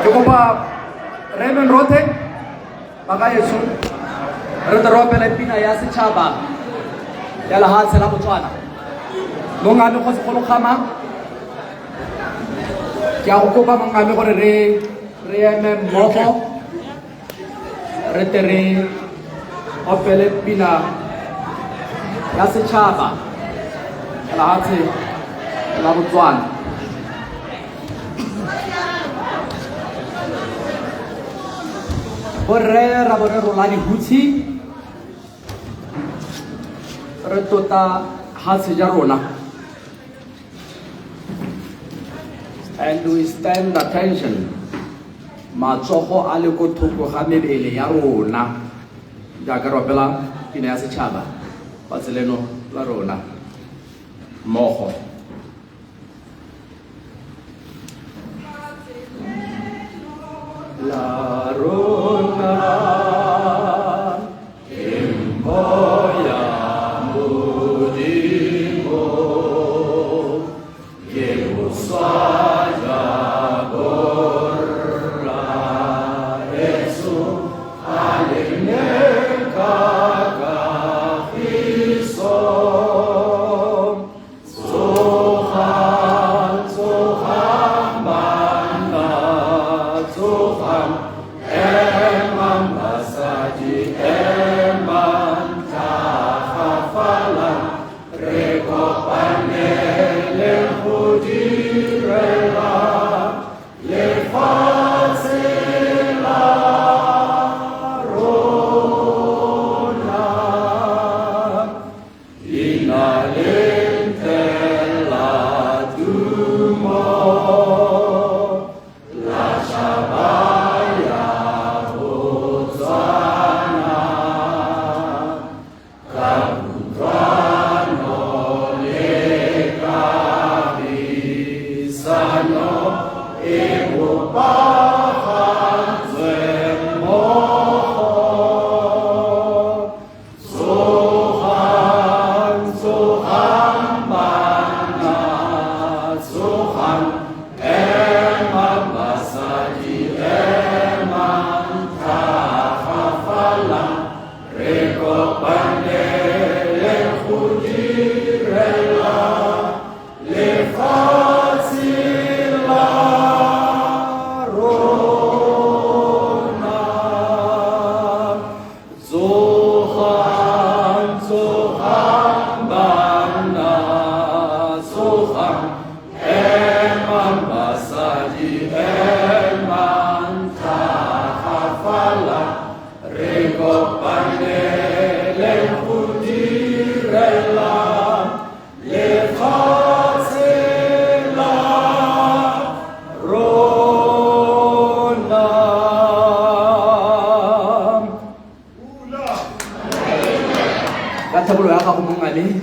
Cukup Raymond Rote, Bagay Yesu, Rata Ropele Pina Yasi Chaba, Yalahat Salamutuana. Longano ko sa Kolokama, kaya ko pa mga kami ko re Moko, Retere, Opele Pina Yasi Chaba, Yalahat Salamutuana. Borrera rolani huti retota hasijarona, and we stand attention matsogo a le ko thoko ga mebele ya rona jaaka ropela pina ya setšhaba ba tseleno la rona mmogo. La rona imboya mudimo yemusaya borra Yesu aleneka kahiso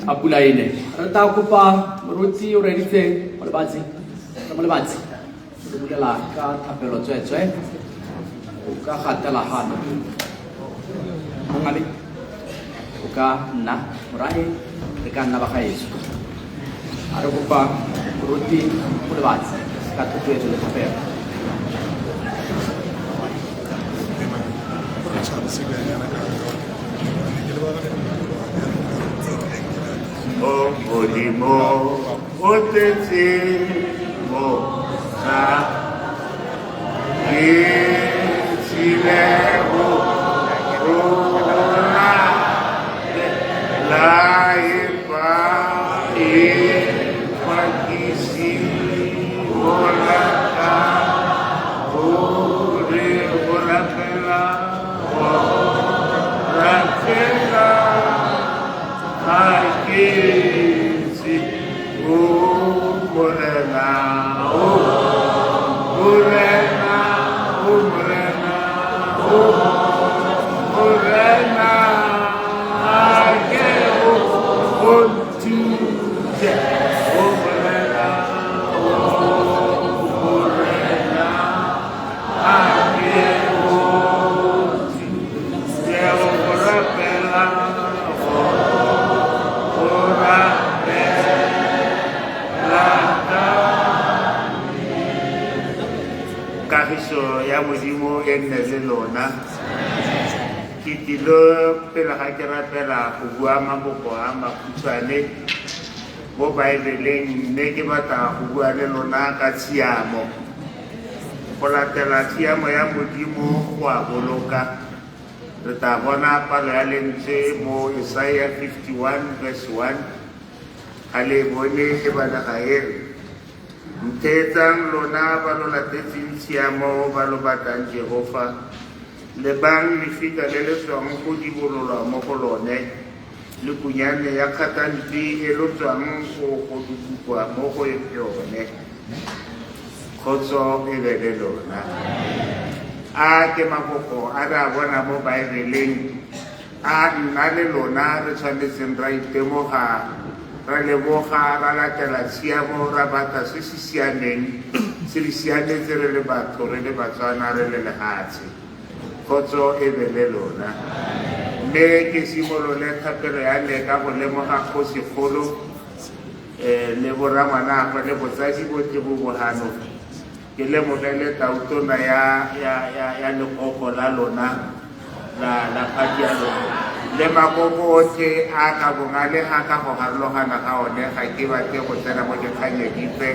a pula ene re ta kopa moruti o reditse mo lebatsi re bulela ka thapelo tswetswe o ka gatela hana mongabe o ka nna morae re ka nna ba gaetso a re kopa moruti mo lebatsi ka thotloetso le thapelo O Modimo, o te mo sa Sile o na la pa kisi ola ka ore ora pela ora pela Akisi umrena umrena umrena umrena ake untije umrena umrena ake untije umrena Kahiso ya Modimo e nne le lona ke tilo pele ga ke rapela go bua maboko a makhutshwane mo Baebeleng mme ke batla go bua le lona ka tshiamo go latela tshiamo ya Modimo go a boloka re tla bona palo ya lentswe mo Isaiah 51 verse 1 a le bone e bana ga ere Ntetsang lona ba lo latetseng tshiamo ba lo batlang Jehova le bang lefika le le tswang go dibololwa mo go lone le kunyane ya kgatanti e lo tswang go dukukwa mo go yone kgotso e be le lona a ke mafoko a re a bona mo Baebeleng a nna le lona re tshwanetseng ra itemoga ra leboga ra latela tshiamo ra batla se se siameng se le siametse re le batho re le Batswana re le lehatshe kgotso e be le lona mme ke simolole thapelo ya me ka go lemoga kgosigolo le borangwanagwe le botsadi botlhe bo bogano ke lemogele tautona ya lekoko la lona la phati ya lona le makoko otlhe a ka bonga le ga ka go harologana ga one ga ke batle go tsena mo dikganyedipe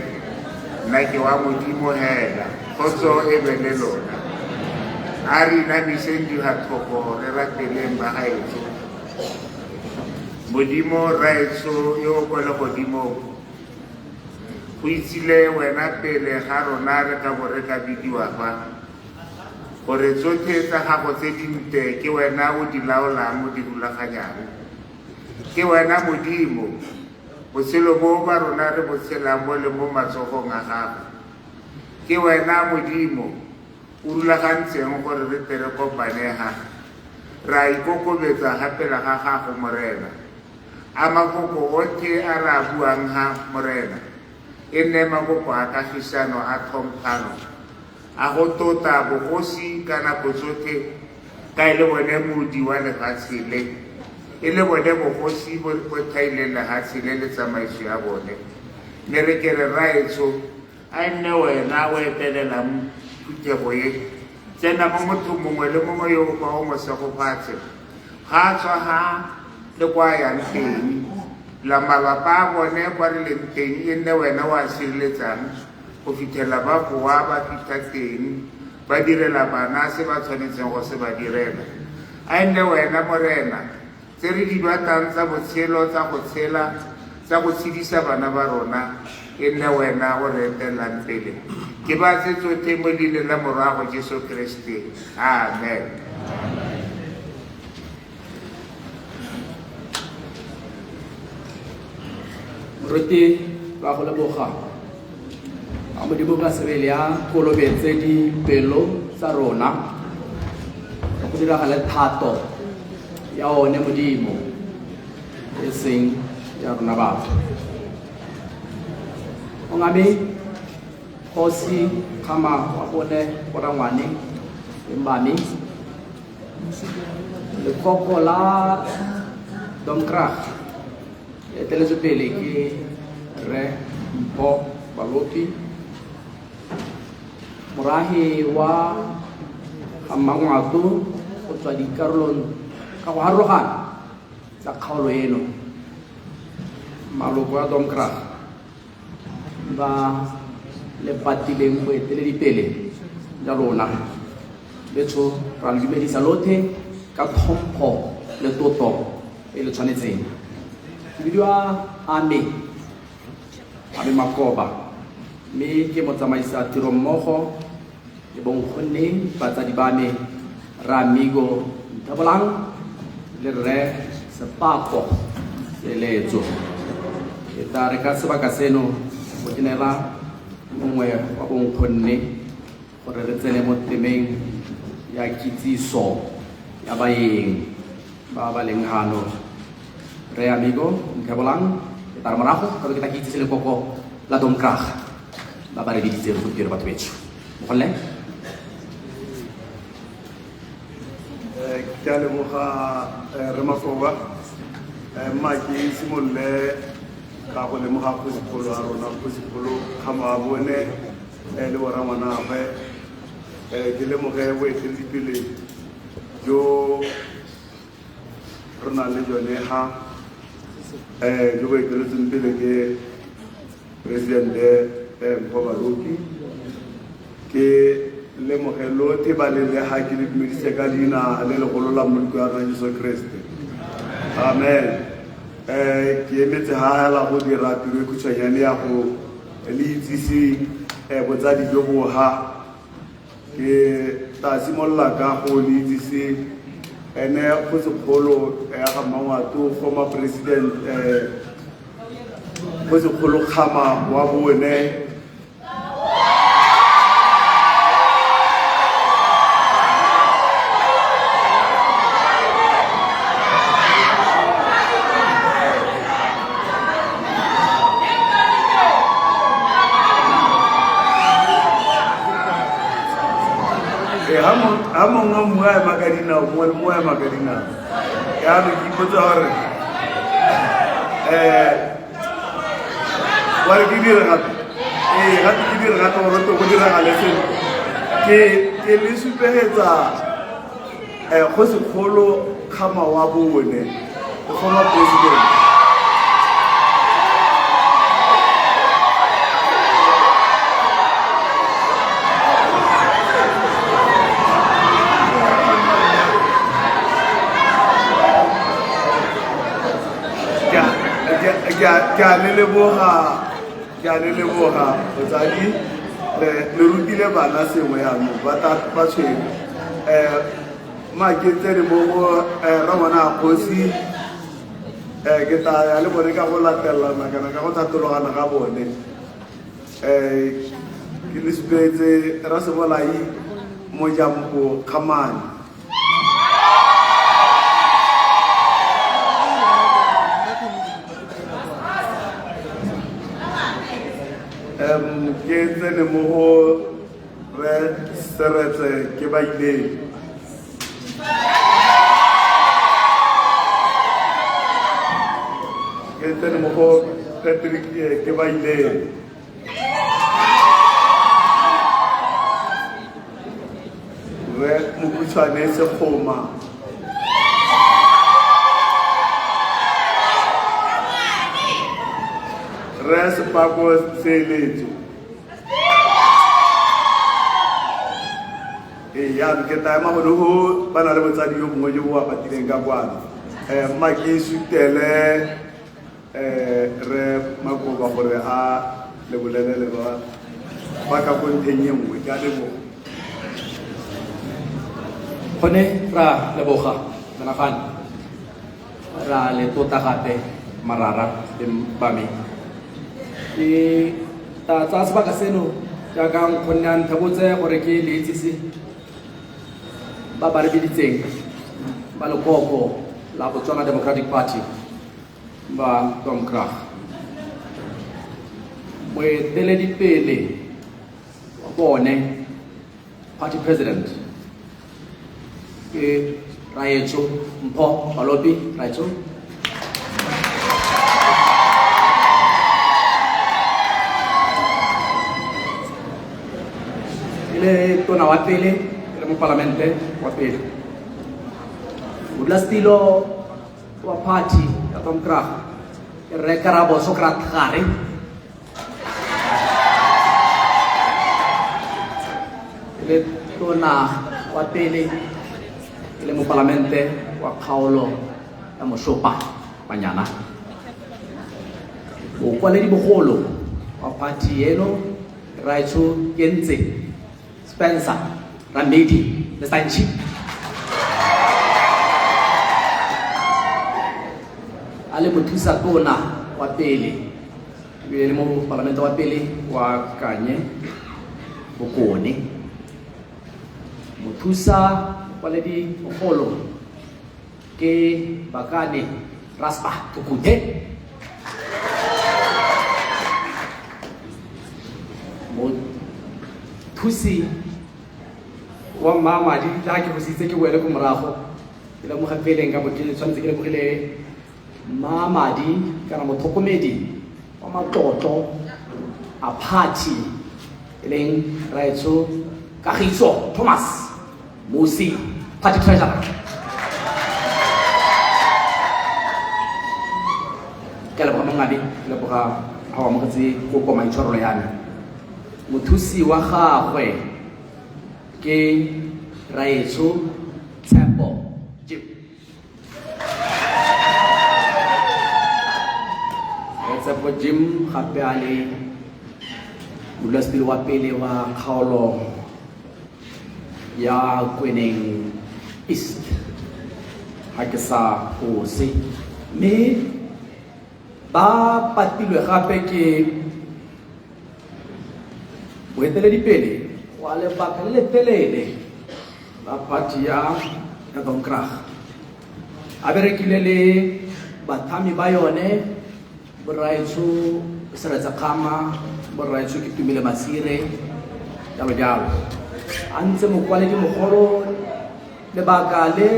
nna ke wa Modimo hela kgotso e be le lona a re inamiseng digatlhogo re rateleng ba gaetso Modimo raetso yo ko le godimo go itsile wena pele ga rona re ka bo re ka bidiwa fa gore tsotlhe tsa gago tse dinte ke wena o di laolang o di rulaganyang ke wena Modimo botshelo bo ba rona re botshelang mo le mo matsogong a gago ke wena Modimo o rulagantseng gore re tere kopanega ra ikokobetsa gapela ga gago Morena a mafoko otlhe a re a buang ha Morena e nne mafoko a kagisano a tlhomphano a go tota bogosi ka nako tsotlhe ka e le bone modi wa lefatshe le e le bone bogosi bo thaileng lefatshe le le tsamaiso ya bone mme re ke re raetso a nne wena o etelelang phuthego ye tsena mo motho mongwe le mongwe yo o kwa o mosegofatshe ga tswa ga le kwa yang teng la malapa a bone kwa re leng teng e nne wena wa sireletsang go fitlhela ba boa ba fitlha teng ba direla bana se ba tshwanetseng go se ba direla a nne wena Morena tse re di batlang tsa botshelo tsa go tshela tsa go tshedisa bana ba rona e nne wena o re etelang pele ke ba tse tsotlhe mo leina la morago Jesu Kriste amen Moruti ba go leboga a Modimo ka sebele ya kolobetse dipelo tsa rona go diragala thato ya one Modimo e seng ya rona batho o ngabe Kgosi Kgama wa bone Porangwane Mbami lekoko la Domkrag e teletswe pele ke Re Mpho Balopi morahi wa Mangwato go tswa dikarolong ka go harologana tsa kgaolo eno maloko a Domkrag ba lepatileng go eteledipele ya rona letso ra le dumedisa lotlhe ka tlhompho le tlotlo e le tshwanetseng ke bidiwa Ame Makoba mme ke motsamaisa tiro mmogo le bonkgonne batsadi ba me Ramigo Ntabolang le Rre Sepako Seletso e tla re ka sebaka seno go kenela mongwe wa bonkgonne gore re tsene mo temeng ya kitsiso ya baeng ba ba leng hano Rre Amigo Ntabolang e tla re morago gore ke tla kitsise lekoko la Domkrag ba ba re ditseng go dira batho betso mogolle ke a leboga Re Makoba mma ke simololle ka go lemoga kgosikgolo a rona kgosikgolo Kgama bone le bora ngwanagwe ke lemoge boeteledipele jo re nang le jone ga jo bo eteletseng pele ke Presidente Mpho Balopi ke lemoge lotlhe ba lelega ke le dumedise ka leina le legolo la moloko ya rona Jesu Kriste amen ke emetse ga la go dira tiro e khutshwanyane ya go le itsise botsadi jo boga ke tla simolola ka go le itsise ene kgosikgolo ya ga Mangwato former president kgosikgolo Kgama wa bone among Moya Magadina. Ya le ki potsa hore wa re ke dire gape gape ke dire gape gore to go dira ga leseng ke le supegetsa kgosikgolo Kgama wa bone the former president ke a le leboga botsadi le rutile bana sengwe yanong ba tshwere ke tsene mo go Ramona Kgosi ke tla ya le bone ka go latelana kana ka go thatologana ga bone ke le supetse Rasebolai Mojampo Khamane ke tsene mo go Re Seretse ke Baileng ke tsene mo go Patrick ke Baileng Re Mokutshwane Sekgoma Re Sepako Seletso ya ke taema go go bana le botsadi yo mongwe jo bo apatileng ka kwana mma ke sutele Re Makoba gore a le bolelele ba ka konteng ye nngwe ke a leboga gone ra leboga menagane ra le tota gape marara ba me ke ta tsa sebaka seno jaaka nkgonne a ntlhabotse gore ke le itsise ba ba re biditseng ba lekoko la Botswana Democratic Party ba Tom Krag moeteledipele wa bone party president ke Raetso Mpho Balobi Raetso ile tona wa pele ile mo parlamente wa pele Udlastilo wa party ya Tom Krag re Karabo Sokrat Gare ile tona wa pele ile mo parlamente wa kgaolo ya Moshopa Banyana o kwaledi bogolo wa party eno Raetso Kentse Spencer Ramedi le Sanchi ale mothusa tona wa pele le mo parlamente wa pele wa Kanye Bokone mothusa kwaledi mogolo ke Bakane Raspa Tukute mothusi wa Mamadi la ke bositse ke boele ko morago ile mo gapeleng ka botse tshwantse ke le bogile Mamadi kana mothokomedi wa matlotlo a party eleng Raetso Kagiso Thomas Musi party treasurer kala ba mangabi le boga hawa mo tse go ko maitshwarelo yana mothusi wa gagwe ke Raetso Tshepo Jim Tshepo Jim gape a le modulasetulo wa pele wa kgaolo ya Kweneng East ha ke sa hose mme ba patilwe gape ke boeteledipele wa lebaka le telele la party ya Tom Krag a berekile le bathami ba yone Raetso Seretsa Khama Raetso Kitumile Masire jalo jalo a ntse mokwaledi mogolo lebaka le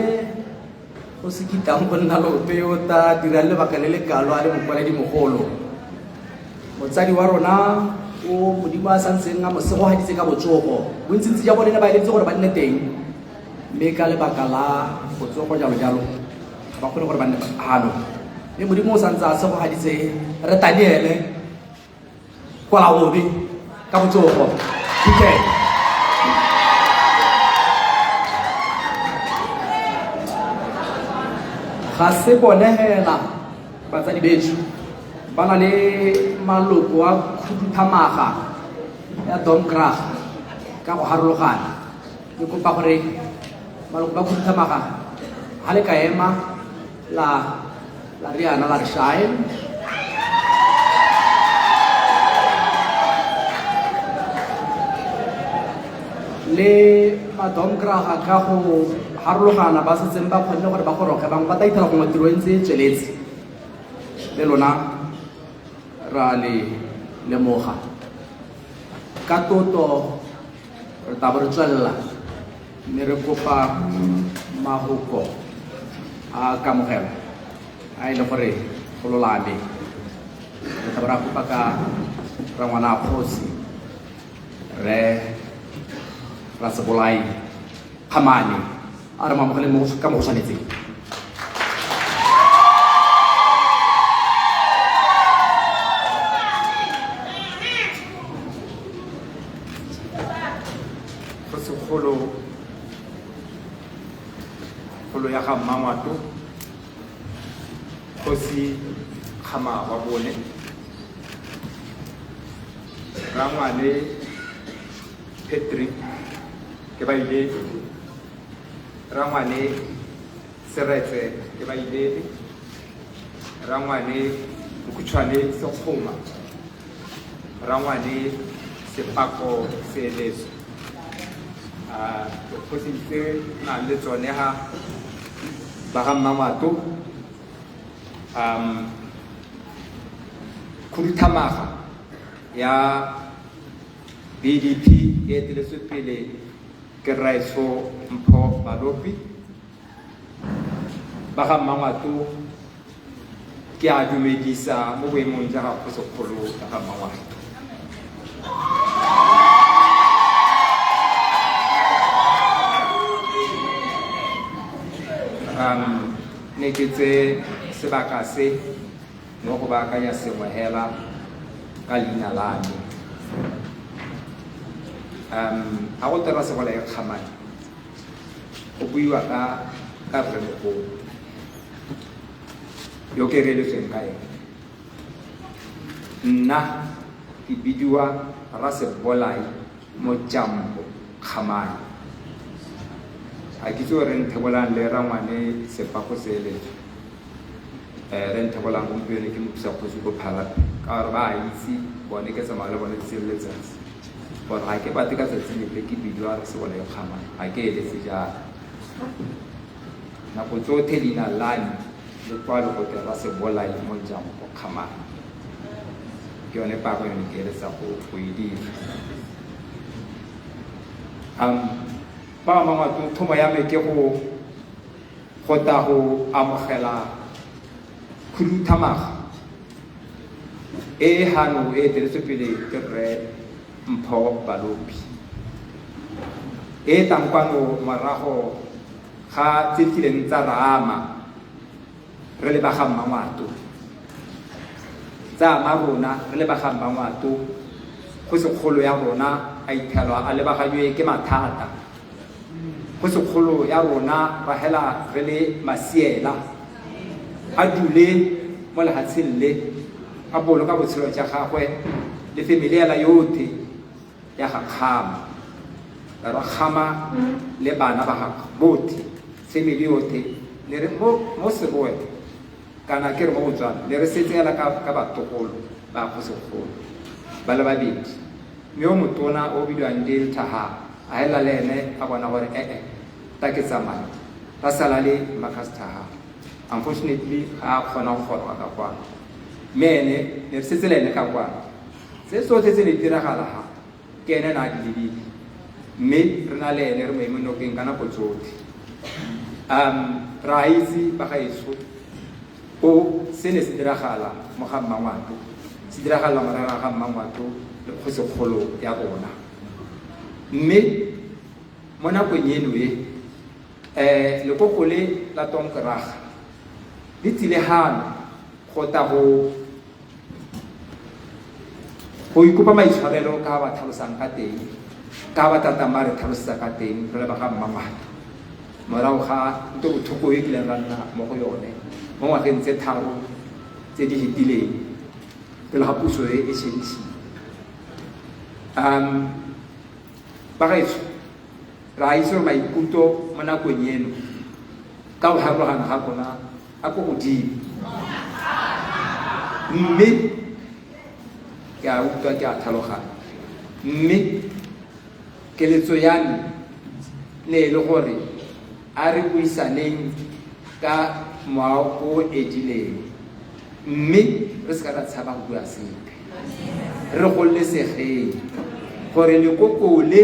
go se kitang go nna lope o ta dira lebaka le le kalo a le mokwaledi mogolo motsadi wa rona o modimo a santseng a mosego haditse ka botsogo bontsintsi ja bone ba iletse gore ba nne teng mme ka lebaka la botsogo jalo jalo ba kgone gore ba nne hano mme modimo o santse a sego haditse re taniele kwa la bobe ka botsogo okay ga se bone hela batsadi betso ba na le maloko a khuduthamaga ya Tom Krag ka go harologana ke kopa gore maloko ba khuduthamaga ha le ka ema la riana la shine le Tom Krag ka go harologana ba setseng ba kgonne gore ba goroge bangwe ba ta ithela gongwe tiro e ntse e tsweletse le lona ra le lemoga ka toto re taba re tswelela mme re kopa mahoko a kamogelo a ile gore go lolame re taba ra kopa ka ra ngwana a kgosi re ra sebolai Khamane a re mamogele mo ka mo tshwanetseng kgolo ya ga Mmangwato Kgosi Khama wa bone Rangwane Patrick ke ba ile Rangwane Seretse ke ba ile Rangwane Mokutshwane Sekgoma Rangwane Sepako Seleso Kgosi tse na le tsone ha ba ga Mmangwato khuduthamaga ya BDP e eteletswe pele ke Raiso Mpho Balopi ba ga Mangwato ke a dumedisa mo boemong ja ga Phosokgolo ka ga Mangwato. Ne ke tse sebaka se mo go baakanya sengwe hela ka leina la me. Ha go tera se go la e kgamane go buiwa ka Rremogolo yo ke reletsweng ka ene. Nna ke bidiwa Rasebolai mo Jambo Khamane. A ke tso re nthebolang le rangwane Sefako se eletso re nthebolang gompieno ke Mopisa Kgosi ko Phalapi ka gore ba a itse bone ke tsamaya le bone tse letsatsi gore ga ke bate ka tsatsi lepe ke bidiwa Rasebolai Khamane ga ke eletse jalo. Nako tsotlhe leina lane le kwalo go te Rasebolai mo Jambo Khamane ke yone pako yone ke eletsa go e dira. Ba Mangwato thomo ya me ke go ta go amogela khuduthamaga e hano e eteletswe pele ke Rre Mpho Balopi e tankwano morago ga tse kileng tsa rama re le ba ga Mangwato tsa rona re le ba ga Mangwato go sekgolo ya rona a iphelwa a lebaganywe ke mathata. Go sekgolo ya rona ba hela re le masiela a dule mo lehatsheng le a boloka botshelo tsa gagwe le family ya yotlhe ya ga Khama ra Khama le bana ba ga botlhe family yotlhe le re mo seboe kana ke re mo Botswana le re setsela ka batogolo ba go sekgolo ba le babedi mme o motona o bidiwang Dale Taha a hela le ene a bona gore ta ke tsamaya ba sala le Marcus Taha. Unfortunately ga kgona go goroga ka kwano mene ne re setse le ene ka kwano se sotlhe se ne diragala ha ke ene na di lebile mme re na le ene re mo emonokeng ka nako tsotlhe. Ra itse ba ga eso o se ne se diragala mo ga Mangwato se diragala morago ga Mangwato le go sekgolo ya bona mme mo nakong eno lekoko le la Tonkeraga le tsile hano go ta go ikopa maitshwarelo ka ba tlhalosang ka teng ka ba tatama re tlhalosetsa ka teng re le ba ga Mangwato morago ga ntho bothoko e kileng ra nna mo go yone mo ngwageng tse 3 tse di fetileng pele ga puso e tšhentšhile. Ba gaetsho ra itse gore maikutlo mo nakong eno ka go harologana ga bona a ko godimo mme ke a utlwa ke a tlhaloganya mme keletso ya me ne e le gore a re buisaneng ka moao o edileng mme re se ka ra tshaba go bua sepe re gololesegeng gore lekoko le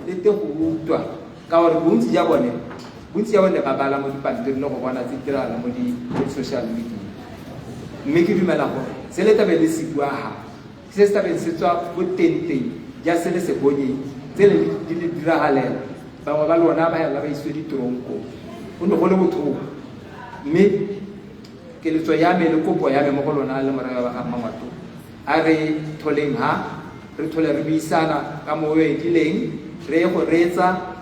te go utlwa ka gore bontsi ja bone ba bala mo dipampiri le go bona tse diragala mo di-social media mme ke dumela gore se le tabe le se bua ha se se tabe se tswa go tenteng ja se le se bonyeng tse le di le diragalela bangwe ba lona ba hela ba iswe ditoronko go ne go le bothoko mme keletso ya me le kopo ya me mo go lona le morago ba ga Mangwato a re tholeng ha re thole re buisana ka mo e dileng re go retsa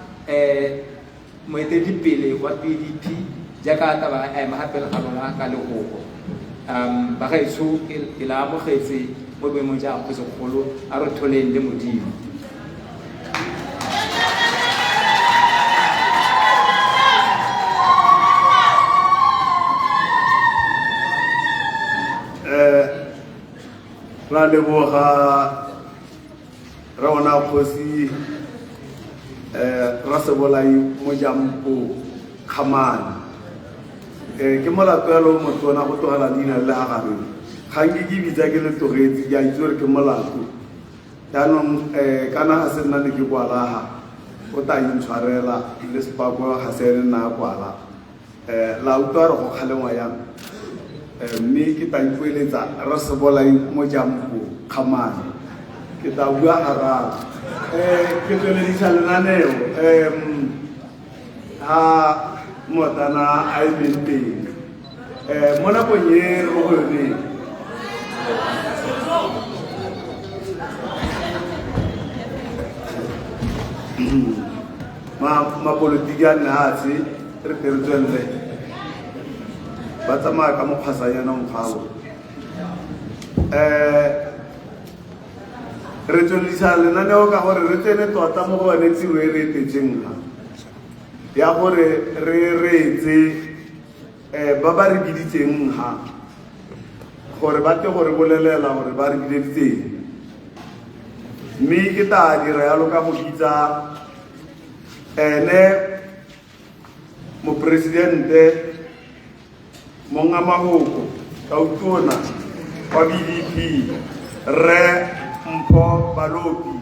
moeteledipele wa BDP jaaka taba a ema gape le ga lona ka lekoko. Ba gaetsho ke la amogetse mo boemong ja go segolo a re tholeng le Modimo. Ra leboga ra ona Kgosi Rasebolai mo Jambo Khamane ke molato ya lo motona go tlogela leina le a gabe ga ke bitsa ke le tlogetsi ke a itse gore ke molato jaanong kana ga se nna ne ke kwalaga o ta intshwarela le sepako ga se ene nna kwala la utlwa re go kgalengwa yang mme ke ta ipoeletsa re se bolai mo jampo kgamane ke ta bua gararo ke tsweledisa lenaneo ha motana a ileng teng mo nakong e re go yone mapolotiki a nne hatshe re tle re tswelele ba tsamaya ka mokgwasanyana nkgabo re tswelisa lenaneo ka gore re tsene tota mo go bone tiro e re etetseng ga ya gore re reetse ba ba re biditseng ga gore ba tle gore bolelela gore ba re bileditseng mme ke ta dira yalo ka go bitsa ene mopresidente monga mahoko ka utona wa BDP re Mpho Balopi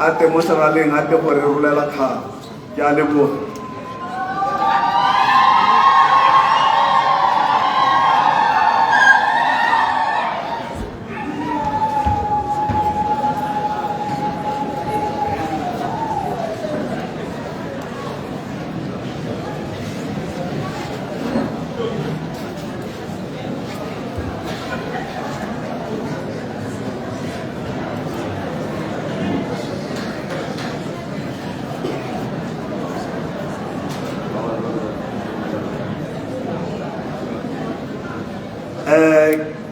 a te mo seraleng a te gore rolela kgang ke a leboga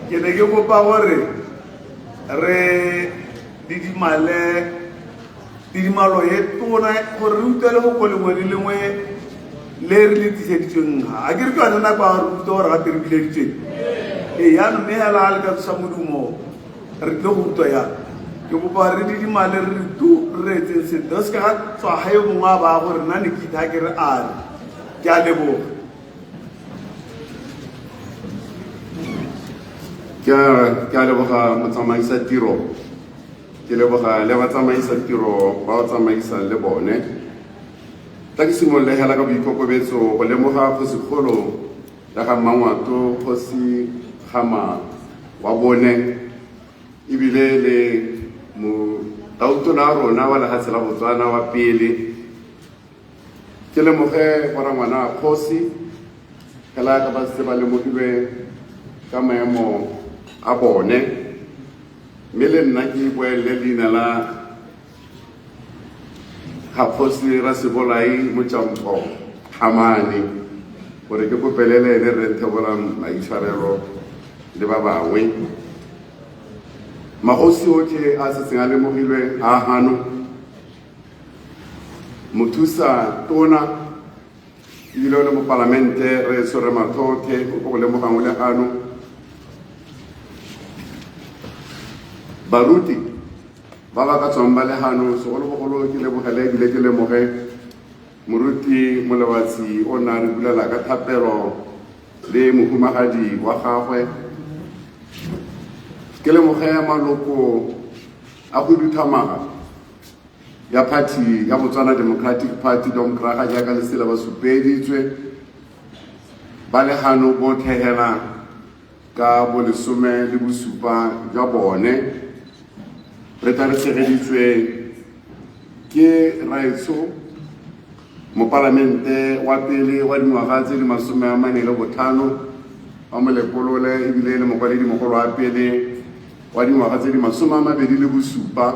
ke ne ke kopa gore re didimalo e tona gore re utlwele go ko lengwe le lengwe le re le tliseditsweng ga a ke re ke yone nako a re utlwe gore gate re bileditsweng yaanong mme hela a le ka tsosa modumo re tle go utlwa yang ke kopa re didimale re tu re reetseng sentle se ka ga tswa ga yo mongwe a baya gore nna ne ke itha ke re a re ke a leboga ke a leboga motsamaisa tiro ke leboga le batsamaisa tiro ba o tsamaisa le bone tla ke simololle hela ka boikokobetso go lemoga kgosikgolo ya ga Mmangwato Kgosi Kgama wa bone ebile le motautona a rona wa lehatshe la Botswana wa pele ke lemoge gore ngwana kgosi hela ka ba se ba lemogilwe ka maemo a bone mme le nna ke boele leina la Kgosi Rasibolai Mojampo Khamane gore ke kopelele ene re nthebola maitshwarelo le ba bangwe magosi otlhe a setseng a lemogilwe a gano mothusa tona ebile o le mo palamente re tshwere mathothe go go lemogangwe le gano baruti ba ba ka tswang ba le gano segolobogolo ke lebogele ebile ke lemoge moruti molebatsi o na re bulela ka thapelo le mohumagadi wa gagwe ke lemoge maloko a go duthamaga ya party ya Botswana Democratic Party domkraga jaaka lesela ba supeditswe ba le gano bo thehela ka bo lesome le bosupa jwa bone re tla re tshegeditswe ke Raitso mo palamente wa pele wa dingwaga tse di 45 wa molepolole ebile le mokwaledi mogolo wa pele wa dingwaga tse di 27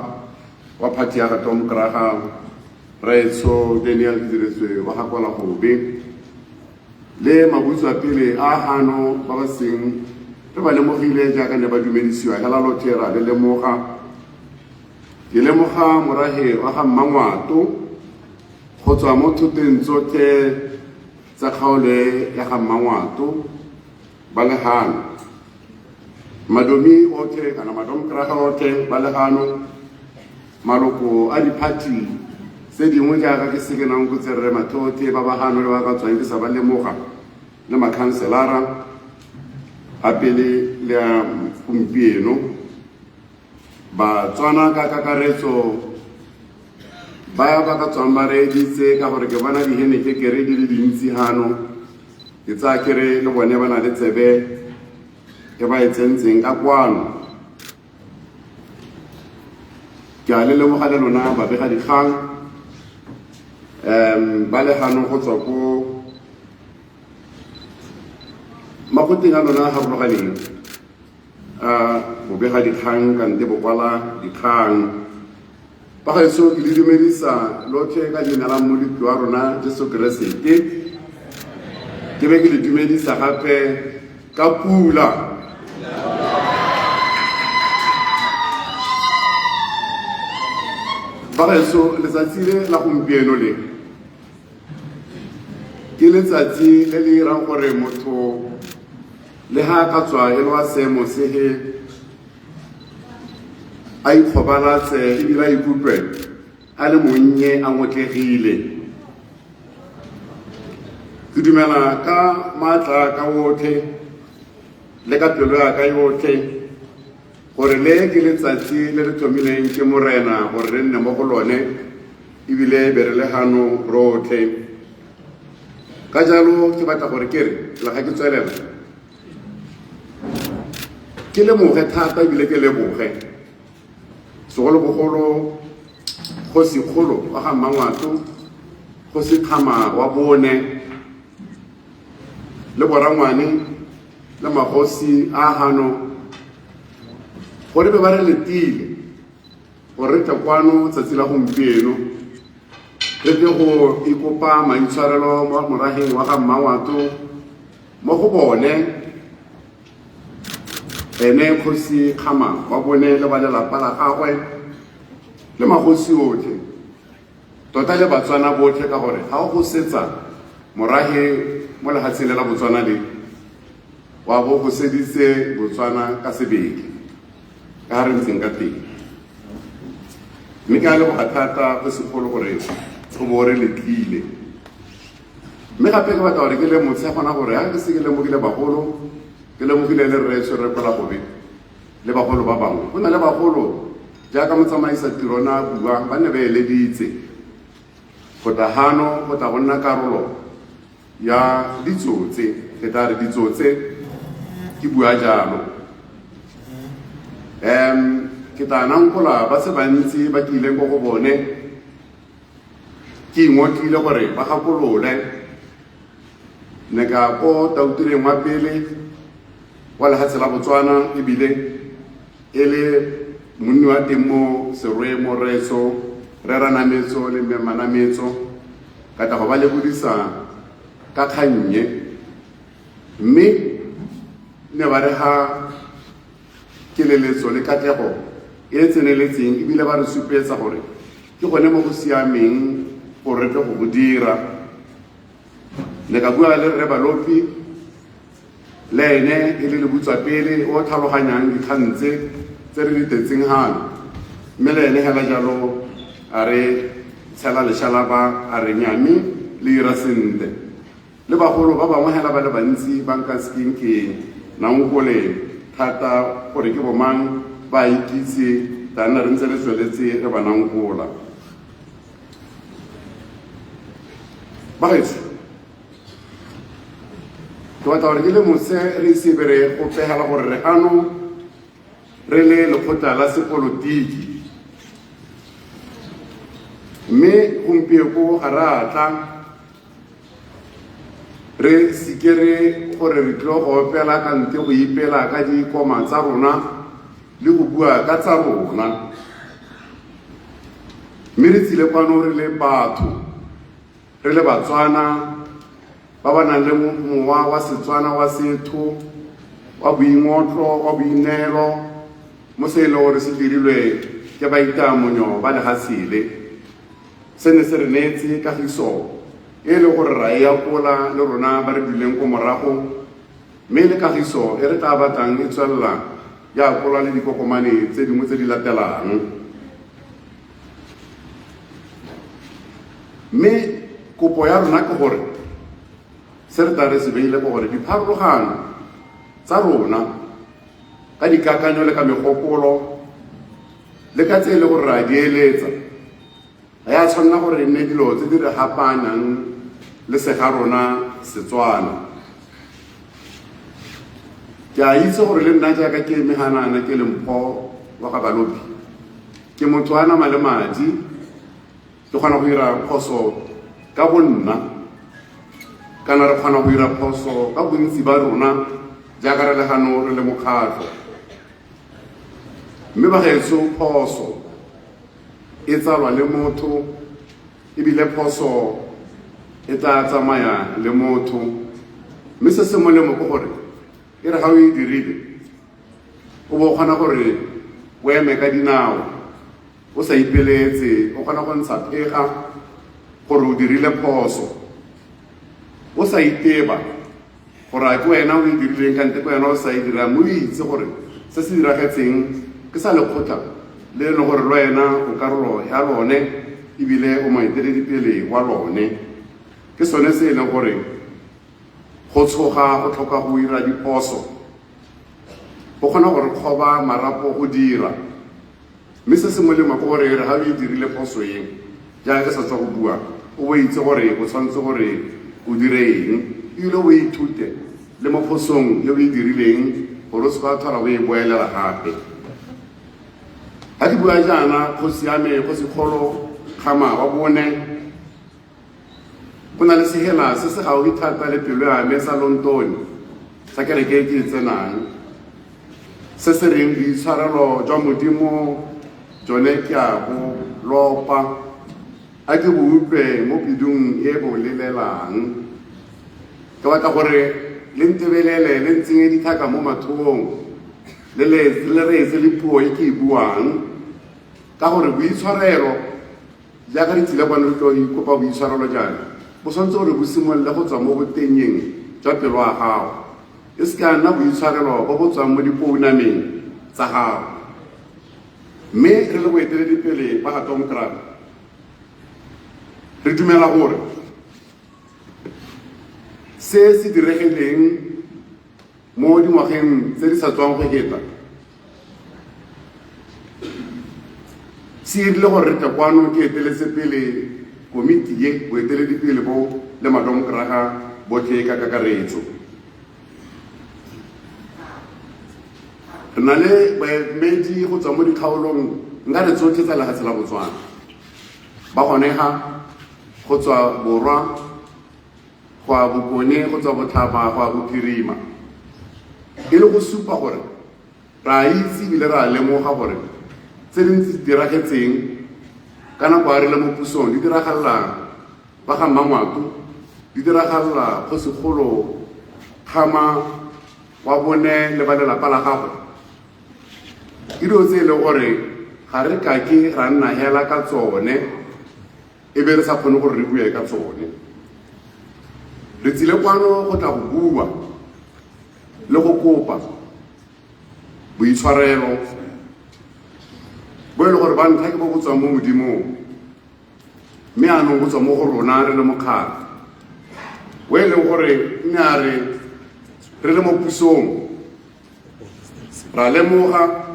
wa party ya Tom Kraga Raitso Daniel Diretswe wa gakwala gobe le mabutso a pele a hano ba ba seng re ba lemogile jaaka ne ba dumedisiwa hela lothera le lemoga ke lemoga morahe wa ga Mmangwato go tswa mo thoteng tsotlhe tsa kgaole ya ga Mmangwato ba le gano madomi otlhe kana madomkraga otlhe ba le gano maloko a di-party tse dingwe jaaka ke sekenang ko tserere mathothe ba ba gano le ba ka tswang ke sa ba lemoga le makhanselara gape le gompieno Batswana ka kakaretso ba ka tswang ba reeditse ka gore ke bona dihene ke kere di le dintsi hano ke tsa kere le bone ba na le tsebe e ba e tsentseng ka kwano ke a le lemoga le lona babega dikgang ba le hano go tswa ko makgotleng a lona a farologaneng bobega dikgang kante bokwala dikgang ba gaetso ke le dumedisa lotlhe ka leina la moleki wa rona Jesu Keresete ke be ke le dumedisa gape ka pula ba gaetso letsatsi le la gompieno le ke letsatsi le le irang gore motho le ha ka tswa e le wa seemo se he a ikgobalatse ebile a ikutlwe a le monnye a ngotlegile ke dumela ka maatla ka otlhe le ka pelo ya ka yotlhe gore le ke letsatsi le le thomileng ke morena gore re nne mo go lone ebile be re le gano rotlhe ka jalo ke batla gore ke re la ga ke tswelela ke lemoge thata ebile ke leboge segolobogolo kgosikgolo wa ga Mmangwato kgosikgama wa bone le borangwane le magosi a hano gore be ba re letile gore re tle kwano tsatsi la gompieno re tle go ikopa maitshwarelo mo morageng wa ga Mmangwato mo go bone ene kgosikgama wa bone le ba lelapa la gagwe le magosi otlhe tota le Batswana botlhe ka gore ga o go setsa morage mo lehatsheng la Botswana le wa bo go seditse Botswana ka sebedi ka re ntseng ka teng mme ka le go thata go segolo gore go bo re letlile mme gape ke batla gore ke le motse gona gore ha ke se ke lemogile bagolo ke lemogile le rreetswe re kola gobe le bagolo ba bangwe go na le bagolo jaaka motsamaisa tiro na bua ba ne ba eleditse go tla hano go tla go nna karolo ya ditsotse ke tla re ditsotse ke bua jalo ke tla nankola ba se bantsi ba tlileng go go bone ke ngotlile gore ba gakolole ne ka ko tautireng wa pele wa lehatshe la Botswana ebile e le monni wa teng mo serwe mo retso re ranametso le mmemanametso ka tla go ba le bodisa ka kgannye mme ne ba re ha keleletso le katlego e tseneletseng ebile ba re supetsa gore ke gone mo go siameng gore re tle go dira ne ka bua le Rre Balopi le ene e le butswa pele o tlhaloganyang dikgang tse re di tetseng hano mme le ene hela jalo a re tshela leshalaba a re nyame le ira sente le bagolo ba bangwe hela ba le bantsi ba nka sking ke nankole thata gore ke bomang ba ikitse tana re ntse re tsweletse re ba nankola ba gaetso ke batla gore ke le mose re sebere go pegela gore re ano re le lekgotla la sepolotiki mme gompieko ga re atla re sikere gore re tlo go opela ka ntle go ipela ka dikoma tsa rona le go bua ka tsa rona mme re tsile kwano re le batho re le Batswana ba ba nang le mowa wa Setswana wa setho wa boingotlo wa boineelo mo se e le gore se dirilwe ke baitamonyo ba legasele se ne se re neetse kagiso e le gore ra e apola le rona ba re duleng ko morago mme le kagiso e re tla batlang e tswelela ya apola le dikokomane tse dingwe tse di latelang mme kopo ya rona ke gore se re tla re se beile ko gore dipharologano tsa rona ka dikakanyo le ka megopolo le ka tse e le gore ra di eletsa ga ya tshwanela gore e nne dilo tse di re gapanyang le sega rona Setswana. Ke a itse gore le nna jaaka ke meganana ke Lempho wa ga Balobi ke motho a nama le madi ke kgona go dira phoso ka bonna kana re kgona go dira phoso ka bontsi ba rona jaaka re le gano re le mokgatlho. Mme bagaetso phoso e tsalwa le motho ebile phoso e tla tsamaya le motho, mme se se molemo ke gore e re ga o e dirile o bo kgona gore o eme ka dinao o sa ipeletse, o kgona go ntsha phega gore o dirile phoso, o sa iteba gore a ke wena o e dirileng kante ke wena o sa e dirang, mo o itse gore se se diragetseng ke sa lekgotla le e leng gore le wena o karolo ya lone ebile o moeteledipele wa lone. Ke sone se e leng gore go tshoga go tlhoka go dira diphoso go kgona gore kgoba marapo go dira, mme se se molemo ke gore re ga o e dirile phoso eng jaaka sa tswa go bua o bo itse gore o tshwanetse gore o dire eng ebile o ithute le mo phosong e o e dirileng gore o se ka thola o e boelela gape. Ga ke bua jaana kgosi ya me Kgosikgolo Kgama wa bone go na le segela se se gaufi thata le pelo ya me sa lontone sa kereke ke tsenang se se reng boitshwarelo jwa Modimo jone ke a bo lopa a ke bo utlwe mo pedung e bo lelelang. Ke batla gore le ntebelele le ntsenye dithaka mo mathong le reetse le puo e ke e buang, ka gore boitshwarelo jaaka re tsile bana re tlo ikopa boitshwarelo jaana bo tshwanetse gore bo simololle go tswa mo botenyeng jwa pelo ya gago, e se ka nna boitshwarelo bo bo tswang mo dipounameng tsa gago. Mme re le boeteledipele ba ga Tom Krabbe re dumela gore se se diregileng mo dingwageng tse di sa tswang go feta se irile gore re tle kwano ke eteletse pele komiti ye boeteledipele bo le madomokraga botlhe ka kakaretso. Re na le baemedi go tswa mo dikgaolong nka re tsotlhe tsa lefatshe la Botswana ba gonega go tswa Borwa go a Bokone go tswa Botlhaba go a Bophirima e le go supa gore ra itse ebile ra lemoga gore tse dintsi diragetseng ka nako a re le mo pusong di diragalela ba ga Mmangwato, di diragalela Kgosikgolo Kgama wa bone le ba lelapa la gago. Ke dilo tse e leng gore ga re ka ke ra nna hela ka tsone e be re sa kgone gore re bue ka tsone. Re tsile kwano go tla go bua le go kopa boitshwarelo bo e le gore ba ntlha ke bo go tswa mo Modimong, mme anong go tswa mo go rona re le mokgatlho o e leng gore nya re le mo pusong ra lemoga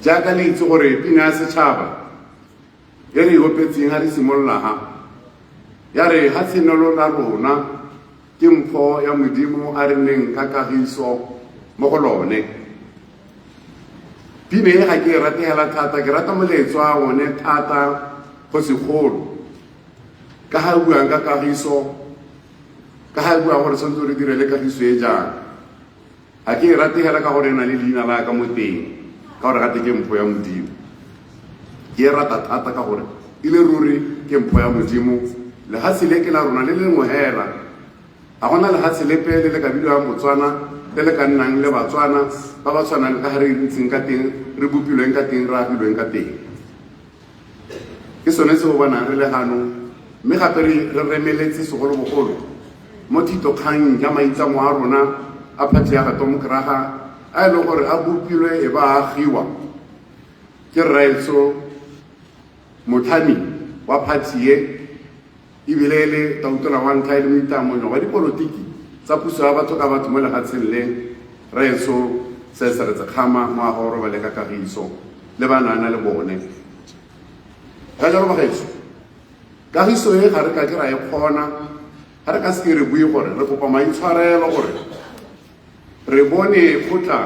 jaaka le itse gore pina ya setšhaba e re opetseng ga re simolola ha ya re ga tshenelo la rona ke mpho ya Modimo a re neng ka kagiso mo go lone. Pina e ga ke e rategela thata, ke rata moletso a one thata Kgosikgolo ka ga buang ka kagiso, ka ga bua gore tshwanetse re dire le kagiso e jang. Ga ke e rategela ka gore e na le leina la ka mo teng ka gore gate ke mpho ya Modimo. Ke e rata thata ka gore e le ruri ke mpho ya Modimo. Lefatshe le ke la rona le lengwe hela, ga gona lefatshe lepe le le ka bidiwang Botswana le le ka nnang le Batswana ba ba tshwanang ka ga re ntseng ka teng, re bopilweng ka teng, re agilweng ka teng. Ke sone se go bonang re le gano, mme gape re remeletse segolobogolo mo thitokgang ya maitsamo a rona a phati ya ga Tom Krabbe a e leng gore a bopilwe e ba agiwa ke Raetso motlhami wa phati e ebile le tautola wa ntlha e le moitamonyo wa dipolotiki tsa puso ya batho ka batho mo lefatsheng le reetso se se re tsekgama ngwaga o robale ka Kagiso le banana le bone ka jalo bagaetso Kagiso e ga re ka kry-a e kgona ga re ka se ke re bue gore re kopa maitshwarelo gore re bone kgotla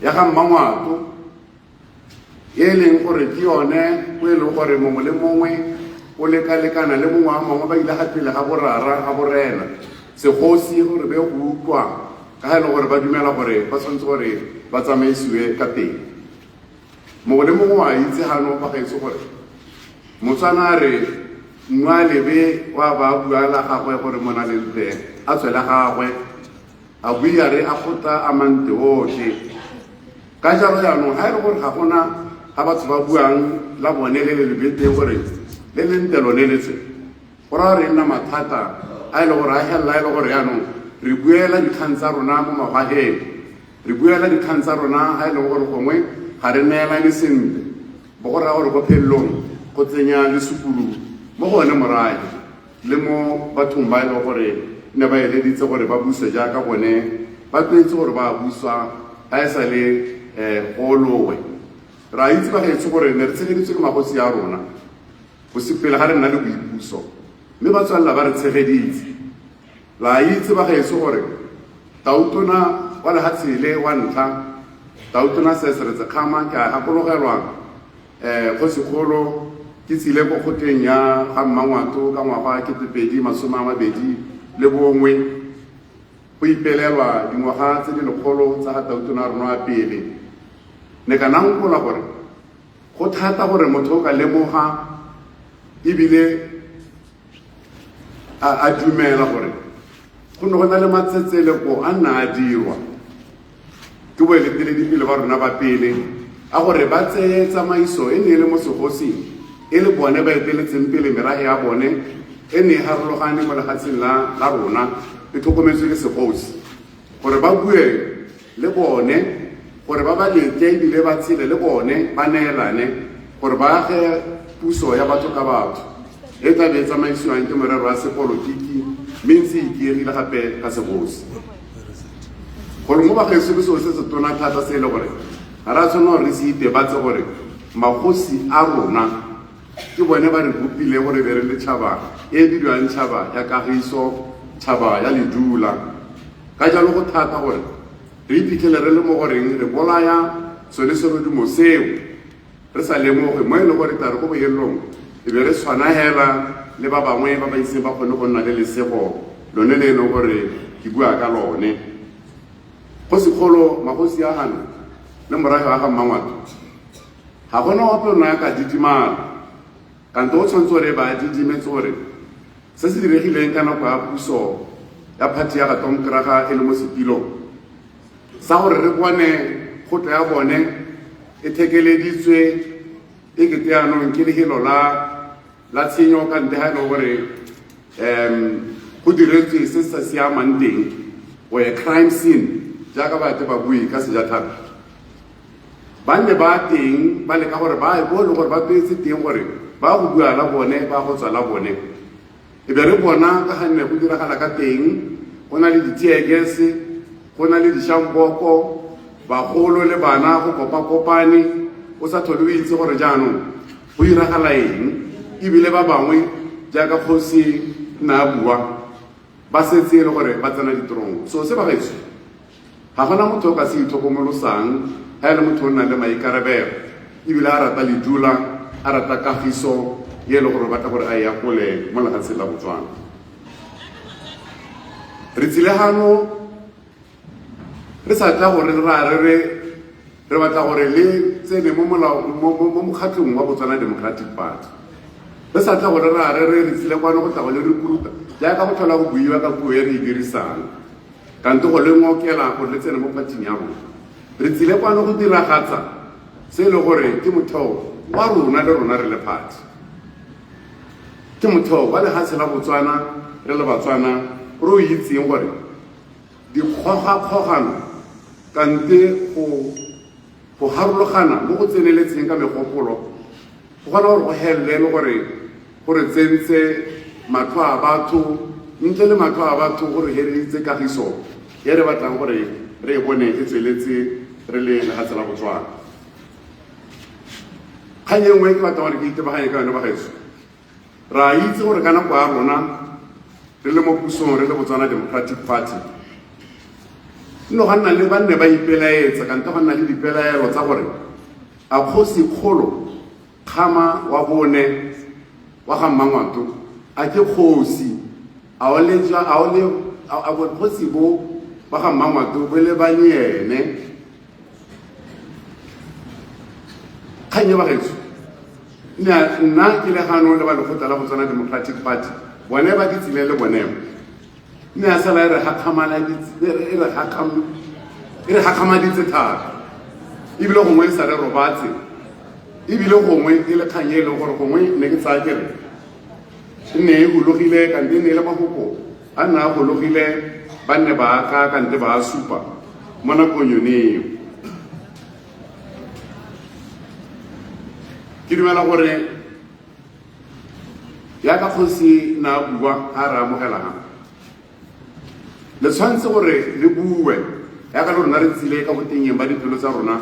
ya ga Mmangwato e leng gore ke yone o e leng gore mongwe le mongwe o lekalekana le mongwe wa mangwe ba ile ga pele ga borara ga borena segosi gore be go utlwa ka ga e leng gore ba dumela gore ba tshwanetse gore ba tsamaisiwe ka teng mongwe le mongwe wa itse gano ba gaetse gore Motswana re nwa lebe wa ba bua la gagwe gore mona le ntse a tswela gagwe a buia re a gota a mante otlhe ka jalo jaanong ga e le gore ga gona ga batho ba buang la bone le le lebeteng gore le le nte lone letse go raya re nna mathata a e le gore a helela e le gore jaanong re buela dikgang tsa rona mo magwageng re buela dikgang tsa rona ga e leng gore gongwe ga re neelane sentle bo go raya gore ko phelelong go tsenya le sekulu mo gone morae le mo bathong ba e leng gore ne ba eleditse gore ba buse jaaka bone ba tlwaetse gore ba buswa ga e sa le golowe ra itse ba gaetse gore ne re tshegeditswe ke magosi ya rona go sepele ga re nna le boipuso mme ba tswalela ba re tshegeditse la itse ba gaetse gore tautona wa lehatshele wa ntlha tautona se se re tsekgama ke a gakologelwa kgosikgolo ke tsile go kgoteng ya ga Mmangwato ka ngwaga ke 2021 go ipelelwa dingwaga tse di lekgolo tsa ga tautona rona a pele ne ka nankola gore go thata gore motho o ka lemoga ebile a dumela gore go ne go na le matsetseleko a nna a dirwa ke boeteledipele ba rona ba pele a gore ba tseye tsamaiso e ne e le mo segosing e le bone ba eteletseng pele merage ya bone e ne e harologane mo lefatsheng la rona e tlhokometswe ke segosi gore ba bue le bone gore ba ba lete ebile ba tshele le bone ba neelane gore ba age puso ya batho ka batho e tla be tsamaisiwang ke morero wa sepolotiki mme ntse ikaegile gape ka segosi gore mo bagaetso ke seo se se tona thata se e le gore ga re a tshwana gore re se itebatse gore magosi a rona ke bone ba re bopile gore be re le tšhaba e bidiwang tšhaba ya Kagiso tšhaba ya Ledula ka jalo go thata gore re iphitlhele re le mo goreng re bolaya sone serodimo seo re sa lemoge mo e le gore tare go boelelong e be re tshwana hela le ba bangwe ba ba iseng ba kgone go nna le lesego lone le e leng gore ke bua ka lone go sekgolo magosi a gana le morage wa ga Mmangwato ga gona ope ona ya ka didimala kante o tshwanetse gore ba didimetse gore se se diregileng ka nako ya puso ya phati ya ga Tom Kraga e le mo setilong sa gore re bone kgotla ya bone e thekeleditswe e kete yaanong ke lehelo la tshenyo ka nte ga e le gore go diretswe se se sa siamang teng go a crime scene jaaka baete ba bue ka sejatlhapi ba nne ba teng ba leka gore ba bone gore ba tswetse teng gore ba go bua la bone ba go tswa la bone e be re bona ka ga nne go diragala ka teng go na le ditiegese go na le dishamboko bagolo le bana go kopa-kopane o sa thole o itse gore jaanong go iragala eng ebile ba bangwe jaaka kgosi na bua ba setse le gore ba tsena ditirong so se ba gaetso ga gona motho o ka se itlhokomolosang ga e le motho o nang le maikarabelo ebile a rata Ledula a rata Kagiso ye le gore batla gore a ya kole mo lefatsheng la Botswana re tsile gano re sa tla gore re batla gore le tsene mo mokgatlhong wa Botswana Democratic Party re sa tla gore re tsile kwano go tla go le recruita jaaka go tlhola go buiwa ka puo e re e dirisang kante go le ngokela gore le tsene mo parting ya rona re tsile kwano go diragatsa se e le gore ke motheo wa rona le rona re le party ke motheo wa lefatshe la Botswana re le Batswana re o itseng gore dikgogakgogano kante go harologana mo go tseneletseng ka megopolo go gona gore go helele le gore tsentse matlho a batho ntle le matlho a batho gore hereditse Kagiso ye re batlang gore re e bone e tsweletse re le lehatshe la Botswana. Kgang e nngwe ke batla gore ke itebaganye ka yone bagaetsho, ra itse gore ka nako ya rona re le mo pusong re le Botswana Democratic Party no ga nna le banne ba ipelaetsa kante ga nna le dipelaelo tsa gore a kgosi kgolo Kgama wa bone wa ga Mmangwato a ke kgosi a bo kgosi bo ba ga Mmangwato bo le banyene kganye bagaetsho nna ke le gano le ba lekgotla la Botswana Democratic Party bone ba ke tsile le bonemo mme a sala e re gakgamaditse thata ebile gongwe e sa re robatse ebile gongwe e le kgang e leng gore gongwe ne ke tsaya kere e ne e gologile kante e ne e le mafoko a nna a gologile ba nne ba aka kante ba a supa mo nakong yone eo. Ke dumela gore yaka kgosi na bua a re amogela ga le tshwanetse gore le bue yaka le rona re tsile ka botengeng ba dipelo tsa rona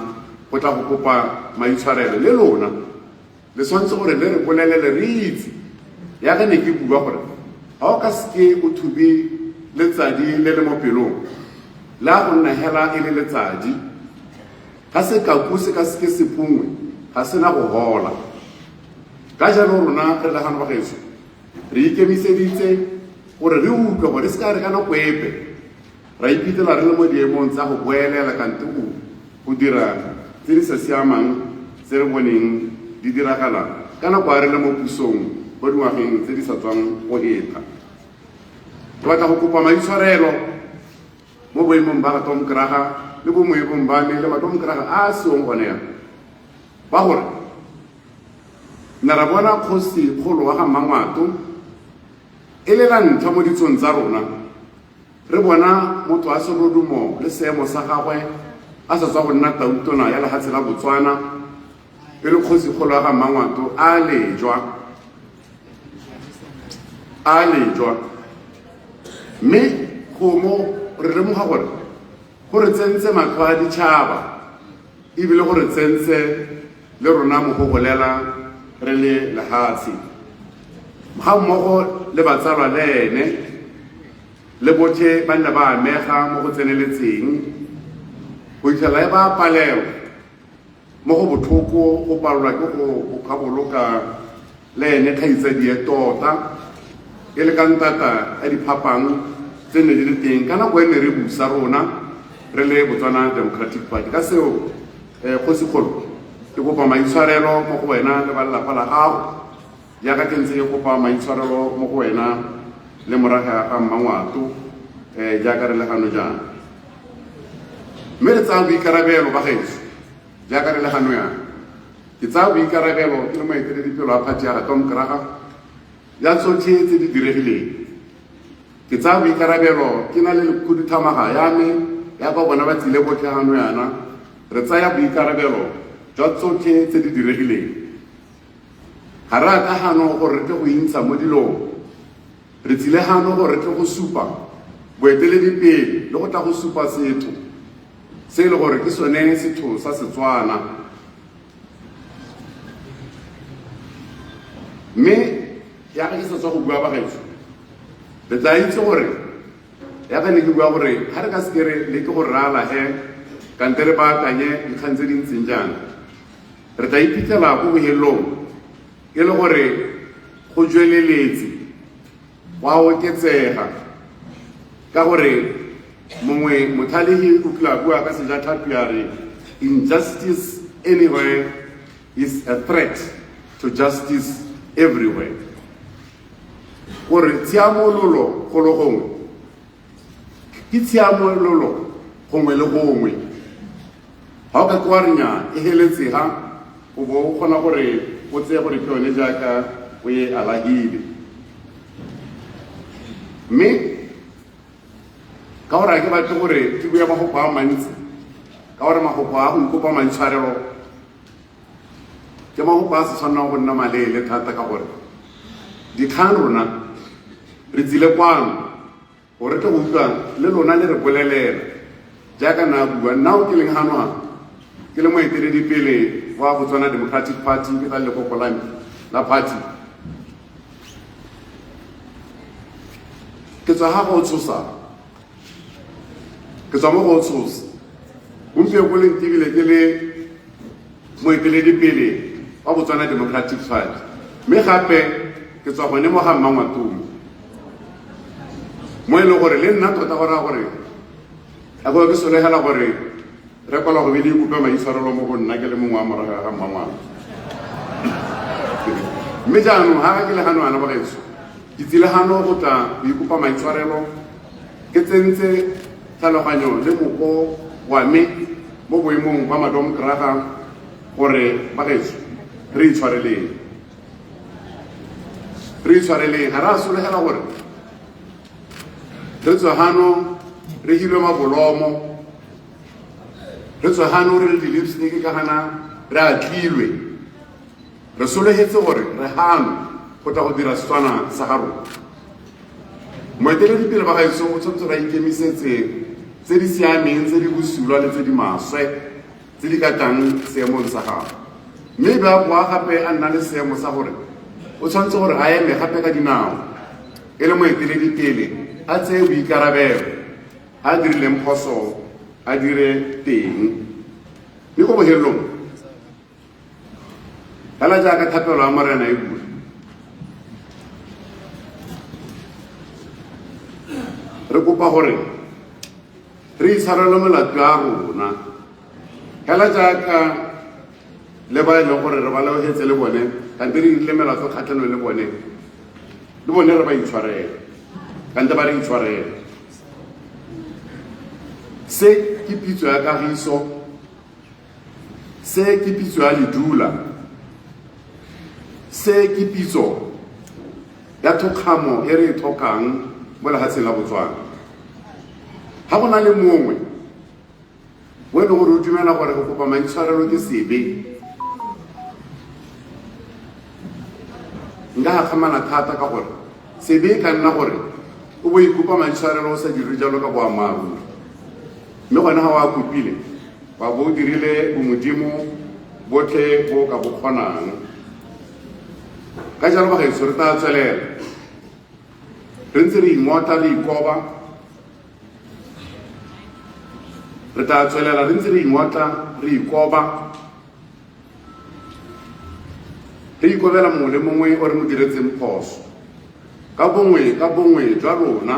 go tla go kopa maitshwarelo le lona le tshwanetse gore le re bolelele re itse yaka ne ke bua gore ga o ka seke o thubi letsadi le le mo pelong le a go nna hela e le letsadi ga se kaku se ka seke sepungwe ga se na go hola ka jalo rona re legano bagaetsho re ikemiseditse gore re utlwe gore se ka re ka nako epe ra iphitlhela re le mo diemong tsa go boelela kante go dira tse di sa siamang tse re boneng di diragala ka nako a re le mo pusong mo dingwageng tse di sa tswang go eta. Ke batla go kopa maitshwarelo mo boemong ba ga Tom Kraga le bo moemong ba me le ba Tom Kraga a seong gone ya ba gore na ra bona kgosi kgolo wa ga Mmangwato e le la ntlha mo ditsong tsa rona re bona motho a serodumo le seemo sa gagwe a sa tswa go nna tautona ya lehatshe la Botswana e le kgosi kgolo wa ga Mmangwato a lejwa mme go mo re lemoga gore go re tsentse matlho a ditšhaba ebile go re tsentse le rona mo go golela re le lehatshe ga mmogo le batsalwa le ene le botlhe ba nne ba amega mo go tseneletseng go itlhela e ba palelwa mo go botlhoko go palelwa ke go kgaboloka le ene kgaitsadi e tota e le ka ntata a diphapang tse ne di le teng ka nako e ne re busa rona re le Botswana Democratic Party. Ka seo kgosi kgolo ke kopa maitshwarelo mo go wena le ba lelapa la gago jaaka ke ntse ke kopa maitshwarelo mo go wena le moraga ga Mmangwato jaaka re le gano jaana mme re tsaya boikarabelo ba gaetsho jaaka re le gano yana ke tsaya boikarabelo ke le moeteledipelo wa party ya ga Tom Kraga ya tsotlhe tse di diregileng ke tsaya boikarabelo ke na le lekhuduthamaga ya me ya ba bona ba tsile botlhe gano yana re tsaya boikarabelo jwa tsotlhe tse di diregileng ga re aka gano gore re tle go intsha mo dilong re tsile gano gore re tle go supa boeteledipele le go tla go supa setho se e le gore ke sone setho sa Setswana mme ya ga ke sa tswa go bua bagaetsho le tla itse gore ya ga ne ke bua gore ga re ka sekere le ke gore re alage kante re baakanye dikgang tse di ntseng jaana re tla iphitlhela ko bohelong e le gore go jweleletse wa oketsega ka gore mongwe mothalegi o tla bua ka sejatlhapi ya re injustice anywhere is a threat to justice everywhere gore tshiamololo go le gongwe ke tshiamololo gongwe le gongwe ga o ka kwa re nya e heletsega o bo o kgona gore o tseye gore ke yone jaaka o e alagile mme ka gore a ke batle gore ke bua magopo a mantsi ka gore magopo a go ikopa maitshwarelo ke magopo a se tshwanang go nna maleele thata ka gore dikgang rona re tsile kwano gore tle go utlwa le lona le re bolelela jaaka na bua nna o ke leng hano ke le moeteledipele wa Botswana Democratic Party ke tla lekoko la party ke tswa ha go tshosa ke tswa mo go tshosa gompieno le ntibile ke le moeteledipele wa Botswana Democratic Party mme gape ke tswa gone mo ga Mmangwatong mo e le gore le nna tota gore a go ke solegela gore re kwala go be di ikutlwa maitshwarelo mo go nna ke le mongwe wa morago ga Mmangwatong mme jaanong ga ke le gano ana ba gaetso ke tsile gano go tla go ikupa maitshwarelo ke tsentse tlhaloganyo le moko wa me mo boemong ba madomokraga gore ba gaetso re itshwareleng ga re a solegela gore re tswa gano re hilwe mabolomo re tswa gano re le di-lipstick ka gana re atlilwe re solegetse gore re gano go tla go dira Setswana sa ga rona moeteledipele ba gaetso o tshwanetse ra ikemisetse tse di siameng tse di bosulwa le tse di maswe tse di ka tlang seemong sa gago mme ba boa gape a nna le seemo sa gore o tshwanetse gore a eme gape ka dinao e le moeteledipele a tseye boikarabelo a dirileng phoso a dire teng mme ko bohelelong fela jaaka thapelo ya Morena e bua re kopa gore re itshwarele melato ya rona fela jaaka le ba e leng gore re ba lebogetse le bone kante re ile melato kgatlhanong le bone re ba itshwarela kante ba re itshwarela se ke pitso ya kagiso se ke pitso ya ledula se ke pitso ya thokgamo e re e tlhokang mo lehatsheng la Botswana ga go na le mongwe o e leng gore o dumela gore go kopa maitshwarelo ke sebe nka gakgamana thata ka gore sebe e ka nna gore o bo ikopa maitshwarelo o sa dire jalo ka boammaaruri mme gona ga wa kopile wa bo o dirile bomodimo botlhe bo ka bo kgonang ka jalo ba gaetso re tla tswelela re ntse re ingota re ikoba re tla tswelela re ntse re ingota re ikoba re ikobela mongwe le mongwe o re mo diretseng phoso ka bongwe jwa lona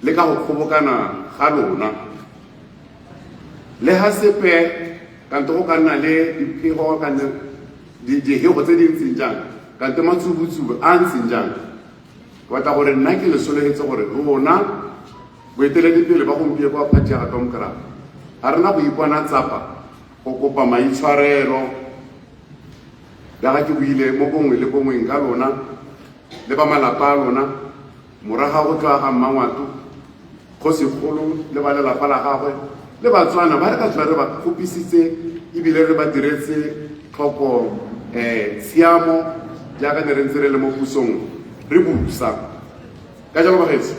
le ka go kgobokana ga lona le ha sepe kante go ka nna le diphego kante dihego tse di ntseng jang kante matsubu a ntseng jang ke batla gore nna ke le solegetse gore rona boeteledipele ba gompieno kwa party ya Domkrag ga rena go ipona tsapa go kopa maitshwarelo jaaka ke buile mo bongwe le bongweng ka lona le ba malapa a lona moraga go tloa ga Mmangwato kgosigolo le ba lelapa la gagwe le Batswana ba re ka tswa re ba kgopisitse ebile re ba diretse tlhoko tshiamo jaaka ne re ntse re le mo pusong re busa ka jalo bagaetso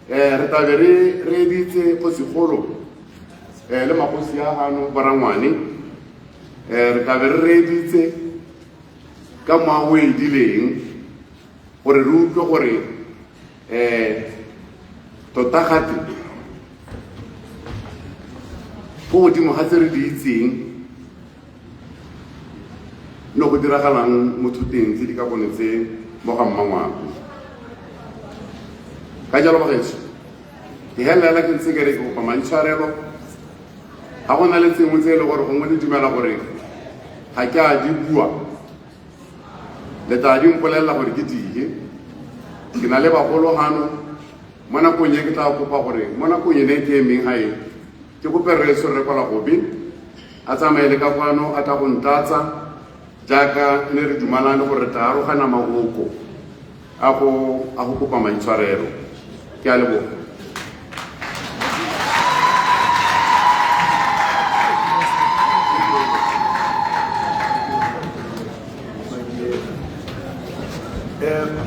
re tabe re editse kgosigolo le magosi a gano Barangwane re tabe re editse ka moa o edileng gore re utlwe gore tota gate go godimo ga tse re di itseng no go diragalang mo thuteng tse di ka bonetse mo ga Mmangwato ka jalo bagaetso ke helela ke ntse ke re ke kopa maitshwarelo ga go na le tsengwe tse e le gore gongwe le dumela gore ga ke a di bua le tla di mpolelela gore ke tie ke na le bagologano mo nakong e ke tla kopa gore mo nakong ene e ke emeng gae ke kope reso re kwala gobe a tsamaele ka kwano a tla go ntatsa jaaka ne re dumalane gore re tla arogana magoko a go kopa maitshwarelo ke a leboga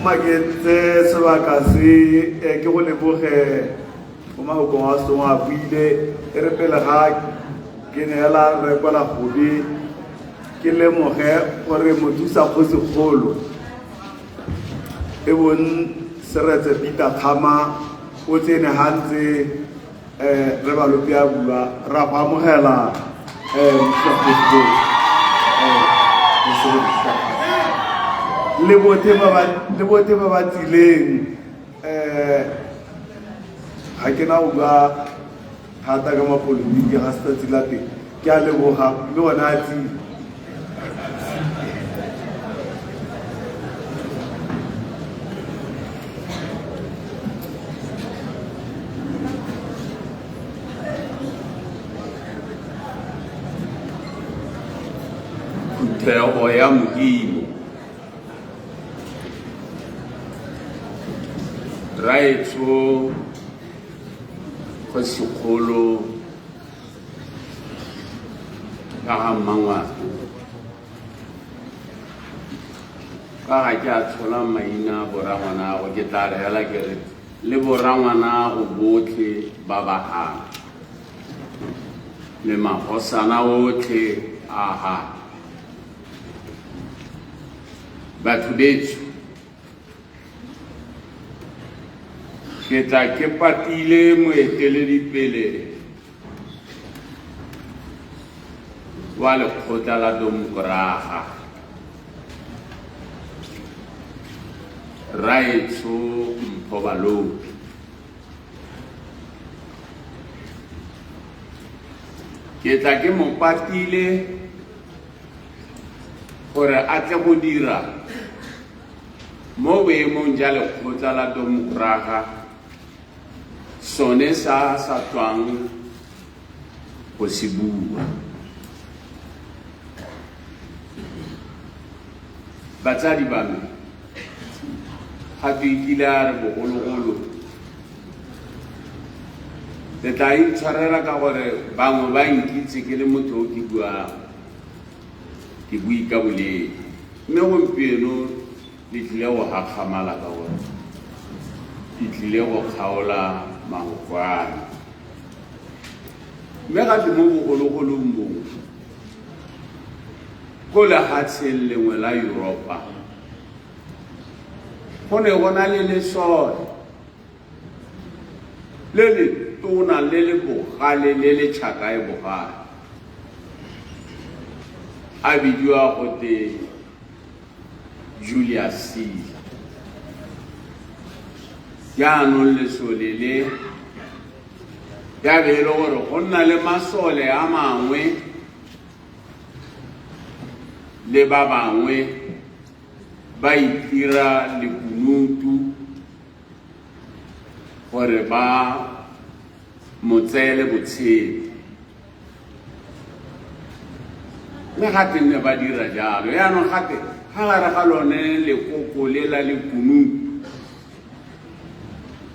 maketse sebaka se ke go leboge o mahokong a song a buile e re pele ga ke neela re kwala gobe ke lemoge gore mothusa kgosigolo e bon seretse Peter Khama o tsene hantse re ba lope a bua ra go amogela le bothe ba ba tsileng ga ke na go bua thata ka mapolotiki ga se tsatsi la teng ke a leboga mme ona a tsile Phuthego ya Modimo raetso Kgosigolo ka ga Mmangwato ka ga ke a tshola maina borangwana go ke tla re hela ke re le borangwana go botlhe ba bagang le magosana otlhe aha batho betso ke tla ke patile moeteledipele wa lekgotla la Domokraga Raetso Mpho Baloyi ke tla ke mo patile gore a tle go dira mo boemong ja lekgotla la Domokraga sone sa tswang go se bua batsadi ba me ga ke ikile a re bogologolo le tla itshwarela ka gore bangwe ba nkitse ke le motho o ke bui ka boledi mme gompieno le tlile go gakgamala ka gore ke tlile go kgaola magokwane mme gape mo bogologolong bongwe ko lehatsheng lengwe la Europa go ne go na le lesole le le tona le le bogale le le tšhaka e bogale a bidiwa gote Julius Caesar jaanong lesole le ya be e le gore go nna le masole a mangwe le ba bangwe ba itira lekunutu gore ba motseele botshelo le gate nne ba dira jalo yaanong gate ga gare ga lone lekoko le la lekunutu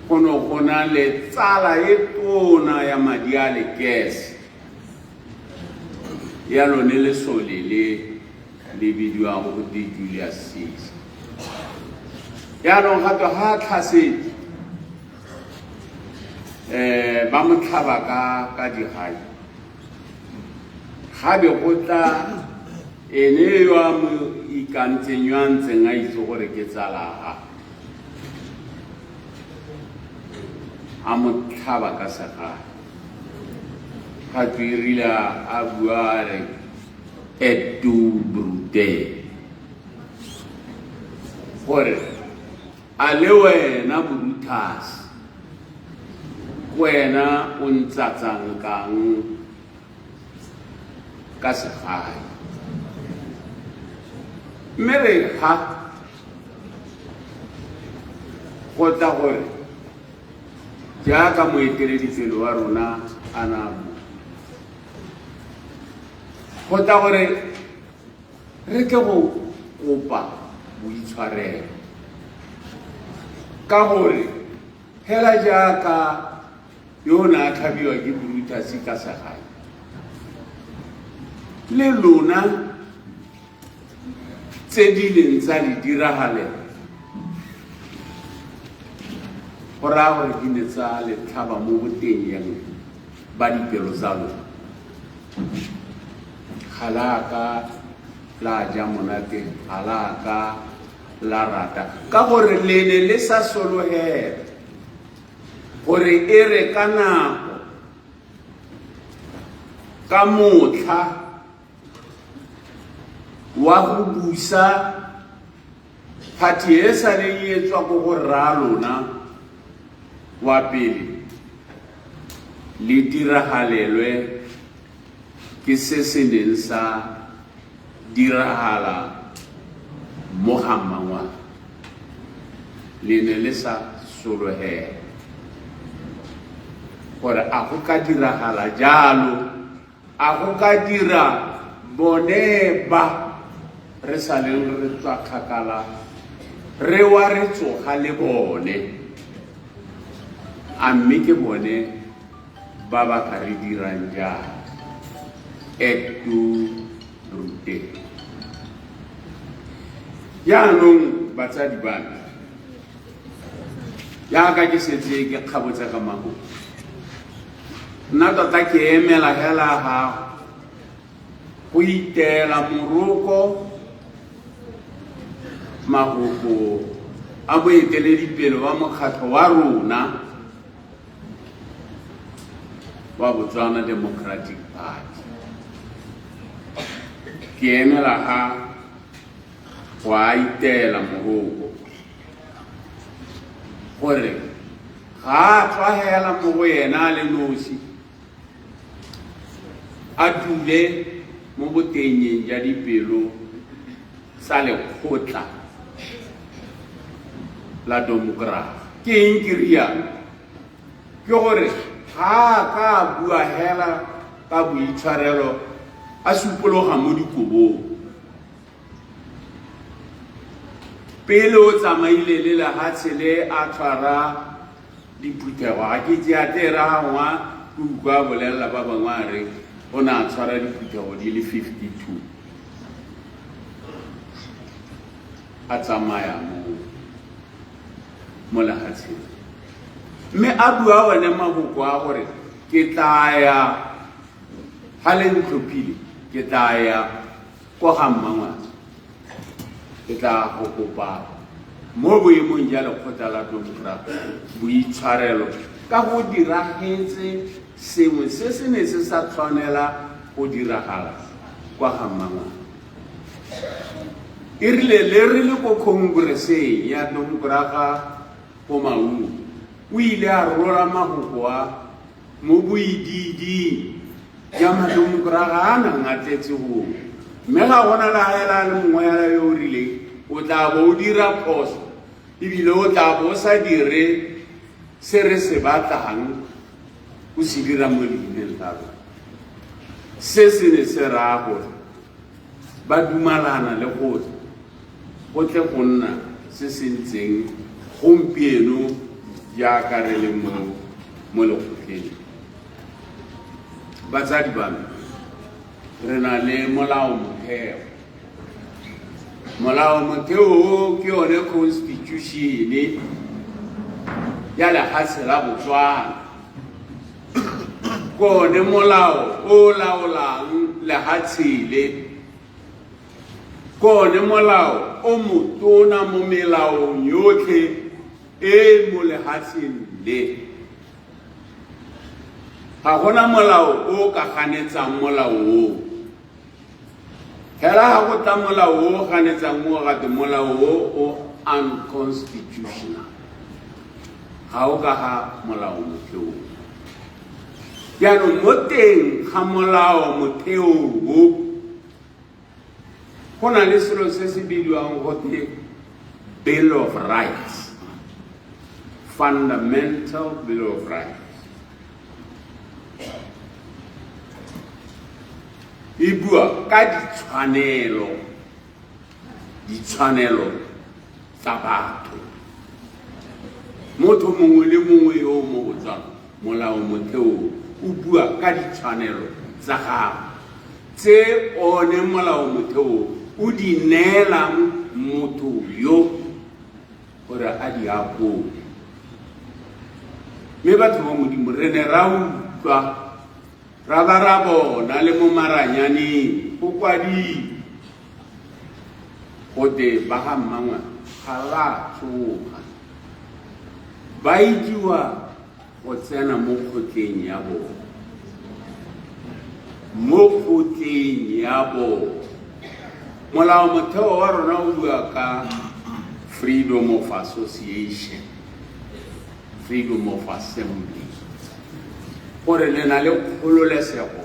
go ne go na le tsala e tona ya madi a lekese ya lone lesole le bidiwa go te Julius Caesar yaanong gape ga tlhasetse ba mo tlhaba ka digai gabe go tla ene yo a mo ikantseng yo a ntseng a itse gore ke tsala a mo tlhaba ka segae ga tswirile a bua re et tu brute gore a le wena borutasi wena o ntsatsang kang ka segae mme re ga go tla gore jaaka moeteledipele wa rona a na go tla gore re ke go kopa boitshwarelo ka gore hela jaaka yo na tlhabiwa ke borutasi ka segae le lona tse di leng tsa di diragale go go raya gore di ne tsa letlhaba mo boteng ba dipelo tsa lona ga la ka la ja monate ga la ka la rata ka gore le ne le sa sologela gore e re ka nako ka motlha wa go busa party e sa le e etswa go go raya lona wa pele le diragalelwe ke se se neng sa diragala mo ga mmangwana le ne le sa sologela gore a go ka diragala jalo a go ka dira bone ba re sa leng re tswa kgakala re wa re tsoga le bone a mme ke bone ba ba ka re dirang jalo etu rute yaanong batsadi bana yaka ke setse ke kgabotsa ka mago nna tota ke emela hela ga go itela moroko magoko a boeteledipele wa mokgatlho wa rona wa Botswana Democratic Party ke emela ga go a itela moroko gore ga a tlwagela mo go yena le nosi a dule mo botenyeng ja dipelo tsa lekgotla la demokrasi ke eng ke rialo ke gore ga a ka bua hela ka boitshwarelo a supologa mo dikobong pele o tsamaile le lehatshe le a tshwara diphuthego ga ke tšea teragangwa ke utlwa bolelela ba bangwe a re o ne a tshwara diphuthego di le 52 a tsamaya mo lehatsheng mme a bua one maboko a gore ke tla ya ga le ntlhophile ke tla ya ko ga mmangwana ke tla go kopa mo boemong ja lekgotla la demokrasi boitshwarelo ka go diragetse sengwe se se ne se sa tshwanela go diragala kwa ga mmangwana e rile le re le ko khongreseng ya demokraga ko maungo o ile a rola magoko a mo boididing ja mademokraga a nang a tletse go mme ga gona la hela le mongwe ya yo o rileng o tla bo o dira phoso ebile o tla bo o sa dire se re se batlang o se dira mo leineng la rona se se ne se raya gore ba dumalana le gore go tle go nna se se ntseng gompieno jaaka re le mo lekgotleng batsadi bana re na le molao motheo ke yone constitution ya lehatshe la Botswana kone molao o laolang lehatshele kone molao o motona mo melaong yotlhe e mo lehatsheng le ga gona molao o ka ganetsang molao o hela ga go tla molao o ganetsang mo gate molao o unconstitutional ga o ka ga molao motheo jaanong mo teng ga molao motheo o go na le selo se se bidiwang gote Bill of Rights, Fundamental Bill of Rights. E bua ka ditshwanelo tsa batho motho mongwe le mongwe yo mo Botswana molao motheo o bua ka ditshwanelo tsa gago tse one molao motheo o di neelang motho yo gore a di apole mme batho ba modimo re ne ra utlwa ra ba ra bona le mo maranyaneng go kwadile gote ba ga mmangwa ga ba tsoga ba ikiwa go tsena mo kgotleng ya bona mo kgotleng ya bona. Molao motheo wa rona o bua ka freedom of association, freedom of assembly, gore le na le kgololesego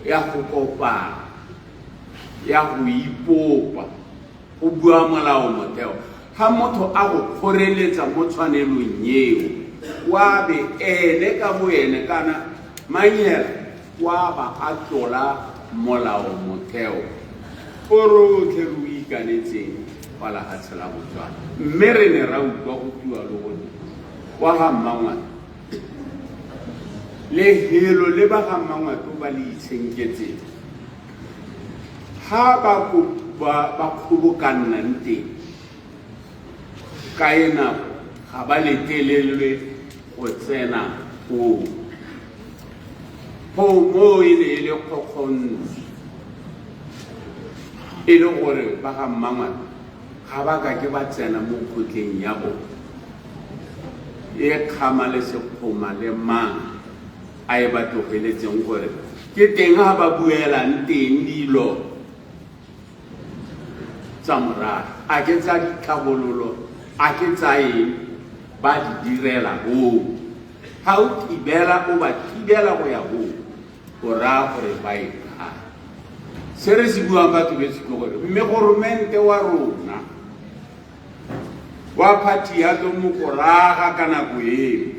ya go kopana, ya go ipopa. Go bua molao motheo ga motho a go kgoreletsa mo tshwanelong eo wa be ene ka bo ene kana manyela wa ba a tlola molao motheo o rotlhe re o ikanetseng wa lefatshe la Botswana. Mme re ne ra utlwa go bua le gone wa ga Mmangwane le helo le ba ga Mmangwane ba le itshenketseng ha ba kgobokannang teng ka ena ga ba letelelwe go tsena go mo e ne e le kgokgontsho e le gore ba ga Mmangwane ga ba ka ke ba tsena mo kgotleng ya bona e kgama le sekgoma le mang a e ba tlogeletseng gore ke teng ga ba buelang teng dilo tsa morago a ke tsa ditlhabololo a ke tsa eng ba di direla go ga o thibela o ba thibela go ya go go raya gore ba e kgaya. Se re se buang batho betso ke gore mme goromente wa rona wa phathi ya Demokoraga ka nako eo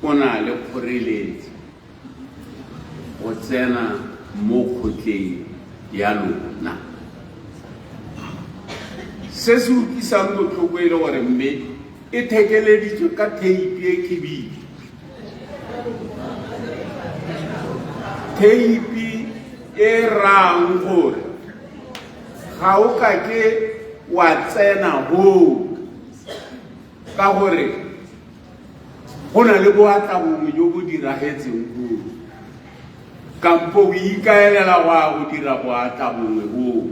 o na le kgoreletsi go tsena mo kgotleng ya lona. Se se utlwisang botlhoko e le gore mme e thekeleditswe ka theipi e khibidu. Theipi e rang gore ga o ka ke wa tsena go ka gore go na le boatla bongwe jo bo diragetseng go kampo o ikaelela go dira boatla bongwe go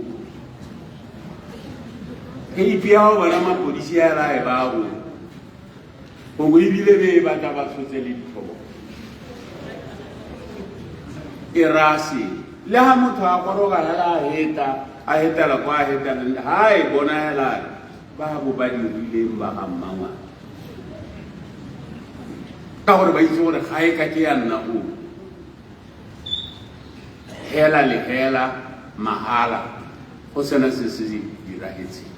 theipi ya go bona mapodisi ya la e ba go gongwe ebile be e batla ba tshotse le ditlhobo e rase le ha motho a goroga hela a hetela kwa a hetela ha e bona hela ba bo ba dirileng ba ga Mmangwane ka gore ba itse gore ga e ka ke ya nna go hela le hela mahala go sena se se diragetseng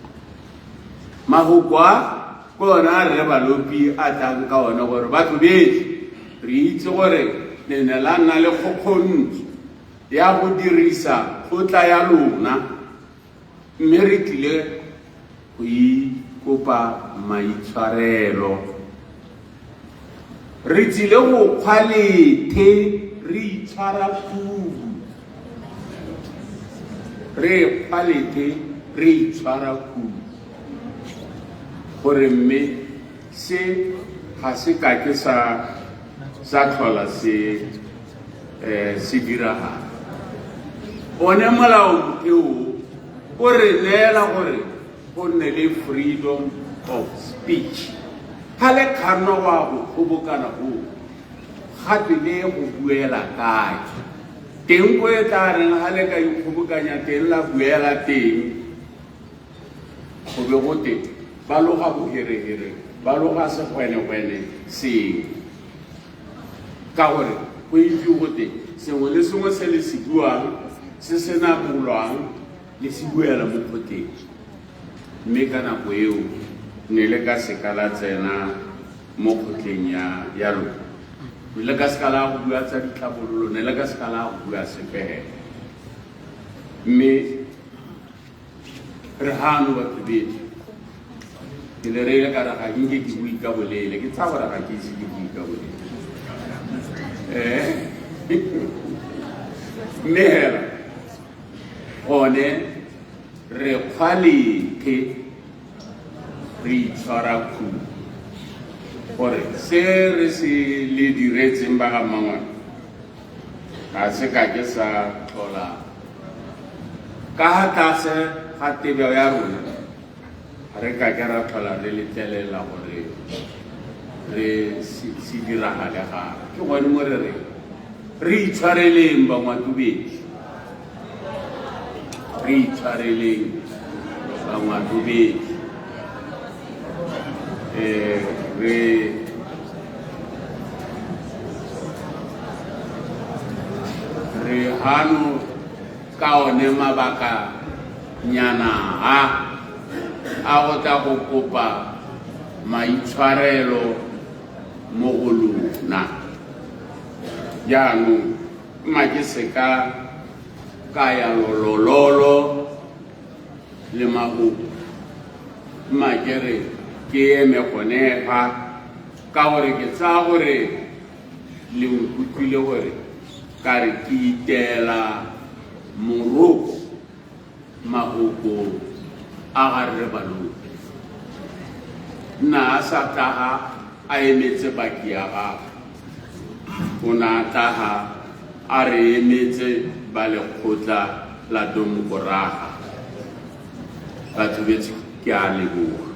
magokwa ko ona re ba lopi a tlang ka ona gore batho betse re itse gore le ne la nna le kgokgontso ya go dirisa khotla ya lona mme re tlile go ikopa maitshwarelo re tlile go kgwalethe re itshwara kudu re kgwalethe re itshwara kudu gore mme se ga se ka ke sa tlhola se diragala. One molao motheo o re neela gore go nne le freedom of speech ga le kgano wa go kgobokana go gape le go buela kae teng ko e tla reng ga le ka ikgobokanya teng la buela teng go be go teng ba loga boherehere ba loga segwenegwene sengwe ka gore go itse go teng sengwe le sengwe se le se buang se se na bolwang le se buela mo kgotleng mme ka nako eo ne le ka sekala tsena mo kgotleng ya lona ne le ka sekala go bua tsa ditlhabololo ne le ka sekala go bua sepegelo mme re hano batho betse ke le reile ka re ga nke ke bui ka bolele ke tsa gore ga ke itse ke bui ka bolele mme hela gone re kgwalethe re itshwara khudu gore se re se le diretseng ba ga mangwana ga se ka ke sa tlhola ka ga tlase ga tebego ya rona re ka ke ra tlhola re letlelela gore re se diragale gape ke gone mo re reng re itshwareleng bangwatubedi re itshwareleng bangwatubedi re hano ka one mabaka nyana a go tla go kopa maitshwarelo mo go lona jaanong mma ke seka ka ya lolololo le magogo mma ke re ke eme gonega ka gore ke tsaya gore le nkutlwile gore ka re ke itela moroko magogo a gare balopi nna a sa tlaga a emetse baki ya gago o na tlaga a re emetse ba lekgotla la Demokoraga batho betse ke a leboga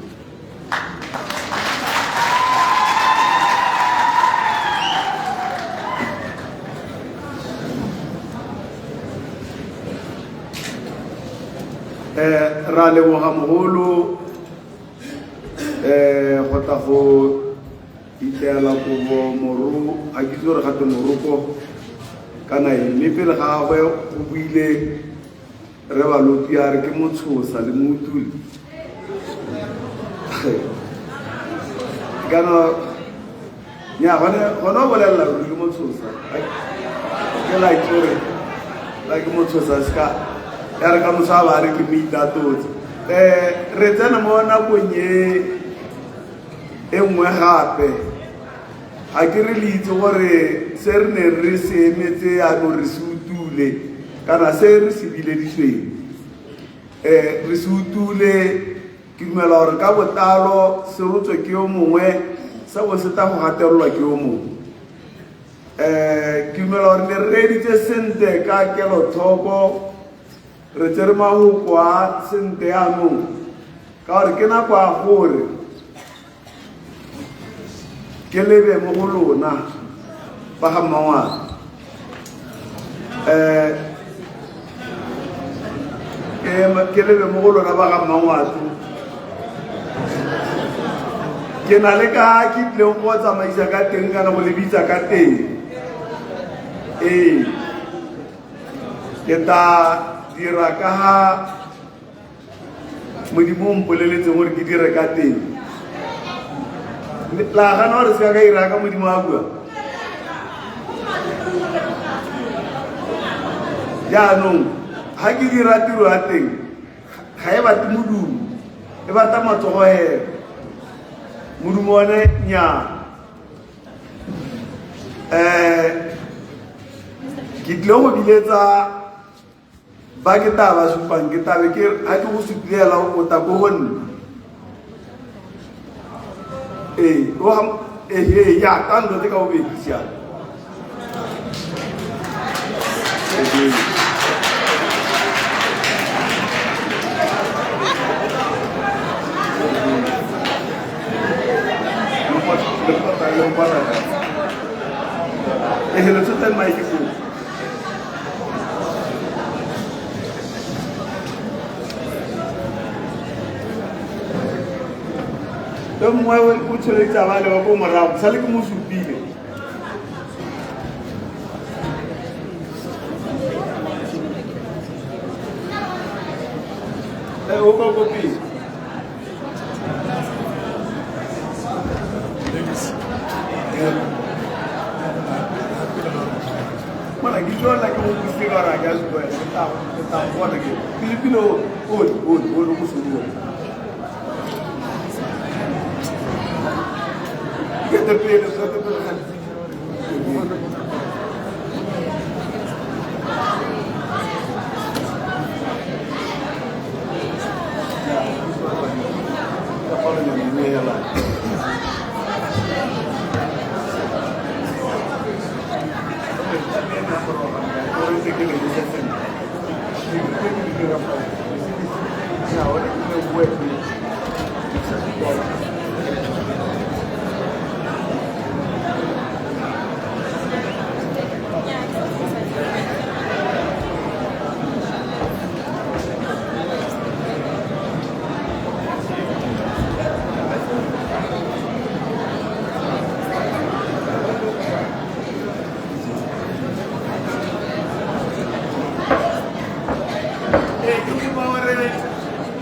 ra leboga mogolo go tla go itela kobo moru a ke gore gate moroko kana mme pele ga gagwe go buile re balopi a re ke motshosa le moutule kana nya gona bolela re ke motshosa ke like gore like motshosa ska ya re ka mosaba re ke mita totse re tsena mo nakong e nngwe gape ga ke re le itse gore se re ne re se emetse ano re se utule kana se re se bileditsweng re se utule ke dumela gore ka botalo se rotswe ke yo mongwe sa bo se ta go gatelelwa ke yo mongwe ke dumela gore ne re reditse sente ka kelotlhoko re tsere mahoko a sente yanong ka gore ke nako a gore ke lebe mo go lona ba ga mmangwana ke lebe mo go lona ba ga mmangwato ke na le ka ke tlileng go tsamaisa ka teng kana go lebitsa ka teng ke ta dira ka ha modimo mpoleletseng gore ke dire ka teng la gana gore se ka ira ka modimo a bua jaanong ga ke dira tiro ya teng ga e bate modumo e bata matsogo hela modumo one nnyaa ke tlile go biletsa ba ke taba supang ke tabe ke ha ke go supilela o ta go bonna ya tanto te ka o bedisa le tsote mai ke go yo mongwe o tsholetsa ba le ba ko morago sa le ke mo supile o ko kopi mana ke tlola ke mo buse ka ra ga go ta bona ke Filipino o mo subo get the play the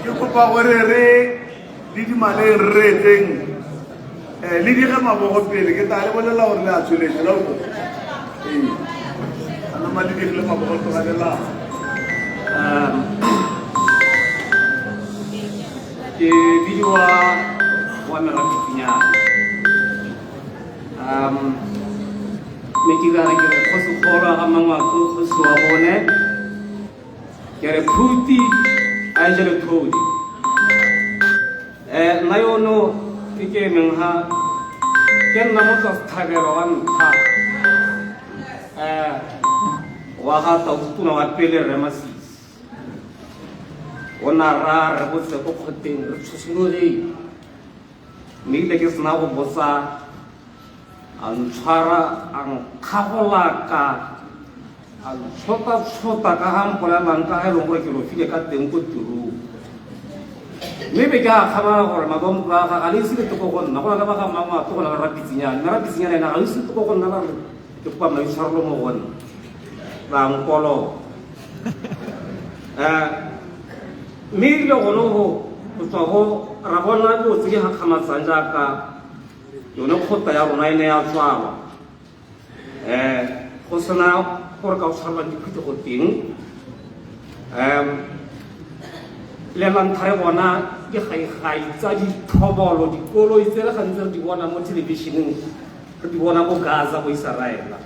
ke kopa gore re le dimaleng re teng le di ga mabogo pele ke tla le bolela gore le a tshweletse la go ana mali di le mabogo tloga le la ke bidiwa wa Merapedinyana me ke gara ke re go se kgolwa ga mangwako go se wa bone ke re phuti a jele thodi nna yono ke kemeng ha ke nna motsa sethabelo wa ntlha wa ga tautona wa pele Re Masisi o na ra re botse ko kgoteng re tshosologe mme ile ke sena go botsa a ntshwara a nkgagolaka a ntshota-tshota ka ga mpolelang ka ga e leng gore ke lo file ka teng ko tirong mme be ke a kgabala gore mabamoraga ga le ise le toko go nna go na le ba ga mangwato go na le Rapitsinyana mme Rapitsinyana ena ga le ise toko go nna ba re ke kopa maitshwarelo mo go nna ba nkolo mme ile gone go tswa go ra bona dilo tse di gakgamatsang jaaka yone kgota ya rona e ne ya tswalwa go sena gore ka go tshwarelwang diphuthego teng le lantlha re bona digaigai tsa dithobolo dikoloi tse re gantse re di bona mo thelebišeneng re di bona ko Gaza go Iseraela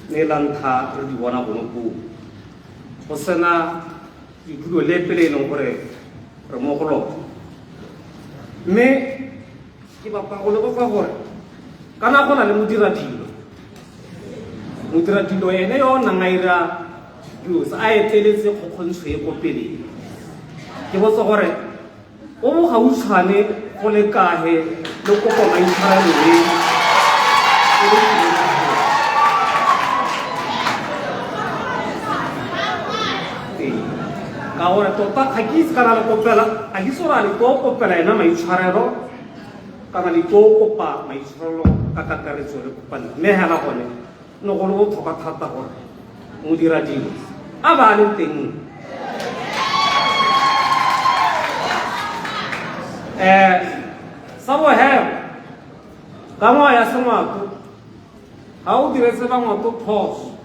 mme lantlha re di bona gone koo go sena ditulo le pele e leng gore re mo go lona mme ke bapa go lebotsa gore kana go na le modiradilo ene yo nang a ira dilo a eteletse kgokgontsho e ko pele ke botsa gore o mo gautshwane go le kae le kopo maitshwarelo ka gore tota ga ke itse kana le kopela ga ke sora le ko kopela ena maitshwarelo kana le ko kopa maitshwarelo ka kakaretso le kopana mme hela gone no go le botlhokwa thata gore modiradilo a ba le teng sa bohelo ka ngwa ya sengwato ga o diretse ba ngwato phoso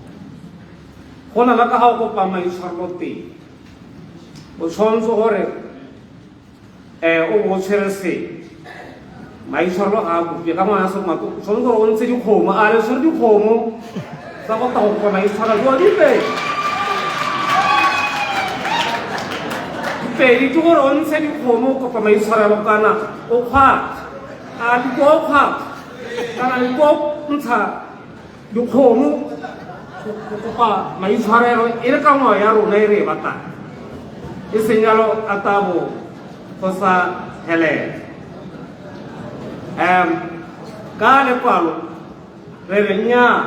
go na le ka ga o kopa maitshwarelo teng o tshwanetse gore o bo tshwere se maitshwarelo ga a kopie ka ngwana ya sengwato o tshwanetse gore o ntshe dikgomo a le tshwere dikgomo tsa go ta go kopa maitshwarelo wa dipedi ke gore o ntshe dikgomo o kopa maitshwarelo kana o kgwata a diko o kgwata kana diko ntsha dikgomo go kopa maitshwarelo e le ka ngwao ya rona e re e batang e senyalo a tabo go sa helele ka lekwalo re re nnyaa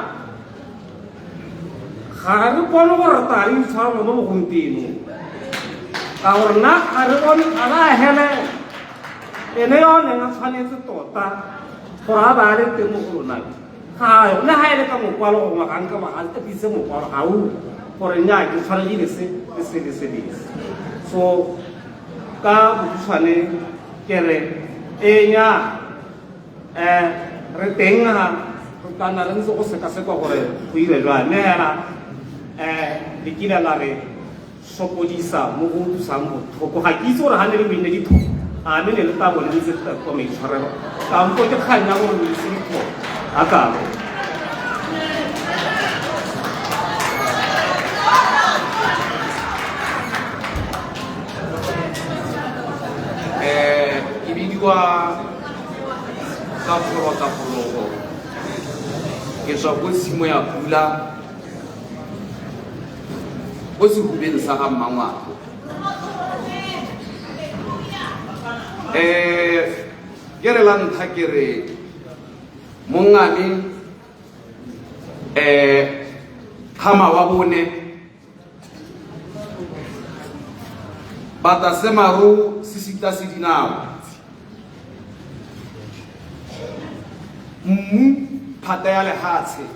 ga re bone gore tala itshwarelo mo bogompieno ka gore nna ga re bone a ba hele ene yone a tshwanetse tota gore a ba le teng mo go lona ga le ga e le ka mokwalo go maganka ba a tepise mokwalo ga o gore nnyaa ke tshwanegile se le se so ka botshwane ke re enya re teng ga re kana re ntse go sekasekwa gore go ile jwa mme hela le kile la re sokodisa mo go thusang botlhoko ga ke itse gore ga ne le boine dithoto a mme ne le tabo le ntse ko maitshwarelo kampo ke kgang ya gore le ise dithoto a kalo ke bidiwa ka phologo ke tswa ko tshimo ya pula ko sehubeng sa ga Mmangwato ke re la ntlha ke re mongame hama wa bone bata semaru sisita sidinawa phata ya lehatshe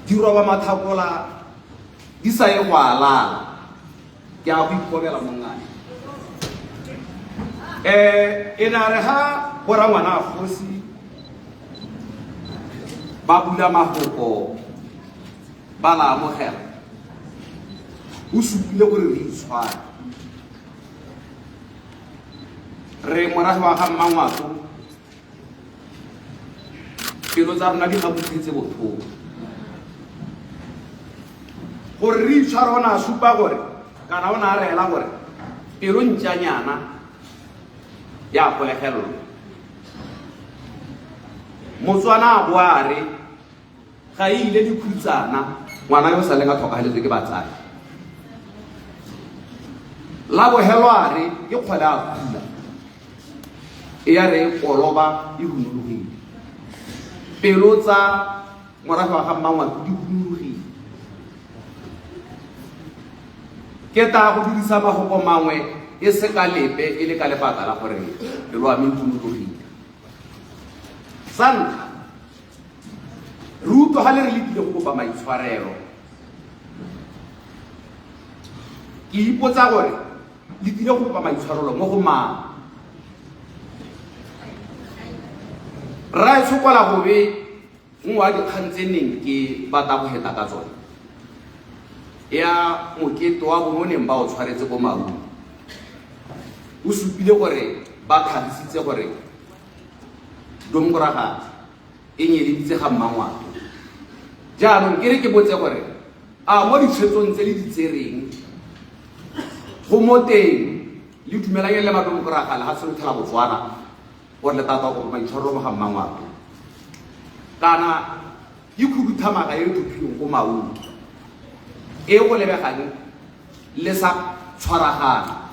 di roba mathakola di sa ye go alala ke a go ikobela mongane ena re ha bora ngwana a kgosi ba bula mahoko ba la amogela o supile gore re itshwara re morago wa ga Mmangwato pelo tsa rona di gabotsitse botlhoko gore re itshwara ona a supa gore kana ona a reela gore pelo ntšanyana ya kgolegello Motswana a boare ga ile dikhutsana ngwana yo sa le ka tlhokagaletswe ke batsadi la bohelware ke kgole a pula e ya re koloba e hunologile pelo tsa morago wa ga Mmangwato di hunologile ke ta go dirisa magoko mangwe e se ka lepe e le ka lebaka la gore pelo a me hunologile santlha re utlwa ga le re letile go kopa maitshwarelo ke ipotsa gore le tlile go kopa maitshwarelo mo go mang ra e tshokola gobe nngwe wa dikgang tse neng ke batla go heta ka tsone ya mokete wa bononeng ba o tshwaretse ko Maun o supile gore ba tlhagisitse gore Domkoraga e nyeleditse ga Mmangwato jaanong ke re ke botse gore a mo ditshwetsong tse le di tsereng go mo teng le dumelanye le Domkoraga le ga se thela Botswana gore le tata go maitshwarelo ga Mmangwato kana ke khuduthamaga e thupileng ko Maun e go lebegang le sa tshwaragana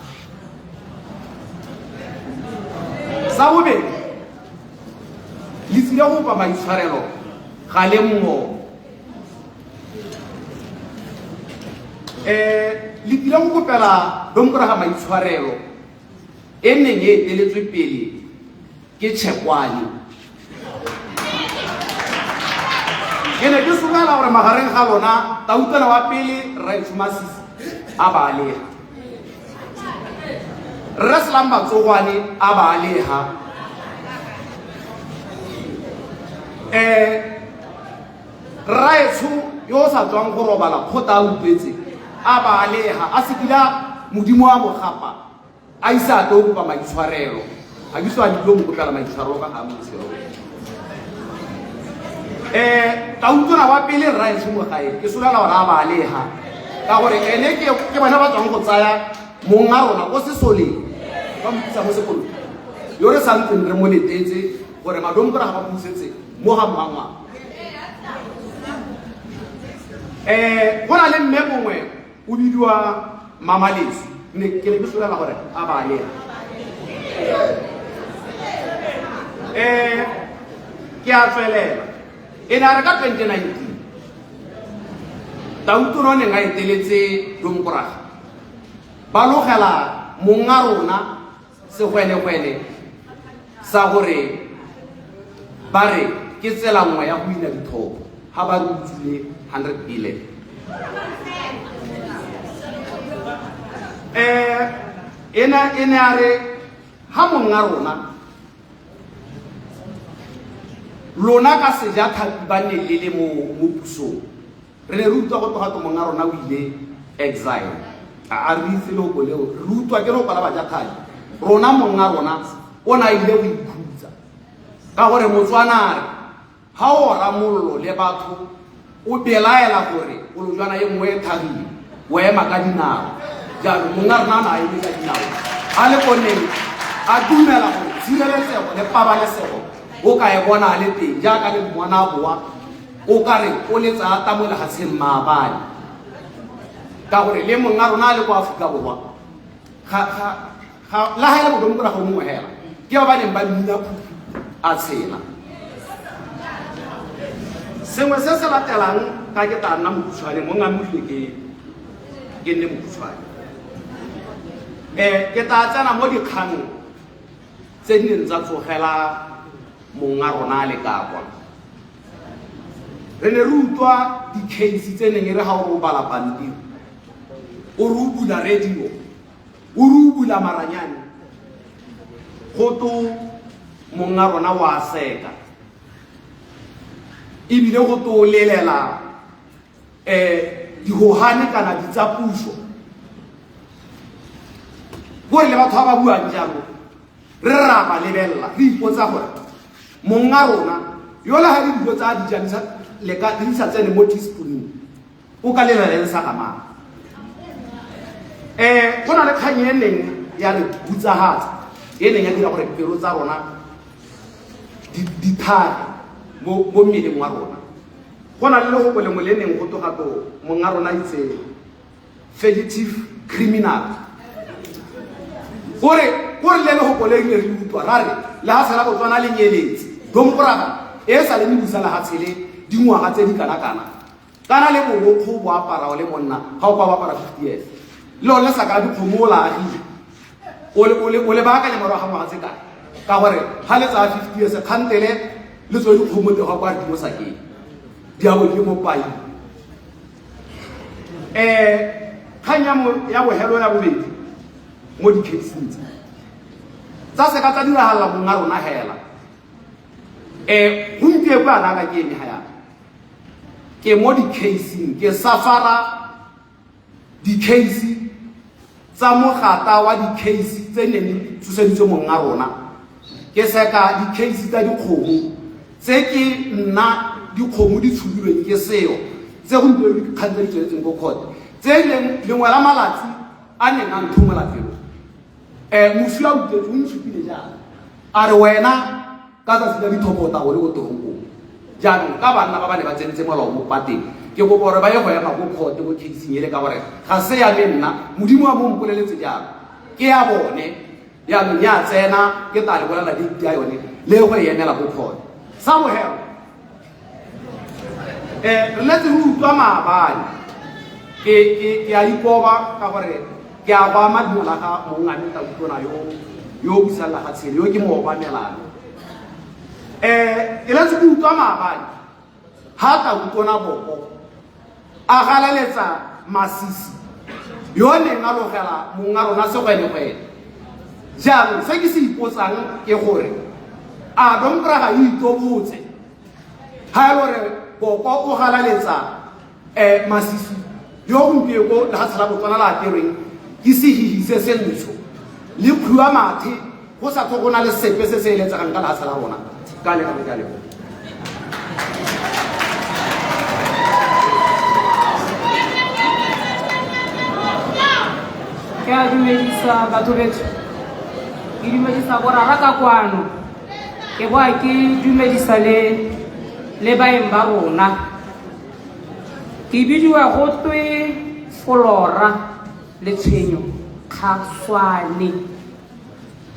sa bobedi le tsile go kopa maitshwarelo ga le mmogo le tlile go kopela Domkoraga maitshwarelo e neng e eteletswe pele ke Tshekwane ke ne ke solela gore magareng ga lona Tautela wa pele Right Masisi a ba alega Rre Selang Matsogwane a ba alega Raetsho yo sa tswang go robala kgota a upetse a ba alega a sekila modimo wa mogapa a isa to go ba maitshwarelo a ditso a dilo mo kopela maitshwarelo ka ga motsero Tautela wa pele Raetsho mo gae ke solela gore a ba alega ka gore ene ke bana ba tswang go tsaya monga rona go se soleng ba motsa mo sekolo yo re santseng re mo letetse gore Domkoraga ba pusetse mo ga Mmangwato go na le mme mongwe o bidiwa Mamalesi ne ke re ke solela gore a ba alega ke a tswelela e ne a re ka 2019 Tautela o neng a eteletse Domkoraga ba logela monga rona segwenegwene sa gore ba re ke tsela nngwe ya go ina dithopo ga ba rutsile 100 billion e ne a re ga monga lona ka seja thapi ba ne le mo pusong re ne re utlwa go togato monga rona o ile exile a re itse loko leo re utlwa ke loko la bajathapi rona monga o na ile go ikhutsa ka gore Motswana a re ga o ramollo le batho o belaela gore kolojwana ye nngwe e thagile o ema ka dinao jalo monga rona na a eme ka dinao a le koneng a dumela gore tshireletsego le pabalesego o ka e bona a le teng jaaka le mwana boa o ka re o le tsaya tamo legatsheng maabane ka gore le monga rona a le ko Aforika Borwa la ga e le Domkoraga o mongwe hela ke ba neng ba mmina phuphu a tshela sengwe se se latelang ka ke tla nna mokhutswane mo ngamogile ke nne mokhutswane ke tla tsena mo dikgang tse di neng tsa tsogela monga rona le ka kwa re ne re utlwa di-case tse neng e re ga o re o bala pampiri o re o bula radio o re o bula maranyane go to monga rona wa seka ebile go to lelela dihohane kana ditsapuso go le batho ba buang jalo re ra ba lebella re ipotsa gore monga rona yo la ha di tsa di janisa le ka di sa tsene mo teaspoon o ka lela le sa kama gona le khanyeneng ya re butsa hatsa yeneng ya dira gore pelo tsa rona di thare mo mmeleng wa rona gona le go go le moleneng go toga to monga rona itse fugitive criminal gore le go go le re utwa ra re le ha sala go tswana le nyeletse domporaga e sa le mebusala ha tshele dingwaga tse di kana le bo go bo apara le monna ga o ba apara 50 years lo le sa ka di khomola hi o le ba ka nyamara ga ngwaga tse ka gore ha le tsa 50 years khantele le tso di khomote ga kwa di mo sakeng di a bo ke mo pai khanyamo ya bo helo ya bobedi mo di cases tsa se ka tsa dira hala monga rona hela hunte kwa na ka ke ni haya ke mo di casing ke safara di case tsa mogata wa di case tse ne di tsuseditse monga rona ke seka di case tsa dikgomo tse ke nna dikgomo di tshudilweng ke seo tse go ntse di kgantse di tswetseng go court tse lengwe la malatsi a neng a nthumela pelo mosula o tetse o ntshupile jang a re wena ka tsatsi la dithopota go le go toronkong jaanong ka banna ba ba ne ba tsentse molao mo pateng ke go gore ba ye go ema go court go casing ele ka gore ga se ya le nna modimo wa mo mpoleletse jalo ke ya bone yaanong ya tsena ke tla le bolela date ya yone le go emela go court sa mohelo re letse go utlwa maabane ke a ikoba ka gore ke a ba madimo la ga mongane ta utlwana yo busala ga tshele yo ke mo obamelana e letse go utlwa maabane ha ta utlwana boko a galaletsa masisi yo neng a logela monga rona segwenegwene jaanong se ke se ipotsang ke gore a domkra ga itobotse ha e lore boko o galaletsa masisi yo gompieko le ga tshela botswana la apereng ke sehihi se se ntsho le khua mathe go sa go na le sepe se se eletsegang ka la tshela rona ka le ka le ke a dumedisa batho betlho ke dumedisa borara ka kwano ke boa ke dumedisa le baeng ba rona ke bidiwa go twe Flora le Tshwenyo Khaswane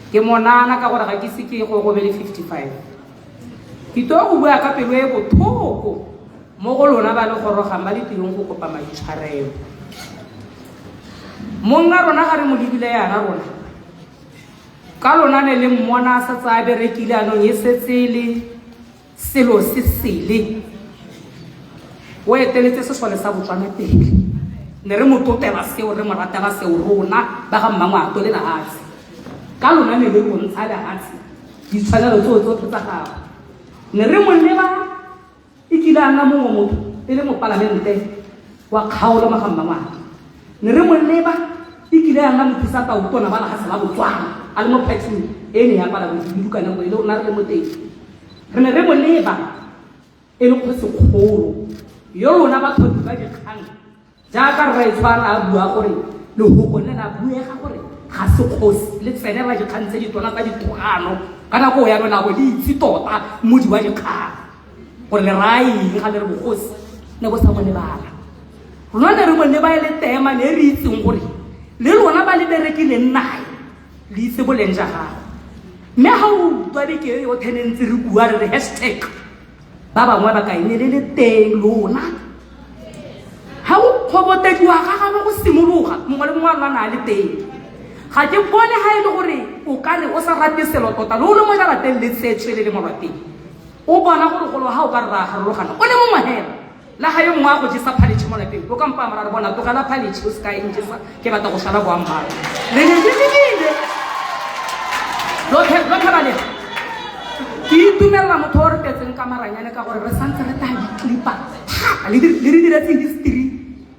ke monana ka gore ga ke se ke go be le 55 ke to go bua ka pelo e bothoko mo go lona ba le gorogang ba le tirong go kopa maitshwarelo monga rona ga re mo dibile yana rona ka lona ne le mmona sa tsa berekile anong e setse le selo se sele o eteletse se sole sa botswana pele ne re mo totela seo re mo ratela seo rona ba ga mmangwa a tolela hatsi ka lona ne le go ntsha le hatsi di tshwanelo tsotlhe tsa gago ne re mo leba ikila nna mo motho e le mo palamente wa kgaolo ma ga mmangwa ne re mo leba ikile ya nna motisa ta utona ba la ga sala botswana a le mo petseng e ne ya pala go dibukana go ile o na re mo teng re ne re mo leba e le go se kgolo yo rona batho ba di kgang jaaka re tshwana a bua gore le hoko le na buega gore ga se kgosi le tsene ba di kgang tse di tona tsa ditogano kana go ya lona go di itse tota mo di wa di kgang gore le rai ga le re bogosi ne go sa mo lebala rona ne re mo leba ile tema ne re itseng gore le lona ba le berekile nnae le itse boleng ja gago mme ga o twabeke yo tenentse re bua re hashtag ba bangwe ba ka ine le teng lona ha o khobotediwa ga ga go simologa mongwe le mongwe a le teng ga ke bone ha ile gore o ka re o sa rate selo tota le o le mo jarateng le tsetswe le mo rateng o bona gore go ha o ka ra garologana o le mo mohela la ha yo mwa go jisa phalitshi mo lapeng o ka mpa mara re bona to kana phalitshi o ska injisa ke batla go shala go ambala le lo thebale ke itumela motho o re petseng ka maranyane ka gore re santse re ta di clipa le di diretse history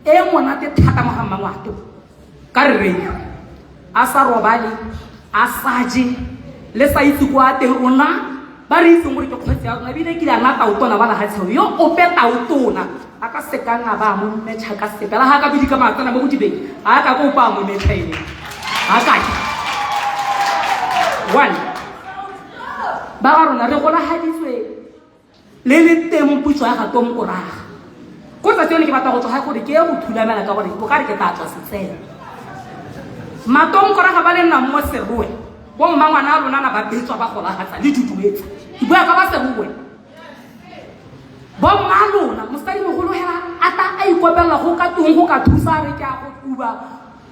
e monate thata mo ga mangwato ka re a sa robale a saje le sa itse kwa te rona ba re itse gore ke kgwetsi ya rona bile ke la tautona ba la gatsho yo o pe tautona a ka sekanga ba mo metšha ka sepela ha ka bidi ka matsana mo godibeng a ka go pa mo metšha ene ha ka one ba ga rona re gola haditswe le teng putswa ga tom koraga go tsa tsone ke batla go tsoga gore ke e go thulamela ka gore go ka re ke tatswa setsela matong koraga ba le nna mo seroe bo mmangwana a lona na ba betswa ba gola gatsa le tutuetsa ke bua ka ba seroe bo mmalona mosadi mogolo hela ata a ikopela go ka tong go ka thusa re ke a go kuba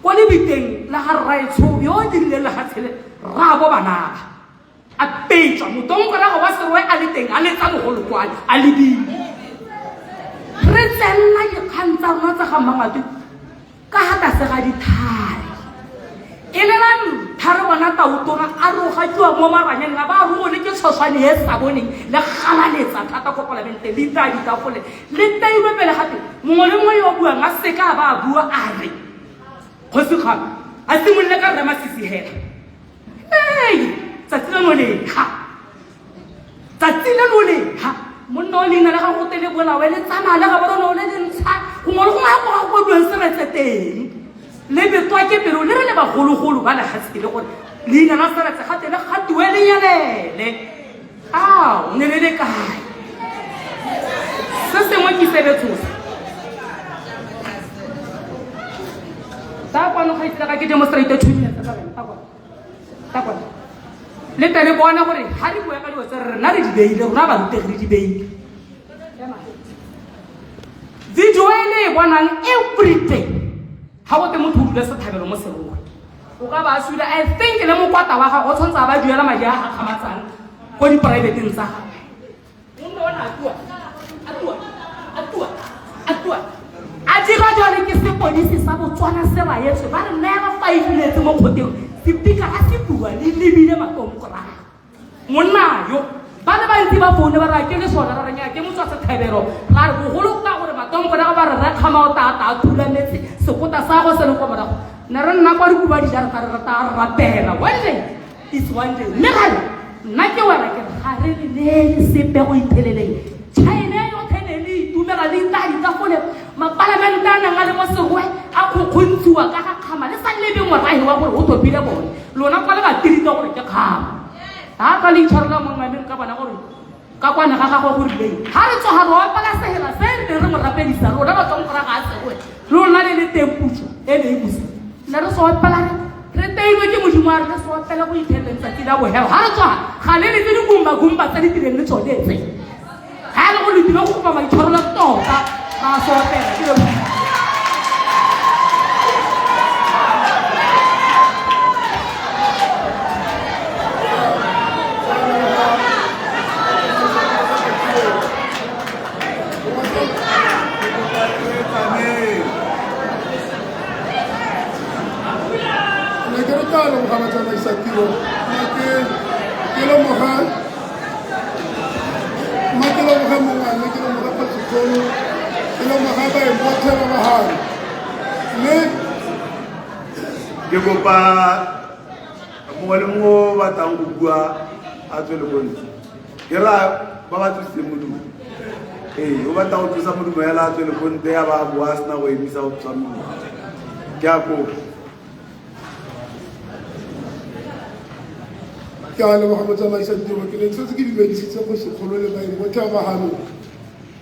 go le biteng la ga raitsho yo dirile le gatsele ra bo bana a petswa motong koraga wa seroe a le teng a letsa mogolo kwane a le di re tsella ke khantsa rona tsa ga mangwato ka hata se ga dithari elelang thare bona tautona a roga tšwa mo maranyeng a ba rone ke tshoswane e sa boneng le galaletsa thata ko parlamente le tla ditafole le tailwe pele gape mongwe le mongwe yo buang a seka ba bua a re go se kgama a simolole ka rema sisi hela tsatsi le ha monna o leina le ga go tele bolawe le tsamaya le ga bona o le dintsha gongwe le gongwe a go go buang seretse teng le betwa ke pelo le re le bagologolo ba le gatsile gore leina la seretse gate le gatiwe le nyelele a ne le kae se sengwe ke sebetsosa ta kwano ga itse ka ke demonstrate 2 minutes ta kwano le tele bona gore ha re bua ka dilo tse re na re di beile rona ba rutegile di beile video ele bonang everyday ha go te motho o dula se thabelo mo serong o ka ba sula I think le mo kwata wa ga go tshwantsa ba duela madi a gamatsang go di private tsa ga mo nona atua a dira jwale ke seponisi sa Botswana se ba yetse ba re never 5 minutes mo khoteng sipika a se bua le lebile matom koraga monna yo ba le ba ntse ba phone ba ra ke le sona ra nya ke motswa se thabelo ra re go holo ka gore matom koraga ba re ra khama o ta thulametse sekota sa go se le go morago na re nna kwa re kuba di jara ta re ta rapela one day is one day le ga nna ke wa ra ke ga re le sepe go ipheleleng China yo thenele itumela le tadi ka fole mapalamenta nga le mo serwe a go khontshiwa ka ga khama le sa lebe morahi wa gore o topile bone lona kwa le ba tirita gore ke khama ha ka le tshwarela mo ngameng ka bana gore ka kwana ga go gore le ha re tsoga ro pala sehela se re mo rapedisa rona ba tsong ga serwe lona le temputso e le ibusi na re so pala re teilwe ke modimo a re so pela go ipheletsa tila bo hela ha re tsoga ga le di gumba tsa ditireng le tsone tse ha le go le dilo go ba itshwarela tota ba so pela ke le ke kopa mongwe le mongwe ba tlang go bua a tswe le bontshe ke ra ba ba tswise modumo o batla go tlosa modumo hela a tswe le bonte ya ba bua sena go emisa go tswa modumo ke a kopa ke a leboga motsamaisa ditiro ke ne tshetse ke dumedisitse go sekgolo le baeng botlhe ba bagano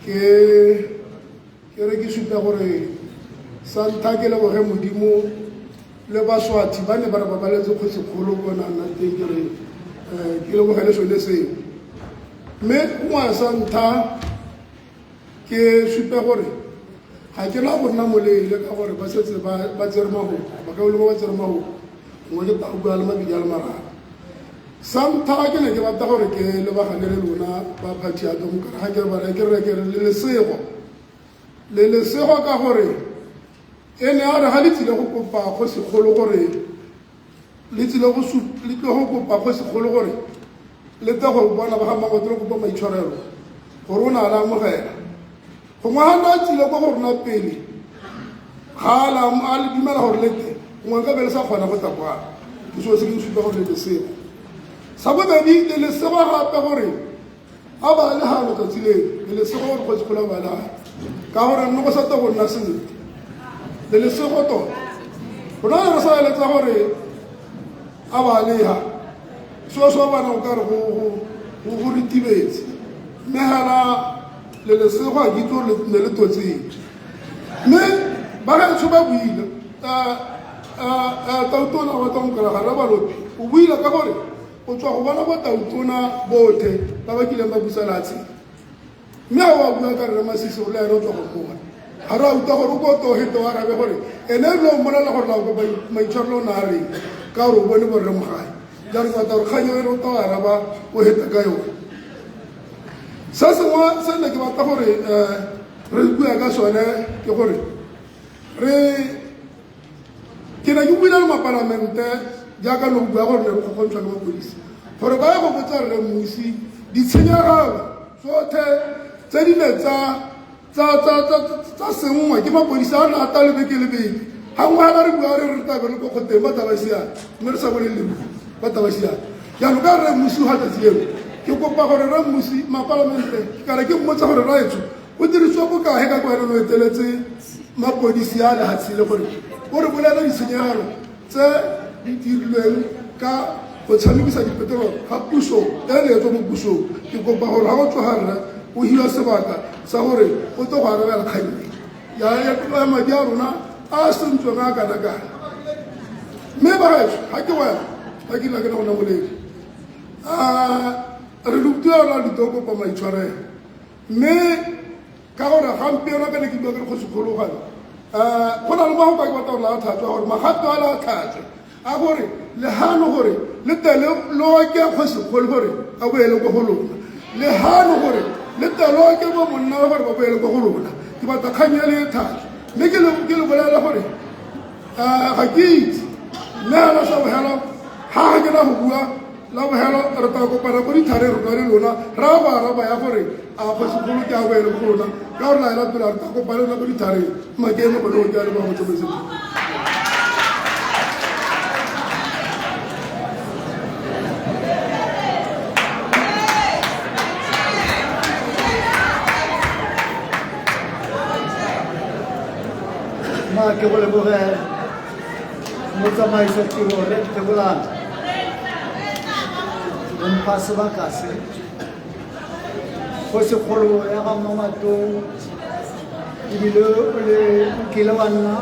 ke re ke supa gore santa ke leboge modimo le baswati ba ne ba re ba baletse go sekgolo bona nna teng ke re ke leboge le sone seo mme ngwa santa ke supe gore ga ke na go nna moleele ka gore ba setse ba tsere mago ba ka ba tsere mago ngwe ke ta bua le mabedi a le mararo santa ke ne ke batla gore ke lebagane le lona ba phathi ya domokara ga ke re le lesego le lesego ka gore ene a re ga le tsile go kopa go segolo gore le tsile go kopa go segolo gore le tle go bona ba ga magotlo kopa maitshwarelo gore o na la amogela gongwe ga nna tsile kwa go rona pele ga a le dumela gore le teng gongwe ka be le sa kgona go takwala ke seo se ke nsupa gore le lesego sa bobedi le lesego gape gore a ba le gano tsatsi leo le lesego gore go sekolo ba le gano ka gore nno go sata go nna senete le lesego tota go na le re sa eletsa gore a ba lega seo seo bana o ka re go ritibetse mme gana le lesego a kitso ne le totseng mme ba gaetsho ba buile tautona wa tamokelagare la balopi o buile ka gore o tswa go bona botautona botlhe ba ba kileng ba busa latsheng mme a wa bua ka rre Masisi o le ene o tswa go moga ga re a utlwa gore o ko togeto wa arabe gore ene e lo mmolela gore lao maitshwarelo o ne a reng ka gore o bone borre mogae jaanong batla gore kganyo ene o ta o araba o heta ka yone se sengwe se ne ke batla gore re bua ka sone ke gore ke ne ke buile le mapalamente jaaka no bua gore ne re kgontshwa ke mapodisi gore ba ye go botsa rre Mmusi ditshenyegelo tsotlhe tse di ne tsa sengwe ke mapodisi a ne a ta lebeke ga ngwe ga re bua re tabe le ko kgoteng ba taba siane mme re sa bone le ba taba siane jaanong ka rre Mmusi ga tsatsi eno ke kopa gore rre Mmusi mapalamente kare ke mmotsa gore raetso o dirisiwa bokae ka kwa ene no eteletse mapodisi a lehatshile gore o re bolela ditshenyegelo tse di dirilweng ka go tshamekisa dipetrolo ga puso e leetswa mo pusong ke kopa gore ga go tsoga rre o hiwa sebaka sa gore o tlo go arabela kgang ya madi a rona a sentsweng a kana-kana mme bagaetso ga ke wena ga ke ila ke na gona boledi re luktua ona ditokopa maitshwarelo mme ka gore gampieno ka ne ke bua ke re go sekgologane go na le mago ka ke batla gore la a tlhatswa gore magato a le a tlhatswe a gore legano gore le tele loke go sekgolo gore a boele ko go lona legano gore le teloke bo monna wa gore ba boele ko go lona ke batla kgang ya le e tlhatswe mme ke le bolela gore ga ke itse mme ana sa bogelo ga ke na go bua la bogelo re ta kopana ko dithareng rona le lona ra go araba ya gore a go segolo ke a boele go lona ka gore laela pele re ta kopana lona ko dithareng makeme gone go ke a le ba go tsamaisetsa ke go leboge motsamaisa tiro re Thebulane o mpha sebaka se go sekgolo ya ga Mmamatong ebile o kile wa nna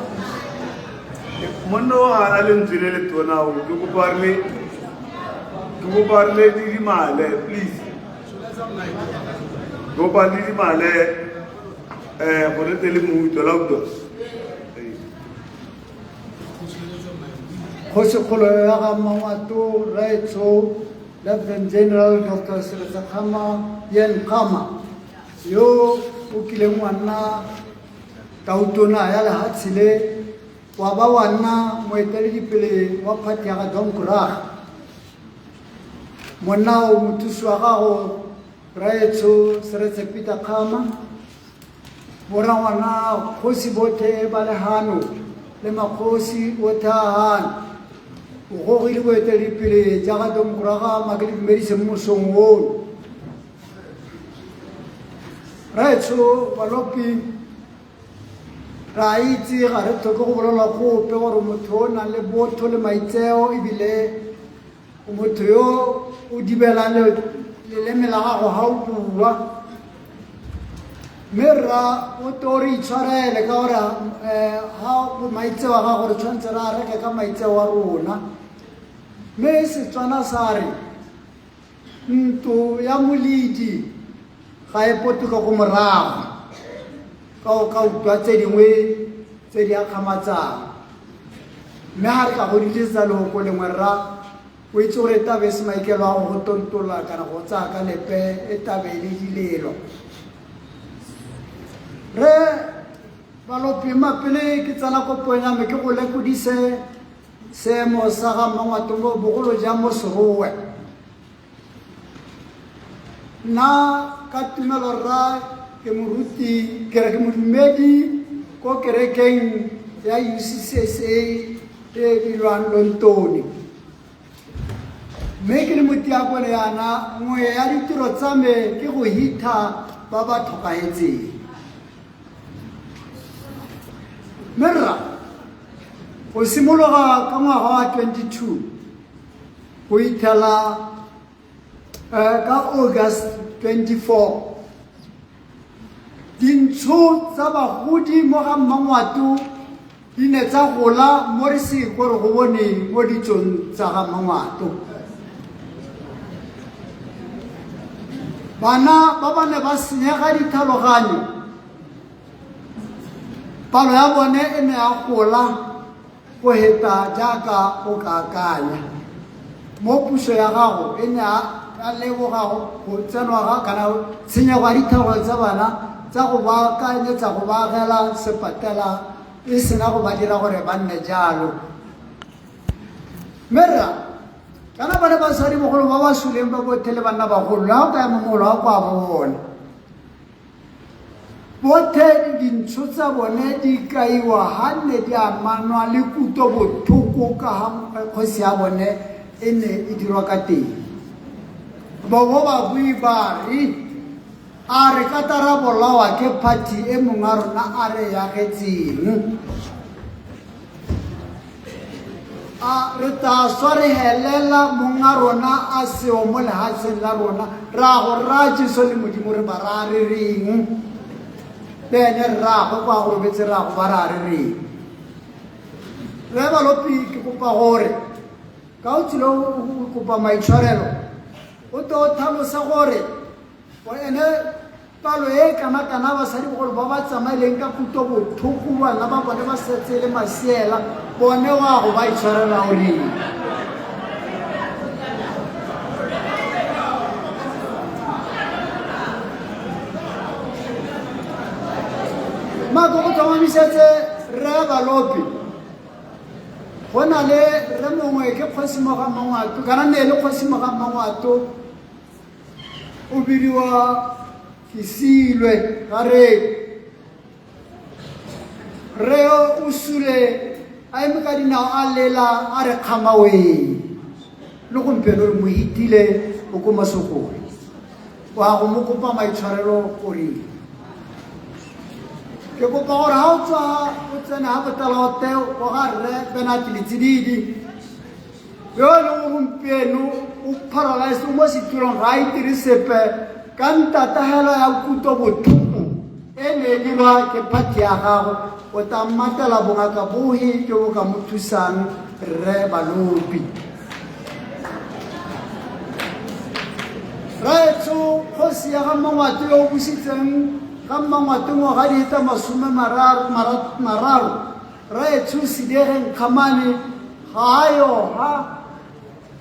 monna o a le ntswele le tonao ke kopa re le didimale please ke kopa le didimale gore tele moutlo la utlwa go sekgolo ya ga Mmamatong Raetso Lieutenant General Dr. Seretse Khama Yen Khama yo o kileng wa nna tautona ya lehatshile wa ba wa nna moeteledipele wa phati ya ga Donkrag monna o mothusi wa gago Raetso Seretse Peter Khama bora ngwana kgosi botlhe ba legano le makgosi otlhe a gano o gogile boeteledipele tša ga Donkraga make le dumedise mmusong ono Raetso balopi ra itse ga re tlhoke go bolela gope gore motho o nang le botho le maitseo ebile motho yo o dibelang leleme la gago ga o bua mme rra o to re itshwarele ka gore ga maitseo a gago re tshwanetse re a reke ka maitseo a rona mme Setswana sa re ntlo ya moledi ga e potoka go morago ka utlwa tse dingwe tse di akgamatsang mme ga re ka godilesa leoko lengwe rra o itse gore e tabe se maikelo a go go tontola kana go tsaya ka lepe e tabe le dilelo re Balopi mapele ke tsana kopong ya me ke go lekodise seemo sa ga Mangwato mo bogolo jang mo Serowe. Nna ka tumelo rra ke moruti ke re ke modumedi ko kerekeng ya UCCSA e bilwang Lontoni. Mme ke le motiakole yana nngwe ya ditiro tsa me ke go hitha ba ba tlhokaetseng. Merra go simologa ka ngwaga wa 22 go ithela ka August 24 dintsho tsa bagodi mo ga Mangwato di ne tsa gola mo re se gore go bone mo ditsong tsa ga Mangwato. Bana ba bane ba senyega ditlhaloganyo, palo ya bone e ne ya gola go heta jaaka o ka akanya. Mo puso ya gago e ne a leboga go tsenwa ga kana tshenyego ya ditlhaloganyo tsa bana tsa go baakanyetsa go baagela sepatela e sena go ba dira gore ba nne jalo. Merra kana bana ba sari mogolo ba ba suleng ba bothele banna bagolo la ka ya mogolo wa kwa bona bothe dintsho tsa bone di kaiwa ha ne di amanwa le kuto bothoko ka ha kgosi ya bone e ne e dirwa ka teng. Bo ba bui ba ri a re ka tara bolawa ke party e monga rona a re ya getseng. A re ta sware helela monga rona a seo mo lehatsheng la rona ra go ra Jesu le Modimo re ba ra re reng bene ra go kwa go betse ra go ba ra re reng. Re ba lopi ke kopa gore ka o tsilo o kopa maitshwarelo o to tlhalosa gore o ene palo e kana basadi bogolo ba ba tsamaileng ka kuto bothoko bana ba bone ba setse le masiela bone wa go ba itshwarela o reng. Mako go tlhomamisetse re Balopi go na le re mongwe ke kgosi mo ga Mangwato kana ne le kgosi mo ga Mangwato o bidiwa Kisilwe gare reo usule a eme ka dinao a lela a re kgamawe le gompieno re mo hitile o ko masokole wa go mo kopa maitshwarelo gore ke kopa gore ha o tswa o tsene ha botalaote o ga rre Benati Letsididi yo le gompieno o paralyzed o mo setulong ga a itire sepe ka ntatagelo ya kuto bothoko e ne e dirwa ke party ya gago o ta mmatela bongaka bohe ke bo ka mo thusang rre Balopi. Raetso kgosi ya ga Mangwato yo o busitseng ga Mangwato ngwaga di eta 30 Raetso Sidege Nkhamane ga ayo ha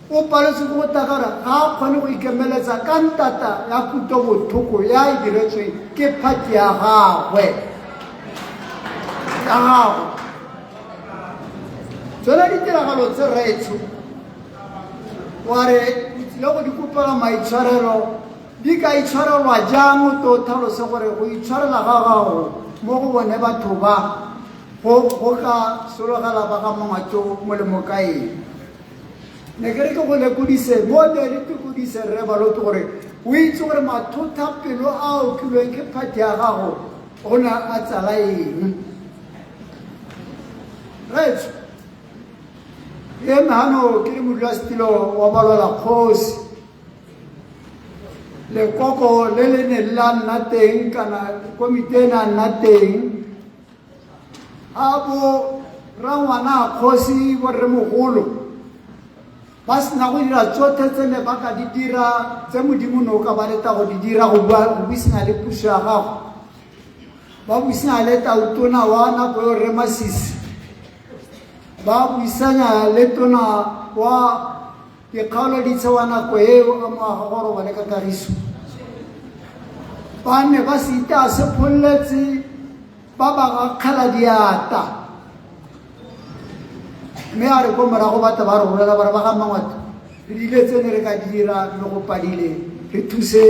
o paletse go takara ga kgone go ikemeletsa ka ntata ya kuto bothoko ya e diretsweng ke party ya gagwe ya gago. Tsona ditiragalo tse Raetso wa re o tsile go di kopela maitshwarelo di ka itshwarelwa jang o to tlhalose gore go itshwarela ga gago mo go bone batho ba go ka sologela ba ga Mangwato molemo ka eng. Ne ke re ke go lekodise mo ne le tekodise rre Balopi gore o itse gore mathota pelo a o kilweng ke party ya gago go na a tsala eng. Raetso e mehano ke le modulasetilo wa Balola Kgosi lekoko le le ne la nna teng kana komite e na nna teng a bo rangwana Kgosi borre mogolo ba sena go dira tsotlhe tse ne ba ka di dira tse Modimo no ka ba leta go di dira go buisana le puso ya gago ba buisana le tautona wa nako yo Rre Masisi ba buisana le tona wa dikgaolo ditse wa nako eo a moaga gore ba le ka Kagiso ba ne ba se ita se pholletse ba ba ga khala diata me a re ko mara go batla ba re golela ba ga mangwato re ile tsene re ka dira le go padile re thuse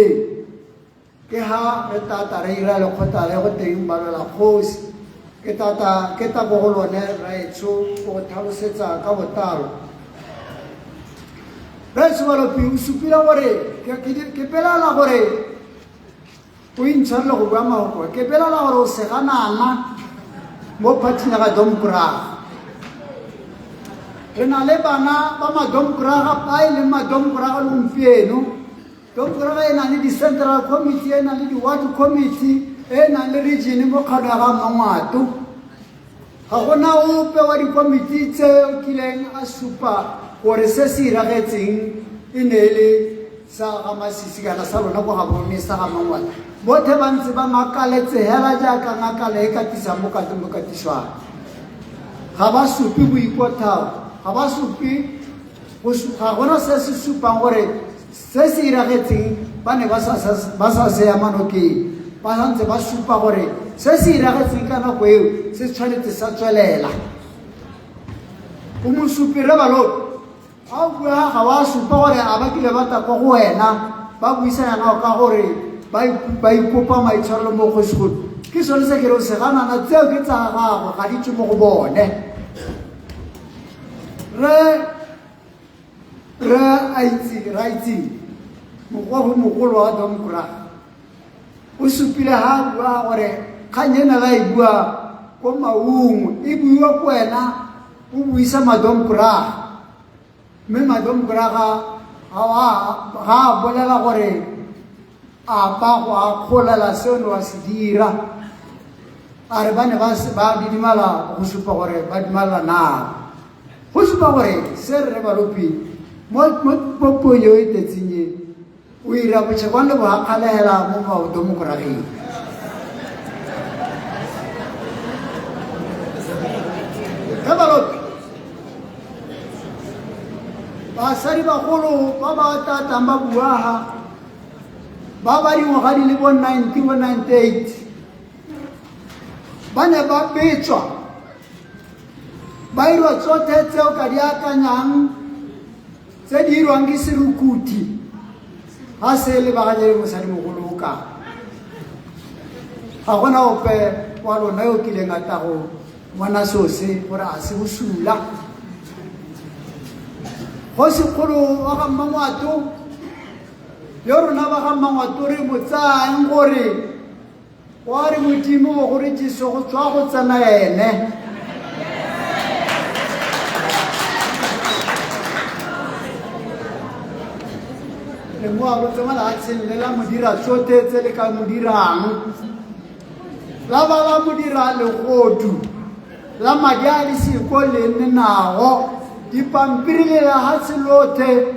ke ha re tata re ira le khota le go teng ba la khosi ke ta go go lone ra etso go tlhalosetsa ka botalo re swalo pi usupila gore ke pela la gore o intshwarele go bua maoko ke pela la gore o seganana mo phathing ya ga domkraga re na le bana ba madomkraga ba e leng madomkraga lompieno domkraga e na le di-central committee e na le di-ward committee e na le region mo kgano ya ga mangwato ga gona ope wa dikomiti tse o kileng a supa gore se se iragetseng e ne le sa ga masisi kana sa rona go ga bone sa ga mangwato bothe ba ntse ba makaletse hela jaaka ngakala e katisa mo katiswa ga ba supi boikotao ga ba supi ga gona se se supang gore se se iragetseng ba ne ba sa se ya manokeng ba santse ba supa gore se se iragetseng ka nako eo se tshwanetse sa tswelela o mo supire baloto a o bua ga wa supa gore a ba kile ba ta kwa go wena ba buisana ka gore ba ikopa maitshwarelo mo go sekolo ke sone se ke re o seganana tseo ke tsa gago ga di tswe mo go bone re a itse mogolo wa domkraga o supile ha bua gore kgang ena la e bua ko maungo e buiwa ko wena o buisa madomkraga mme madomkraga ga a bolela gore a ba go a kgolela seo ne wa se dira a re ba ne ba didimala go supa gore ba dimala na go supa gore se re balopi mo ponyo e tetsenye o ira botšhekwane bo gakgalegela mo madomokrageng ge balopi basadi bagolo ba ba tatang ba buaga ba ba dingwaga di le bo 19 bo 98 ba ne ba betswa ba irwa tsotlhe tseo ka di akanyang tse di irwang ke serukuthi ga se lebaganye le mosadi mogolo o ka ga gona ope wa lona yo kileng a ta go bona sose gore a se bosula go sekgolo wa ga mmangwato le rona ba ga mmangwato re mo tsayang gore wa re modimo go gore jesu go tswa go tsena ene le mo a botse malatseng le la modira tsote tse le ka modirang la ba la modira legodu la madi a le siko le nne nago dipampiri le la hatse lothe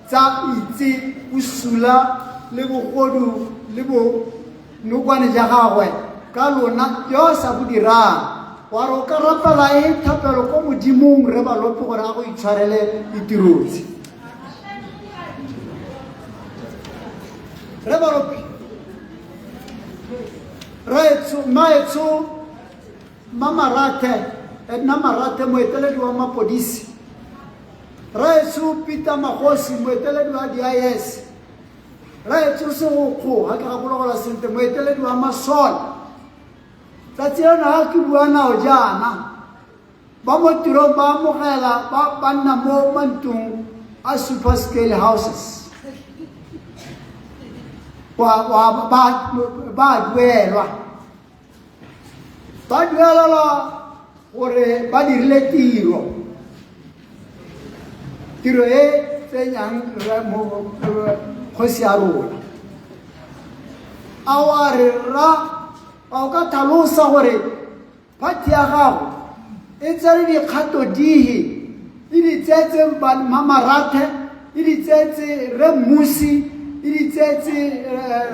tsa itse usula le bogodu le bo nokwane ja gagwe ka lona yo sa go dirang wa ro ka rapela e thapelo ko modimong re ba lope gore a go itshwarele ditirotse re ba lope maetso mamarate moeteledi wa mapodisi raetso Peter Magosi moeteledi wa DIS raetso Segokgo ga ke gakologola sentle moeteledi wa masola tsatsi lena ga ke bua nao jaana ba mo tirong ba amogela ba nna mo mantlong a super scale houses ba duelelwa gore ba dirile tiro e tsenyang kgosi ya rona a wa re ra a o ka tlhalosa gore phathi ya gago e tsere dikgato dihe e di tsetse mamarathe e di tsetse re Mmusi e di tsetse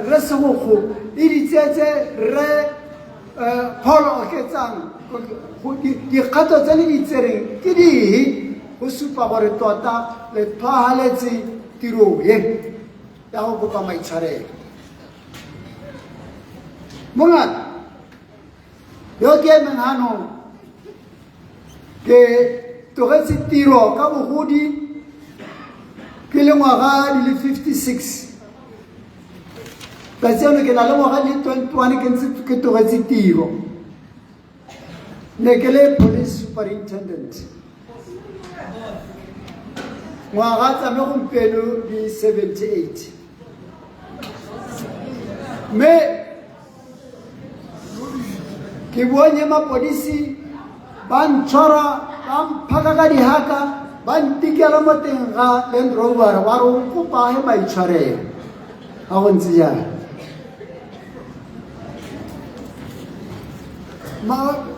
re Segokgo e di tsetse re Paul oketsang dikgato tse le di tsereng ke dihe go supa gore tota le tshwagaletse tiro ye ya go kopa maitshwarelo mongata yo ke menhano ke togetse tiro ka bogodi ke le ngwaga di le 56 ka tseno ke na le ngwaga di 21 ke ntse ke togetse tiro ne ke le police superintendent ngwaga tsa me gompieno di 78 me ke bone mapodisi ba ntshwara ba mphaka ka dihaka ba ntikela mo teng ga Land Rover wa re o kopa he ba itshwarela ga go ntse jang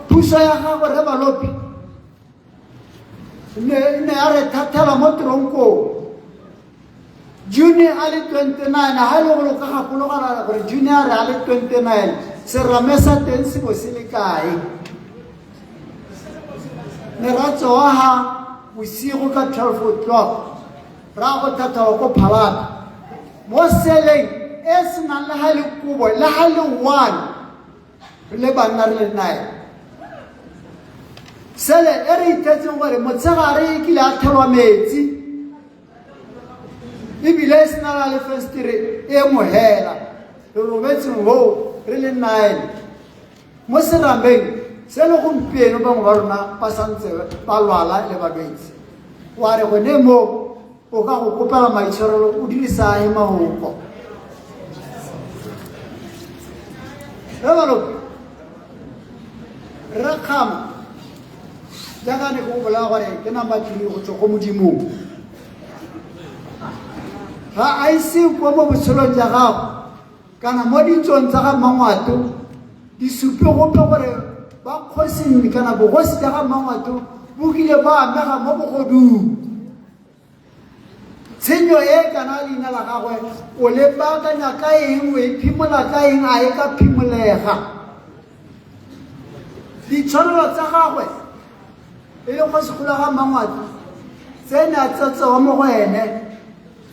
puso ya gago re balopi ne a re thathela mo tronkong June a le 29 ha ile go ka gapologana gore June a re a le 29 serame sa teng se bo se le kae ne ra tsoha bosigo ka 12 o'clock ra go thatha go phalana mo seleng e senang le ha le kubo le ha le 1 le banna re le nae sele e re itetseng gore motsegare ke le a thelwa metsi ebile e sena la le festere e mo hela re robetseng ho re le nae mo serambeng se le gompieno bangwe ba rona ba santse ba lwala le balwetse wa re gone mo o ka go kopela maitshwarelo o dirisa e mahoko re balopi re kgama jaaka ne go bolela gore ke namba 3 go tswa go modimong ga a ise kwa mo botshelong ja gago kana mo ditsong tsa ga Mangwato di supe gope gore ba kgosing kana bogosi ja ga Mangwato bo kile ba amega mo bogodung tshenyo e kana leina la gagwe o le baakanya ka eng o iphimola ka eng a e ka phimolega ditshwanelo tsa gagwe e le go sekgola ga Mangwato tsene a tsatsewa mo go ene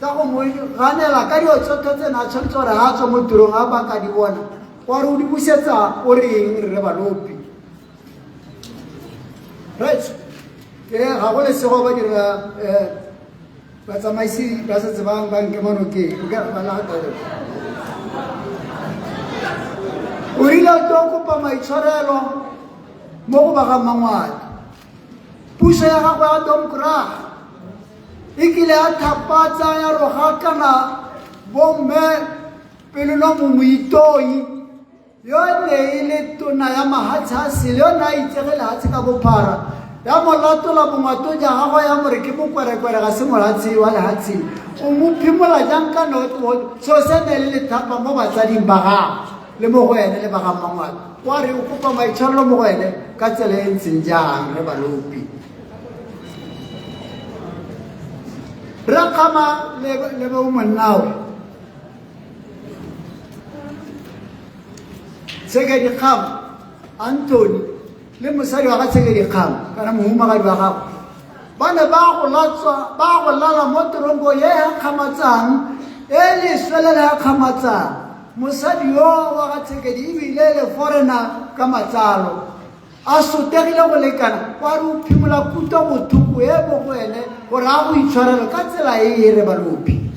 tsa go mo ganela ka diotsotho tsene a tshwanetse gore ga a tswa mo tirong a ba ka di bona wa re o di busetsa o reng re balopi right ke ga go le sego ba dira batsamaisi ba se tsebang ba nke monokeng o ka ba la gatelo o rile o tlo kopa maitshwarelo mo go ba ga Mangwato puso ya gago ya Domkrag e kile a thapatsa ya roga kana bomme pele no moitoi yo ne ile tona ya mahatshe a sele yo na itsegele hatse ka bophara ya molatola Mangwato ja gago ya more ke mokwerekwere ga se molatsi wa lehatsi o mo phimola jang ka no so se ne le thapa mo batsading ba gago le mo go ene le ba ga Mangwato wa re o kopa maitshwarelo mo go ene ka tsela e ntseng jang re balopi rakama le bo monnawe tsege di kham Anthony le mosadi wa ga tsege di kham kana mohumagadi wa gago bana ba go lala mo torongo ye ha khamatsang e le swele le ha khamatsang mosadi yo wa ga tsege di ibile le foreigner ka matsalo a sotegile go lekana wa re o phimola kuto bothuku e bo go ene gore a go itshwarelo ka tsela e re balopi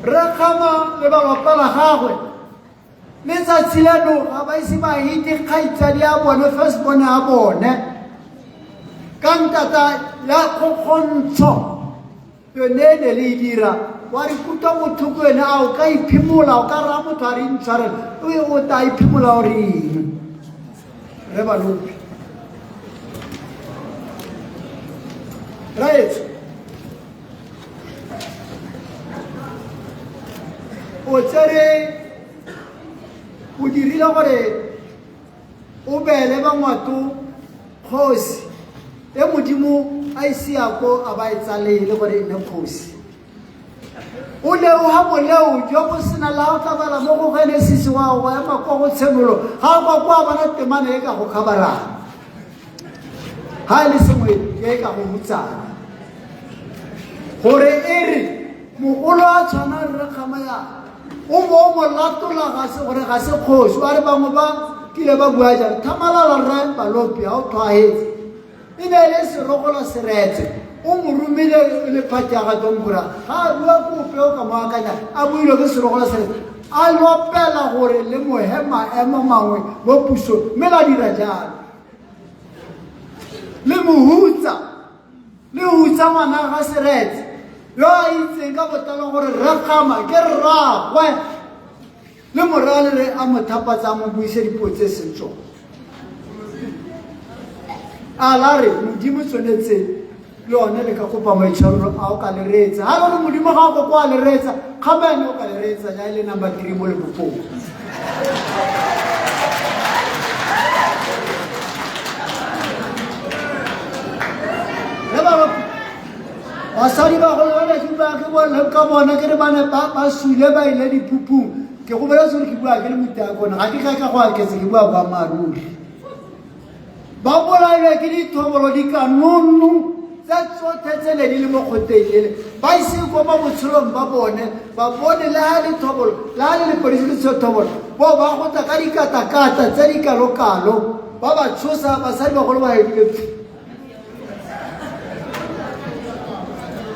re kgama le balapa la gagwe letsatsi leno ga ba ise ba hite kgaitsadi a bone firstborn a bone ka ntata ya kgokgontsho yone ne le e dira wa re kuta bothuku ene a o ka iphimola o ka raya motho a re intshwarelo o ta iphimola o reng re balopi right o tsere o dirile gore o bele Mangwato kgosi e modimo a ise ya ko a ba e tsalele gore e ne kgosi o le o ha boleo jo go sena la ka bala mo go Genesis wa go ya ka go tshemolo ga go kwa bana temane e ka go khabara ha le semwe e ka go mutsana gore ere mogolo a tshwana re kgama ya o mo latola ga se gore ga se kgoši ba re bangwe ba kile ba bua jang Thamalala Rre Balopi ha o tlwaetse e ne le serogola seretse o mo rumile le phati ya ga Dombura ga a bua kope o ka mo akanya a buile ke serogola seretse a lopela gore le mohema emo mangwe mo puso mme la dira jalo le mohutsa ngwana ga seretse yo a itseng ka botalo gore Rakgama ke rragwe le morale re a mo thapatsa mo buise dipuo tse seng tsona a la re modimo tshwanetse le one le ka kopa maitshwarelo a o ka le reetsa ga le modimo ga go kwa le reetsa kgamane o ka le reetsa ja le number 3 mo lebopong basadi ba go bona ke ba ke bona ka bona ke re bana ba sule ba ile diphupung ke go bela sore ke bua ke le mutaka gona ga ke ka go aketse ke bua ba maruri ba bola ile ke dithobolo di kanonu tsa tsotlhe tse le di le mo kgoteng ba ise go ba botshelong ba bone ba bone le ha dithobolo le ha le polisi le thobolo bo ba go tsa ka dikatakata tse di kalokalo ba ba tshosa basadi ba go ba ile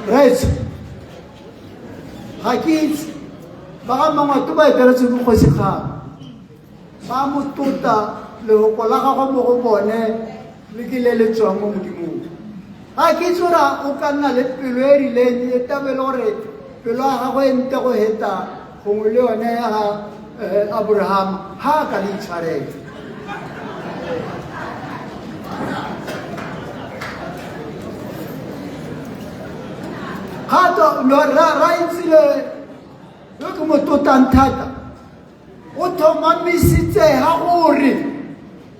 right ha ke ba ga mangwato ba eteletse go kgosigana ba mo tota le go kola ga go mo go bone le ke le tswang mo modimong ha ke tsora o ka nna le pelo e rileng e tabele gore pelo ga go ente go heta go le yone ya Abraham ha ka le tshwaretse Hato no raitsile yo ke motho thata o thoma misitse ha gore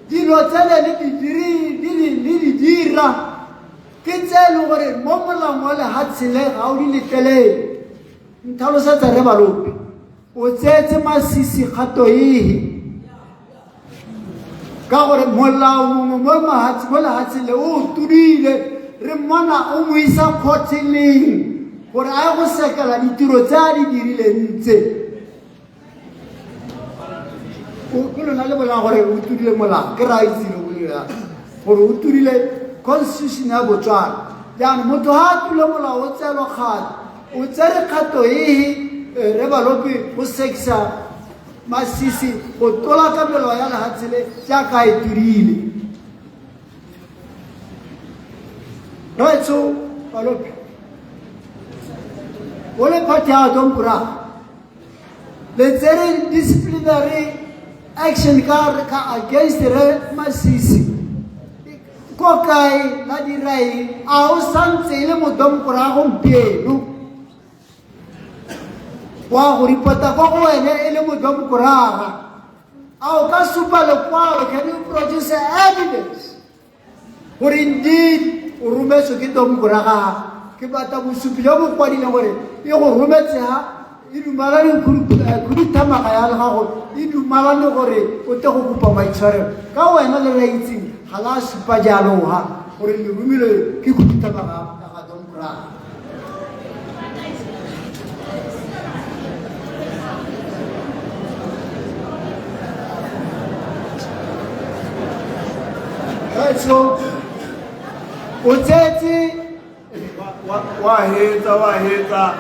dilo tsele le di dira ke tselo gore mo molang wa le hatsile ga o di letele ntalo sa tsa re Balopi o tsetse masisi kgato ka gore molao mongwe mo mahatsi mo le hatsile o tudile re mona o mo isa khotling gore a go sekela ditiro tsa di dirileng tse o ke lona le bona gore o tudile molao ke ra itse le bolela gore o tudile constitution ya Botswana jana motho ha tule molao o tselo kgato o tsere kgato re Balopi o sekisa masisi go tola ka melao ya lehatsele jaaka e tudile right so Balopi ole phati ya Dombura le tsere disciplinary action ka against re masisi ko kai la dirai a o santse le mo Dombura gompieno wa go ripota go go ene le mo Dombura a o ka supa le kwalo can you produce evidence for indeed o rumetswe ke Dombura ke batla bosupi jo bo kwadileng gore e go rometse ha e dumalane khuduthamaga ya le gago e dumalane gore o te go kopa maitshwarelo ka wena le raitseng ga la supa jalo ha gore le rumile ke khuduthamaga ya ga Dombura so o tsetse waheta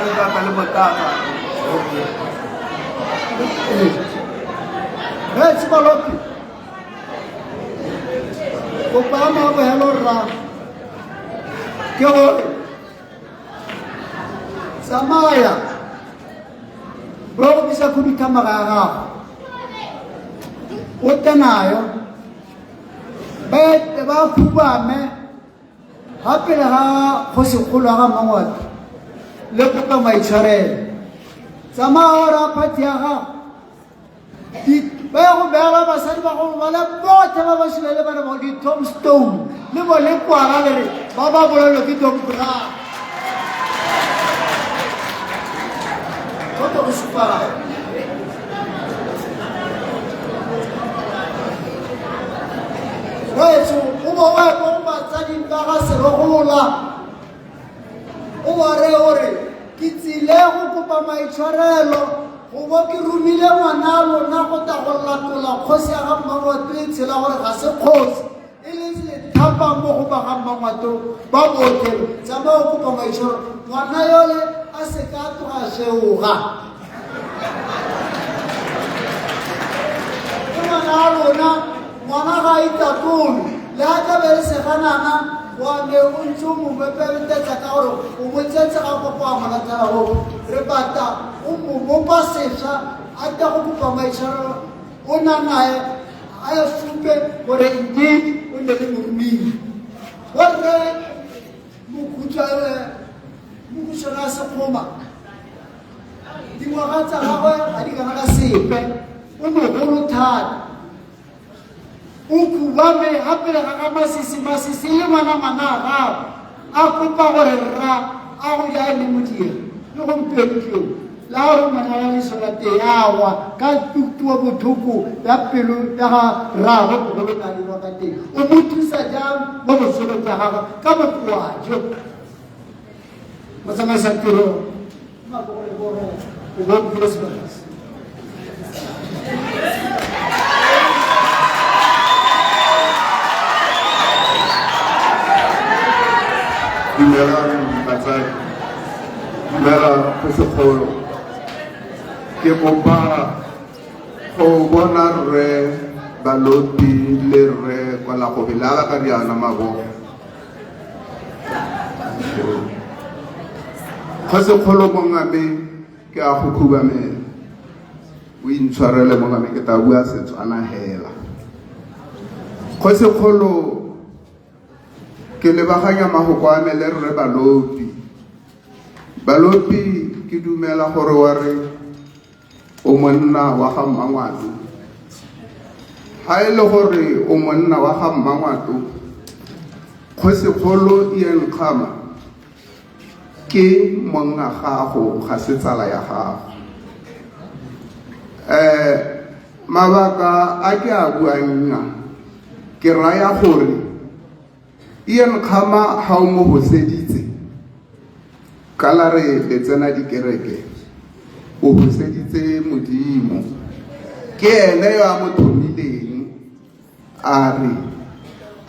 le tata le motata Let's Balopi o pa ma ba hello ra ke o samaya bro bisa kudika magaga o tanayo ba fubame hape le ha go se kgolo ga mangwato le kopa maitshwarelo tsamaya phati ya ga ba go bela basadi ba go bala bothe ba ba shile le bana ba di tombstone le bo le kwara le ba ba bolelo ke Dombura ko to supa Right, so o mo wa bomba tsa di ba ga se rogola maitshwarelo go bo ke romile ngwana lona go ta go latola kgosi ya ga Mmangwato e tshela gore ga se kgosi e le thapa mo go ba ga Mmangwato ba bookelo tsamaya kopa maitshwaro ngwana yole a se ka tloga sheoga ke ngwana a lona ngwana ga itatolo le a ka be le seganana wa me o ntse o mo bepebetetsa ka gore o motsetse ga kopa a molatela go re bata o mo bopa sešwa a ta go kopa maitshwarelo o na nae a ya supe gore indeed o ne le moromile gore mokhutšana sekgoma dingwaga tsa gagwe ga di kana ka sepe o mogolo thata o kubame gape ga ka masisi le ngwana a gago a kopa gore rra a go ja le modiro le gompieno la gore ngwana ya lesolate yawa ka tutua bothoko ya pelo ya ga rrago go be na le ka teng o mo thusa jang mo botshelo jwa gagwe ka bokoajo motsamaisa tiro o bo Christmas Dumelang batsadi, dumelang Kgosigolo. Ke kopa go bona rre Balopi le rre Kwalagobe le ala ka diana mabogo. Kgosigolo mongame ke a go khubamela. O intshwarele mongame ke ta bua Setswana hela. Kgosigolo ke lebaganya mahoko a me le rre Balopi ke dumela gore wa re o monna wa ga Mmangwato ha e le gore o monna wa ga Mmangwato Kgosigolo Ian Khama ke monna gago ga se tsala ya gago mabaka a ke a buang ke raya gore Ian Khama ha o mo hoseditse kala re le tsena dikereke o hoseditse Modimo ke ene yo a mo thomileng a re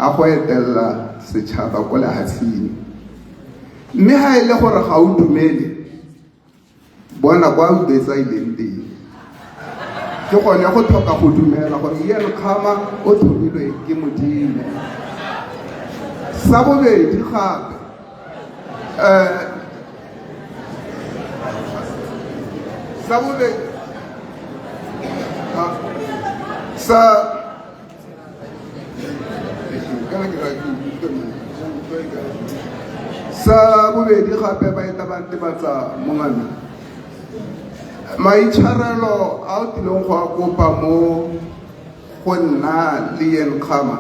a go etella setšhaba ko lehatsheng mme ha e le gore ga o dumele bona kwa o betsa ileng teng ke gone go tlhoka go dumela gore Ian Khama o thomilwe ke Modimo sa bobedi gape sa bobedi gape ba eta ba ntebatsa mongame maitshwarelo a o tileng go a kopa mo go nna le Ian Khama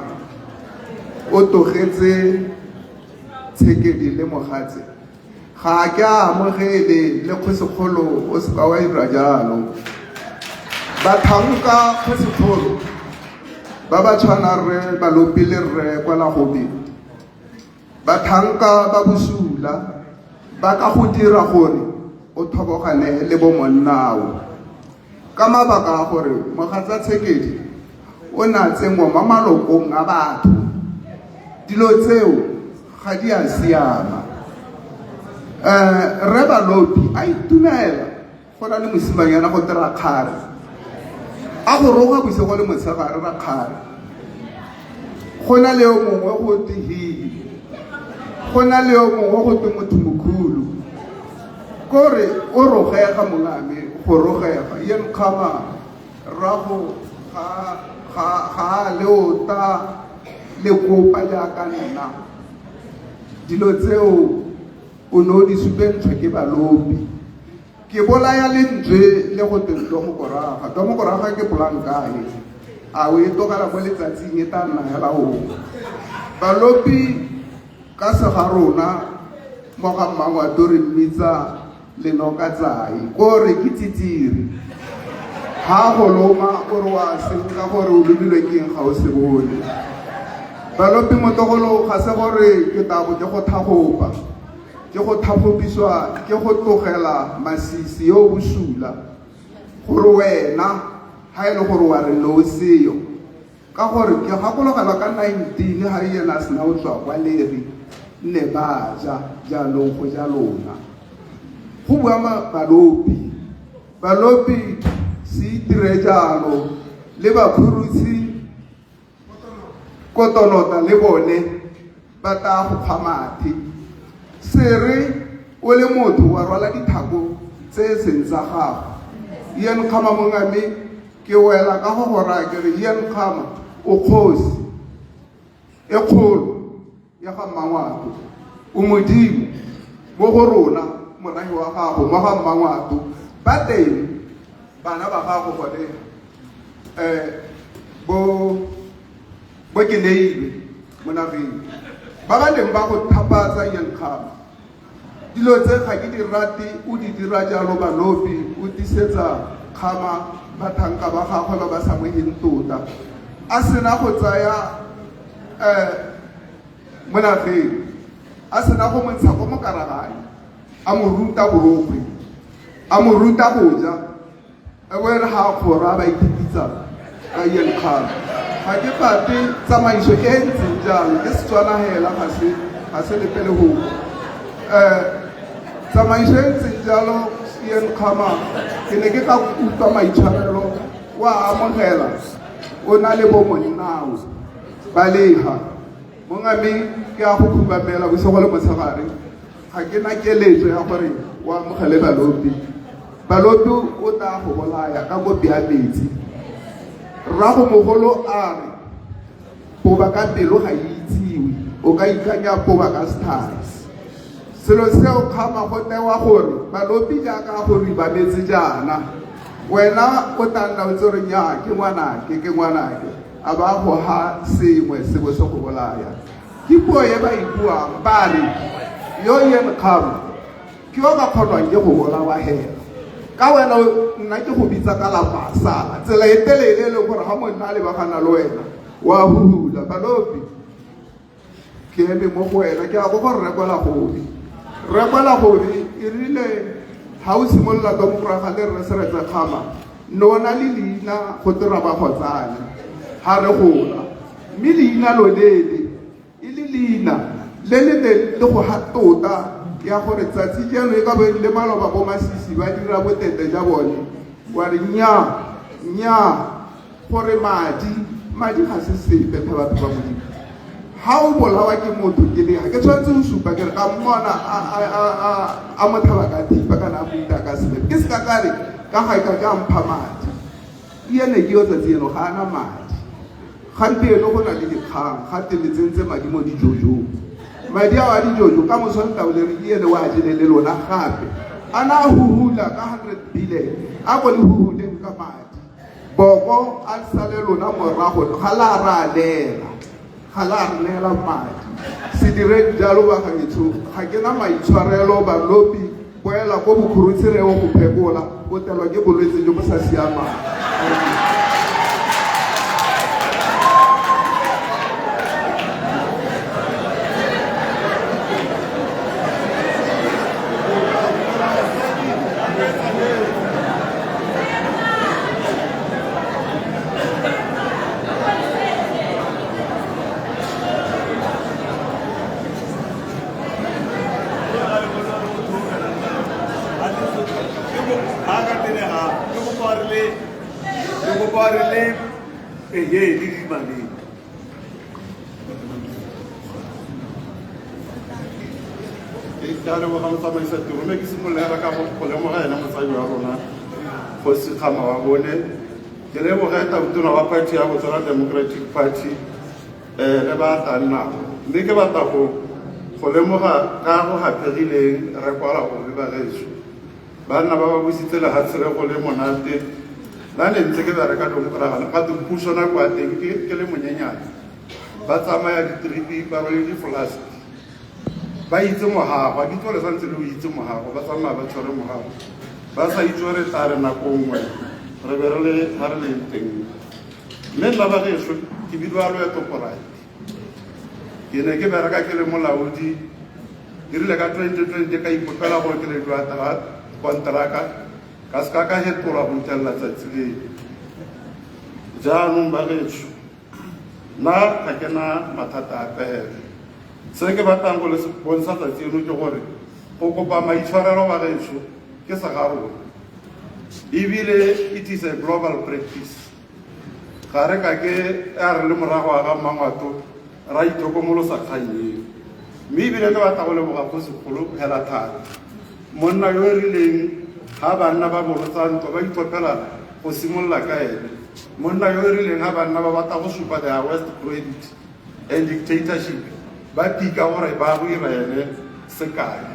o togetse tshekedi le mogatse ga ke a amogele le Kgosigolo o se ka wa ira jalo bathanka Kgosigolo ba ba tshwana rre Balopi le rre Kwalagobe bathanka ba bosula ba ka go dira gore o thobogane le bo monnao ka mabaka a gore mogatsa tshekedi o na tsengwa mo malokong a batho dilo tseo ga di a siama rre Balopi a itumela go na le mosimanyana go dira kgare a go roga bosigo le motshegare ra kgare go na le yo mongwe go tehile go na le yo mongwe go te motho mokhulu kore o rogega mongame go rogega Ian Khama rago ga leota le kopa jaaka nna dilo tseo o no di supentshwe ke Balopi ke bolaya lentswe le go tento mokoraga ke polankae a o e tokala mo letsatsing e ta nna hela o Balopi ka se ga rona mo ga Mmangwato re mmitsa lenoka tsai kore ke tsitsiri ha go loma o re wa senka gore o lubilwe ke eng ga o se bone Balopi motogolo ga se gore ke tabo ke go thagopa ke go thapopiswa ke go tlogela masisi yo bosula gore wena ha ile gore wa re no seyo ka gore ke gakologela ka 19 ha yena sena o tswa kwa leri ne ba ja lo go ja lona go bua balopi se dire jalo le ba phurutsi kotonota le bone ba ta go phamathi sere o le motho wa rwala dithako tse seng tsa gago yen khama mongame ke wela ka go gora ke re yen khama o khosi e kholo ya ga mangwato o modimo mo go rona morahi wa gago mo ga mangwato ba teng bana ba gago gone bo ke leile monageng ba ba leng ba go thapatsa yen khama dilo tse ga ke di rate o di dira jalo balopi o tisetsa khama bathanka ba gagwe ba ba sa moeng tota a sena go tsaya monageng a sena go montsha go mokaragane a mo ruta borokgwe a mo ruta go ja e bo re ha khora ba ititsa ka yen khama ga ke pate tsamaiso e ntseng jalo ke Setswana hela ga se le pele ho tsamaiso e ntseng jalo yen khama ke ne ke ka utlwa maitshwarelo wa amogela o na le bo monnao ba leha mongame ke a go khubamela bo segole motshegare ga ke na keletso ya gore wa amogele balopi o tla go bolaya ka kopi ya metsi rrago mogolo a re poba ka pelo ga itsiwe o ka ikanya poba ka sethari selo seo khama go tewa gore balopi jaaka go riba metsi jana wena o tla o tsore nya ke ngwanake a ba go ha sengwe se bo se go bolaya ke puo e ba e buang ba re yo yen khama ke o ka kgonwang ke go bolawa hela ka wena nna ke go bitsa ka la pasala tsela e telele le gore ha monna le bagana le wena wa hula balopi ke eme mo go wena ke a go gore rekwela gobe e rile ha o simolla ka moraga le re se re tsa khama nona le leina go tira ba gotsane ha re gola mme leina lo lele e le leina le go hatota ya gore tsatsi jeno e ka be le maloba bo masisi ba dira botete ja bone wa re nya gore madi ga se sepe phe batho ba modimo ha o bolawa ke motho ke le ha ke tshwantse o supa ke re ka mmona a mothaba ka thipa kana a buta ka sepe ke se ka kare ka ga ka mpha madi yene ke yo tsatsi eno ga ana madi gantele go na le dikgang gate le tsentse madi mo dijojo madi a dijojo ka mosonta o le re ene wa jele le lona gape ana huhula ka 100 billion a go le huhule ka madi boko a sale lona morago ga la ra lela madi se dire jalo ba ga itso ga ke na maitshwarelo ba lopi boela go bokhurutsire o go phekola o telwa ke bolwetse jo bo sa siama Khama wa bone ke le mo ga ta botona wa party ya Botswana Democratic Party re ba tana mme ke batla go lemoga ka go hapegileng re kwala go ba leso bana ba ba busitse le hatsere go le monate la ne ntse ke ba re ka domokragana ka tu puso na kwa teng ke le monyenyane ba tsamaya di-trip ba role di-flash ba itse mogago di tsole santse le o itse mogago ba tsamaya ba tshware mogago ba sa itse re tare nako nngwe re be re le teng mme nna ba geso ke bidwa loeto poraete ke ne ke bereka ke le molaodi dirile ka 2020 ka ipopela gore ke le dua kontraka ka ska ka hetola go ntella tsatsi le jaanong ba getso na ga ke na mathata a pele se ke batlang go le bontsha tsatsi eno ke gore go kopa maitshwarelo ba getso ke sa ga rona ebile it is a global practice ga re ka ke a re le morago ga Mangwato ra itlhokomolosa kgang eo mme ebile ke batla go leboga Kgosigolo hela thata monna yo e rileng ga banna ba bolotsa ntwa ba itlhophela go simolola ka ene monna yo e rileng ga banna ba batla go supa their West credit and dictatorship ba pika gore ba go ira ene sekae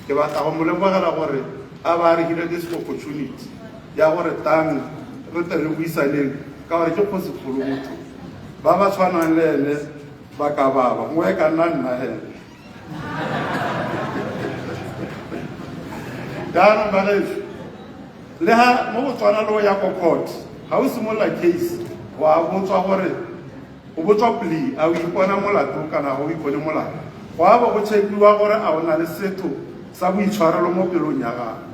ke batla go mo lebogela gore a ba re hile this opportunity ya gore tang re tle re buisaneng ka gore ke Kgosigolo motho ba ba tshwanang le ene ba ka baba mo e ka nna nna hela jaanong ba getso le ha mo Botswana le o ya ko court ga o simolola case wa botswa gore o botswa plea a o ipona molato kana ga o ipone molato go a bo go chekiwa gore a o na le setho sa boitshwarelo mo pelong ya gago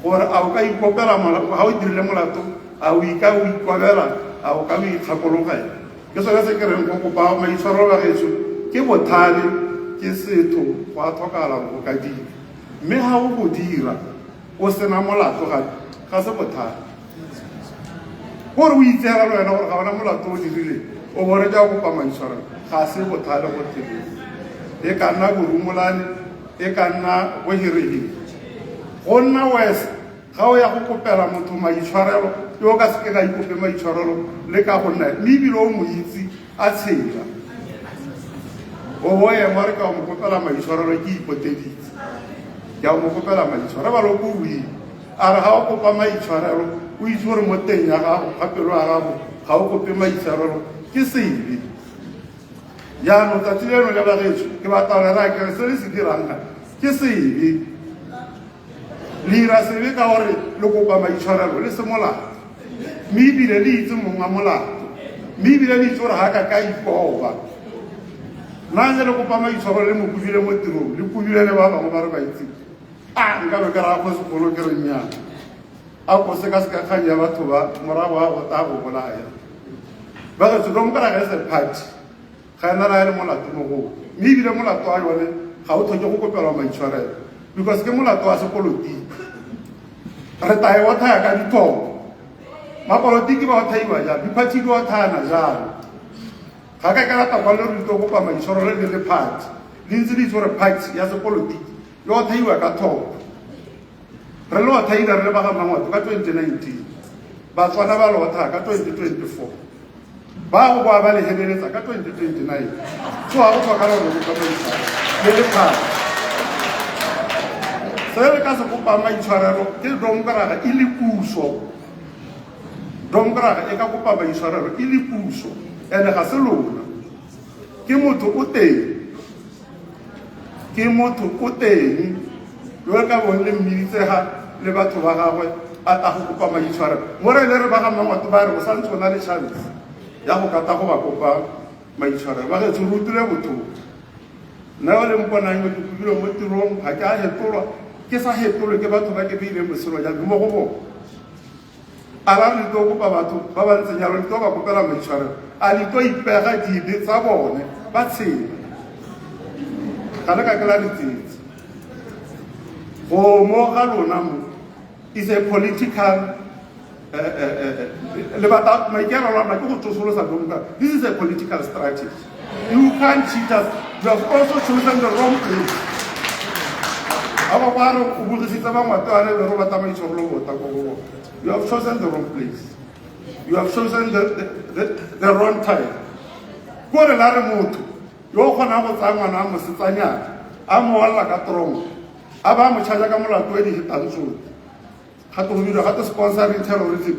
gore a o ka ikopela ga o dirile molato a o ika o ikobela a o ka o ikgakologela ke sone se ke reng go kopa maitshwarelo ba getso ke bothale ke setho go a tlhokagala go ka dira mme ga o go dira o sena molato ga se bothale gore o itseela le wena gore ga ona molato o dirile o bone ja go kopa maitshwarelo ga se bothale go theleng e ka nna borumolane e ka nna go hiregile go nna wes ga o ya go kopela motho maitshwarelo yo ka se ke ga ikope maitshwarelo le ka go nna mme ebile o mo itse a tshela o bo ema re ka mo kopela maitshwarelo ke ipoteditse ya mo kopela maitshwarelo ba lo go wi a re ga o kopa maitshwarelo o itse gore mo teng ya gago gapelo ya gago ga o kope maitshwarelo ke sebe jaanong tsatsi leno le bagetso ke batla ra ke se le se dirang ke sebe le ira sebe ka gore le kopa maitshwarelo le se molato mme ebile le itse mongwe molato mme ebile le itse gore ga ka ka ikoba nna le kopa maitshwarelo le mo kubile mo tirong le kubile le ba bangwe ba re ba itse a nka be ka ra Kgosigolo ke re nnyaa a ko se ka kgang ya batho ba morago a go ta go bolaya ba ga tso mo kara ga se party ga ena ra le molato mo go mme ebile molato a yone ga o tlhoke go kopelwa maitshwarelo because ke molato wa sepolotiki re tae wa thaya ka dithobo mapolotiki ba o thaiwa jalo diparty di wa thayana jalo ga ka rata kwa le re tlo kopa maitshwarelo le party le ntse di tsore party ya sepolotiki yo o thaiwa ka thobo re lo thaila re le ba ga Mangwato ka 2019 ba tswana ba lo thaya ka 2024 ba go ba le hebeletsa ka 2029 so a go tlhoka gore go kopela le party se re ka se kopa maitshwarelo ke domkraga e le puso domkraga e ka kopa maitshwarelo e le puso ene ga se lona ke motho o teng yo ka bone le mmitsega le batho ba gagwe a ta go kopa maitshwarelo mo re le re ba ga Mangwato ba re go sa ntse na le chance ya go kata go ba kopa maitshwarelo ba ge tsuru tule botho na o le mponang mo dikubilo mo tirong ga ke a hetolwa ke sa hetolwe ke batho ba ke beile moselo ja mo go bona a ra le to kopa batho ba ba ntse nyalo le to ba kopela maitshwarelo a le to ipega dibe tsa bone ba tshela ga le ka ke la ditsitsi go mo ga lona mo is a political le bata maikelo la ke go tsosolosa donka this is a political strategy you can't cheat us you have also chosen the wrong place aba baro o burisitsa ba Mangwato a le re ba tamaitsholo bota go you have chosen the wrong place you have chosen the wrong time go re la re motho yo gona go tsangwa na mo setsanyana a mo walla ka trongo a ba mo tshaja ka molato e di hitantso ga to dira ga to sponsoring terrorism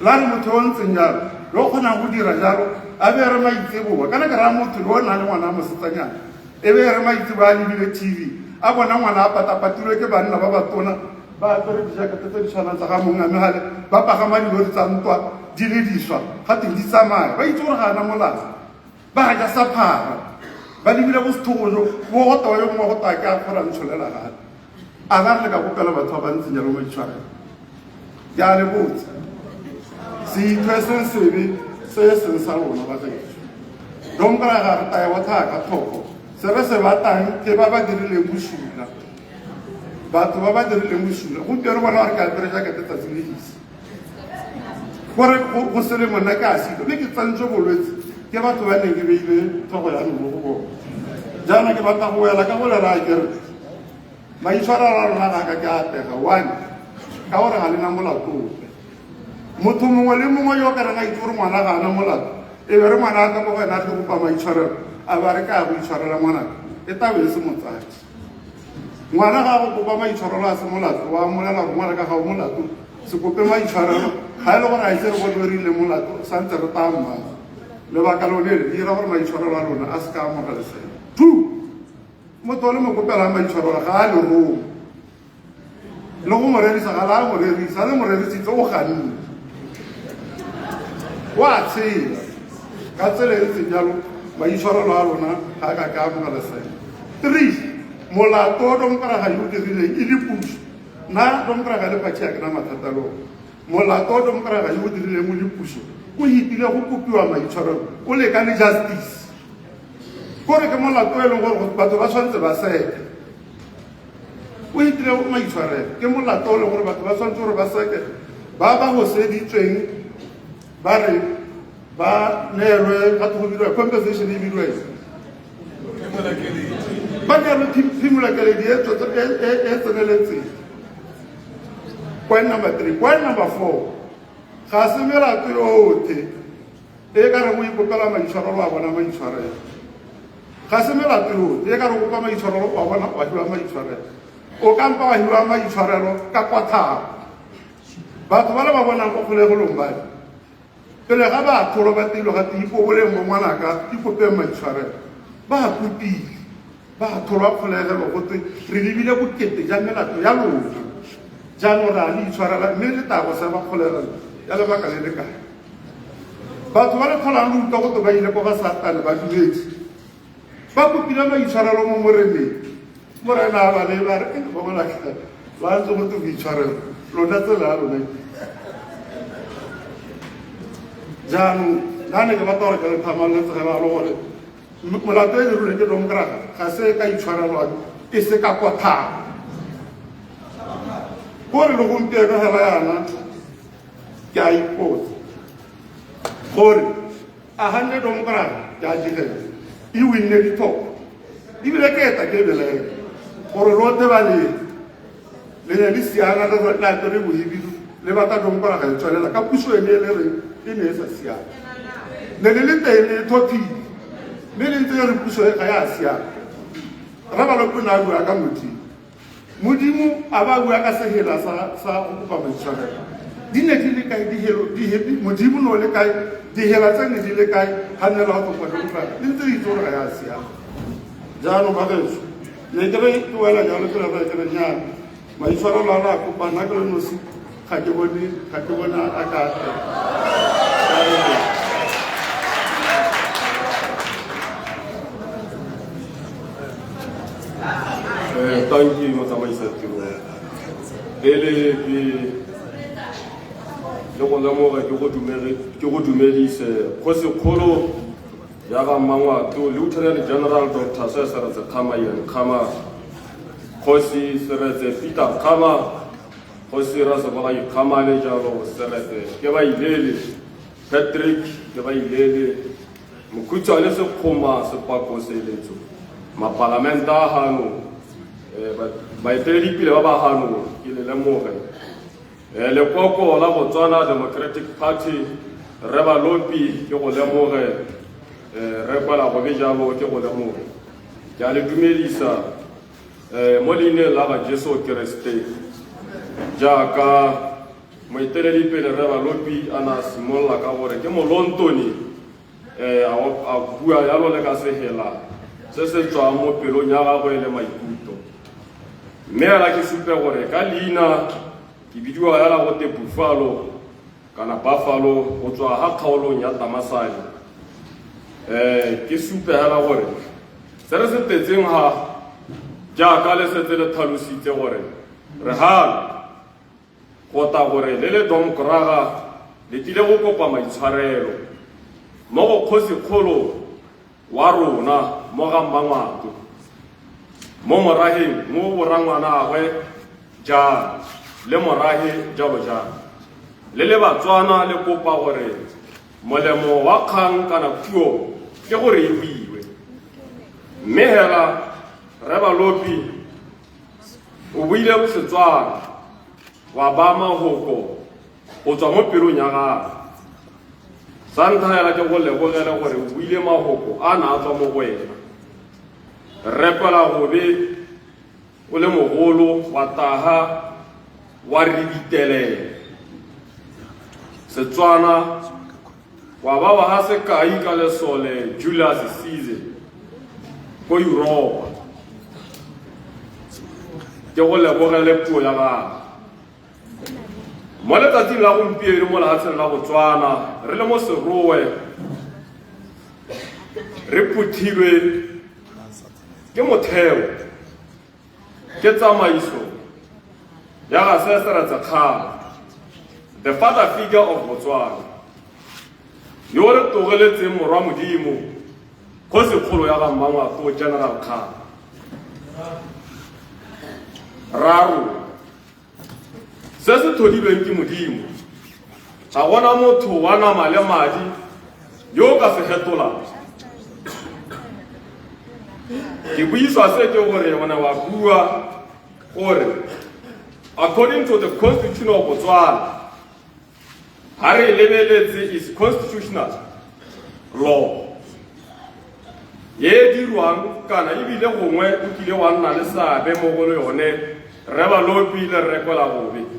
la re motho o ntsenyana yo gona go dira jalo a be re maitsebo kana ka ra motho yo na le ngwana mo setsanyana e be re maitsebo a lebile TV a bona ngwana a patapatilwe ke banna ba batona ba tore di jaka tse di tshwana tsa ga mongwe a megale ba pagama dilori tsa ntwa di le diswa ga te di tsamaya ba itse gore ga ana molao ba ga ja saphara ba lebile go sethogojo bo go tawa yo mongwe go taya ke a kgora ntsholela gale a ga re le ka kopela batho ba ba ntseng jalo mo itshwarela ke a le botse seitho e seng sebe se e seng sa rona ba gaetsho domkra ga re taya wa thaya ka thoko se re se batang ke ba ba dirileng bosula batho ba ba dirileng bosula gompieno bona gore ke aperesa ka tetsatsing le ise gore go se le monna ke a silo mme ke tsantse bolwetse ke batho ba neng ke beile thogo ya mo go bona jaana ke batla go wela ka bolela a kere maitshwarelo a rona ga ka ke apega one ka gore ga lena molato ope motho mongwe le mongwe yo ka reng a itse gore ngwana ga ana molato e be re ngwana a ka mo go ena a re kopa maitshwarelo a ba re ka ya go itshwarela ngwanaka e tabe e se motsadi ngwana ga go kopa maitshwarelo a se molato wa molela gore ngwana ka ga o molato se kope maitshwarelo ga e le gore a itse re bone rile molato santse re tammaa lebaka lone le dira gore maitshwarelo a lona a se ka amogelesega two motho o le mo kopela maitshwarelo ga a le rong le go mo rerisa ga la mo rerisa le mo rerisitse o ganne wa tshela ka tsela e ntseng jalo maitshwarelo a lona ga ka ka amogelesega three molato o domkaraga yo o dirileng e le puso nna domkaraga le patši a ke na mathata le one molato o domkaraga yo o dirileng mo le puso o hitile go kopiwa maitshwarelo o lekane justice kore ke molato e leng gore batho ba tshwanetse ba seke o hitile maitshwarelo ke molato o leng gore batho ba tshwanetse gore ba seke ba ba go seditsweng ba re ba neelwe ga go bidwa compensation e bidwa ba neelwe phimolakeledi e tseneletseng point number 3 point number 4 ga se melato yotlhe e ka reng o ikopela maitshwarelo a bona maitshwarelo ga se melato yotlhe e ka reng o kopa maitshwarelo wa bona wa hiwa maitshwarelo o ka mpa wa hiwa maitshwarelo ka kwa thabo batho ba le ba bonang go kgolegolong bale pele ga ba tholo ba tilo ga tipo boleng mo ngwanaka ikopeng maitshwarelo ba kopile ba tholo ba kgolegelo gote re lebile bokete ja melato ya lona jaanong re a le itshwarela mme le tago sa ba kgolegelo ya lebaka le le kae batho ba le tlholang le utlwa gote ba ile ko ga satane ba dumedi ba kopile maitshwarelo mo moremeng morena a bale ba re ba molaka ba ntse gote boitshwarelo lona tsela ya lona jaanong nna ne ke batla gore ke le thamaletsege ba le gore molato e dirileng ke domkaraga ga se ka itshwarelwang e se ka kwa thabo gore le gompieno hela yana ke a ipotsa gore a ganne domkaraga ke a digela e winne dithoko ebile ke eta ke belega gore lote ba le ne le siana lato le boebidu le batla domkaraga e tswalela ka puso ene e le reng e ne e sa siana ne le le teng le thothile mme le ntse re puso e ga ya siana ra ba lokona a bua ka modimo a ba bua ka sehela sa go kopa maitshwarelo di ne di le kae modimo no le kae dihela tse ne di le kae ga ne la go kopa domkaraga le ntse di itse gore ga ya siana jaanong ba geso ne ke re ke wela jalo fela fa ke re nnyana maitshwarelo a la kopa nna ke le nosi ga ke bona a ka Thank you, Motsamaisi Tiro. Pele le go lemoga ke go dumedise Kgosikgolo ya ga Mmangwato Lieutenant General Dr. Seretse Khama Kgosi Seretse Peter Khama Kgosi Rasebogai Khama le jalo Seretse ke ba ilele Patrick ke ba ilele Mokhutshwa le Sekgoma Sepako Seletso mapalamenta hano baeteledipele ba ba hano ke le lemoge lekoko la Botswana Democratic Party re ba lopi ke go lemoge re kwala go be jalo ke go lemoge ke a le dumedisa mo leineng la ba Jesu Kriste jaaka moeteledipele re ba lopi a na simolola ka gore ke molontoni a bua yalo le ka sehela se se tswang mo pelong ya gagwe le maikutlo mme ala ke supe gore ka leina ke bidiwa yala gote Buffalo kana Buffalo go tswa ga kgaolong ya Tamasane ke supe yala gore se re se tetseng ha jaaka le setse le tlhalositse gore re hana go ta gore le Domokraga le tlile go kopa maitshwarelo mo go kgosikgolo wa rona mo ga Mmangwato mo moraheng mo borangwanagwe jalo le morahe jalo jalo le Batswana le kopa gore molemo wa kgang kana puo ke gore e buiwe mme hela re balopi o buile Setswana wa ba mahoko go tswa mo pelong ya gago sa ntlha hela ke go lebogela gore o buile mahoko a na a tswa mo go wena repela gobe o le mogolo wa taga wa rebitelela Setswana wa ba wa ha sekai ka lesole Julius Caesar ko Europa ke go lebogele puo ya gago mo letsatsing la gompieno mo lehatsheng la Botswana re le mo serowe re phuthilwe ke motheo ke tsamaiso ya ga Sesera Kgama, the father figure of Botswana yo re togeletseng morwa modimo kgosikgolo ya ga Mmangwato General Kgama raro se se thodilweng ke modimo ga gona motho wa nama le madi yo ka se fetolang ke buiswa se ke gore bona wa bua gore according to the Constitution of Botswana ha re lebeletse is constitutional law ye dirwang kana ebile gongwe o kile wa nna le seabe mo go yone re balopi le rekwela gobe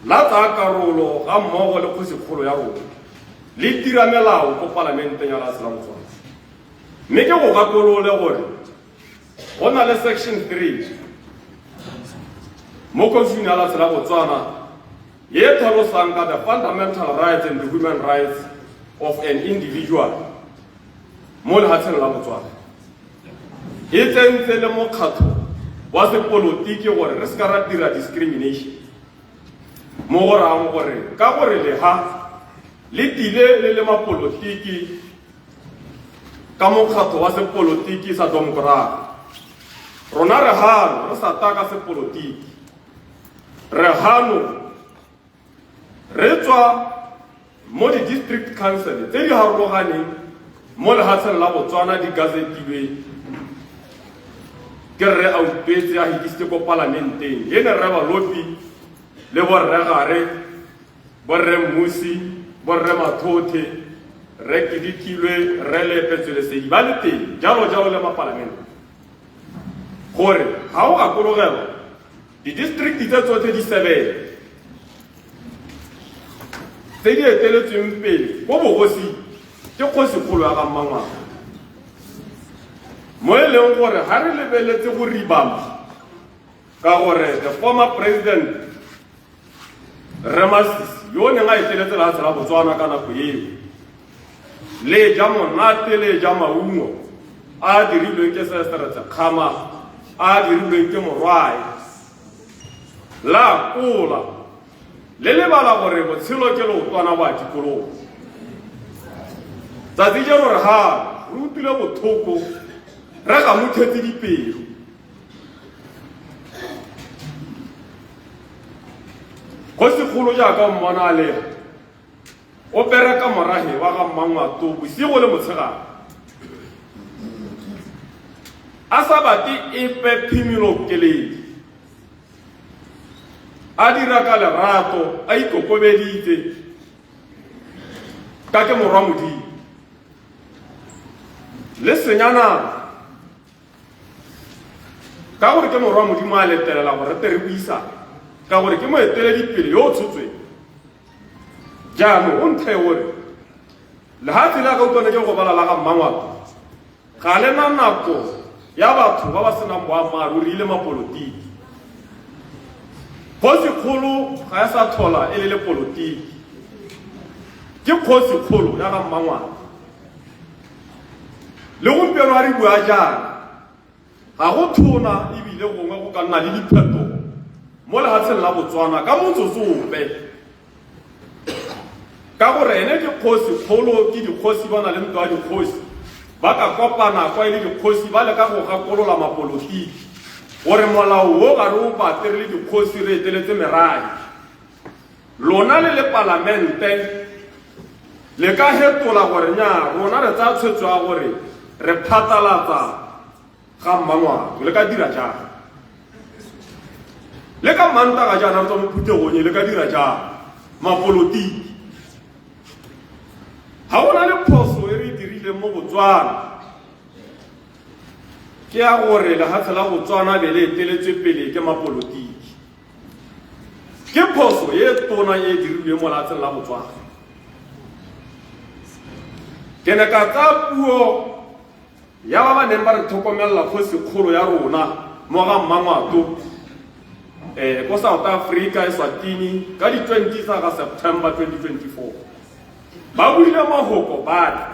la tsa karolo ga mmogo le kgosikgolo ya rona le tira melao ko parlamenteng ya la Botswana mme ke go gakolole gore go na le section 3 mo Constitution ya la Botswana ye tlhalosang ka the fundamental rights and the human rights of an individual mo lehatsheng la Botswana e tsentse le mokgatlo wa sepolotiki gore re se ka ra dira discrimination mo go rang gore ka gore le ha le tile le mapolotiki ka mokgatlo wa sepolotiki sa Domokraga rona re hano re sa taka sepolotiki re hano re tswa mo di district council tse di harologaneng mo lehatsheng la Botswana di gazetilwe ke re aupetse a hitiste ko parlamenteng ye ne re balopi le borregare borre Mmusi borre Mathothe re kidikilwe re lepetswe lesedi ba le teng jalo le maparlamento gore ha o akologela di district tse tsotlhe di 7 tse di eteletsweng pele go bogosi ke kgosikgolo ya ga Mmangwato mo e leng gore ha re lebeletse go ribama ka gore the former president Ramasisi yo ne nga eteletse la tsela Botswana ka nako eo le ja monate le ja maungo a dirilweng ke Sesera Kgama a dirilweng ke morwae la kola le lebala gore botshelo ke leotwana ba tikologo tsatsi jeno re ha re utlwile bothoko re ga mothetse dipelo kgosikgolo jaaka mmona le o bereka morahe wa ga Mmangwato bosigo le motshegare a sa bate epe phimelo keledi a dira ka lerato a ikokobeditse ka ke morwa modimo le senyana ka gore ke morwa modimo a letelela gore re buisa ka gore ke moeteledipele yo o tshotsweng jaanong o nthe gore lehatshe le a ka utlwane ke go bala la ga Mmangwato ga le na nako ya batho ba ba senang boammaaruri le mapolotiki kgosikgolo ga ya sa thola e le polotiki ke kgosikgolo ya ga Mmangwato le gompieno a re bua jaana ga go thona ebile gongwe go ka nna le diphetogo mo lehatsheng la Botswana ka motsotsope ka gore ene dikgosi kgolo ke dikgosi ba na le ntwa dikgosi ba ka kopana kwa ile dikgosi ba le ka go gakolola mapolotiki gore molao wo ga re o batere le dikgosi re eteletse merai lona le parlamente le ka hetola gore nya rona re tsa tshwetso ya gore re phatalatsa ga mmangwato le ka dira jang le ka manta ga jana tsa mophutegonye le ka dira jang mapolotiki ha ona le phoso e re dirile mo Botswana ke ya gore le hatse la Botswana be le eteletswe pele ke mapolotiki ke phoso e tona e dirilwe mo latseng la Botswana ke ne ka tsa puo ya ba neng ba re tlhokomela kgosi kgolo ya rona mo ga mmangwato ko South Africa Eswatini ka di 20 tsa September 2024 ba buile mahoko ba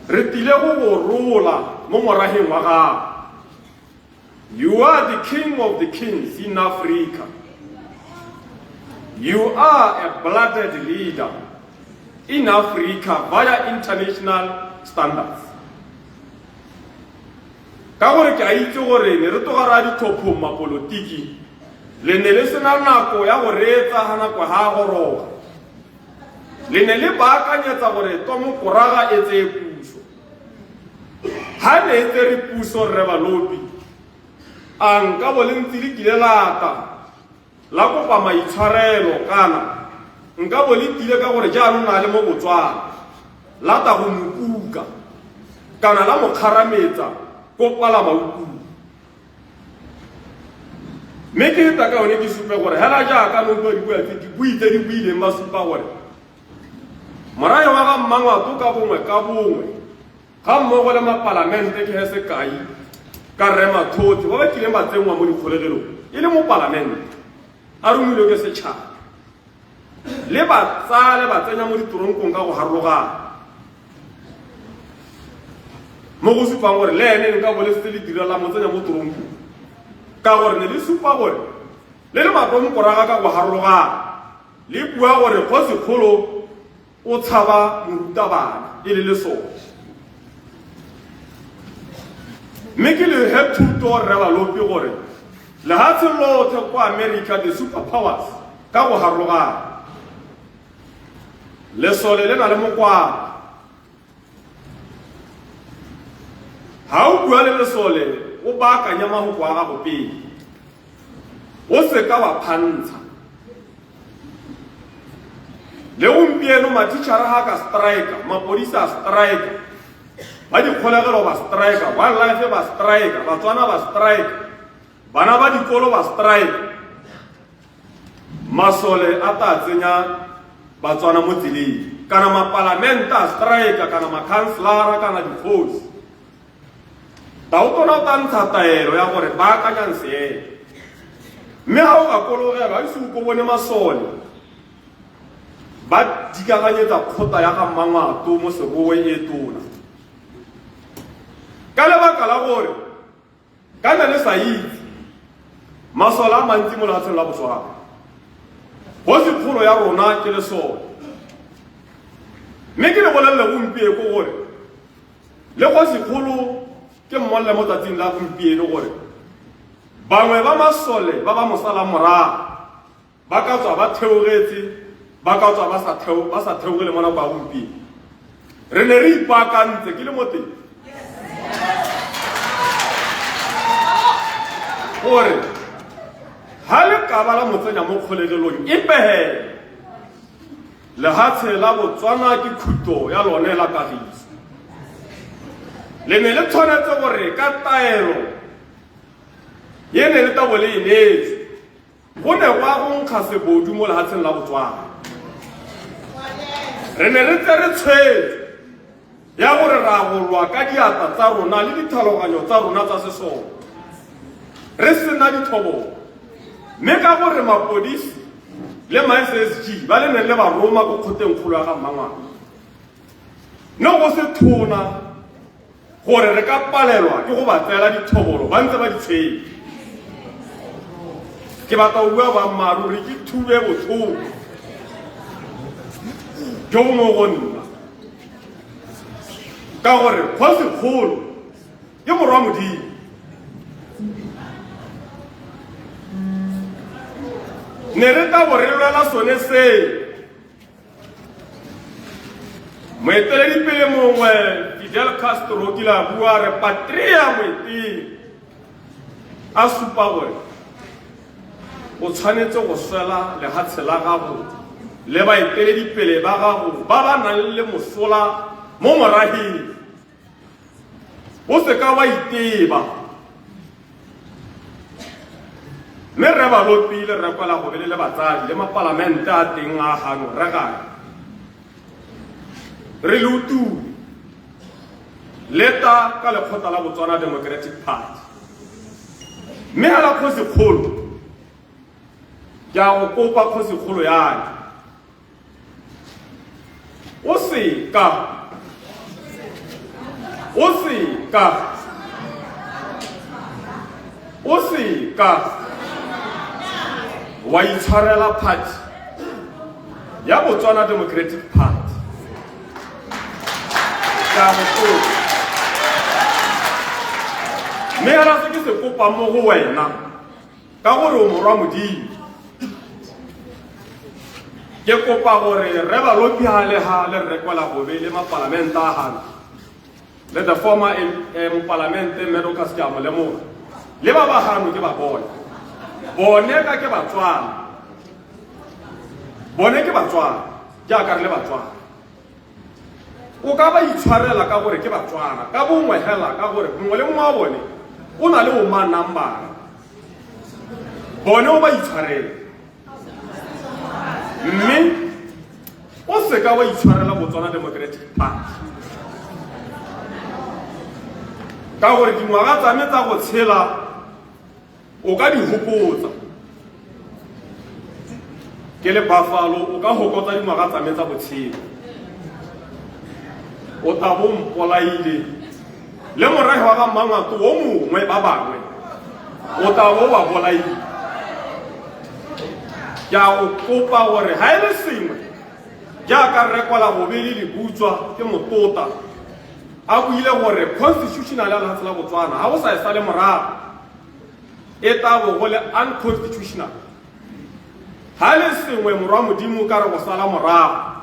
re tile go rola mo moraheng wa gago. You are the king of the kings in Africa. You are a blooded leader in Africa via international standards. Ka gore ke a itse gore ne re togara dithopo mapolotiki le ne le sena nako ya go reetsa ga nako ha go roga le ne le baakanyetsa gore tomokoraga e tseye puso ha ne e tsere puso re balopi a nka bo le ntse le kile lata la kopa maitshwarelo kana nka bo le tile ka gore jaanong na le mo Botswana lata go mokuka kana la mo kharametsa ko pala mauku me ke ta ka one ke supe gore hela ja ka no go di bua tse di buile ma supa gore marayo wa ga mmangwato ka bongwe ga mmogo le mapalamente ke se kai ka re mathotse ba ba kile ba tsengwa mo dikgolegelong e le mo parlamente a rumilwe ke setšhaba le ba tsenya mo ditoronkong ka go harologana mo go supang gore le ene nka bo le se le direla mo tsenya mo toronkong ka gore ne le supa gore le le matomkoraga ka go harologana le bua gore kgosikgolo o tshaba morutabana e le lesone mme ke le he thuto re balopi gore lehatshe lotlhe ko America the super powers ka go harologana lesole le na le mokwana ha o bua le lesole o baakanya mahoko a gago pele o se ka wa phantsha le gompieno matitšhara ga ka strike mapodisa a strike ba dikgolegelo ba strike wildlife ba strike Batswana ba strike bana ba dikolo ba strike masole a ta tsenya Batswana mo tseleng kana mapalamente a strike kana makhanselara kana dikgosi ta o tona ta ntsha taelo ya gore ba akanyang seele mme ga o ka kologela ise o ko bone masole ba dikaganyetsa kgota ya ga mmangwato mo serowe e tona ka lebaka la gore ka ne le sa itse masole a mantsi mo lehatsheng la Botswana kgosikgolo ya rona ke lesole mme ke le bolelele gompieno ko gore le kgosikgolo ke mmolle mo tsatsing la gompieno gore bangwe ba masole ba ba mosala morago ba ka tswa ba theogetse ba ka tswa ba sa theogele mo nako ya gompieno re ne re ipaakantse ke le mo teng gore ha le ka ba la motsenya mo kgolegelong e pehele lehatshe la Botswana ke khuto ya lone la kagiso le ne le tshwanetse gore ka taelo ye ne le tabo le inetse go ne gwa go nkga sebodu mo lehatsheng la Botswana re ne re tsere tshwetso ya gore ra golwa ka diata tsa rona le ditlhaloganyo tsa rona tsa sesole re sena dithobo mme ka gore mapodisi le ma-SSG ba le neng le ba roma ko kgoteng kgolo ya ga mmangwana ne go se thona gore re ka palelwa ke go ba tseela dithobolo ba ntse ba di tshwere. Ke batla go bua boammaaruri ke thube botlhoko jo bo mo go nna ka gore Kgosikgolo ke morwa Modimo. Ne re ka bo re lwela sone se moeteledipele mongwe Fidel Castro ke la bua re patria moetele a supa gore o tshwanetse go swela lehatshe la gago le baeteledipele ba gago ba ba nang le mosola mo moraheng. O se ka wa iteba mme re ba lopile re kwala go be le batsadi le mapalamente a teng a gano re gae re lutu leta ka lekgotla la Botswana Democratic Party. Mme a la Kgosikgolo ke a go kopa Kgosikgolo yane o se ka wa itshwarela party ya Botswana Democratic Party. Ke a go kopa mme a la se ke se kopa mo go wena ka gore o morwa Modimo. Ke kopa gore re ba lopihalega le re kwala go be le mapalamenta a gana le the former parliamente Medokas ke a mo lemoga le ba ba gano ke ba bone ka ke Batswana jaaka re le Batswana. O ka ba itshwarela ka gore ke Batswana ka bongwe hela ka gore mongwe le mongwe wa bone o na le o man number bone o ba itshwarela mme o se ka wa itshwarela Botswana Democratic Party ka gore dingwaga tsa me tsa go tshela o ka di hopotsa ke le Buffalo o ka hokotsa dingwaga tsa me tsa botshelo o ta bo mpolaile le morahi wa ga Mangwato o mongwe ba bangwe o ta bo ba bolaile. Ya o kopa gore ha ile sengwe jaaka re kwala go be le dibutswa ke motota a buile gore constitutional ya la Botswana ha o sa e sale morago e ta bo go le unconstitutional. Ha le sengwe morwa Modimo ka re go sala morago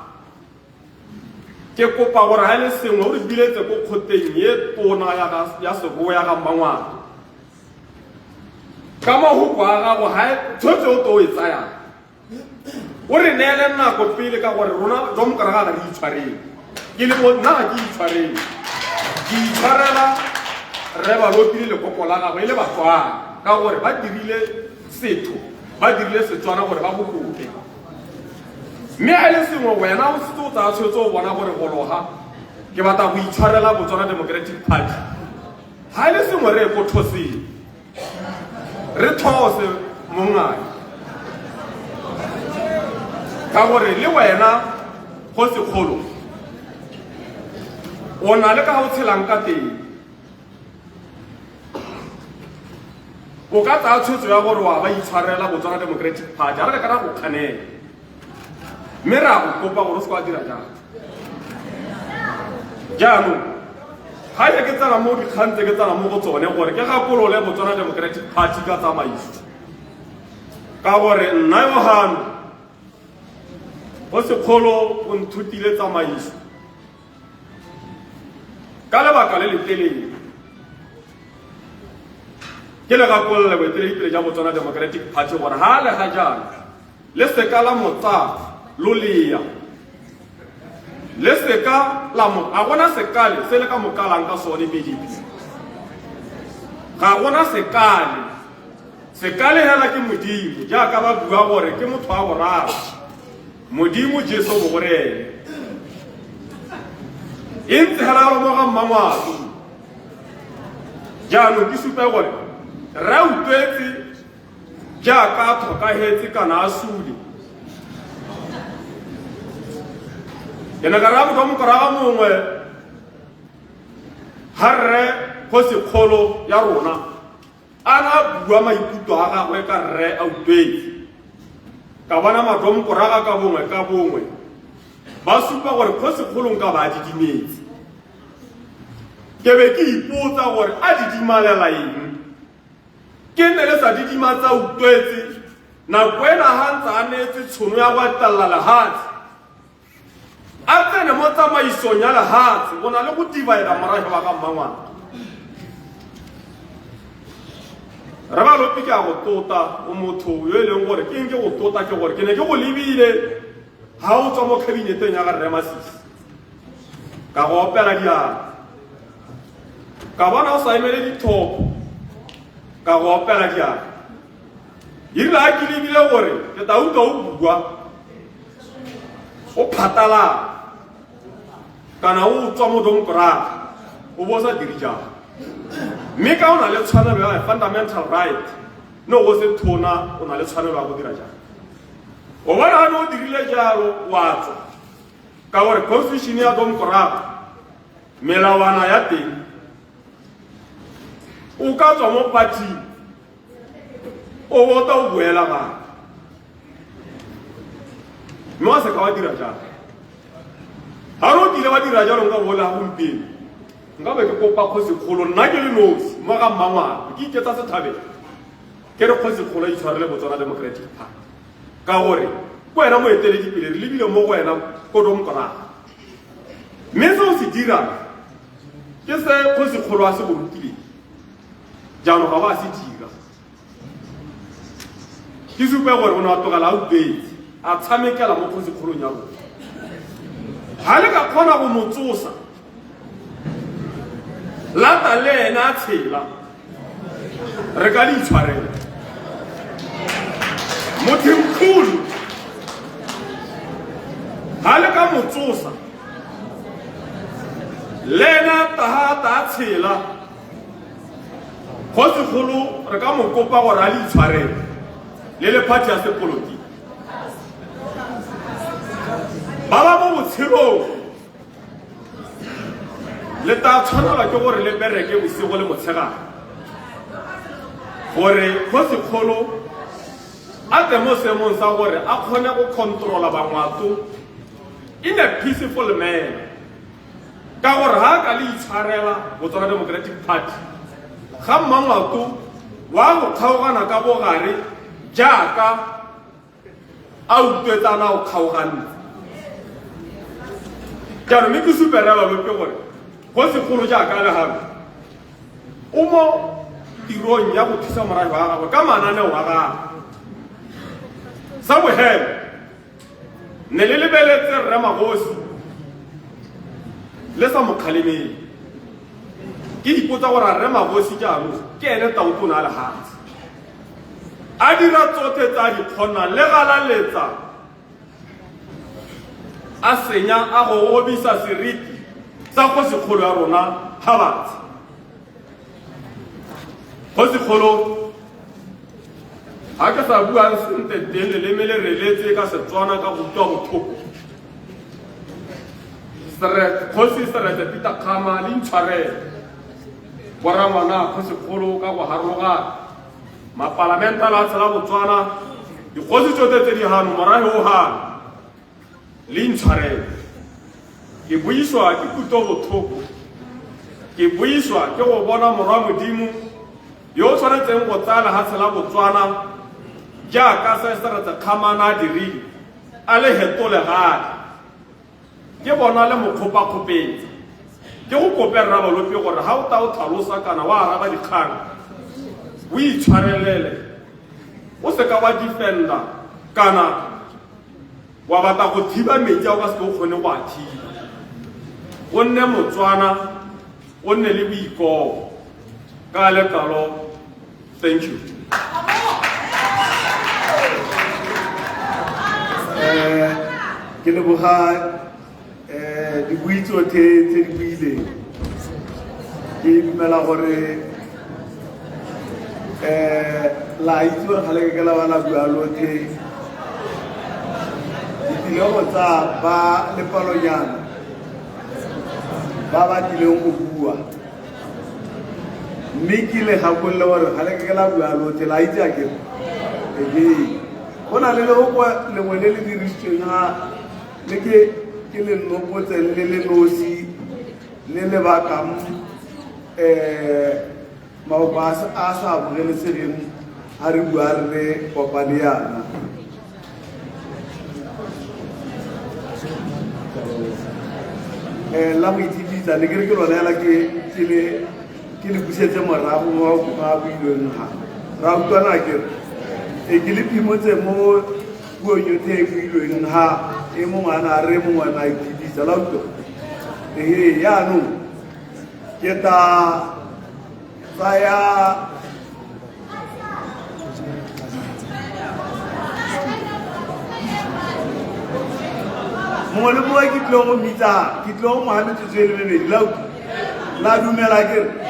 ke kopa gore ha le sengwe o re biletse go khoteng ye tona ya sego ya ga Mangwato ka mo go kwa ga go ha tshotse o to e tsaya o re neele nako pele ka gore rona domkaragana re itshwareng ke le nna ga ke itshwareng ke itshwarela re ba lopile lekoko la gago e le Batswana ka gore ba dirile setho ba dirile Setswana gore ba bokope. Mme a le sengwe wena o se o tsaya tshwetso o bona gore go loga ke batla go itshwarela Botswana Democratic Party ha le sengwe re go thoseng re those mongane ka gore le wena Kgosikgolo o na le ka go tshelang ka teng o ka tsaya tshwetso ya gore wa ba itshwarela Botswana Democratic Party a re ka ra go kganela mme ra go kopa gore o se ka dira jaanong ga ke tsala mo dikgang tse ke tsala mo go tsone gore ke gakolole Botswana Democratic Party ka tsamaiso ka gore nna Yohane Kgosikgolo o nthutile tsamaiso ka lebaka le letelele ke le gakolole boeteledipele ja Botswana Democratic Party gore ha le ga jaana le seka la motsa lo leya le seka la mo a gona sekale se le ka mokalang ka sone PDP ga gona sekale hela ke Modimo jaaka ba bua gore ke motho a boraro Modimo Jesu bogorele ntse hela go ga Mangwato jaanong ke supa gore ra utlwetse jaaka tlhokagetse kana a sule ke na ka ra motho mo koraga mongwe ha harre go se kholo ya rona ana bua maikutlo a gagwe ka rre Outwezi ka bona madomkoraga ka bongwe ba supa gore go se kholong ka ba didimetse ke be ke ipotsa gore a didimalela eng ke ne le sa didimatsa Outwezi na kwena hantsa a netse tshono ya go etella lehatshe a tsene mo tsamaisong ya lehatshe go na le go dibaela morago ba ka mmangwana re ba lopi ke a go tota o motho yo e leng gore ke eng ke go tota ke gore ke ne ke go lebile ha o tswa mo kabineteng ya ga Rre Masisi ka go opela diana ka bona o sa emele dithopo ka go opela diana irile a ke lebile gore ke ta utlwa o bua o phatala kana o tswa mo domkoraga o bo sa diri jang mme ka o na le tshwanelo ya fundamental right no go se thona o na le tshwanelo ya go dira jang o bona ga ne o dirile jalo wa tswa ka gore constitution ya domkoraga melawana ya teng o ka tswa mo party o bota o boela gape mme wa se ka wa dira jalo ga re o kile wa dira jalo nka bola gompieno nka be ke kopa Kgosikgolo nna ke le nosi mo ga mmangwana ke iketsa sethabeng ke re Kgosikgolo itshwarele Botswana Democratic Party ka gore ko wena moeteledipele re lebile mo go wena ko domkoraga mme se o se dirang ke se Kgosikgolo a se go rutileng jaanong ga ba se dira ke supe gore o ne wa togela Outwezi a tshamekela mo Kgosikgolong ya rona ga le ka kgona go mo tsosa lata le ena a tshela re ka le itshwarela mothimkhulu ga le ka mo tsosa le ena tahata a tshela Kgosikgolo re ka mo kopa gore a le itshwarela le le party ya sepolotiki ba ba mo botshelong le ta tshwanela ke gore le bereke bosigo le motshegare gore Kgosikgolo a te mo seemong sa gore a kgone go controla bangwato in a peaceful manner ka gore ga ka le itshwarela Botswana Democratic Party ga mmangwato wa go kgaogana ka bogare jaaka a utlwetsana o kgaogantse jaanong mme ke superela lope gore Kgosikgolo jaaka le gape o mo tirong ya go thusa morago wa gagwe ka mananeo a gagwe sa bogele ne le lebeletse Rre Magosi le sa mokgalemeng ke dipotsa gore Rre Magosi jaanong ke ene tautona a lehatshe a dira tsotlhe tsa di kgonang le galaletsa a senya a go obisa seriti sa Kgosikgolo ya rona ga batsi Kgosikgolo ga ke sa buang sente teng leleme le reletse ka Setswana ka go utlwa botlhoko Kgosi Seretse Peter Khama le intshwarele borangwana Kgosikgolo ka go harologana mapalamenta la tshela Botswana dikgosi tsotlhe tse di gano morago o gana le intshwarele ke buiswa ke kuto botlhoko ke buiswa ke go bona morwa Modimo yo o tshwanetseng go tsaya lehatshe la Botswana jaaka se Seretse Khama a dirile a le hetolegale ke bona le mokgopakgopetsa ke go kope Rra Balopi gore ga o ta o tlhalosa kana wa araba dikgang o itshwarelele o se ka wa defenda kana wa batla go thiba metsi a o ka se ke o kgone go a thiba o nne Motswana o nne le boikobo ka lekalo thank you ke leboga dibuitso tse di buileng ke dumela gore la itse gore ga le ke la bana bua lotlhe ditilego tsa ba le palonyana ba ba tlileng go bua mme ke le gakolle gore ga le ke la bua lotlhe la itse a ke go na le legoko lengwe le le dirisitsweng le ke le nnopotseng le le nosi le lebakang maopo a sa amogelesegeng a re bua re le kopane yana la go ithibitsa ne ke re ke lona hela ke le busetse morago ga builweng ga ra utlwana kere ke le phimotse mo puong yotlhe e builweng ga e mongwe a na re mongwe a ithibitsa la utlwa yaanong ke ta tsaya mongwe le mongwe ke tlile go mmitsa ke tlile go moga metsotso e le mebedi la dumela kere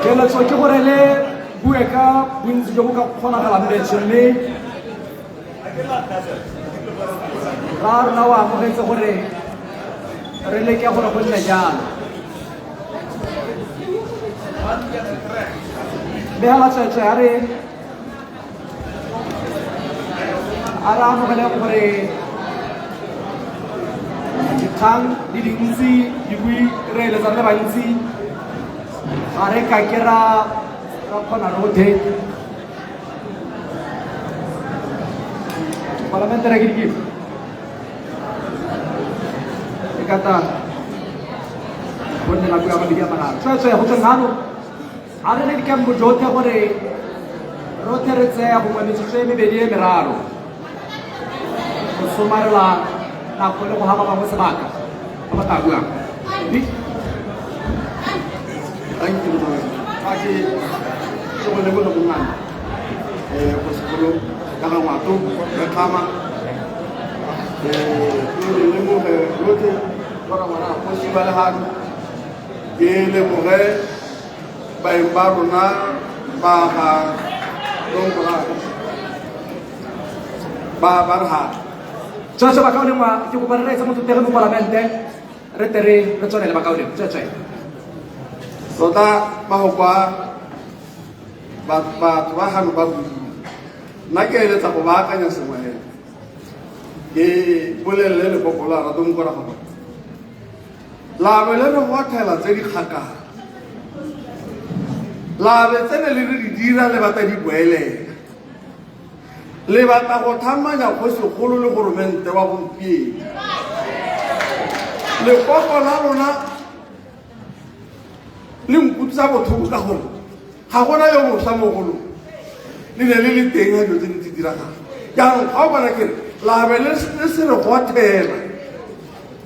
keletso ke gore le bue ka bontsi jo bo ka kgonagalang betšhe mme ra rona o amogetse gore re leke gore go nne jalo begela tsweetswe a re amogele gore dikgang di dintsi di bui re eletsa re le bantsi ga re ka ke ra kgona rotlhe parlamente re ke dikipe e kata gonne nako ya mabedi a mararo tsweetswe go tseng gano ga re ne dikembo jotlhe gore rotlhe re tseya gongwe metsotso e mebedi e meraro go somarela nako le go gaba bangwe sebaka ba ba tla buang Thank you, Lord. Aki ko le bono bungana ko sekolo ka ga ngwato re tlama le mo rote bara wana ko si bale ha ke le mo ge ba imbarona ba ga dongola ba barha tsatsa ba kaone ma ke go ba re tsa motho tere mo parlamente re tere re tsone le ba kaone tsatsa Sota mahokwa ba hanu ba bui na ke eletsa go baakanya sengwe he ke bolelele le popola ra dong kora go la be le go thela tse di khaka la be tsene le di dira le bata di boele le bata go thamanya go se golo le goromente wa bompie le popola rona le nkutsa bothoko ka gore ga gona yo moswa mogolo le ne le le teng ga dilo tse di diragang jaanong ga o bona kere labe le se re gothela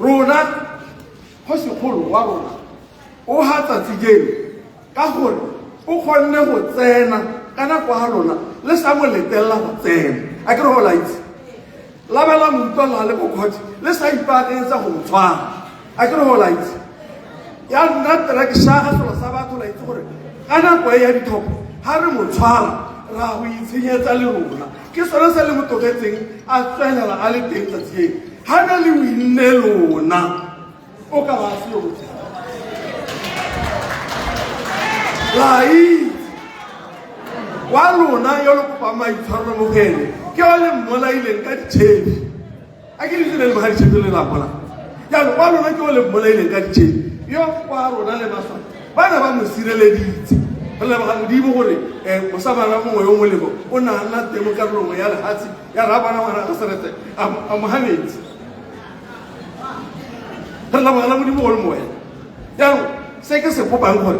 rona go segolo wa rona o ga tsatsi jeno ka gore o kgonne go tsena ka nako ga lona le sa mo letelela go tsena a kere go laitse labela moutlola le bokgothi le sa ipaakanyetsa go motshwara a kere go laitse ya nna tera ke shaga selo sa batho la itse gore ka nako e ya dithopo ga re mo tshwara ra go itshenyetsa le rona ke sone se le mo togetseng a tswelela a le teng tsatsieng ga na le o inne lona o ka ba se yo lai wa lona yo lo kopa maitshwaro mo gene ke o le mmolaileng ka ditšhebi a ke le le ba ditšhebi le la bona ya wa lona ke o le mmolaileng ka ditšhebi yo kwa rona le maswa bana ba mo sireleditse le ba modimo gore mosamana mongwe yo molemo o na nna temo ka rongwe ya lehatsi ya rabana ngwana ka serete a Mohammed re la bana modimo go le moya ya se ke se popang gore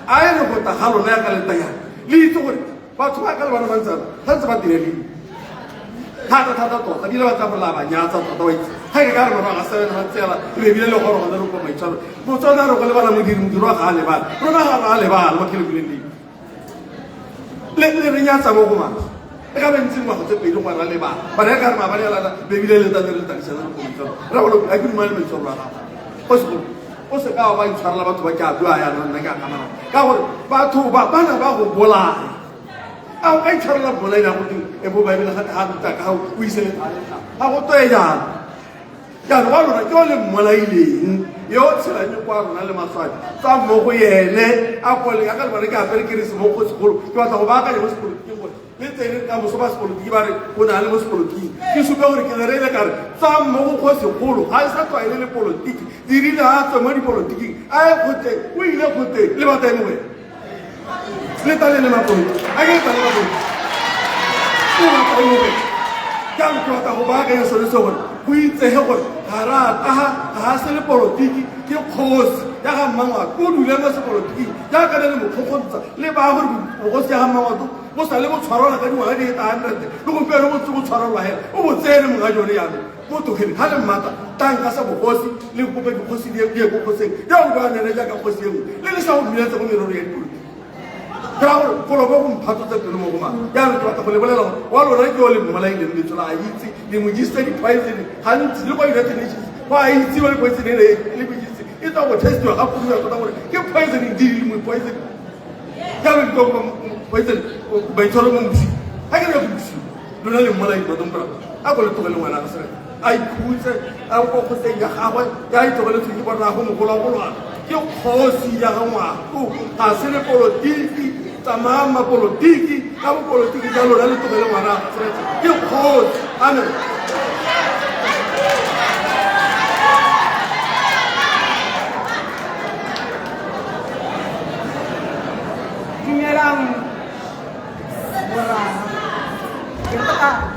a ere go ta ga lona ya ka letanya le itse gore batho ba ka le bana ba ntsana ga ntse ba direleng thata tota di le ba tsa go la ba nyatsa tota wa itse ga ke ka re ba ga sebe na tsela le bile le gore go na le go maitshwaro mo tsona re go le bana modiro ga le bana rona ga le bana ba ke le re nyatsa mo go mang e ka bentse mo go tse pedi go ra le bana ba re ka re ba le la be bile le tsa le tagisana go maitshwaro ra go a ke dimane maitshwaro ra o se ka ba itshwara batho ba ke a bua ya nna ka kamana ka gore batho ba bana ba go bolaya a o ka itshwara bola ina go e bo ba ile ga ta ka o isele ha go toya ya no ba lona ke o le mmolaileng yo tsela ni kwa rona le maswadi tsa mo go yene a go le ka ba re ka pere ke re se mo go sekolo ke batla go ba ka le mo sekolo ke go le tsene ka mo so ba sekolo ke ba re o na le mo sekolo ke supe gore ke le re ka re tsa mo go sekolo ga sa twa ile le politiki dirile a tswa mo di politiki a go te o ile go te le ba taimo le tale le mapolo a ke tale le mapolo o ba taimo ka mo ka go ba ka yo so le so gore go itse he gore ga se le politiki ke kgosi ya ga mmangwa o dule mo se politiki ya ka le mo khokgontsa le ba gore go se ga mmangwa go sa le mo tshwarela ka dingwaga di 100 le go pele mo tsugo tshwarelwa he o bo tsene mo ga jone ya mo to khedi ha le mmata tanka sa bogosi le go pe dikgosi di go khoseng ya go ba ne ja ka khosi le le sa go biletsa go meroro ya dipulo Kalau kau mpatu terus mau kemana? Jangan cuma tak boleh lah. Walau nanti oleh mulai dari cuma ayat di mujizat di pais ini, hanya lu kau ingat ini, pais ini oleh pais ini mujizat. Itu aku test tu, aku punya tu tahu. Kau pais ini diri mu pais ini. Jangan kau pais ini, baca orang musik. Agar aku musik. Lu nanti mulai betul betul. Aku lepas tu kalau mana asal. Ay kuisa, aku kau senja kawan. Ya itu kalau tu kita aku mukul. Kau khosi ya kamu aku. Hasilnya politik. Tamama politiki, kamu politiki jalur lalu tu belum mana? Yuk kos, amin. Kimerang, orang.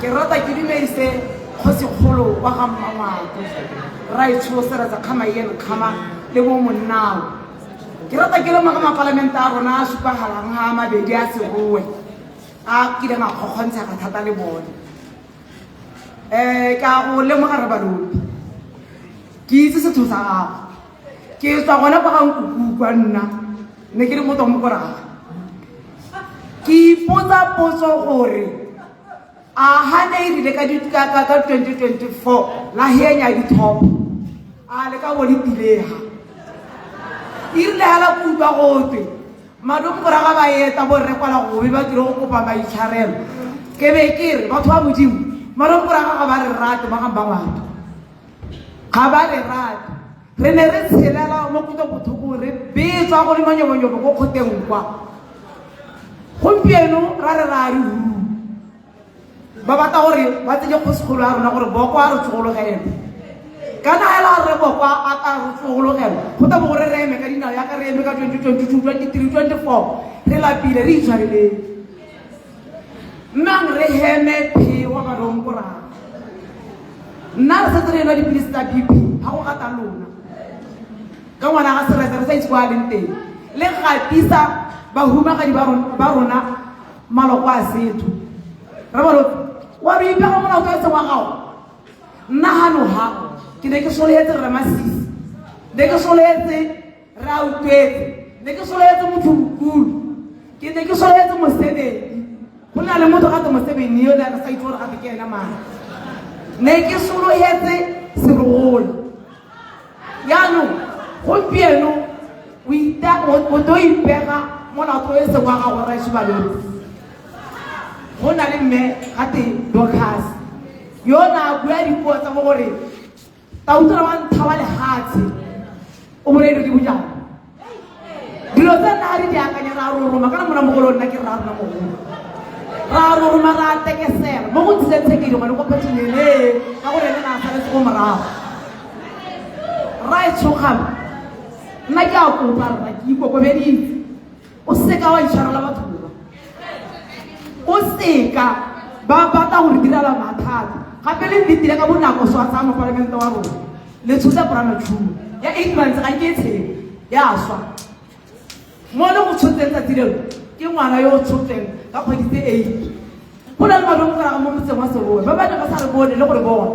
Kira tak kiri meise khosi kholo wa gamma tu. Rai chosera za kama yen kama lewo munao. Kira tak kira mahkamah parlamentar na suka halang hama bedia seruwe. Kira nggak kokon saya kata tadi bon. Kau le makar baru. Kisi setu sah. Kisi tak mana pakang kukuan na. Nekiri mau temu korang. Ki posa poso kore. Hanya ini dekat kakak 2024 lahirnya di top. Leka wali dileha. Irle hala kuba gote madum koraga ba eta borre kwala go ba tiro go pa ba itharelo ke be kire batho ba modimo madum koraga ga ba re rate ba ga bangwa ga ba re rate re ne re tshelela mo kuto bothoko re be tswa go le manyobonyo go khoteng kwa gompieno ra re ba bata gore ba tsenya go sekolo a rona gore bo kwa re tsogolo ga ene kana ela re bo kwa aka re tsogolo ga ene go ta bo re re me ka dina ya ka re me ka 2022 23 24 re la pile re itshwarele nang re heme phe wa ba rompora nna re se tsere no di pilista bibi ha go gata lona ka ngwana ga sere re sa itshwa le nteng le gatisa ba huma ga di ba rona maloko a setho re ba lo wa bi ba mo na ka se wa gago nna hano ha ke ne ke soletse re masisi ne ke soletse ra utwetse ne ke soletse motho mokulu ke ne ke soletse mosebedi go na le motho ga te mosebedi yo la re sa itse ga ke ena mana ne ke soletse serolo yaanong gompieno o to ipega mo na to e se wa ga go ra shibalelo go na le mme gate Dorcas yona bua dipuo tsa mo gore tautra wa nthawa le hatse o moreno di bojang dilo tsa nna re di akanya ra roroma kana mona mogolo nna ke ra rona mogolo ra roroma ra tekesela mo go tsetsekedi ngwane go phethelele ka gore le na sa le go morago ra e tshogama nna ke a kopa ra ke ikokobeditse o seka wa itshwarela batho ba o seka ba batla go re direla mathata gape le nnetile ka bonako so a tsaya moparamente wa rona le tshosa porano tšhumo ya 8 months ga ke tshele ya swa mo le go tshotseng tsa tirelo ke ngwana yo o tshotseng ka kgwedi tse 8 go na le madimo ka mo motseng wa serowe ba bane ba sa re bone le gore bona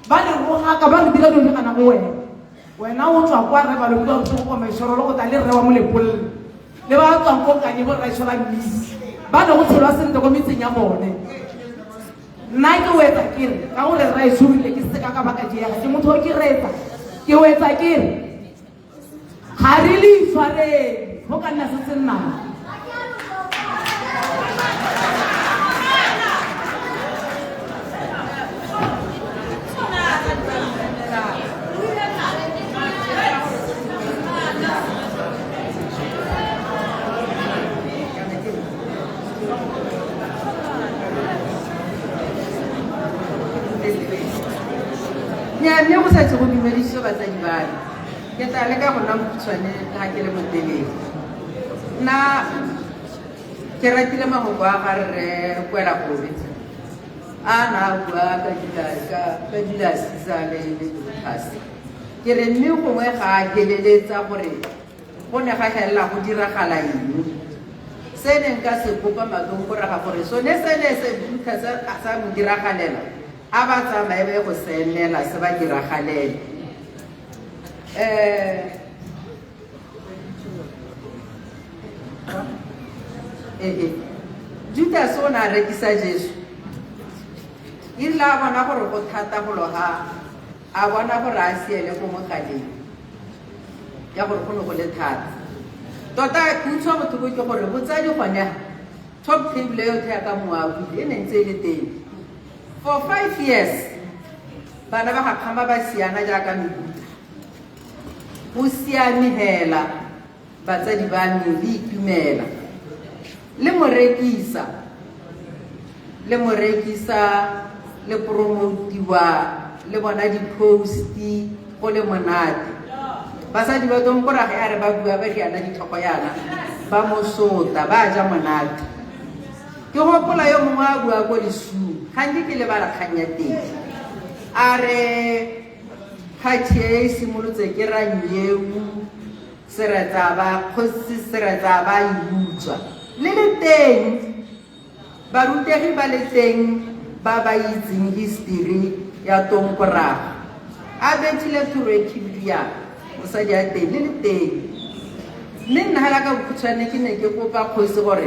ba le roga ka ba re dira dilo di kana go wena o tswa kwa re ba le go go maishoro le go ta le re wa mo lepolle le ba tswa ko kanye bo ra tshola mmisi ba ne go tshelwa sentle ko metseng ya bone nna ke wetsa kere ka gore ra e shubile ke seka ka baka jega ke motho o ke retsa ke wetsa kere ga re le itshwarele go ka nna se se nnang mme go sa tse go dumediso batsadi bana ke tla leka go nna mokhutswane ga ke le motelele nna ke ratile mahoko a ga re kwela gobe a na bua ka dilasi tsa le Dorcas ke re mme gongwe ga a keleletsa gore go ne ga helela go diragala eng se ne nka se kopa matong go raga gore sone se ne se Dorcas a sa mo diragalela a ba tsamaye ba go senela se ba diragalele Judas o na rekisa Jesu ile a bona gore go thata go loga a bona gore a siele go mogaleng ya gore go ne go le thata tota ke utlwa botlhoko ke gore botsadi gone top table yo thea ka moabi e ne ntse le teng for 5 years bana ba gakgama ba siana jaaka mebuta go siame hela batsadi ba me le itumela le morekisa le promotiwa le bona di-posti go le monate basadi ba tong gore ga re ba bua ba diana ditlhoko yana ba mosota ba ja monate ke gopola yo mongwe a bua ko lesung gantsi ke le ba la kganya teng a re kgathi e simolotse ke ranyeu seretsa ba kgosi seretsa ba iutswa le le teng barutegi ba le teng ba ba itseng history ya Tonkoraga a betile thuro e khibidia mosadi a teng le le teng mme nna hela ka bokhutshwane ke ne ke kopa kgosi gore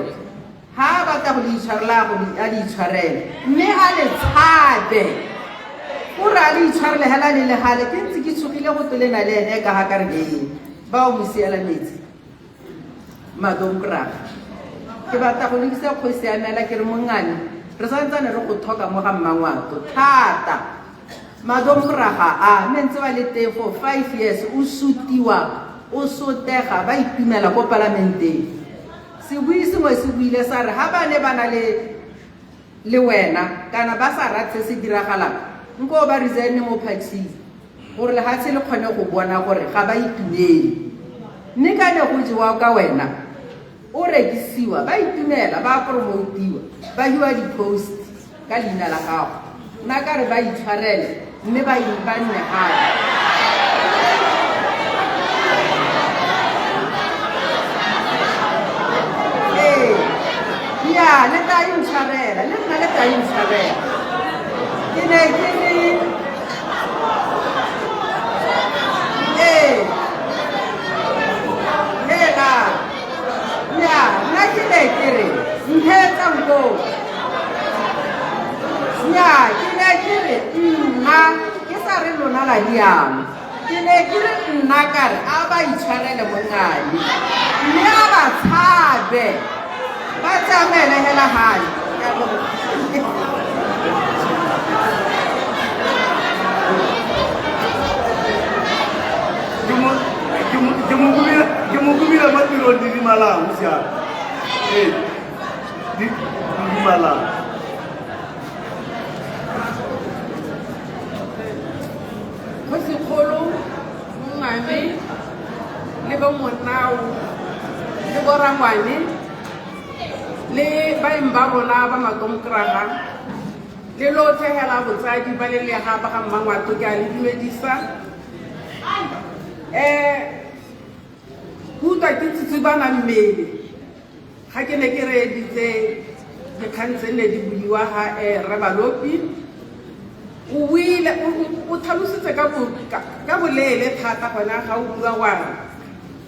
ha ba tla go di itshwarela go a di itshwarele mme a le tshabe gore a le itshwarele hela le le gale ke ntse ke tshogile go tolena le ene ka ga ka re beng ba o mosiela metsi Matonkoraga ke batla go lebisa kgosi ya mela ke re mongane re santsane re go thoka mo ga mmangwato thata Matonkoraga a mme ntse ba le teng for 5 years o sutiwa o sotega ba itumela ko parlamenteng se bui sengwe se buile sa re ha ba ne ba na le wena kana ba sa ratse se diragalang nko ba resign mo party gore le ha se le kgone go bona gore ga ba itumele mme ka ne go jewa ka wena o rekisiwa ba itumela ba promotiwa ba hiwa di-post ka leina la gago nna ka re ba itshwarele mme ba nne gape ya le ta intshwarela le nna le ta intshwarela ke ne ke le hela ya nna ke ne ke re nthetsa nko ya ke ne ke re nna ke sa re lona la diamo ke ne ke re nna ka re a ba itshwarele mongane mme a ba tshabe ba tsamele hela hale ke mo kumile matirong di dimalang siana di dimalang Kgosikgolo Mongame le bo Monao le bo Rangwane le baeng ba rona ba makonkraka le lotlhe hela botsadi ba lelega ba ga Mmangwato ke a le dumedisa utlwa ke tsitsibana mmele ga ke ne ke reeditse dikgang tse ne di buiwa ga Rre Balopi o tlhalositse ka boleele thata gona ga o bua ngwana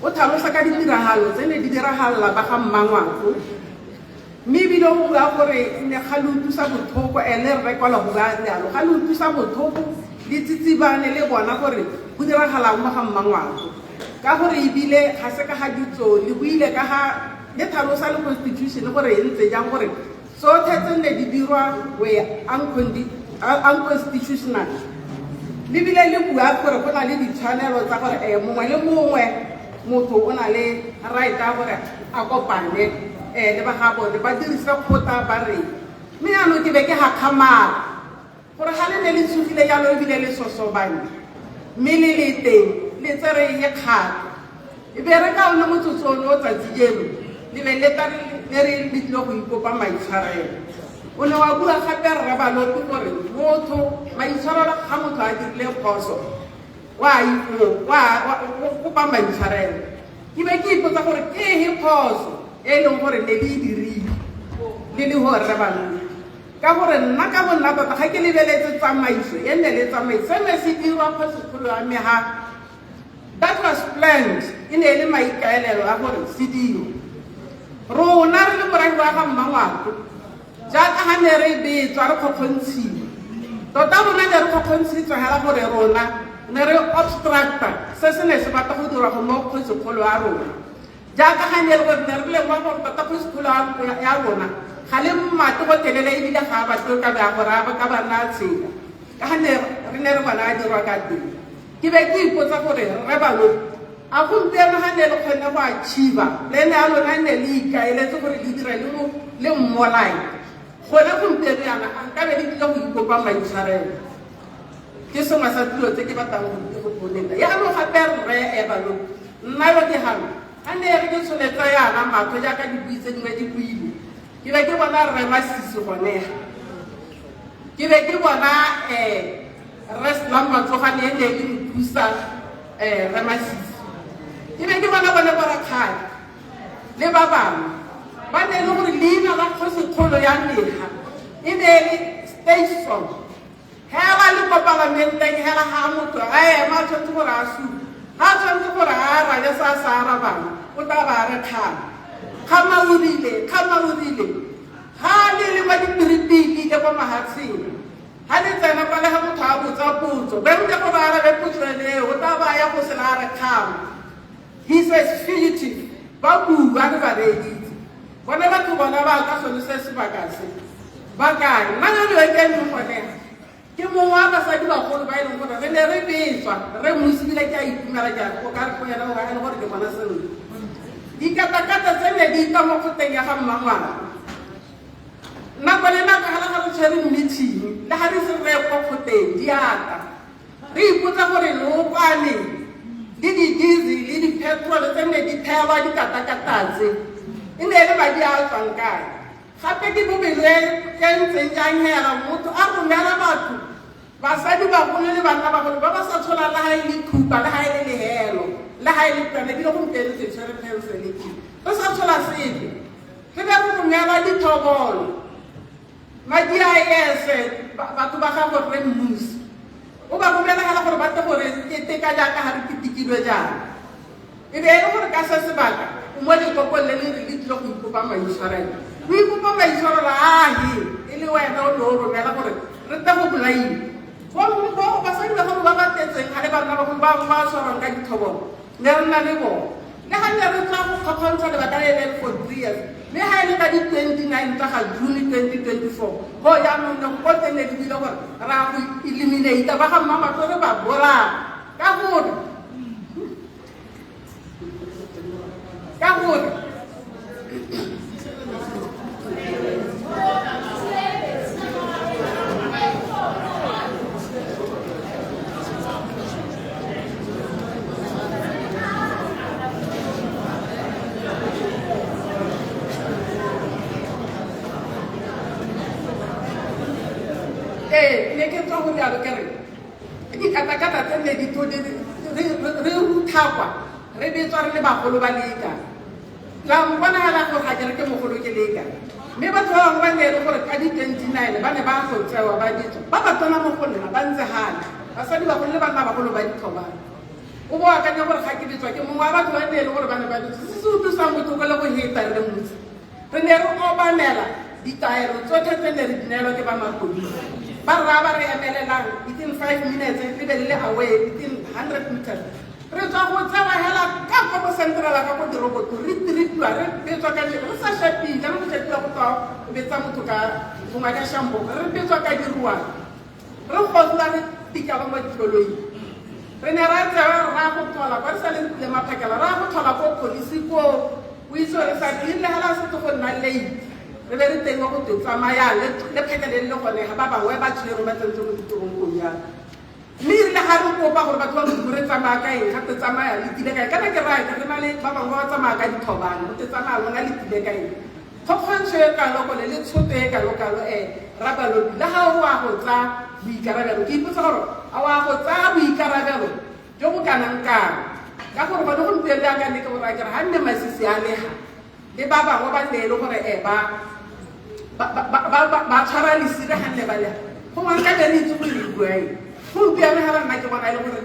o tlhalosa ka ditiragalo tse ne di diragalela ba ga Mmangwato mme ebile o bua gore ne ga le utlwisa botlhoko le rre kwa la bua jalo ga le utlwisa botlhoko le tsitsibane le bona gore go diragalang mo ga Mmangwato ka gore ebile ga se ka ga ditso le buile ka ga le tlhalosa le constitution gore e ntse jang gore tsotlhe tse ne di dirwa unconstitutional le bile le bua gore go na le ditshwanelo tsa gore mongwe le mongwe motho o na le right a gore a kopane le ba ga bone ba dirisa kgotla ba re mme yaanong ke be ke gakgamala gore ga le ne le tshogile jalo ebile le sosobane mme le le teng le tsere ye kgato e be re ka ona motsotso ono o tsatsi eno le be le re tlile go ikopa maitshwarelo o ne wa bua gape Rre Balopi gore motho maitshwarelo ga motho a dirile phoso wa kopa maitshwarelo ke be ke ipotsa gore ke he phoso e leng gore ne le dirile le le ho Rre Balopi ka gore nna ka bonna tota ga ke lebeletse tsamaiso e ne le tsamaiso se ne se dirwa Kgosikgolo ya me ha that was planned e ne le maikaelelo a gore se diro rona re le morago wa ga Mmangwato jaaka ga ne re betswa re kgokgontshiwa tota rona ne re kgokgontshitswe hela gore rona ne re obstructa se se ne se batla go dirwa go mo Kgosikgolo ya rona jaaka ga ne re lengwa gore tota Kgosikgolo ya rona ga le mmate go telele ebile ga a batle ka ba gore ba ka ba nna tshela ka ga re ne re bona a dirwa ka teng ke be ke ipotsa gore Rre Balopi a gompieno ga ne le kgone go achieva le ne a lona ne le ikaeletse gore le dire le mmolai gone gompieno yana a nka be le tlile go ikopa maitshwarelo ke sengwe sa dilo tse ke batlang go bolela yaanong gape Rre Balopi nna yo ke gano a ne re ke tsholetsa yana matlho jaaka dibui tse dingwe di buile ke be ke bona Rre Masisi gonega ke be ke bona Rre Slamba Tsogane e ne le nthusa Rre Masisi ke be ke bona bone Borakgadi le ba bangwe ba ne le gore leina la Kgosikgolo ya mega e ne le stage song hela le ko parlamenteng hela ga motho a ema a tshwanetse gore a supa ga a tshwanetse gore a arabe sa sa arabang o tla ba re kgama urile ga le le ba dipiripiki le ko mahatsheng ga le tsena kwa le ga motho a botsa potso be re go ba arabe potso leo o tla ba ya go se la re kgama he says fugitive ba bua le ba reeditse bona batho bona ba ka sone se sebaka se ba kae nna le le ke mo gonega ke mongwe wa basadi bagolo ba e leng gore re ne re betswa re mosibile ke a itumela jang go ka re go yana gore gore ke bona sentle dikatakata tse ne di ka mo kgoteng ya ga Mmangwato nako le nako ga re tshwere meeting le ga re se re ko kgoteng di ata re ipotsa gore lookwane le di-diesel le di-petrol tse ne di thelwa dikatakatse e ne le madi a tswang kae gape ke bobelo e ntseng jang hela motho a romela batho basadi bagolo le banna bagolo ba ba sa tshola le ga e le thupa le ga e le lehelo le ga e le pene di le gompieno se tshwere penseleki re sa tshola sepe re be go romela dithobolo madi a ese batho ba gago re mmusi o ba romela hela gore ba tle gore ke teka jaaka ga re ketekilwe jang e be e le gore ka se sebaka o mo lekopong le le re le tlile go ikopa maitshwarelo o ikopa maitshwarelo ahe e le wena o ne o romela gore re tle go bolaiwe basadi ba gago ba ba tetseng ga le banna bagolo ba tshwarwang ka dithobolo ne re nna le bone le ga ne re tla go kgontsha le batla le for 3 years me ha ile ka di 29 tsa ga June 2024 go ya mo ne go tene di le gore ra go eliminate ba ga mama tore ba bora ka gore ne ke tlo go ya le kere ke kata tsene di to di re uthakwa re be tswa re le bagolo ba leka la mbona la go ga ke mogolo ke leka me ba tswa ba ne re gore ka di 29 ba ne ba go tsewa ba ditso ba ba tsona mo go nna ba ntse hana ba sa di ba go le ba nna bagolo ba dithoba o bo ka nya gore ga ke ditswa ke mongwe wa batho ba ne le gore ba ne ba ditso se se utlwisa motho go le go heta le motse re ne re obanela ditaelo tsotlhe tse ne re dinelwa ke ba makodi ba ra ba re emelelang within 5 minutes e be le away within 100 meters re tswa go tsewa hela ka go central ka go diroboto re be tswa ka le re sa shapile re mo tsetla go tswa be tsa motho ka bongwa ka shambo re be tswa ka diruwa re go tla re tika ba mo dikoloi re ne ra tsewa ra go thola ba sa le maphakela ra go thola go police ko o itse re sa ile hala se go nna late re be re teng go te tsamaya le phekele le gone ga ba bangwe ba tsile re ba tsentse go ditirong go ya mme re ga re kopa gore batho ba mo re tsamaya ka eng ga te tsamaya le tile kae kana ke ra ke na le ba bangwe ba tsamaya ka dithobane o te tsamaya lona le tile kae go kgontshe ka loko le tshote ka lokalo ra ba lo la ha o a go tsa boikarabelo ke ipotsa gore a wa go tsa boikarabelo jo go kana nka ka gore ba go mpele ka ne ke go ra ke ha nne masisi a leha le ba bangwe ba ne le gore ba tshwara lesire ga nne ba le go mang ka le itse go le buai go bia me ha ba nna ke bona ile gore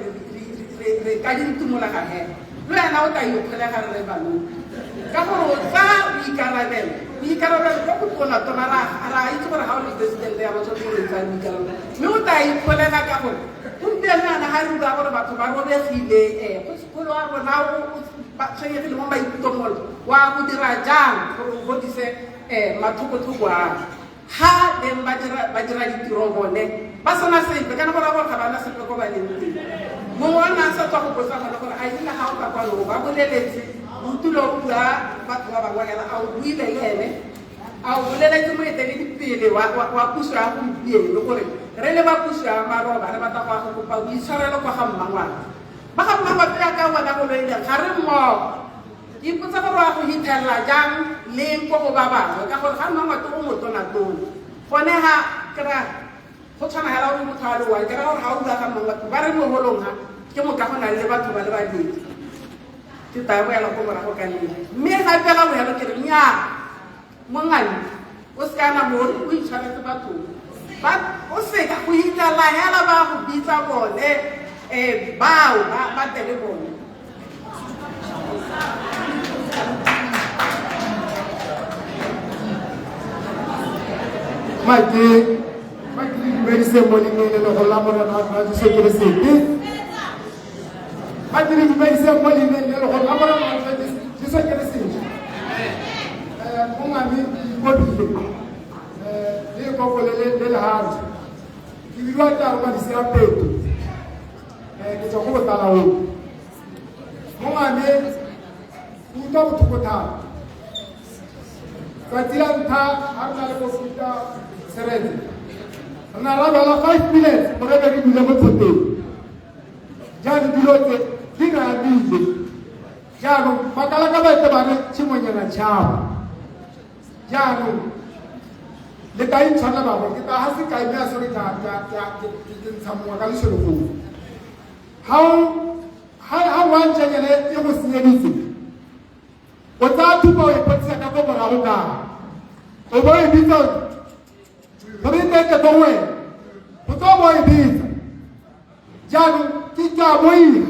re ka dintumola ga he lo yana o ta yo phela ga re ba lo ka gore o tsa boikarabelo go tona tona ra itse gore ha o le president ya batho go tsa boikarabelo mme o ta ipholela ka gore go bia me ana ha re ba gore batho ba robegile go sekolo wa rona o ba tshwengegile mo maikutlong wa go dira jang gore o godise mathoko-thoko a ha then ba dira ditiro bone ba sana sepe kana gore ga ba na sepe ko ba leng teng mongwe wa nna sa tswa go botsa gore a ile ga o ka kwano ba boleletse botulo bua batho ba bangwe hela a o buile le ene a o boleletse moeteledipele wa puso ya gompieno gore re le ba puso ya maroba re batla go go kopa boitshwarelo kwa ga mmangwana ba ga mmangwana ya ka wa go loile ga re mmogo ke ipotsa gore wa go hitlhelela jang leng ko go ba bangwe ka gore ga mmangwana o motona tona gone ha kra go tshwana hela o motho a le wa ke ra gore ga o bua ga mmangwana ba re mo holong ha ke mo ka go na le batho ba le ba dintsi ke ta boela go morago ka nne mme ga pela boelo ke re nya mongani o se ana mo o itshwanetse batho ba o se ka go hitlhelela hela ba go bitsa bone bao ba tele bone Mike medicine money ne le hola mo na se ke se ti Mike medicine money ne le hola mo na se ke se ti mo ngami ko di le ko ko le hard ki wi wa ta ko di se apeto ke tso go tala o mo ngami u to ko ta ka tilan tha har na ko sita seredi na raba la 5 minutes mo rebe ki dile mo tsote jani dilote dina bize jano makala ka ba te bana chimonya na chao jano le kai tshwana ba go ke ta hasi kai me asori ka ke ntsamwa ka le shelo go how one chanyele e go sinyeditse o tsa thupa o ipotsa ka go bora go ka o bo e bitsa o be te ke towe o to bo e bitsa jano ke ka boi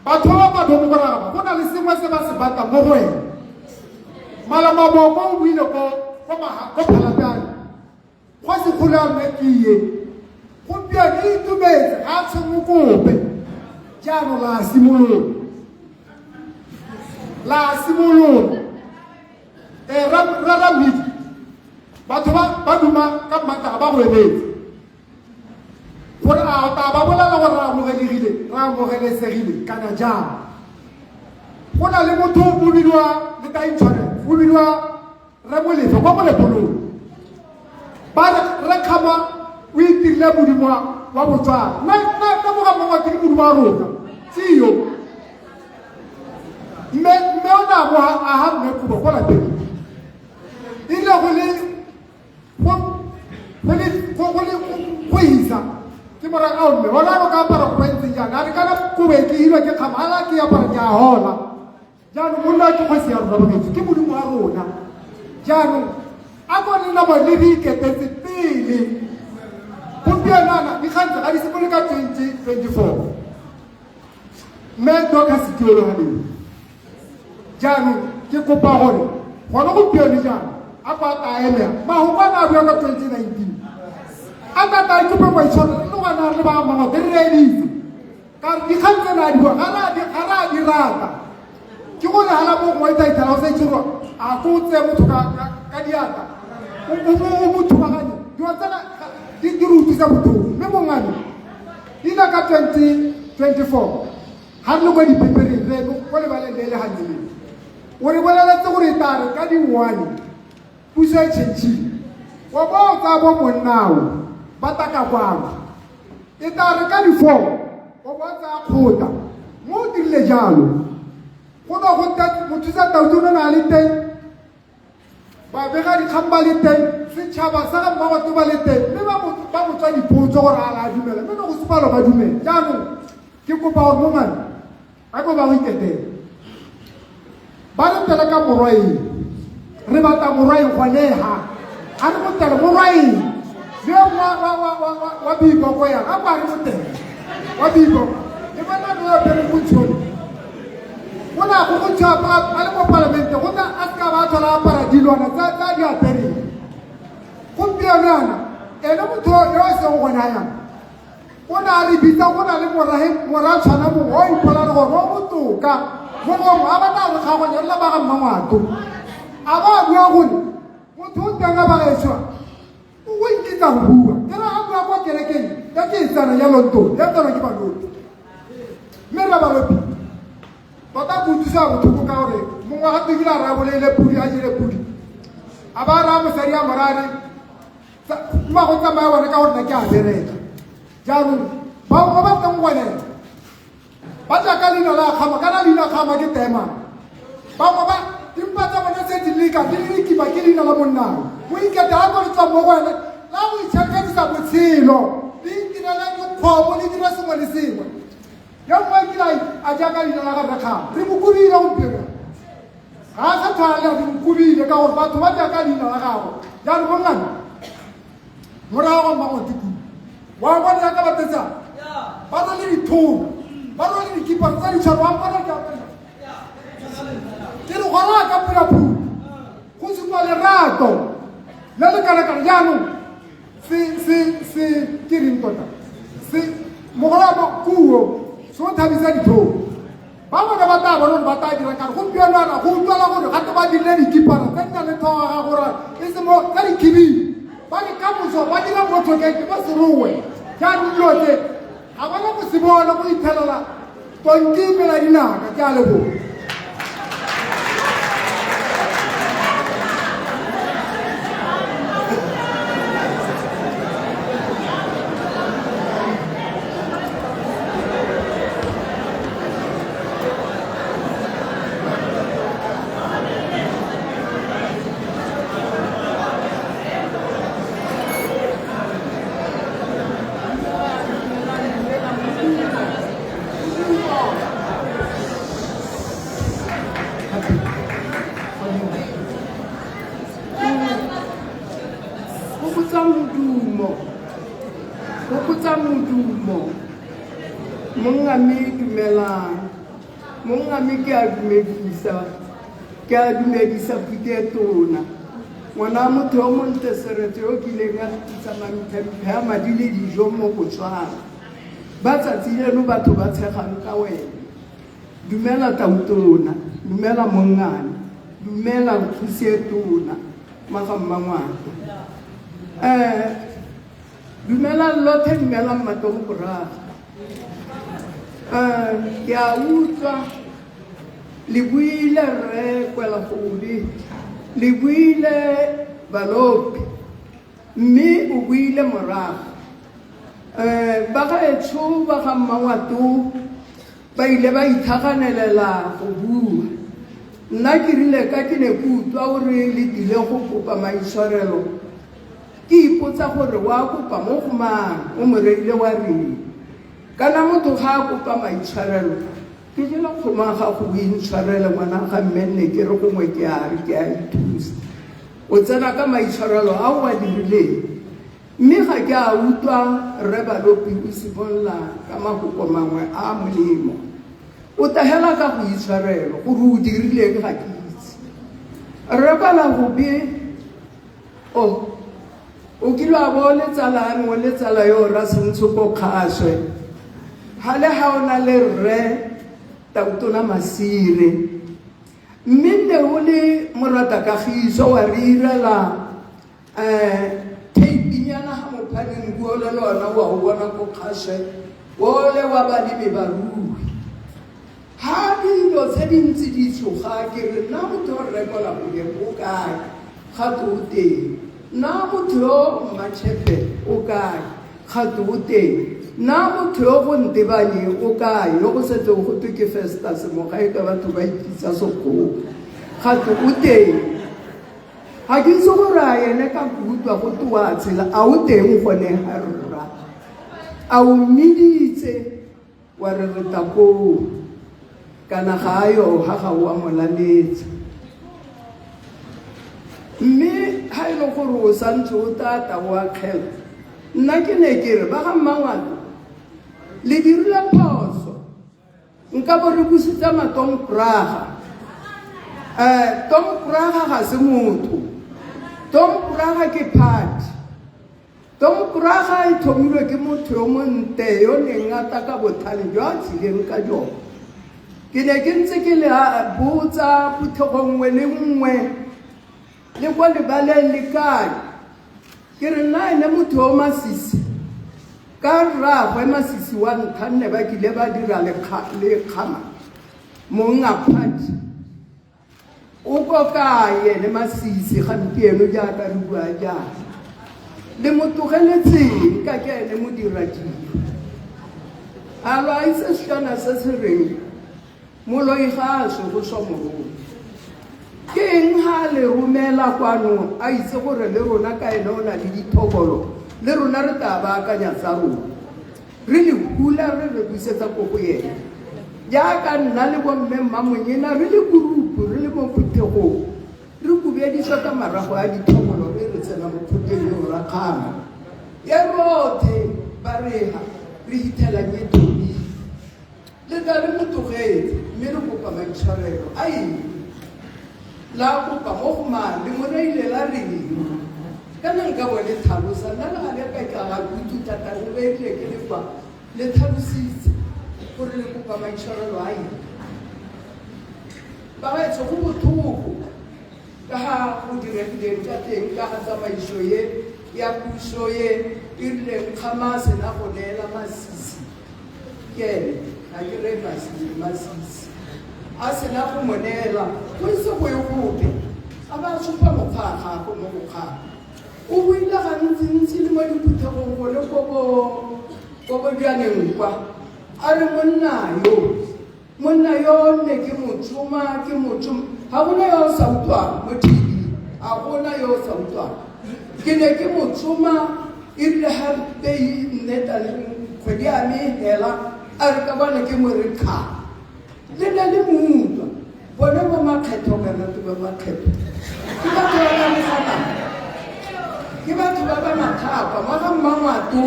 batho ba do mo bora go na le sengwe se ba se batla mo go ena mala maboko o buile ko phalatane go se khula me kiye go bia di tumetse a tshimo kope jano la simolo la simolola ra midi batho ba duma ka mata ba go ebetse gore a ta ba bolela gore ra amogelesegile kana jang go na le motho o bidiwa le ka insurance o bidiwa re molefe kwa molepolong ba re kgama o itirile modimo wa botswana nna moga mongwe ke modimo wa rona tseo mme o na mo a ha mme kubo kwa lapeng ile go isa ke mora a mme wala go ka apara go ntse jana a re kana kube ke hilwa ke kgama ala ke apara ke a hola jaanong monna ke go se ya rona ke modimo wa rona jaanong a go nna mo le diketetse pele gompienana di gantse ga di sepole ka 2024 mme doka se tuelo ga dilo jaanong ke kopa gore gona gompieno jaana a kwa taemea mahokwana a bua ka 2019 a tata a kope maitshwaro le gona re ba mangwe re reditse kare dikgang tsena a dibua ga re a di rata ke gore hala mo gongwe taithala go sa itshirwa a ko tseye motho ka diata o mo thubaganye dilo tsena di re utlwisa botlhoko mme bongane di na ka 2024 ga re le kwa dipepereng reno ko lebaleng le le gantseng o re boleletse gore tare ka di-1 puso e tšhentšhile wa bo o tsaya bo monnao ba taka kwano e tare ka di-4 o bo o tsaya kgota mo o dirile jalo go na go mothusa tautono na le teng babega dikgang ba le teng setšhaba sa ga mmabato ba le teng mme ba mo tswa dipotso gore a la dumela mme no go sepalo ba dumela jaanong ke kopa gore momane a ko ba go iketela ba re tele ka morwaeng re batla morwaeng goneha a re mo tele morwaeng le wa boiboko yang a kwa re mo tele wa boiboko e bona no ya pele go tshone go na go tshapa a le mo parlamente go na a ska ba thola apara dilwana tsa di apere go pianana ene motho yo se go gona yang go na le bitsa go na le mora tshwana mo o ipola le go ro botoka mo go a ba ta ga go nyela ba ga mmangwato a ba bua gone motho o tanga ba gaetswa o inkitsa go bua tera a bua kwa kerekeng ya ke itsana ya lonto ya tsana ke ba lopi mme ra ba lopi tota botusa bothoko ka gore mongwe ga tegile a ra bolele pudi a jire pudi a ba ra mosadi ya morare ma go tsamaya bone ka gore na ke a bereka jaanong ba ba teng ngwanela ba jaaka leina la kgama kana leina kgama ke tema bangwe ba dimpa tsa bone tse di leka di le kiba ke leina la monnao o iketa a go tswa mo gone la go itshakatisa botshelo di direla dikgomo le dira sengwe le sengwe ya mongwe kila a jaaka leina la ga rekgama re mo kubile gompieno ga a sa tshwanela re mo kubile ka gore batho ba jaaka leina la gago jaanong bongane morago ga mangwe kubu wa bona ya ka batetsa ba na le dithono ba na le dikiparo tsa ditšhaba wa bona ke apela ke re gona ka pulaphula go supa lerato le lekalekale jaanong se ke reng tota mogolamo kuo se o thabisa dithono ba bona ba taya bona ba taya dira kare gompienana go utlwala gore gate ba dirile dikipara tse nna le thoga ga gore e se mo ka dikhibi ba di kamoso ba dira mothokeke ba serowe jaanong dilo tse ga bona go se bona go ithelela tonkimela dinaka ke a leboga ke a dumedisa pute tona ngwana motho o monteseretse yo kileng a tlisa mamphemphe a madi le dijo mo Botswana ba tsatsi leno batho ba tshegang ka wena dumela tautona, dumela mongane, dumela khusietona, Mangwato. Dumela lothe, dumela Matokora. Ya utlwa le buile re kwela godi, le buile balopi, mme o buile morago. Ba ga etsho ba ga Mangwato ba ile ba ithaganelela go bua. Nna ke rile ka ke ne ke utlwa gore le dile go kopa maitshwarelo, ke ipotsa gore wa kopa mo go mang o mo reile wa reng. Kana motho ga a kopa maitshwarelo, ke jela kgoma ga go intshwarele ngwana ga mmenne ke re gongwe ke a re ke a ithusa. O tsena ka maitshwarelo a o a dirileng, mme ga ke a utlwa Rre Balopi o simolola ka makoko mangwe a molemo. O tahela ka go itshwarelo gore o dirileng ga ke itse. Rre Balopi o kilo a bo letsala mo letsala yo ra sentse ko Khaswe. Hale ha ona le Rre Tautona Masire. Mme o le Morata Kagiso wa re irela teipinyana ha mophaneng go le lona wa go bona ko Khaswe o le wa balemi barui. Ha dilo tse dintsi di tshoga ke re nna motho o rekola go ye o kae ga to teng, nna motho yo Mmatshepe o kae ga to teng, nna motho yo go Ntebanye o kae yo go setse go twe ke Festus Mogae ka batho ba ikitsa Sekgowa ga to teng. Ha ke itse gore a ene ka kutlwa go twa tsela a o teng gone ha rra a o mmiditse wa re re tako kana ga yo ha ga wa molaletsa. Mme ha e le gore o santse o tata wa kgela, nna ke ne ke re ba ga Mangwato le dirile phoso, nka bo re busitse Tom Braga. Tom Braga ga se motho, Tom Braga ke party. Tom Braga e thomilwe ke motho yo monte yo neng a taka bothale jo a tsileng ka jone. Ke ne ke ntse ke le botsa phuthegongwe le nngwe le kwa lebaleng le kae, ke re nna ene motho o Masisi ka rragwe Masisi wa Nthanne ba kile ba dira le kgama monga party o ko kae ene Masisi gampieno jaaka re bua jaana le motogeletseng ka ke ene modiradio. A lo a itse sešana se se reng moloi ga a se go swa morolo. Ke eng ha le romela kwano a itse gore le rona ka ene o na le dithobolo, le rona re ta baakanya tsa rona, re le hula re re busetsa ko go yena. Jaaka nna le bomme Mmamonyena re le gurupu re le mo phuthegong re kubediswa ka marago a dithobolo re re tsena mo phuthegong ra kgama ye rothe ba rega re ithela nyetobi le ka le motogetse mme re kopa maitshwarelo a eng la kopa mo go mang le mo reile la reng kana nka bone tlhalosa nna le gale ka ka ga kutu tata re beile ke le kwa le tlhalositse gore le kopa maitshwarelo a eng. Ba ga etso go botlhoko ka ga go diregileng ka teng ka ga tsamaiso ye ya puso ye e rileng kgama se na go neela Masisi kene ga ke re Masisi a se na go mo neela go ise go ye gope a ba supa mokgwa gago mo bokgaga. O buile gantsi-ntsi le mo diphuthegong go le ko bodianeng kwa a re monna yo ne ke motsoma ga gona yo o sa utlwang mo TV, a gona yo o sa utlwang. Ke ne ke motsoma e rile gape nneta le kgwedi a me hela a re ka bana ke mo re kga le na le moutlwa bone bo makgetho ka nate ba makgetho ke batho ba ba meganang, ke batho ba ba mathapa maga Mangwato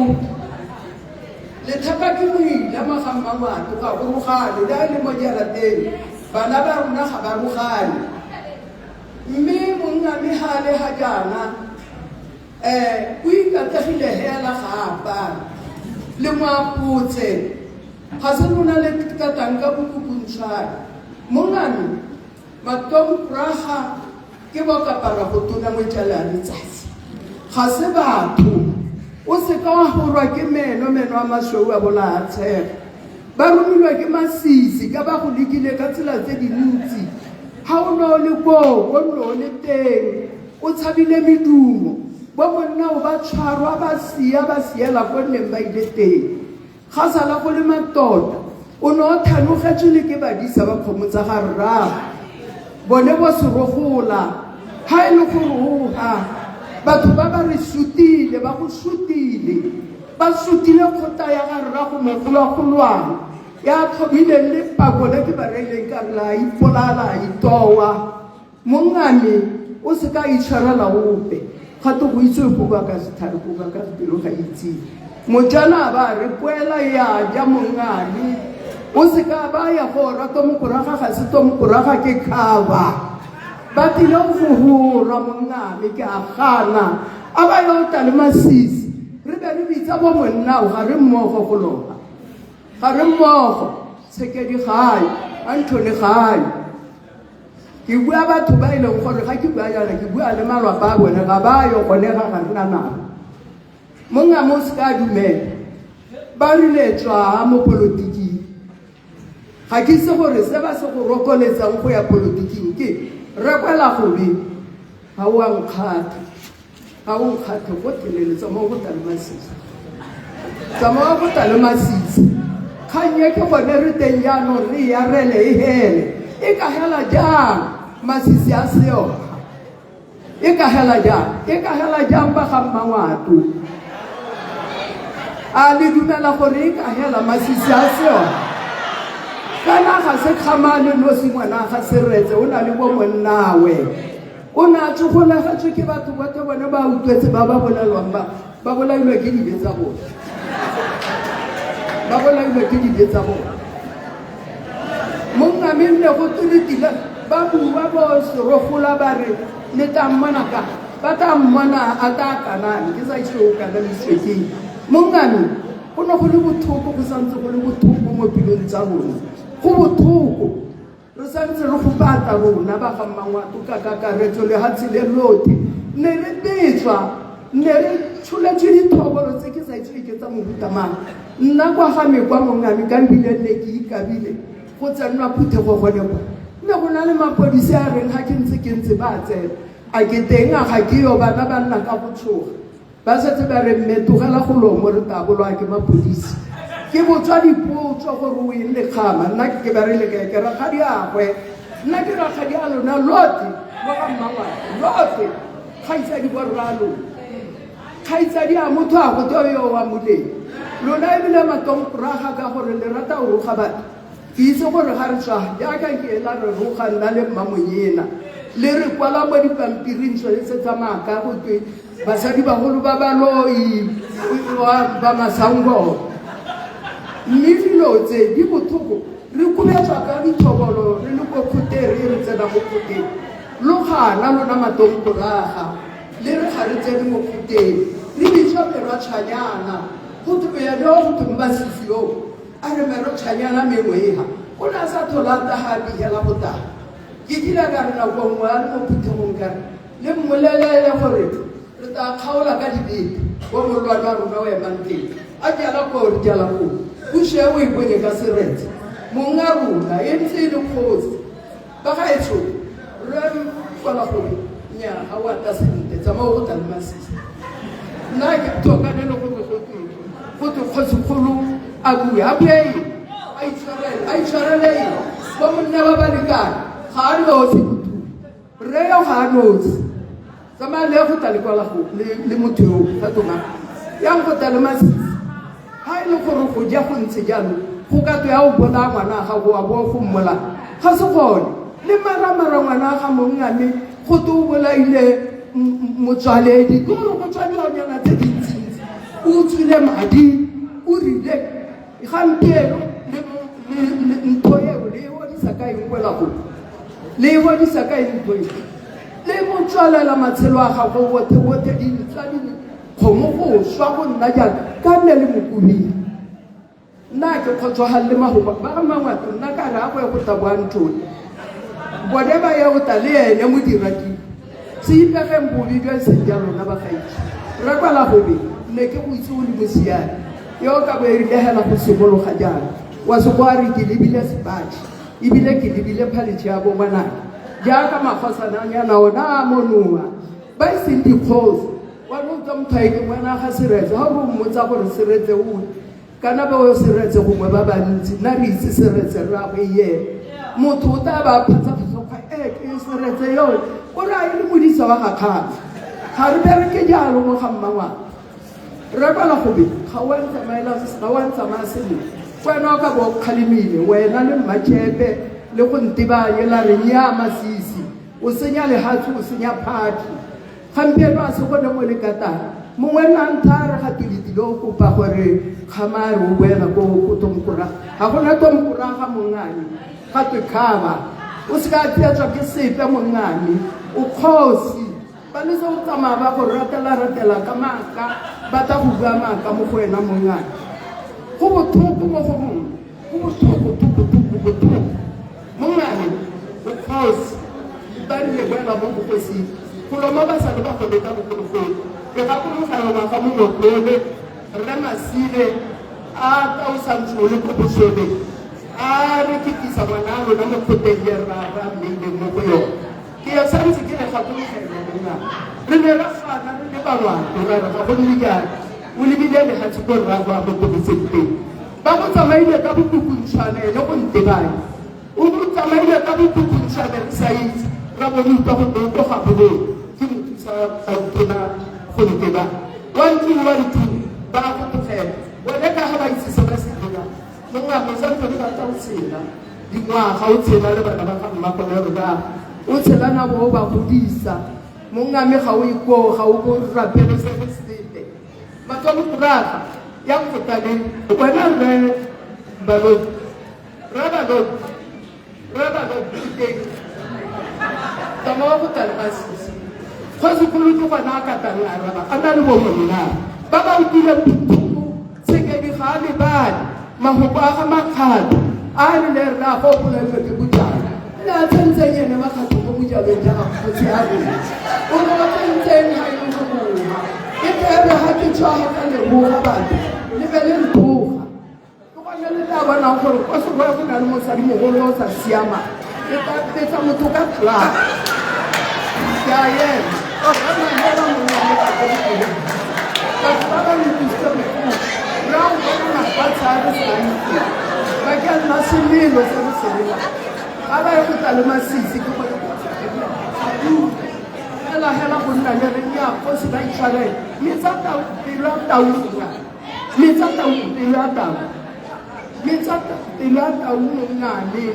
lethapa ke moila maga Mangwato ga go rogale da le mo jarateng bana ba rona ga ba rogale. Mme monna mehale ha jana o ikategile hela ga apa le moapotse ga se lona le katang ka bokukuntshane mongane matom praga ke ba kapara go tona mo tlela letsatsi ga se batho o se ka wa gorwa ke meno a masweu a bona a tshega ba romilwe ke masisi ka ba go lekile ka tsela tse dintsi ha o no le go no le teng o tshabile medumo bo monna o ba tshwarwa ba siela go nne ba ile teng ga sala go le matota o no thanogetse le ke badisa ba khomotsa ga rra bone bo se rogola ha e le go roga batho ba ba re sutile ba go sutile ba sutile kgota ya ga rra go mogolwagolwane ya tlhomile le pako le ke ba reileng ka la ipolala itowa mongane o se ka itshwarela ope gato go itse go ba ka sethare go ba ka pelo ga itse mojana ba re poela ya ja mongane o se ka ba ya go rato mokoraga ga se to mokoraga ke khaba ba tile go hura mongane ke a gana a ba yo tale masisi re be re bitsa bo monna o ga re mmogo go loga ga re mmogo tshekedi gae Anthony gae ke bua batho ba ile gore ga ke bua yana ke bua le malwa ba bone ga ba yo gone ga ga nna na monga mo se ka dumela ba rile tswa mo politiki ga ke se gore se ba se go rokoletsang go ya politiking ke re kwela go be ha o nkgatha go teleletsa mo go tala masisi tsama go tala masisi khanye ke bone re teng jaanong re ya rele e hele e ka hela jang masisi a seo e ka hela jang ba ga mmangwato a le dumela gore e ka hela masisi a seo kana ga se khamane no se ngwana ga se retse o na le bo monnawe o na tsogola ga tse ke batho ba te bona ba utlwetse ba bolalwang ba bolailwe ke dibe tsa bona ba bolailwe ke dibe tsa bona monga menne go tulitile ba bua bo se rogola ba re le ta mmana ka ba ta mmana a ta kanane ke sa itse ka le sweki monga me go no go le bothoko go santse go le bothoko mo pilong tsa rona go bothoko re santse re go pata rona ba ga mmangwato ka kakaretso le hatsile lote ne re betswa ne re tshuletse dithobolo tse ke sa itse ke tsa mohuta mang nna kwa ga mekwa mongame ka bile ne ke ikabile go tsenwa phuthego gone go ne go na le mapodisi a reng ga ke ntse ba tsela a ke teng a ga ke yo bana ba nna ka botshoga ba setse ba re metogela go lomo re tabolwa ke mapodisi ke botswa dipotso gore o eng le kgama nna ke ba re le ke rakgadi agwe nna ke rakgadi a lona lote mo ga mmangwane lote kgaitsadi borralo kgaitsadi a motho a go to yo wa moleng lona ebile matomporaga ka gore le rata o roga batho ke itse gore ga re tswa jaaka ke ela re roga nna le mmamonyena le re kwala mo dipampiring tshwanetse tsamaya ka gotwe basadi bagolo ba baloi ba masango mme dilo tse di bothoko re kubetswa ka dithobolo re le ko khutere re tsena mo khuteng lo gana lona matomporaga le re ga re tsene mo khuteng re bitswa merwa tshanyana go tloya le go tumba sifio a re merwa tshanyana mengweha o na sa tholata ha di hela bota ke dira ka rena go ngwa le mo phuthegong ka le mmolelele gore re ta khaola ka dibete go molwana rona o emanteng a jala ko re jala ko o shewe e bone ka seretse monga rona e ntse le khosi ba ga etso re kwala go nya ha wa ta sente tsa mo go tla masisi na ke toka ne lo go go to khosi kholo a bua bue ai tshwarele ba monna ba ba lekana ga re o se re yo ga no sama le go tla le kwala go le motho ga toma ya go tla le masisi ha ile gore go ja go ntse jalo go ka to ya o bona ngwana ga go a bo go mmola ga se gone le mara ngwana ga mongame go to bolaile motswaledi go go tswadi o nyana tse dintsi o tswile madi o rile ga ntelo le ntoye le o di saka e kwela go le o di saka e ntoye le motswalela matshelo a ga go wote di tsadi go mo go swa go nna jang ka nne le mokuni nna ke kgotsogalle magoba ba ga mangwato nna ka re a go ya go taboantone bone ba ya go ta le ene modiraki se ipegeng bobe bja seng ja lona ba gaitsi re kwala gobe ne ke go itse o le mosiane yo ka bo e rilegela go simologa jana wa se go a re ke lebile sebadi ebile ke lebile phaletše ya bongwanake jaaka mafasananyana ona a monoa ba e seng dikgosi wa no tswa mothaeke ngwana ga seretse ga o mmotsa gore seretse one kana ba o seretse gongwe ba bantsi nna re itse seretse re a go eye motho o tla ba phatsaphasokga ke seretse yone o re a e le modisa wa gakgana ga re bereke jalo mo ga mmangwana re kwala gobe ga wa ntsamaya selo wena o ka bo o kgalemile wena le mmatšhepe le go ntebanye la re nya masisi o senya lehatsi o senya phati gampieno a se gone mo le katara mongwe nna nthare ga tulitile o kopa gore kgamare o boela ko tomkora ga gona tomkora ga mongane ga twe khaba o se ka tsiatswa ke sepe mongane o kgosi ba le se o tsamaya ba go ratela ka maaka ba ta go bua maaka mo go wena mongane go botlhoko mo go mongwe go botlhoko mongane o kgosi ba rile boela mo bogosing go loma ba sa le ba go leka bogologolo ke gakologa ngwaga mo motlole re masile a tausantsole ko bosole a re ketisa ngwana a lona mo kgoteng ye ra mmeileng mo go yone ke ya santse ke le gakologela mona re ne ra gana re le bangwato ra re ga go nne jalo o lebile legatsi ko rra go a mo kobetseng teng ba go tsamaile ka bokukuntšhwane le go ntebane o go tsamaile ka bokukuntšhwane re sa itse ra bone utlwa go toko ga boleng ke mothusa gautona go ntebane wantlong wa dithuo ba go tlogela bone ka ga ba itse se ba se dirang mongwe santse re batla o tshela dingwaga o tshela le bana ba ga mmagone rra o tshelana bo ba godisa mongame ga o iko ga o go rapele se se sepe batho ba moraga ya go tsaleng wena re balo teng tama go tsala ba sisi go se go lutho gona ka tala raba a na le bo monna ba ba utile se ke di ga le ba mahoko a ga makgato a le ra go pula ke bujana la tsentsenye ne makgato go bujana ja go se a go o go tsentsenye ha yo go bua ke tere ha ke tswa ka le mo ga batho le be le nthoga go bona le ta bona gore go se go na le mosadi mogolo o sa siama ke ta petsa motho ka tla ya ye o ga na le mo le ka go ka ba ba le tsa mo ra o bona ba tsara sa ni ba ke na semelo se se le aba yo go tla le masisi go go hela go nna le re ya go se ba itshware metsa tau pelo ngane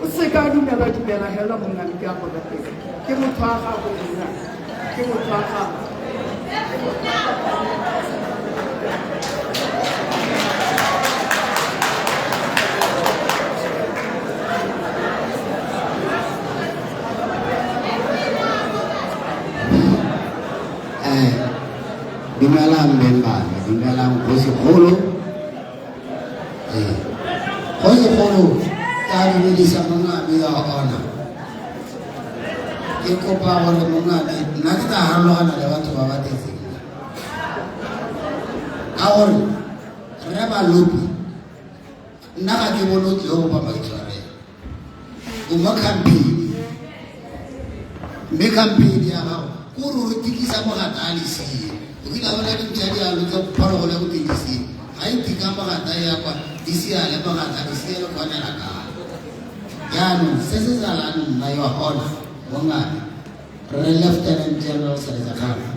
o se ka dumela hela mongane ke a go la teng ke motho a ga go nna ke motho a ga dumelang member dumelang Kgosigolo Kgosigolo ka dumedisa mongame ya ona ke kopa gore mongame nna ke tla harologana le batho ba batetseng ka gore re ba lopi nna ga ke bone o tlile go ba maitshwarela o mo campaign mme campaign ya gago kore o tikisa mogata a lesie o kila bona dintšha di alo tsa phologolo ya go tekiseng ga e tika mogata ya kwa di siale mogata di siele kgonela ka jaanong se se salang nna yo ona mongane re lieutenant general Seretse Khama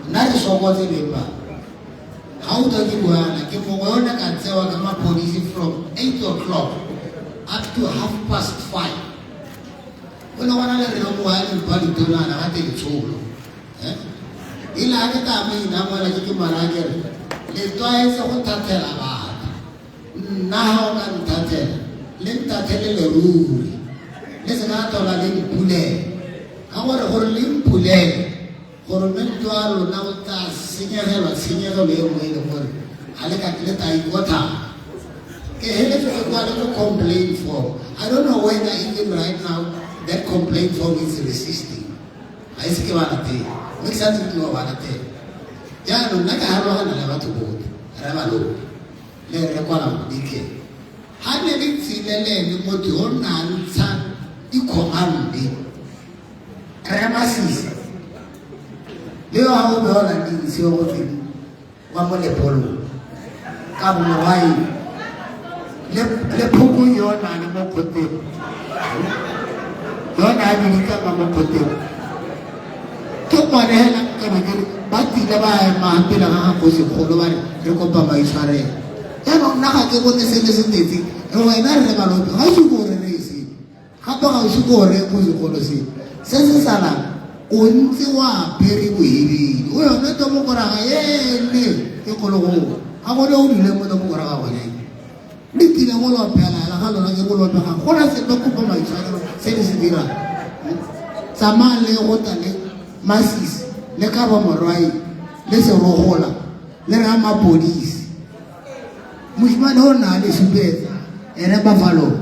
nna re sokotse member ga o tla ke buana ke mongwe yone ka tsewa ka mapodisi from 8 o'clock up to 5:30 o ne gona le rena moane mpa ditonana ga te letsholo ile a ke tame inamoela ke marakere le tlwaetse go thathela batho nna ga o ka nthathela le ntathele leruri le se ka tola le mpulele ka gore le mpulele gore mme ntho a lona o tla senyegelo e nngwe e le gore ga le ka ke le ta ikotha complaint form. I don't know whether even right now that complaint form is resisting. I see what I make sense to know what I tell. Yeah, no, like I have never to vote. I never know. Let me call them DK. How many see the land what you own and son? You command me. Cremasis. You are how the other things you want to one more polo. Come away. Le puku yo na mo kote. Yo na ni ka mo kote. To mo ne la ka ni ba ti la ba ma pe la ha ko se kholo ba re ko ba mai sare. Ya no na ka ke bo ne se teti. Ro wa na re ba lo ha su ko re si. Ha ba ga su ko re ko se kholo si. Se sala o ntse wa pere buhiri. O yo na to mo ko ra ye ne ke kholo go. Ha go le o dile mo to mo ko ra ga wa ne. Ditile mo lo pela la ga lona ke mo lo pela gona se ba kupa maitshwaro se di se dira tsama le go tane masis le ka ba morwai le se rogola le ra mapodisi mushimane o na le supetsa ere ba falo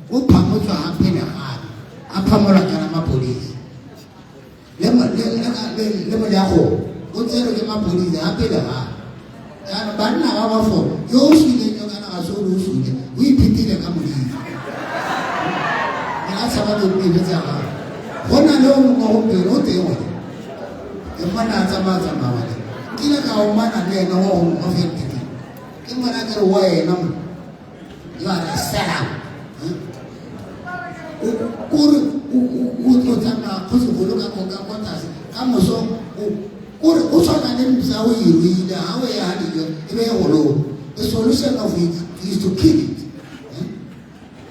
o phamotswa ha pele ga a phamola kana mapodisi le mo ya go o tsere ke mapodisi ha pele ga ya ba nna ba ba fo yo sile solo sule we pitile ka modi ya sa ba do be tsa ga bona le o mo go pero te o e mana tsa ba wa kila ka o mana le no o mo fe tiki ke mana ka wa e na mo yo ara sala o to tsama go se go loka ko ka kwata ka mo so o so na le msa o yiri da ha we ya di yo e be go lo the solution of it is to kill it.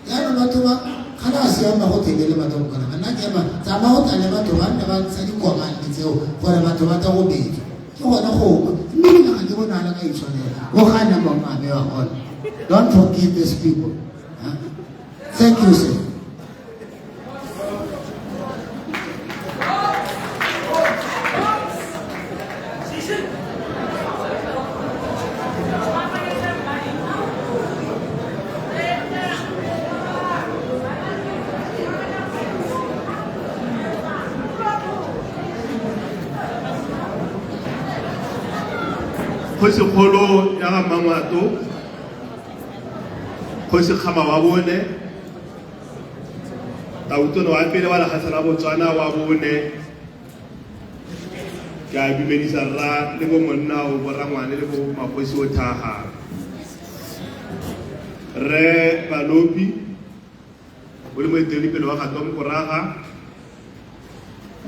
Ya no matoma kana asiamba ho tebele matoma kana na kema tsama ho tale batho ba nna ba tsa di komandi tseo gore batho ba ta go be ke gona go mme ga ke bona la ka itshwanela o gana ba mabe wa gona. Don't forgive these people. Thank you, sir. Khosi kholo ya ga mangwato khosi khama wa bone tautono wa pele wa la hasala Botswana wa bone ka bimedisa ra le bo monna o borangwane le bo makosi o thaga re Balobi o le mo eteli pele wa ga Tom Koraga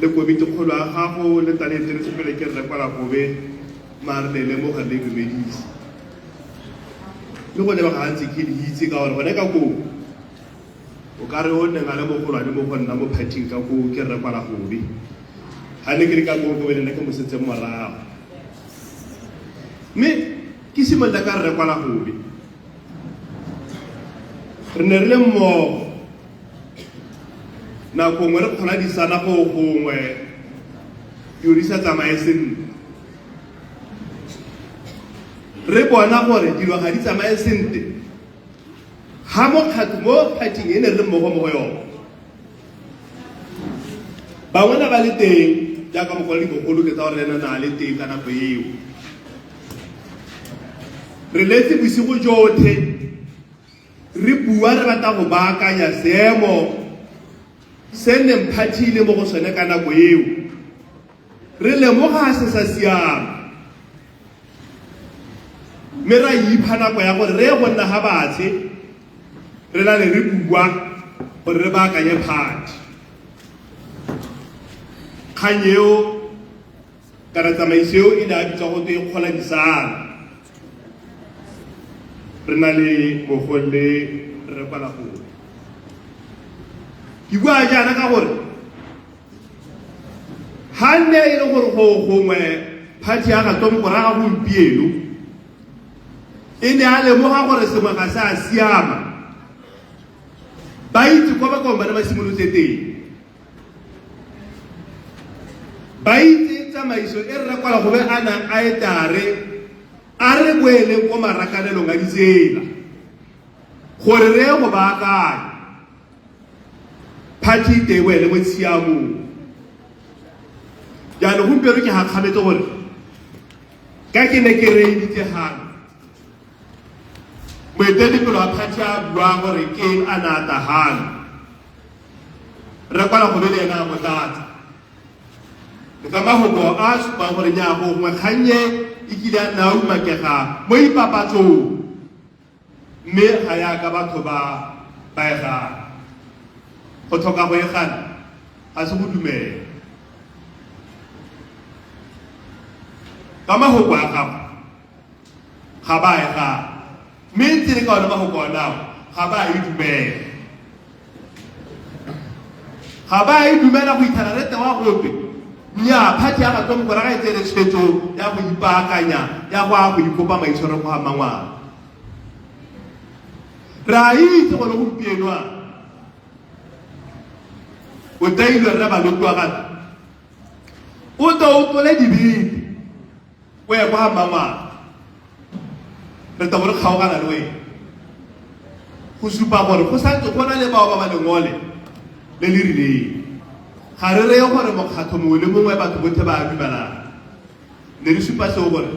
le komiti kholo a gago le tale tele se pele ke re kwala gobe marle le mo ga le bimedisa le go le ba ga ntse ke di itse ka gore gone ka ko o ka re o nne ga le mo go lwane mo go nna mo phathing ka ko ke re kwala gobe ha ne ke re ka go go le ke mo setse morago mme ke simolola ka re kwala gobe re ne re le mo na ko ngwe re kgola di sana go gongwe yo di sa tsamaye sentle re bona gore dilo ga di tsamaye sentle ha mo khatho mo phathing ene re mo go yo ba bona ba le teng ja ka mo go le bogolo ke tsa gore lena na le teng kana go eo re letse bosigo jotlhe re bua re batla go baakanya seemo se ne mphathile mo go sone kana go eo re lemoga se sa siama me ra ipha nako ya gore re go nna ga batshe re la le re bua gore re baakanye phati khanyeo kana tsamaiseo ine a bitsa go te kgola disana re na le mogolle re kwala go ke bua jaana ka gore ha nne e le gore go gongwe phati ya ga Tom Koraga gompieno ene a lemoga gore sengwe ga se a siama ba itse kwa ba kombane ba simolotse teng ba itse tsamaiso e re kwala go be ana a etare a re boeleng ko marakanelong a ditsela gore re go baakanya party te we le mo tshiamo ya le gompieno ke gakgametse gore ka ke ne ke reeditse gana moeteledipele wa party a buang gore keng a nata gana re kwala go be le ena a motlatsa le ka mafoko a supang gore nya gongwe kgannye e kile a nna a umakega mo ipapatsong mme ga yaka batho ba egana go tlhoka go egana ga se go dumela ka mafoko a gago ga ba egana mme ntse le ka one mafoko a nao ga ba e dumela ga ba e dumela go ithana rete wa gope nya phati ya ga tomgora ga etse le tshwetso ya go ipaakanya ya go ikopa maitshwaro go ga mangwana ra itse go le gompienoa o tailwe re baloko wa gato o to o tole dibete o ye go ga mangwana re ta gore kgaogana le wena go supa gore go santse go na le bao ba ba lengole le le rileng ga re reye gore mokgatlho mongwe le mongwe batho botlhe ba dumelana ne re supa seo gore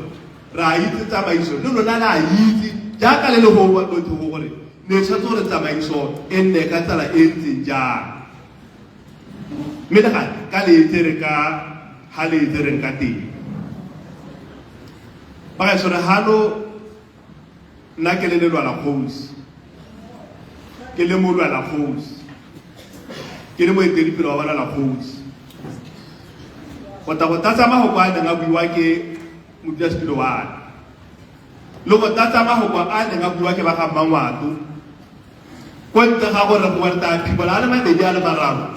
ra itse tsamaiso le lona la itse jaaka le le go botlhe go gore ne tshwantse gore tsamaiso e nne ka tsela e ntseng jang mme le gale ka le etsere ka ga le etsereng ka teng ba ga sore hano nna ke le lelwala kgosi ke le molwala kgosi ke le moeteledipele wa bona la kgosi go tatsa mafoko a neng a buiwa ke modulasetulo wa ane le go tatsa mafoko a neng a buiwa ke ba ga Mmangwato ko ntle ga gore go werta phibola a le mabedi a le mararo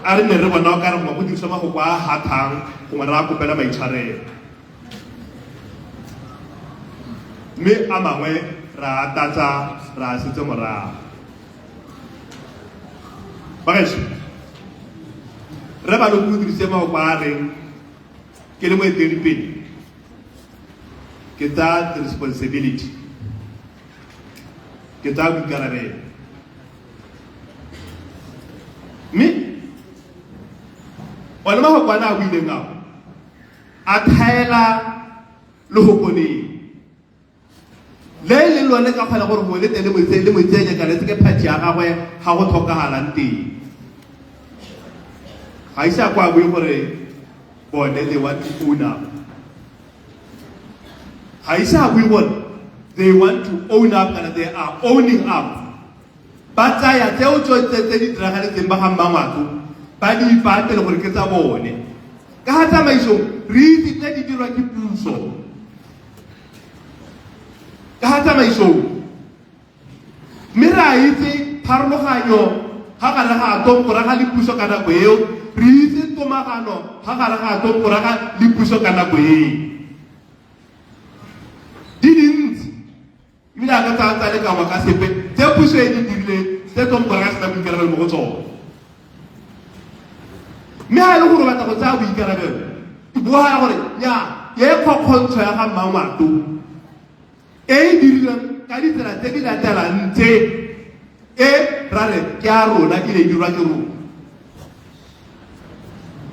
a re ne re bona o ka re go dirisa mafoko a hathang gongwe re a kopela maitshwarelo mme a mangwe ra tatsa ra setse morago bagaso re ba lo dirise mafoko a reng ke le moeteledipele ke tsa responsibility ke tsa boikarabelo mme one mafoko a na a buileng ao a thaela le go koneng le le lone ka kgona gore go le tele le moitsenya ka le ke phati ya gagwe ga go tlhokagalang teng ga isa kwa bue gore bone they want to own up ga isa bue gore they want to own up and they are owning up ba tsaya tseo tse di diragaletseng ba ga Mmangwato ba di ipatele gore ke tsa bone ka ga tsamaiso re itse tse di dirwa ke puso ka ga tsamaiso mme re a itse pharologanyo ga gare ga tomporaga le puso ka nako eo re itse tomagano ga gare ga tomporaga le puso ka nako eo di dintsi ebile a ka tsa le kangwa ka sepe tse puso e di dirile tse tomporaga se na boikarabelo mo go tsone mme ga e le gore batla go tsaya boikarabelo ke bua ya gore nya ye kgokgontsho ya ga Mmangwato e dirilweng ka ditsela tse di latelang tse e ra re ke a rona e ne e dirwa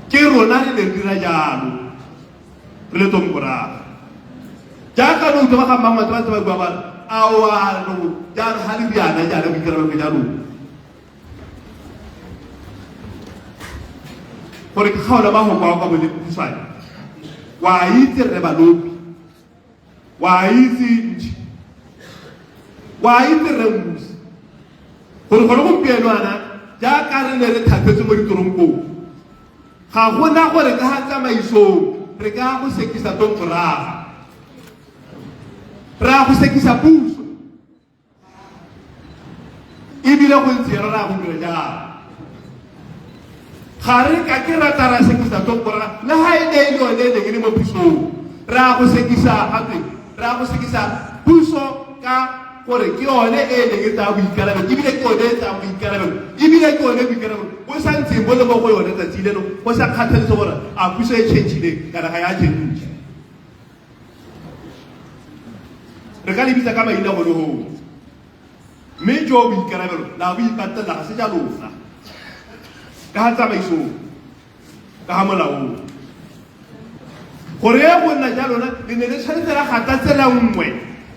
ke rona re ne re dira jalo re le tomporaga jaaka no utlwa ga Mmangwato ba tse ba bua ba awa no jalo ha le biana jalo boikarabelo ke jalo gore ke kgaola ba go kwa mo le pusane wa itse re balopi wa itse ntši wa itse re mmusi gore gone gompieno ana jaaka re ne re thapetse mo ditoronkong ga gona gore ka ga tsamaisong re ka go sekisa tomporaga ra go sekisa puso ebile go ntse re ra go dira jalo ga re ka ke rata ra sekisa tomporaga le ga e ne e le yone e neng e le mo pusong ra go sekisa gape ra go sekisa puso ka gore ke yone e neng e tsaya boikarabelo ebile ke yone e tsaya boikarabelo ebile ke yone boikarabelo bo sa ntseng bo le mo go yone tsatsi leno go sa kgathaletse gore a puso e changile kana ga ya change re ka lebitsa ka maina go le go mme jo boikarabelo la bo ipatela ga se ja lona ka ga tsamaiso ka ga molaong gore e go nna ja lona le ne le tshwanetse la gata tsela nngwe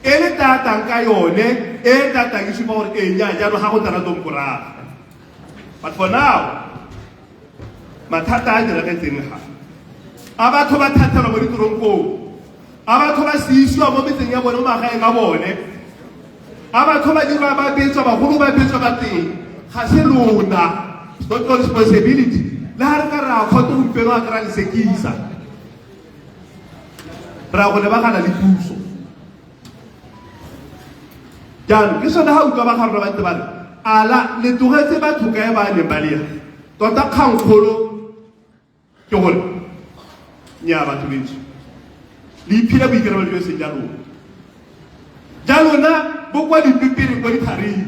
e le tatang ka yone e tatang e supa gore e nya jalo ga go tsana tomporaga. But for now mathata a diragetseng ga a batho ba thathelwa mo ditoronkong, a batho ba seisiwa mo metseng ya bone mo magaeng a bone, a batho ba dirwa ba betswa bagolo ba betswa ba teng. Ga se lona, it's not your responsibility. Le ha re ka ra kgotse gompieno a kry-a lesekisa ra go lebagana le puso. Jaanong ke sone ga utlwa ba garona ba ntse ba re ala le tlogetse batho kae ba neng ba leya tota kgangkgolo ke gore nya batho bentsi le iphile boikarabelo jo e seng ja lona. Ja lona bo kwa dipipiri kwa dikgareng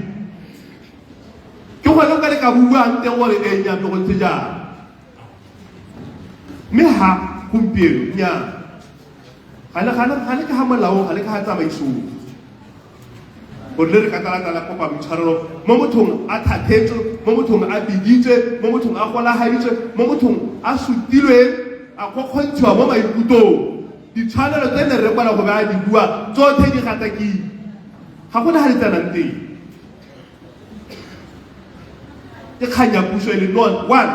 ke gone ka le ka buang teng gore e nya go ntse jang. Mme ha gompieno nya ga le ka ga molao ga le ka ga tsamaisong gore le re ka tala kopa boitshwarelo mo mothong a thathetswe, mo mothong a biditswe, mo mothong a golagaditswe, mo mothong a sutilweng a kgokgontshiwa mo maikutong. Ditshwanelo tse ne re kwala go ba di bua tsotlhe di gatakile, ga gona ga di tsenang teng. Ke kgang ya puso e le non one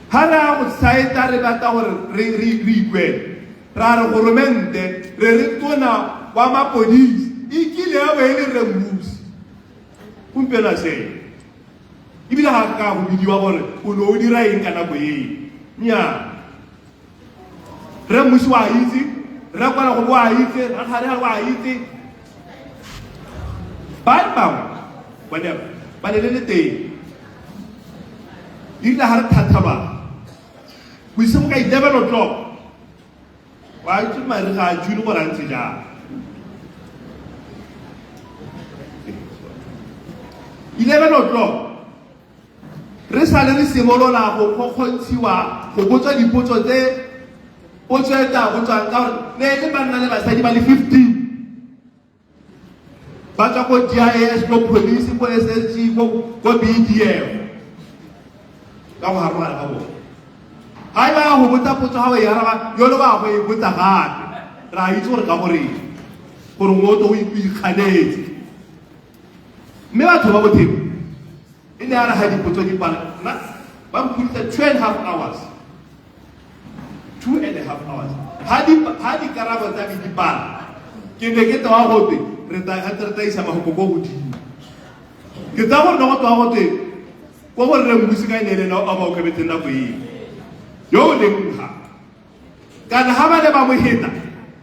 ha ra go saeta re batla gore re ikwele ra re goromente re re tona wa mapodisi e kile ya boele re mmusi gompieno a seng ebile ga ka go bidiwa gore o ne o dira eng ka nako ee. Nnyaa, re mmusi wa itse, re kwala go wa itse, re gare ga wa itse. Ba bangwe bone ba ne le teng ile ha re thathalwa go ise go ka 11 o'clock wa itse mare ga June go rantse jang 11 o'clock re sale re simolola go kgokgontshiwa go botswa dipotso tse o tsweta go tswa ka gore ne le banna le basadi ba le 15 ba tswa ko GIS ko police ko SSG ko BDF ka go harwana ka bona. Hai ba go botsa potso ga o ya raba yo le ba go e botsa gape ra itse gore ka gore ngoto o ikganetse. Mme batho ba bothebo e ne a re ga dipotso di pala ba mpulisa 2.5 hours 2.5 hours ha di karabo tsa di pala ke ne ke twa go te re ta isa mahoko go godimo ke tsa gore no go twa go te go gore re mmusika ene le no a ba o kebetse na go e yo le mha kana ha ba le ba mo heta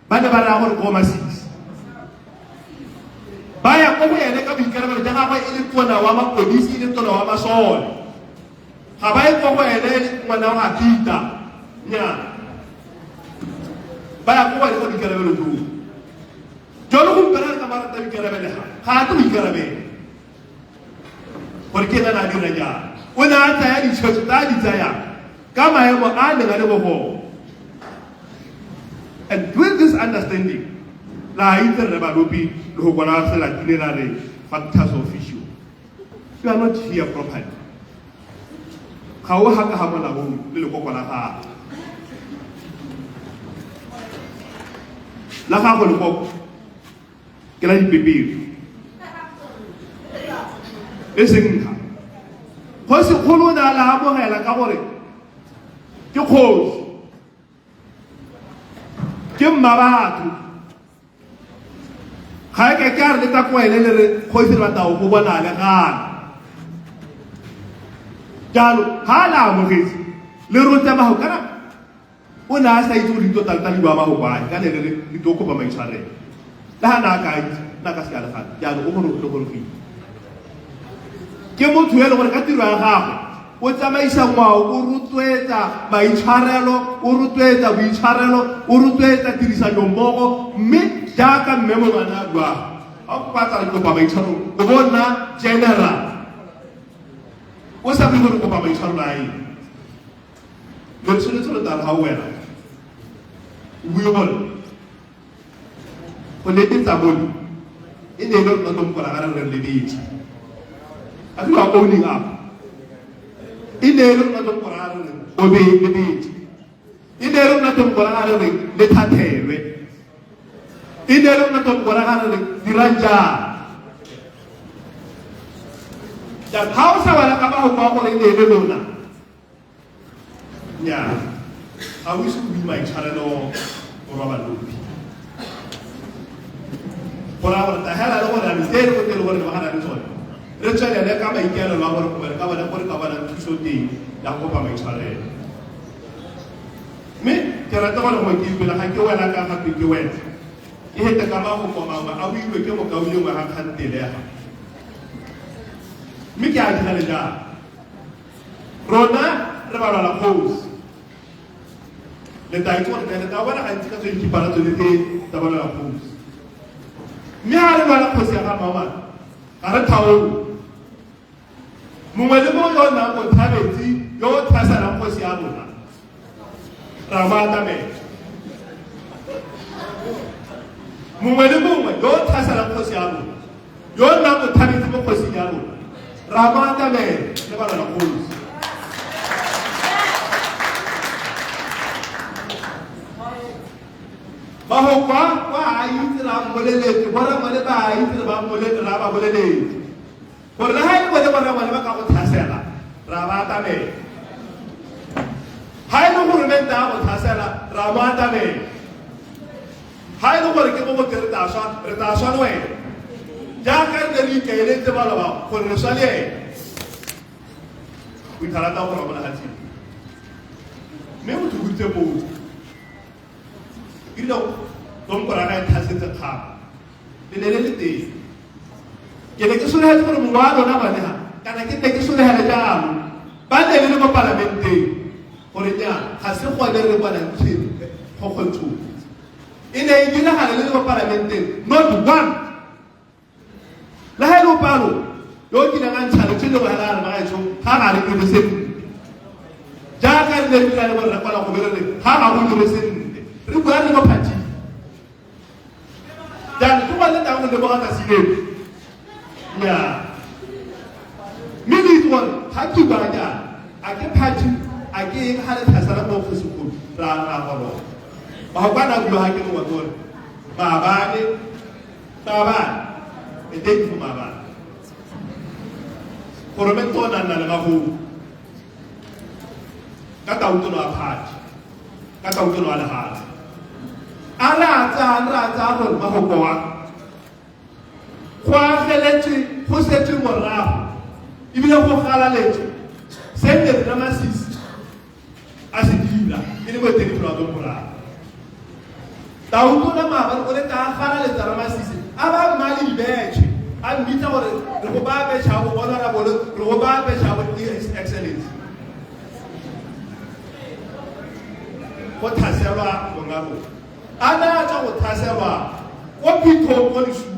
ba ne ba ra gore go masisi ba ya go ene ka boikarabelo ja gagwe e le tona wa mapodisi le tona wa masole ga ba e go ene ngwana wa Peter nya ba ya go ene ka boikarabelo jo lo go mpera ka mara ta boikarabelo ga ta boikarabelo gore ke na dira ja o na a tsaya ditshwetso ta di tsaya ka maemo a le ga le go. And with this understanding la itse re ba lopi le go bona se la itinerary factors of issue. You are not here properly. Ga o haka ha mona go le le go kwana ga la ga go le go ke la dipepiri e seng ga go se kholo na la amogela ka gore ke kgosi ke mmabatho ga ke ka re ta kwele le re kgosi ba tao go bona le gana jalo ha la amogetse le rotse ba go kana o na sa itse di total tali ba ba go ba ka le di toko ba mai tshware la na ka na ka se ala ga jalo o go re go re ke motho ya le gore ka tiro ya gago o tsamaisa ngwao o rutwetsa maitshwarelo o rutwetsa boitshwarelo o rutwetsa tirisanommogo mme jaaka mme mo ngwana a bua a go patsa le kopa maitshwarelo o bona general o sa bile gore kopa maitshwarelo a eng le tshwanetse le tala ga o wena o bue gore go netetsa mone e ne lo no mpora ga re le biti a tlo owning up e ne lo no mpora ga re o be le biti e ne lo no mpora ga re le thathelwe e ne lo no mpora ga re diranja ya hausa wala ka ba ho kwa go le ne le lona nya a wish ku bi mai tshwarelo o ba ba lopi pora wa ta hala lo na ni tero ko telo wa ba na tsone re tsaya le ka ba ikelo la gore ko ka ba na gore ka ba na thuso di la ko ba mai tshwarelo me ke rata go go ke pela ga ke wela ka ga ke wela ke heta ka ba go koma ba a buiwe ke mo ka o le wa ga khantele ha me ke a dira le ja rona re ba la pause le dai ko le ta wala ga ntse ke para tsone ke ta ba la pause me a le ba la pause ga mama ga re thawo mongwe le mo yo na go thabetsi yo thasa la pause ya rona ra ba ta me mongwe le mongwe yo thasa la pause ya rona yo na go thabetsi mo pause ya rona ra ba ta me le ba la pause ba ho kwa a itira moleletse bona mole ba a itira ba moleletse ra ba moleletse gore le ha e bone bona ba ka go thasela ra ba ta me ha e le gore menta go thasela ra ba ta me ha e le gore ke mo ke re ta swa no e ja ka re le ke ile tse ba la ba gore re swa le ku thala ta go bona ha tsi me mo tu gutse mo ilo dom para ga thase tsa kha le le te ke le ke sole ha gore mo wa lona ba ne ha kana ke te ke sole ha le jalo ba ne le mo parlamente gore ja ga se go le re bona ntse go go tu ine e dira ha le mo parlamente not one la ha lo palo yo ke na ntsha le tsile go hala ba ga tsho ha ga re ke se ja ka le le le bona kwa go bere ha ga go le se re bua le mo phati dan ko ba le ta go le bo ga sile ya mini to ha ki ba ja a ke phati a ke ha le thasara mo go se ko ra go lo ba ba na bua ha ke mo wa ba ba ne ba ba e de ko ba ba ko re to na na le ba go ka ta uto no a phati ka ta uto no a le ha ara tsa go ba go kwa kwa geletse go setse morago ibile go gala letse se ne re masisi a se dira ile go teng pro do morago ta uto na ma ba go le ta gala letsa ra masisi a ba mali beche a mbitsa gore re go ba be tsha go bona ra bolo re go ba be tsha go excellence go thaselwa go ngabo ana tsa go thaselwa o pitho go le su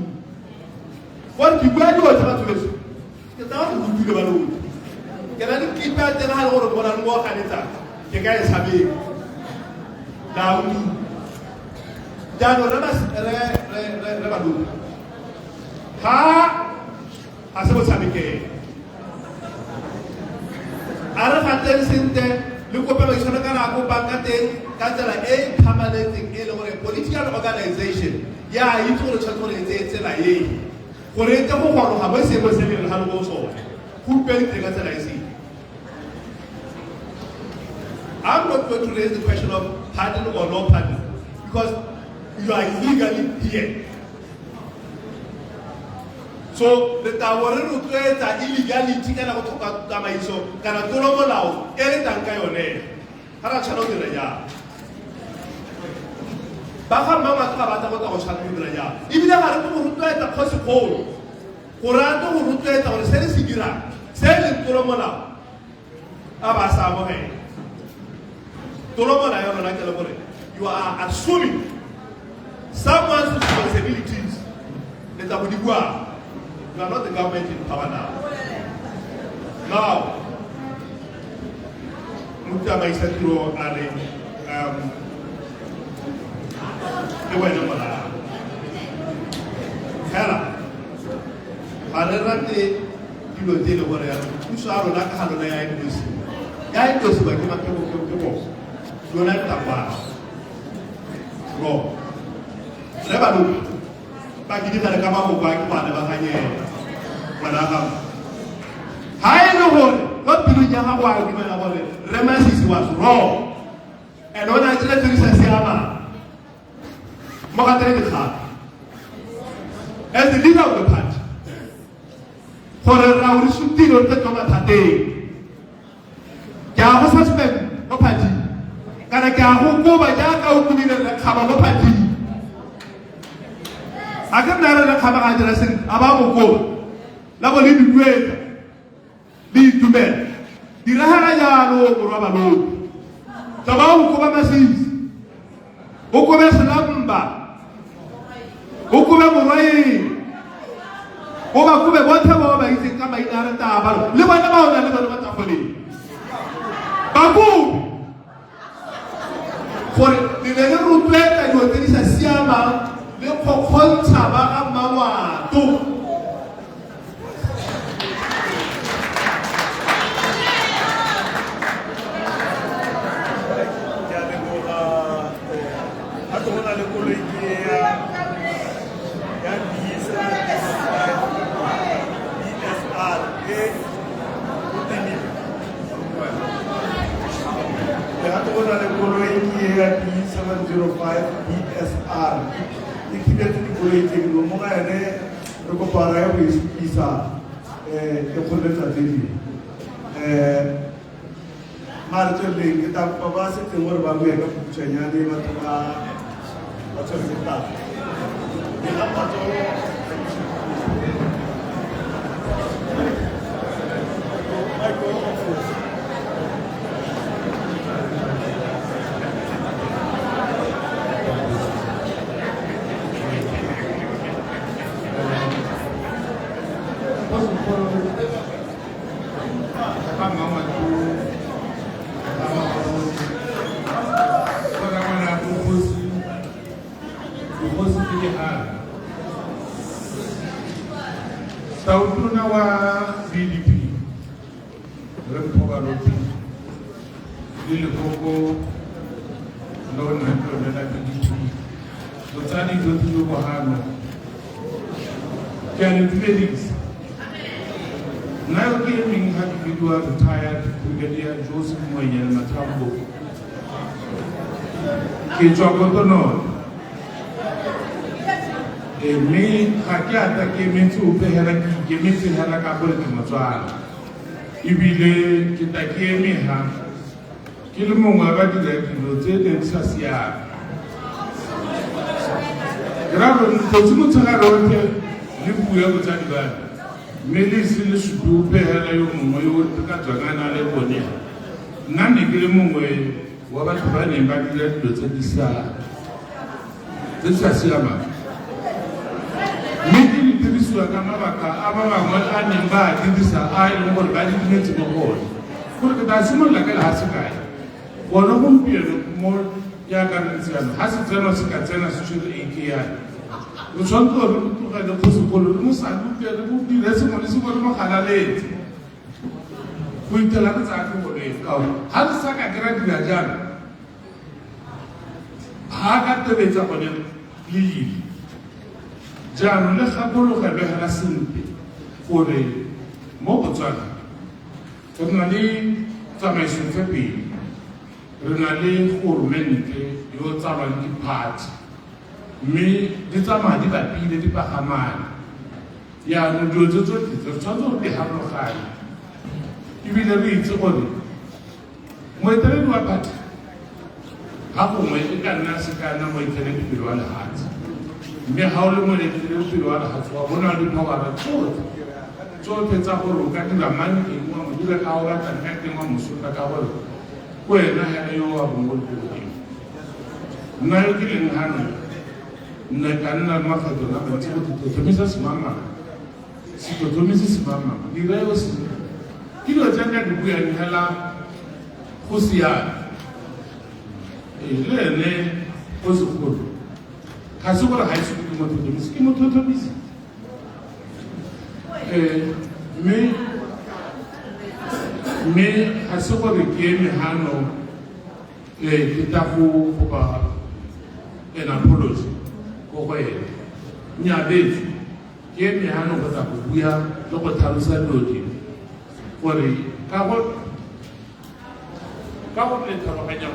go di bua di o tsa batho beso ke tsa go bua ba lo ke na di kipa tena ha go bona mo ga letsa ke ka e sabe daudi jano re ba lo ha se bo sabe ke ara fatel sente le ko pa ba isona kana ko banka teng ka tsela e thamaletseng e le gore political organization ya itse gore tshwantse gore e tsela e gore te go gwa ga bo se bo se le ga lo so go pele ka tsela e se I'm not going to raise the question of pardon or no pardon because you are illegally here. So the tawore rutwetsa illegality kana go thoka tsamaiso kana tolo molao e le tanka yone ha ra tshano dira ja ba ga mama ka ba ta go tshano dira ja ibile ga re go rutwetsa khosi kholo go rato go rutwetsa gore se le se dira se le tolo molao a ba sa mo he tolo molao yona na ke le gore you are assuming someone's responsibilities le ta go di bua. You are not the government in power now. Now, Mukta Maisatiro are the way number. Hela. ga re rate dilo tse e le gore puso ya rona ka ga lona ya endosiwa ke bo lona ditapana ro re ba lopi ba ke digare ka maboko a ke bane ba ganye ngwana gago ga e le gore ko pelong ya gago a dumela gore Remasisi was wrong and o na tsela tse di sa siamang mo ga tere dikgato as the leader of the party gore ra o re sutile re tlo mathateng ke a go suspend mo party kana ke a go koba jaaka o kubile re kgaba mo party a ka nna re kgaba ga dira sentle a ba mo koba la bo le dibuetsa le itumela diragala jalo borwa balobi taba o koba Masisi o kobe Selamba o kobe Morwaeng o ba kobe botlhe ba ba itseng ka maina a re taba le bona ba ona le bona ba tafoleng ba kobe gore le ne le rotloetsa dilo tse di sa siamang le kgokgontsha ba ga mmawato BSR e kibetse dikoloi tse dingwe mo ga ene re kopara ya go isa e kgoletsa tse dingwe mare tsweleng ke tapa ba setseng gore ba bue ka phutshwanyane batho ba tshwanetse tata dikgapatso Tautuna wa BDP Rempoga Lopi Lili Koko Lon Rempoga BDP Lotani Doti Yokohano Kenneth Felix Now gaming had video retired Brigadier Joseph Moyen Matambo Kichokotono me ga ke ata ke mentse o pehela ke mentse hela ka gore ke motswala ibile ke ta ke eme ha ke le mongwe ba dira dilo tse di sa siama grabo go tsimo tsaka rote le buya go tsa diba me le se le sudu pehela yo mongwe yo ka tswangana le bone nna ne ke le mongwe wa batho ba ne ba dira dilo tse di sa siama Miti dirisiwa ka mabaka a ba bangwe a neng ba dirisa a e leng gore ba di dumetse mo gone gore ke ta simolola ka le ga se kae gone gompieno mo yaaka ntse yana ga se tseno se ka tsena se tshwere AK yana o tshwanetse gore o tlogele kgosekgolo le mosadi opiene o dire sengwe le sengwe le mogalaletse go itela ke tsaya ke gone kao ga se sa ka kry-a dira jalo ga ka tebetsa gone le ile jaanong le gakologa begela sentle gore mo Botswana re na le tsamaiso tse pedi re na le goromente yo tsamayang di-party mme di tsamaya di bapile di pagamane yaanong dilo tse tsotlhe re tshwanetse gore di harologane ebile re itse gore moeteledi wa party ga gongwe e ka nna se ka nna moeteledipele wa lefatshe mme ga o le moeteledipele wa lefatshe wa bona le powara tsotlhe tsa gore o ka dira mang eng wa mo dira ka o batlang ka teng wa mosola ka gore ko wena ga yo wa bongwe le nna yo ke leng gano nna ka nna makgetlo ka bantsi go totomisa semamang se totomise semamang dira yo se ke dilo tsa ka di buang hela go siana le ene go segolo ga se gore ga e se ke mothotomisi ke mothotomisi mme ga se gore ke mehano ke ta go kopa an apology ko go ena nnyabetse ke mehano go tla go bua le go tlhalosa dilo dingwe gore ka go le tlhaloganya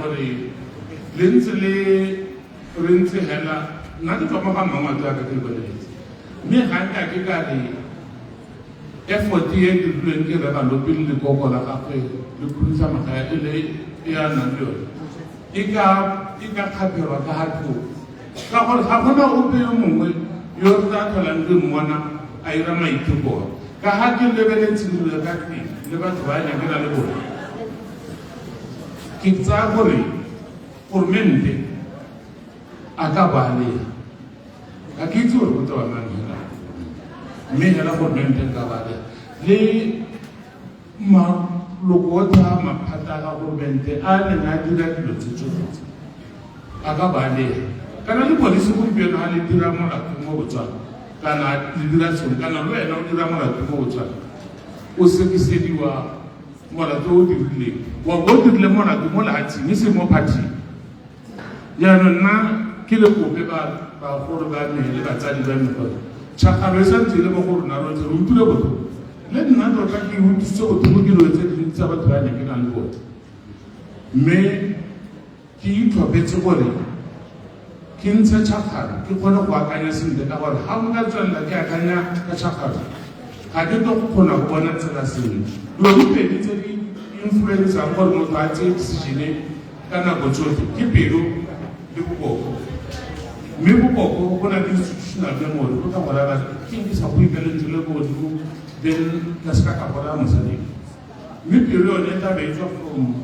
gore le ntse re ntse hela nna ke tswa mo ga mangwato a ka ke boletse mme ga nka ke ka re effort e dirilweng ke reba lopi le lekoko la gagwe le khudisa magaya e le e a nang le yone e ka kgapelwa ka ga thoko ka gore ga gona ope yo mongwe yo re tla tlholang ke mmona a ira maithukoa ka ga ke lebeletse dilo ka teng le batho ba nyakela le bone ke tsaya gore goromente a ka balea ga ke itse gore go tsewa mang hela mme hela goromente ka balea le maloko otlhe a maphata a goromente a neng a dira dilo tse tsotlhe a ka balea kana le polisi gompieno ga le dira molato mo botswana kana le dira sone kana le wena o dira molato mo botswana o sekisediwa molato o dirileng wa bo dirile molato mo lehatsheng e se mo phathing jaanong nna ke le kope bagolo ba me le batsadi ba me gore tšhakgalo e santse le mo go rona rotlhe re utlwile botlhoko le nna tota ke utlwisitse botlhoko ke dilo tse dintsi tsa batho ba ne ke nang le bone mme ke itlhopetse gore ke ntshe tšhakgalo ke kgone go akanya sentle ka gore ga nka tswelela ke akanya ka tšhakgalo ga ke tlo go kgona go bona tsela sentle dilo dipedi tse di influensang gore motho a tseye decision-e ka nako tsotlhe ke pelo le boboko mme boboko go na le institutional memory go tla go raba ke ke sa go ikalentse le bodimo then ka se ka bona mosading mme pelo yone e tla be e tswa from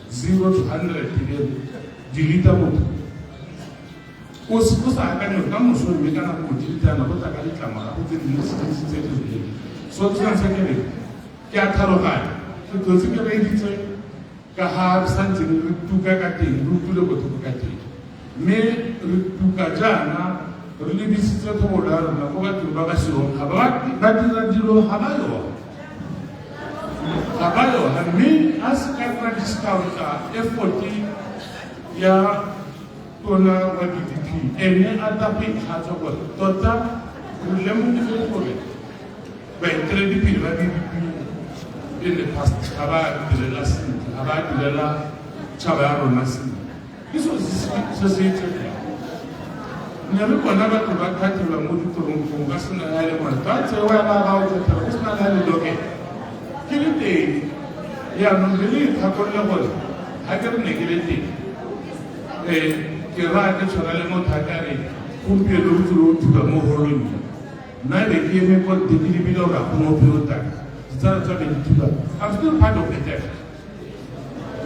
0 to 100 dilita motho o sa akanya ka moso mme ka nako dilitana go tla ka ditlamorago tse dintsi tse di rileng so tsena se ke re ke a tlhaloganya ke tlotse ke reeditse ka ga re santse re tuka ka teng re utlwile botlhoko ka teng mme re tuka jaana re lebisitse tlhogolo ya rona ko bathong ba ba seong ga ba dira dilo ga ba yona mme a se ka tla discounta effort ya tona wa DDP ene a tla go ikgatsa gore tota re lemogile gore baeteledipele ba DDP in the past ga ba direla sentle ga ba direla tšhaba ya rona sentle ke so se itsege ne re bona batho ba kgathelwa mo ditoronkong ka sena ya le mone ba tsewa ba oketela go sena ya le lokela ke le teng yaanong re le ikgakolole gore ga ke re ne ke le teng ke raya ke tshwana le motho a ka re gompieno o tsile o thuba mo holong nna be ke eme ko teng ke lebile gore a kgone o peotaka ditsala tsa be dithuba I'm still part of the text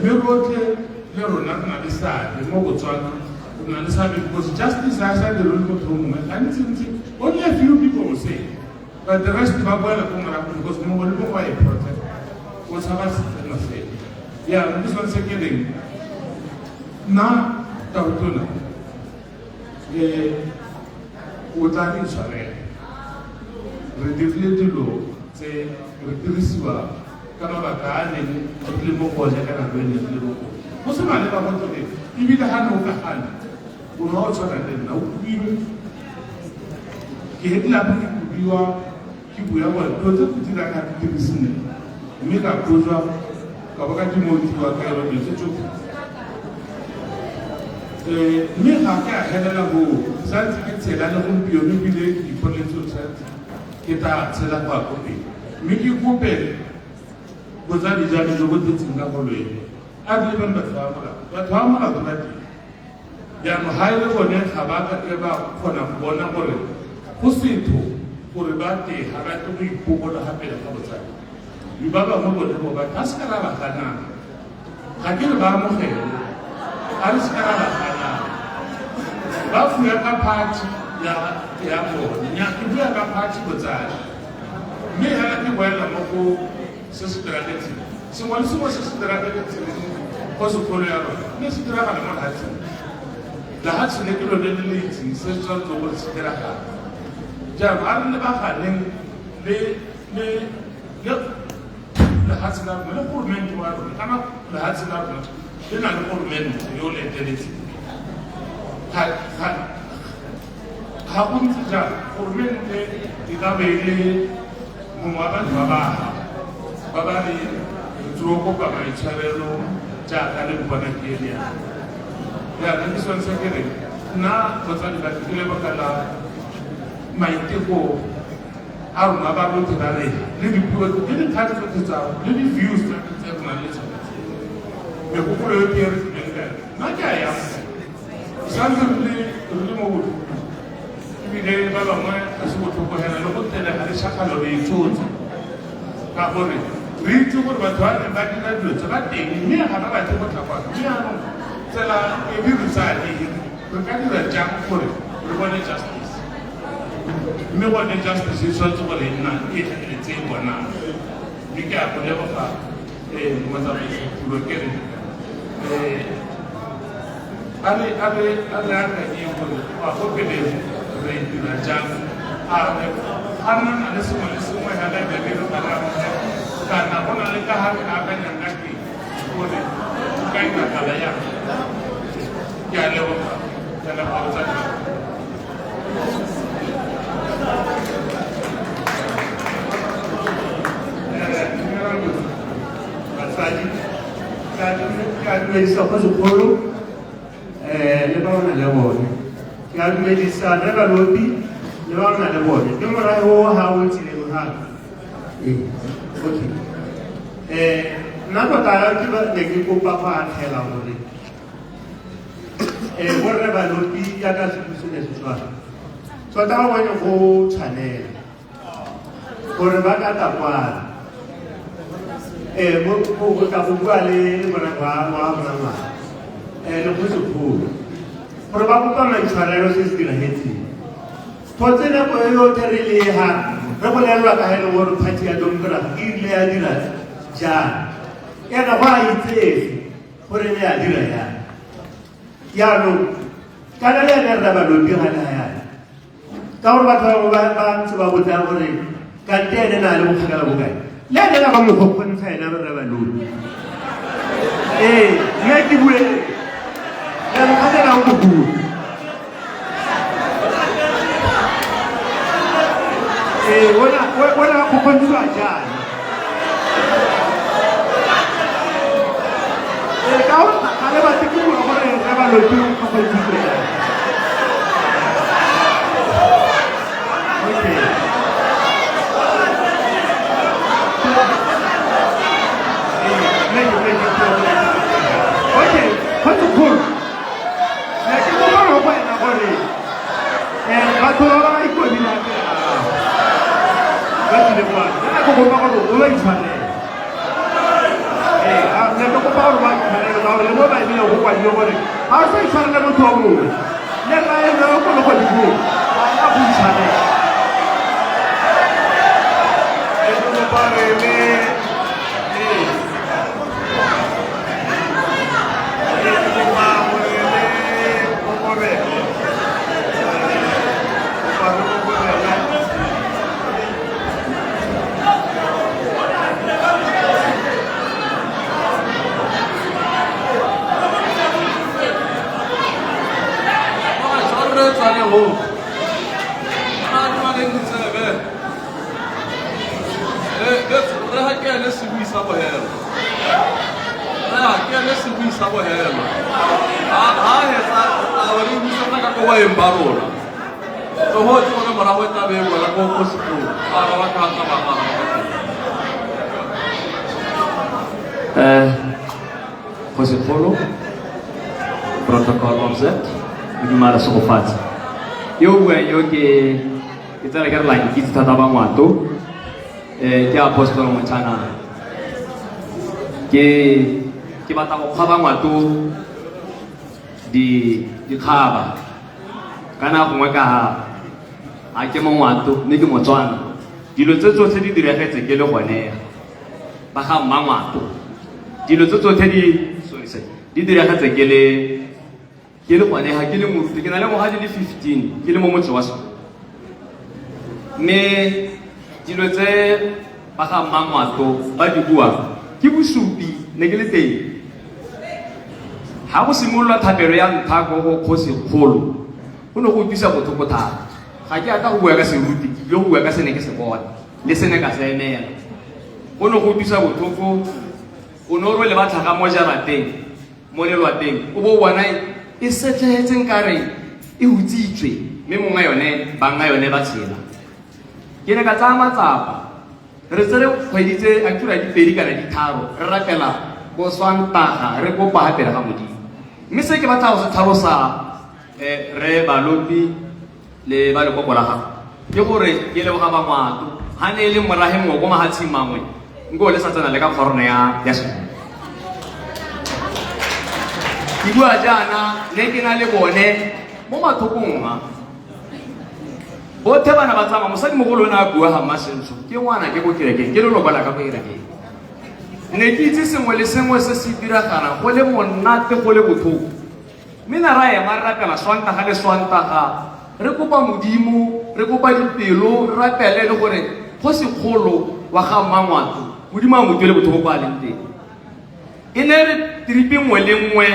mme rotlhe le rona re na le seabe mo botswana re na le seabe because justice a sa dilo le motho o mongwe gantsintsi only a few people will say but the rest ba boela ko morago because mongwe le mongwe a e protect o tshaba setsena fela yaanong ke sone se ke reng nna tautona o tla di tshwarela re dirile dilo tse re dirisiwa ka mabaka a neng re le mo gone ka nako e ne re le mo gone go se maleba go tlhole ebile ga ne o ka gane o ne o tshwana le nna o kobilwe ke hedilapa ke kobiwa ke bua gore dilo tse go dira ka dirisene mme ka tlojwa ka bo ka dimotiwa ka ero dilo tse tsotlhe mme ga ke a helela go santse ke tshela le gompieno ebile dipholetso santse ke tla tshela go ya ko pele mme ke kope botsadi jalo jo bo tletseng ka golweng a di lebeng batho ba molato ba teng jaanong ga e le bone ga ba ka ke ba kgona go bona gore go setho gore ba teng ga ba tle go ipokola gapele ga botsadi di ba bangwe bone bo batho ga se ka ra ba ganang ga ke re ba amogele a re se ka ra ba ganang ba fuya ka party ya bone ke bua ka party botsadi mme hela ke boela mo go se se diragetseng sengwe le sengwe se se diragetseng go sekolo ya rona mme se diragala mo lehatsheng lehatshe le ke lone le le itseng se tshwanetse gore se diragala jaanong a re lebaganeng le lehatshe la rona le goromente wa rona kana lehatshe la rona le na le goromente yo o le eteletseng ga go ntse jalo goromente e ka be le mongwe wa batho ba ba re tsoko ka maitshwarelo jaaka le bona ke ele yana ke swantse ke re nna botsadi ba ke lebaka la maiteko a rona ba botlhe ba rena le dipuo le dikgato tsotlhe tsa le di-views tse re nang le tsone megopolo yo ke e re tlileng ka nna ke a yang santse re le mo botlho ebile ba bangwe ga se botlhoko hela le go telega le šakgalo le itsotse ka gore re itse gore batho ba neng ba dira dilo tse ba teng mme ga ba batle go tlhakwana mme yanong tsela e dirisane re ka dira jang gore re bone justice mme bone justice e tshwanetse gore e nna e tlhageletse e bonang mme ke a go leboga motsamaisi-pulo ke re a re akanyeng gore a go pele re dira jang a nna na le sengwe le sengwe hela bebe re balamone kana go na le ka ga re akanyang ka teng gore o ka inakala yang ke a leboga ke leboga botsadi batsadi ka dumedisa go segolo le ba o na le bone ke a dumedisa le balobi le ba o na le bone ke morae o ga o tsileng gape okay nna tota ke ne ke kopa go atlhela gore borre balobi jaaka sekusone se tshwana tota ba bone go tshwanela gore ba ka tapana go tla go bua le morago wa monangwana le go segolo gore ba kopa maitshwarelo se se diragetseng thotse nako e yotlhe re lega re bolelelwa ka hele gore party ya democracy e rile ya dira jang yana go a itsege gore ne ya dira yang yaanong kana le ene re balobi ga le ga yana ka gore batho ba ntse ba botsa gore kante ene na le bokgakala bokae le ene la ba mogokgontsha ena re balobi nna ke bue yankgatela go bua wona kgokgontshiwa jana ka ga le bate ke bua gore re balobi kgokgontshiswe jana batho ba ba ikodila ba tsile kwa nna go kopa gore o ba itshwanela nna ke kopa gore ba itshwanela ka gore le mo ba ebile go kwadile gore ga o sa itshwanela motho wa mongwe le ka ene o kgone go digong a go itshwanela go segolo protocol observed o dumala se go fatshe yo buang yo ke tsela ke re la ke thata ba ngwato ke apostol Montana ke batla go kgaba ngwato di kgaba kana gongwe ka a ke mo ngwato ne ke Motswana dilo tse tsotlhe di diragetse ke le gone ba ga mmangwato dilo tse tsotlhe di diragetse ke le ke le gone ha ke le moruti ke na le ngwaga di le 15 ke le mo motse wa sekolo mme dilo tse ba ga Mmangwato ba di bua ke bosupi ne ke le teng ha go simolola thapelo ya ntlha go Kgosikgolo go ne go utlwisa botlhoko thata ga ke ata go bua ka seruti le go bua ka sene ke se bona le sene ka se emela go ne go utlwisa botlhoko o ne o le ba tlhaga mo jarateng mo lelwateng o bo bona e setlhetseng kare e utsitswe mme mongwe yone banga yone ba tshela ke ne ka tsaya matsapa re tsere kgweditse actually di pedi kana di tharo re rapela go Swantaga re kopa gape ga Modimo mme se ke batla go se tlhalosa re Balopi le ba le kokola ga ke gore ke leboga Bangwato ha ne le morage mo go mahatshing mangwe ngo le sa tsena le ka kgorone ya sekolo ke bua jaana le ke na le bone mo mathokong a bothe bana ba tsama mosadi mogolo na bua ha Masenso ke ngwana ke go kereke ke le lobola ka go kereke ne ke itse sengwe le sengwe se se diragala go le monate go le botlhoko mina ra ema rapela Swantaga le Swantaga re kopa Modimo re kopa dipelo re rapele le gore Kgosikgolo wa ga Mmangwato Modimo a mo tswele botlhoko kwa leng teng e ne re tripi nngwe le nngwe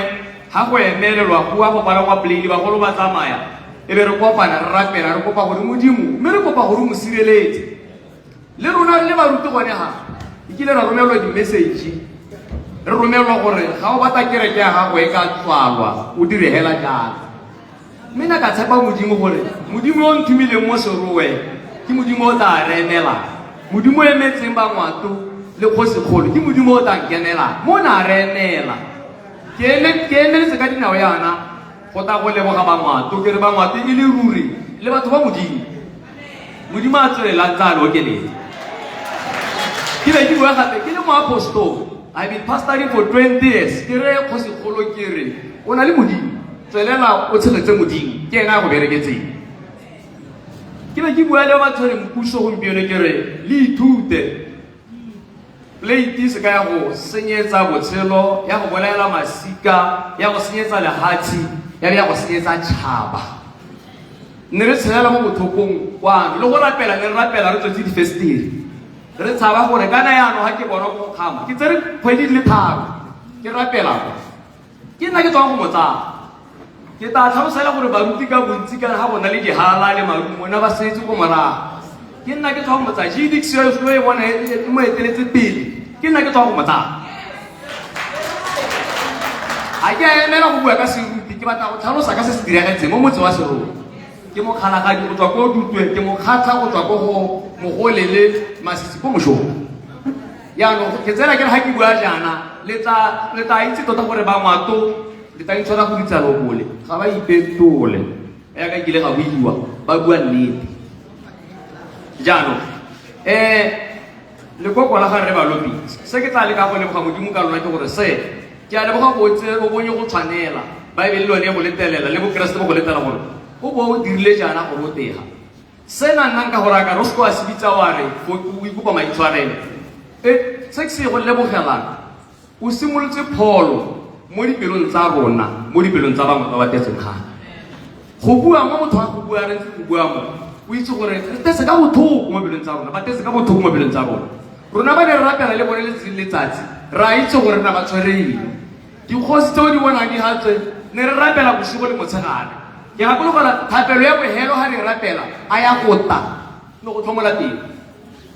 ha go emelelwa go go bala kwa plane ba go ba tsamaya e be re kopana re rapela re kopa gore Modimo mme re kopa gore mo sireletse le rona le ba ruti gone ha ikile ra romelwa di message re romelwa gore ga o batla kereke ya gago e ka tswalwa o dire hela jalo mina ka tshepa Modimo gore Modimo o nthumile mo serowe ke Modimo o tla remela Modimo e metseng Bangwato le Kgosikgolo ke Modimo o tla kenela mo na remela ke emeletse ka dinao yana go ta go leboga Bangwato ke re Bangwato e le ruri le batho ba Modimo a tswelela tsalo ke le ke be ke bua gape ke le mo apostol I've been pastoring for 20 years ke re Kgosikgolo ke re o na le Modimo tswelela o tshegetse Modimo ke ena go bereketseng ke be ke bua le batho re mpuso gompieno ke re le ithute Pleiti se ka ya go senyetsa botshelo ya go bolaela masika ya go senyetsa lehatsi ya go senyetsa tšhaba ne re tshelela mo bothokong kwano le go rapela ne re rapela re tswetse difestiri re tshaba gore kana yaano ha ke bona go kgama ke tsere kgwedi le tharo ke rapela ke nna ke tswang go motsana ke tla tlhalosela gore baruti ka bontsi ka ga bona le dihala le marumo na ba setse go morago ke nna ke tswang go motsana judicial so e bona mo eteletse pele ke nna ke tswang go motsana a ke emela go bua ka seruti ke batla go tlhalosa ka se se diragetseng mo motse wa serolo ke mo kgalagadi go tswa ko Dutwe ke mo kgatla go tswa ko go Mogole le Masisi ko Mošong yaanong ke tsela ke re ga ke bua jaana le tla itse tota gore Bangwato le tla itshwara go ditsalo bole ga ba ipetole ya ka kile ga buiwa ba bua nnete jaanong le go la ga re Balopi se ke tla le ka go leboga Modimo ka lona ke gore se ke a leboga botse o bonye go tshwanela Baebele le yone go letelela le bo Keresete go letela gore o bo o dirile jaana go botega sena nna nka gore aka Roscoe a se bitsa wa re o ikopa maitshwarelo se ke se go lebogelang o simolotse pholo mo dipelong tsa rona mo dipelong tsa bangwe ba batetseng ga go bua mo motho a go bua re ntse go bua mo o itse gore re tetse ka bothoko mo pelong tsa rona ba tetse ka bothoko mo pelong tsa rona ba ne re rapela le bone letsatsi ra itse gore na ba tshwereng dikgosi tseo di bona di hatswe ne re rapela bosigo le motshegare ke gakologola thapelo ya bohelo ga re rapela a ya gota le go tlhomola teng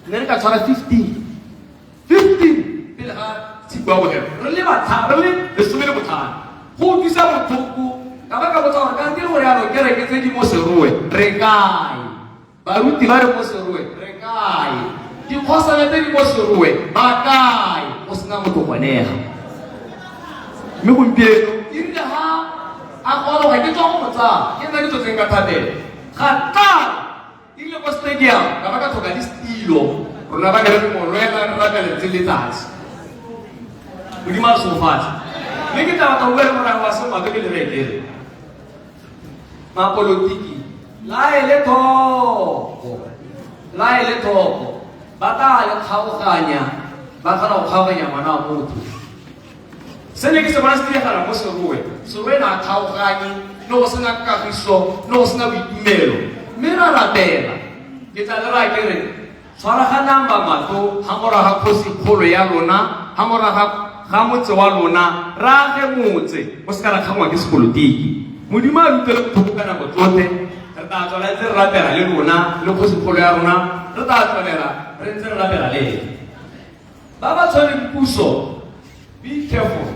ne re ka tshwara 15 pele ga tshiko ya bohelo re le lesome le botlhano go utlwisa bothoko ka ba ka botsa gore kante le gore yalo kereke tse di mo serowe re kae baruti ba re mo serowe re kae dikgosana tse di mo serowe ba kae go sena motho gonega mme gompieno erile ga a goroga ke tswa go motsana ke nna ke tsotseng ka thapelo ga tlala erile ko stadium ka ba ka tlhoka distilo rona ba ne re molwela re rapeletse letsatsi Modimo a re sofatse mme ke tla batla go bua le morago wa sengwato ke le rekere mapolotiki la ele thoko ba tla le kgaoganya ba kgona go kgaoganya ngwana wa motho se ne ke se bona se diragala mo serowe na kgaoganye no go sena kagiso no go sena boitumelo mme ra ratela ke tla le ra ke re tshwaraganang ba mato ga moraga kgosi kgolo ya lona ga moraga ga motse wa lona ra ge motse o se ka ra kgangwa ke sepolotiki modimo a rutele botlhoko ka nako tsotlhe re tla tswela ntse re rapela le lona le kgosi kgolo ya rona re tla tswelela re ntse re rapela le ene ba ba tshwereng puso. Be careful.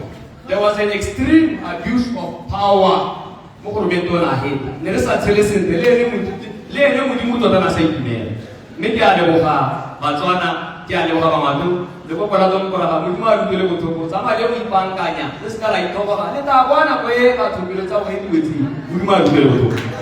There was an extreme abuse of power. Ne re sa tshele sentle le ene modimo tota na sa itumela mme ke a leboga batswana ke a leboga bamato le go kola ga modimo a rutele botlhoko tsamaya le go ipankanya le se ka la ithoboga le tla bona go e batho pele tsa go e diwetseng modimo a rutele botlhoko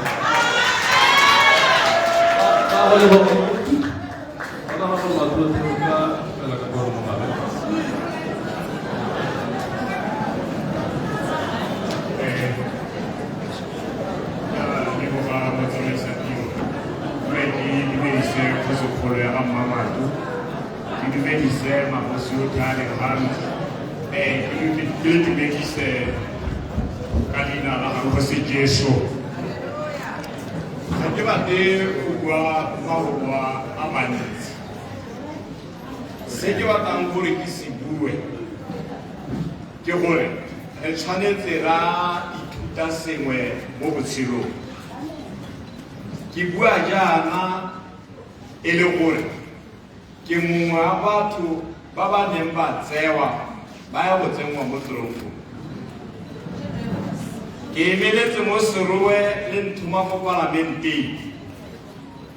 Jesu. Ke batla go bua maowa a mantsi. Se ke batlang gore ke se bue ke gore re tshwanetse ra ithuta sengwe mo botshelong. Ke bua jaana e le gore ke mongwe wa batho ba ba neng ba tsewa ba ya go tsenngwa mo toropong. Ke emeletse mo serowe le nthuma mo parlamenteng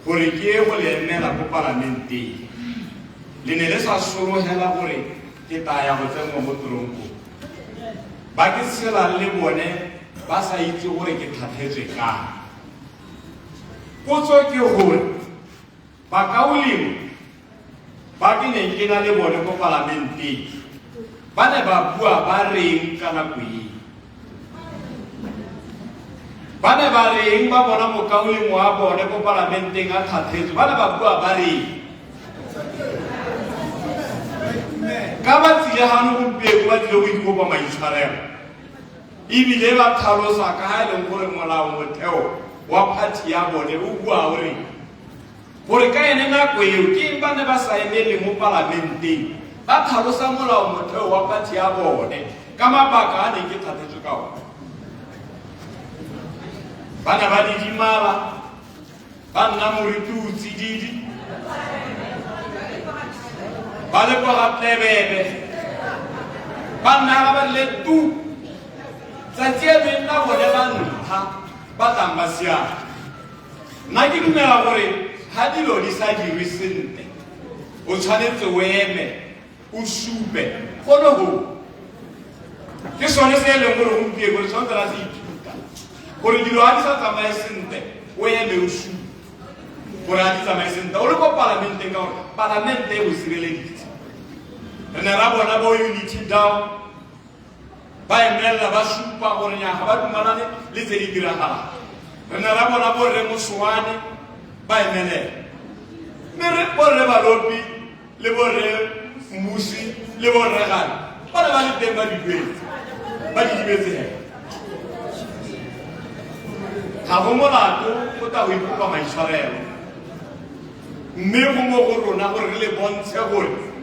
gore ke ye go le emela ko parlamenteng. Le ne le sa sologela gore ke taya go tsenngwa mo toropong. Ba ke tshela le bone ba sa itse gore ke tlhatlhetswe kang. Potso ke gore bakaolimo ba ke neng ke na le bone ko parlamenteng ba ne ba bua ba reng ka nako e. Ba ne ba reng ba bona mokaolimo wa bone ko parlamenteng a tlhatlhetswe ba ne ba bua ba reng. Ka ba tsile gano gompieko ba tlile go ikopa maitshwarelo ebile ba tlhalosa ka ga e leng gore molao motheo wa party ya bone o bua gore ka ene nako eo ke ba ne ba sa emele mo parlamenteng ba tlhalosa molao motheo wa party ya bone ka mabaka a neng ke tlhatlhetswe ka one. Ba ne ba didimala ba nna moriti o tsididi ba le kwa ga plebebe ba nna ga ba le tu tsatsi e benna bone ba ntha ba tlang ba siana. Nna ke dumela gore ga dilo di sa dirwe sentle o tshwanetse o eme o supe go le go ke sone se e leng gore gompieko re tshwanetse ra se ithuta gore dilo ga di sa tsamaye sentle o eme o supe gore ga di tsamaye sentle o le ko parlamenteng ka gore parlamente e go sireleditse. Re ne ra bona bo unity down ba emelela ba supa gore nyaga ba dumalane le tse di diragalang. Re ne ra bona borre Mosoane ba emelela mme borre Balopi le borre Mmusi le borre Gane ba ne ba le teng ba diduetse ba didimetse hela. Ga go molato go tla go ikopa maitshwarelo mme go mo go rona gore re le bontshe gore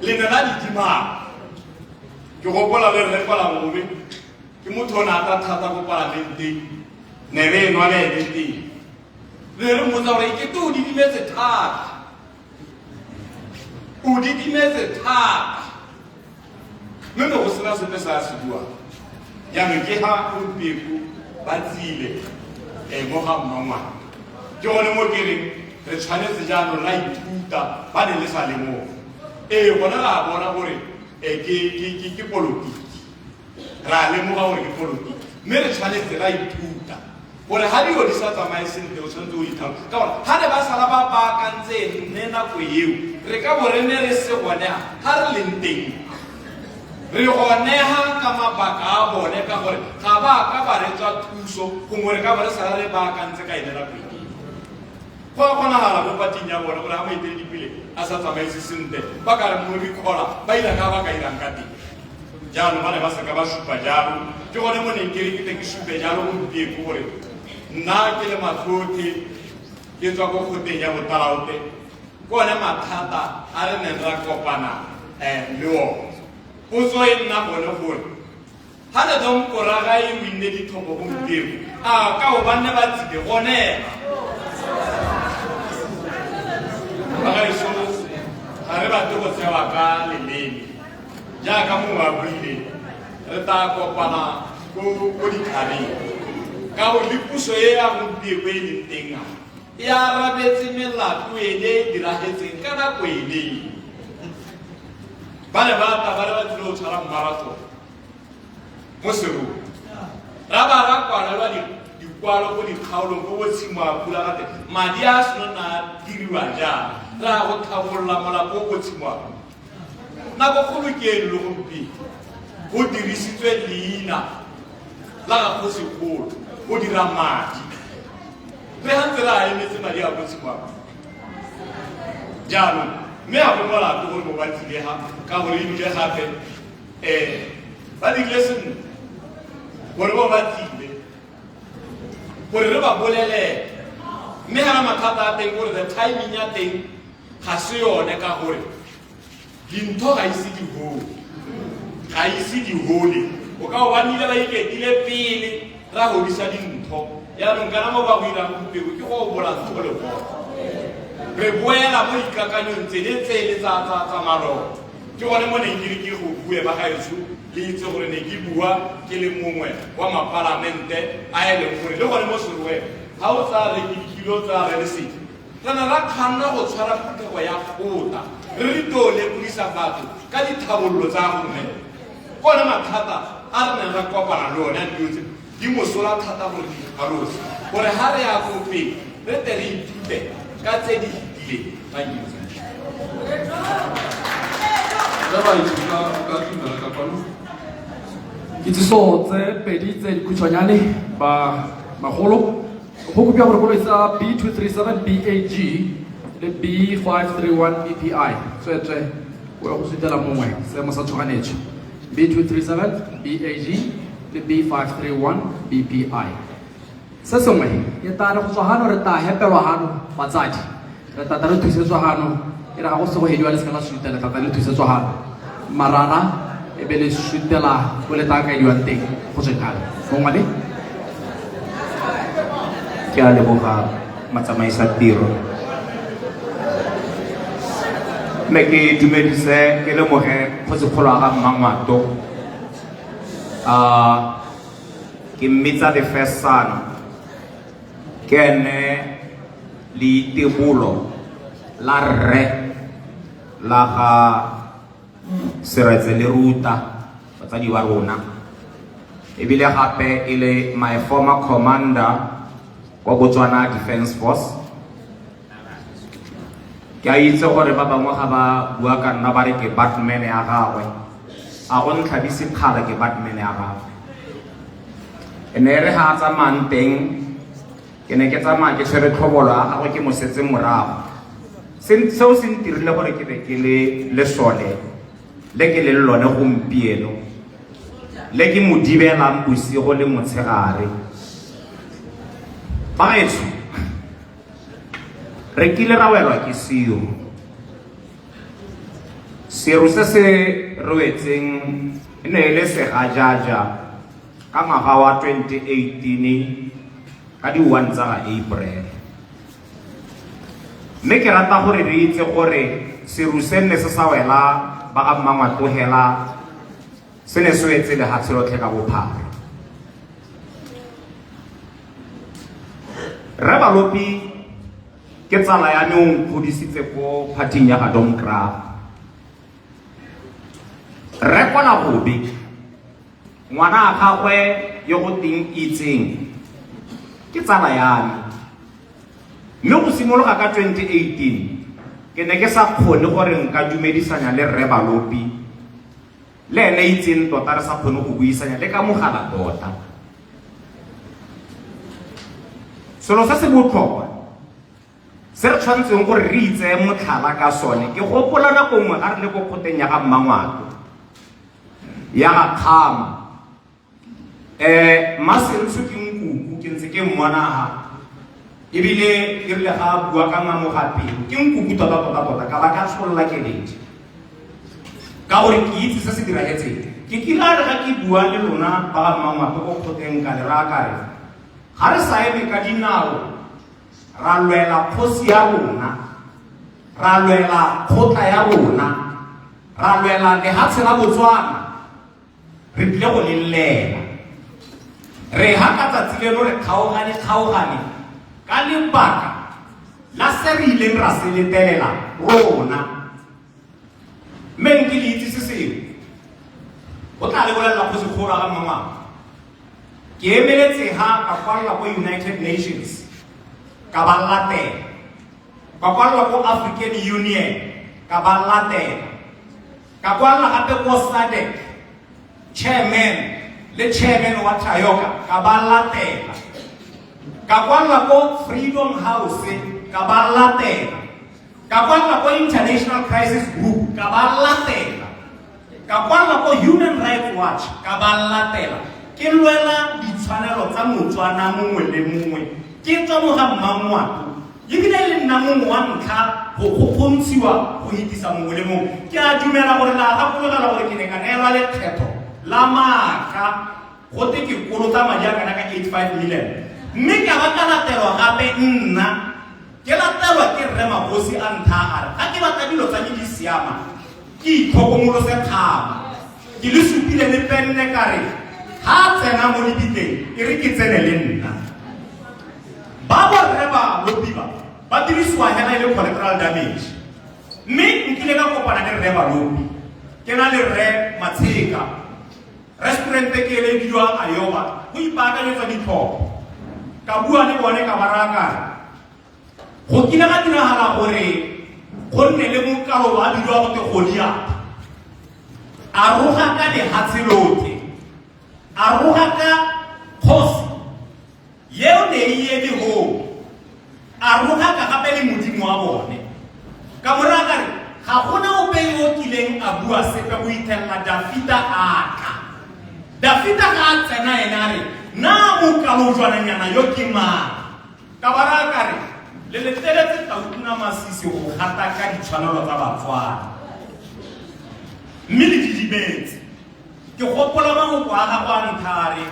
le ne la didimala. Ke gopola le re kwala ngobe ke motho o ne a tla thata ko parlamenteng ne re enwa le ene teng le re mmotsa gore ke te o didimetse thata o didimetse thata mme go sena sepe sa se buang. Jaanong ke ga gompieko ba tsile mo ga mmangwana ke gone mo ke reng re tshwanetse jaanong ra ithuta ba ne le sa le moo gone ra bona gore ke politiki ra lemoga gore ke politiki mme re tshwanetse ra ithuta gore ga dilo di sa tsamaye sentle o tshwanetse o ithao ka gore ga ne ba sala ba baakantse nne nako eo re ka bo re ne re se gonega ga re leng teng re gonega ka mabaka a bone ka gore ga ba ka ba re tswa thuso gongwe re ka bo re sala re baakantse ka ene nako eo. Go a kgonagala mo pating ya bone gore ga maiteledipele a sa tsamaise sentle ba ka re mo dikgola ba ila ka ba ka irang ka teng jaanong ba ne ba seka ba supa jalo ke gone mo neng ke re ke tle ke supe jalo gompieko gore nna ke le matlhothi ke tswa ko kgoteng ya botalaote ke one mathata a re neng ra kopana le one. Potso e nna gone gore ga ne Domkoraga e winne dithopo gompieko a ka gobane ba tsile gonela bagaešo ga re batle go tsewa ka leleme jaaka mongwe a buile re tla kopana ko dithabeng ka go le puso e ya gompieko e leng teng e arabetse melato ele e diragetseng ka nako eleng ba ne ba tla ba le ba tlile go tshwara mmarathon mo serong ra ba ra kwalelwa dikwalo ko dikgaolong ko bo tshimoa pula gate madi a senona diriwa jang ra go tlhabolola molapo o ko tshimoa nako kgolo ke eno le gompieno go dirisitswe leina la ga kgosikgolo go dira madi le ga ntse re a emetse madi a ko tshimoa jaanong mme a go molato gore mo ba tlile ga ka gore ebile gape ba dirile sentle gore bo ba tlile gore re ba bolelele mme ga na mathata a teng gore the timing ya teng ga se yone ka gore dintho ga ise di hole ga ise di hole o ka ba nile ba iketile pele ra hodisa dintho yaanong kana mo ba go irang gompieko ke go bola ntho le go re boela mo ikakanyong tsele tsa maloto ke gone mo neng ke go bue ba gaetsho le itse gore ne ke bua ke le mongwe wa mapalamente a e leng gore le gone mo serowe ga o tsa re ke dikilo tsa re le sedi re ne ra kganna go tshwara phutego ya kgota re re to lekolisa batho ka dithabololo tsa gone kone mathata a re neng ra kopana le one a dilo tse di mosola thata gore di tlhalose gore ga re ya ko pele re te re ithute ka tse di fetile kitsiso tse pedi tse dikhutshwanyane ba magolo go kopia gore koloi tsa B237 BAG le B531 BPI tsweetswe o ya go sutela mongwe seemo sa tshoganetso B237 BAG le B531 BPI. Se sengwe e tla re go tswa gano re tla hepelwa gano batsadi re tata re thusetswa gano e re ga go se go hediwa le se ka la sutela tata le thusetswa gano marana e be le sutela go le taka ediwang teng go sekale mongwe le ke a leboga matsamaisa tiro mme ke dumedise ke lemoge kgotsikgolo ga Mmangwato ke mmitsa the first son ke ene le itebolo la rre la ga Seretse le Ruta batsadi ba rona ebile gape e le my former commander wa Botswana Defense Force ke a itse gore ba bangwe ga ba bua ka nna ba re ke Batman ya gagwe a go ntlhabise kgale ke Batman ya gagwe ene re ga a tsamayang teng ke ne ke tsamaya ke tshwere tlhobolo ya gagwe ke mosetse morago seo se ntirile gore ke be ke le sone le ke le lone gompieno le ke mo dibelang bosigo le motshegare bagaetsho re kile ra welwa ke seo se se rwetseng e ne e le segajaja ka ngwaga wa 2018 ka di-1 tsa ga April mme ke rata gore re itse gore seru se ne se sa wela ba ga Mmangwato hela se ne se wetse le gatshelotlhe ka bophara re balopi ke tsala ya me o nkgodisitse ko phathing ya ga Domkoraga re kwana gobe ngwana a gagwe yo go teng itseng ke tsala ya me mme go simologa ka 2018 ke ne ke sa kgone gore nka dumedisanya le rre balopi le ene itseng tota re sa kgone go buisanya le ka mogala tota selo se se botlhokwa se re tshwanetseng gore re itseye motlhala ka sone ke gopola nako nngwe ga re le ko kgoteng ya ga Mmangwato ya ga Kgama Masenso ke nkuku ke ntse ke mmona ha ebile ke rile ga bua ka ngamo gape ke nkuku tota ka ba ka tsholla ke ledi ka gore ke itse se se diragetseng ke kila re ga ke bua le lona ba ga Mmangwato go khoteng ka le ra kae ga re sa eme ka dinao ra lwela kgosi ya rona ra lwela khotla ya rona ra lwela lehatshe la Botswana re tle go lellela re ha ka tsatsi leno re kgaogane ka lebaka la se re ileng ra se letelela rona men ke le itse se sengwe o tla le bolela go se kgora ga Mmangwato ke emeletse ha ka kwalla ko United Nations ka ba latela ka kwalla ko African Union ka ba latela ka kwalla gape ko SADC chairman wa Tayoka ka ba latela ka kwalla ko Freedom House ka ba latela ka kwalla ko International Crisis Group ka ba latela ka kwalla ko Human Rights Watch ka ba latela ke lwela ditshwanelo tsa Motswana mongwe le mongwe ke tswa mo ga Mmangwato ebile le nna mongwe wa ntlha go kgontshiwa go hitisa mongwe le mongwe ke a dumela gore la gakologela gore ke ne ka neelwa lekgetho la maaka gote ke kolota madi a kana ka 85 million mme ke ba ka latelwa gape nna ke latelwa ke Rre Magosi a ntha a re ga ke batla dilo tsa di siama ke itlhokomolose kgama ke le supile le penne ka re ha tsena mo dibiteng e re ke tsene le nna ba borre ba lopiba ba dirisiwa hela ile collateral damage mme nkile ka kopana le Rre Balopi ke na le Rre Matsheka restaurant ke le bidwa Ayoba go ipaakanyetsa ditlhopho ka bua le bone ka baraka go kile ga diragala gore go nne le mokalo wa bidwa go te godia a roga ka lehatshelote a roga ka khosi yeo ne e le ho a roga ka gape le modimo wa bone ka moraka re ga gona ope yo kileng a bua sepe go ithella Dafita ga tsena ena re na mo ka mo jwananyana yo ke mang ka baraka re le leteletse Tautuna Masisi go gata ka ditshwanelo tsa Batswana mme le didibetse ke gopola ba go kwa ga kwa nthare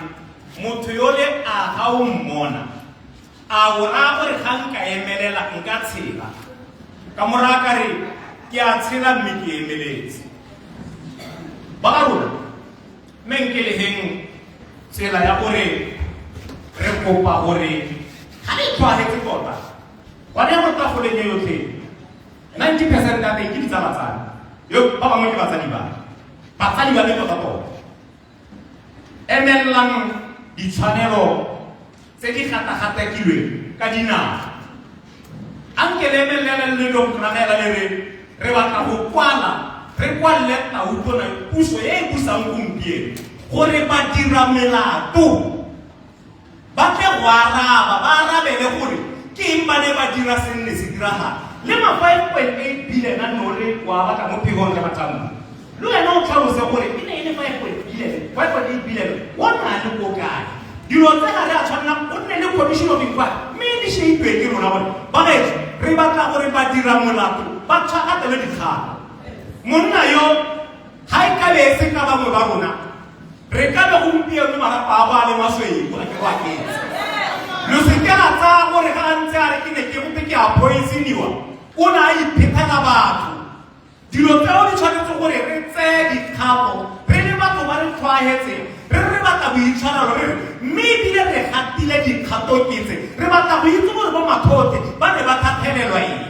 motho yo le a ga o mmona a o ra gore ga nka emelela nka tshela ka moraka re ke a tshela mme ke emeletse ba rona menkele heng tsela ya gore re kopa gore ga le tshwanetse tota wa ne go tafole le yotlhe 90% ya teng ke ditsala yo ba bangwe ke batsadi ba le tota tota emelang ditshwanelo tse di gata-gatakilweng ka dinaga ankele emelela le lokranela le re batla go kwala re kwalle Tautona puso e busang gompieno gore ba dira melato ba tle go araba ba arabele gore ke eng ba ne ba dira senne se diragala le ma 5.8 billion a nole wa batla mo phegong le batamo le wena o tlhalose gore e ne e le 5.8 billion wa na le go kae dilo tse ga re a tshwanela o nne le commission of inquiry mme di sheipwe ke rona gore ba gaetso re batla gore ba dira molato ba tshwagatele dikgala monna yo ha e ka be se ka bangwe ba rona re ka be gompieno marapa a ba le masweu gore ke wa ketsa lo se ke la tsa gore ga ntse a re ke ne ke gope ke a poisoniwa o na a iphethela batho dilo tseo di tshwanetse gore re tseye dikgapo re le batho ba re tlwaetseng re batla boitshwarelo re mme ebile re gatile dikgatoketse re batla go itse gore bo mathote ba ne ba thathelelwa eng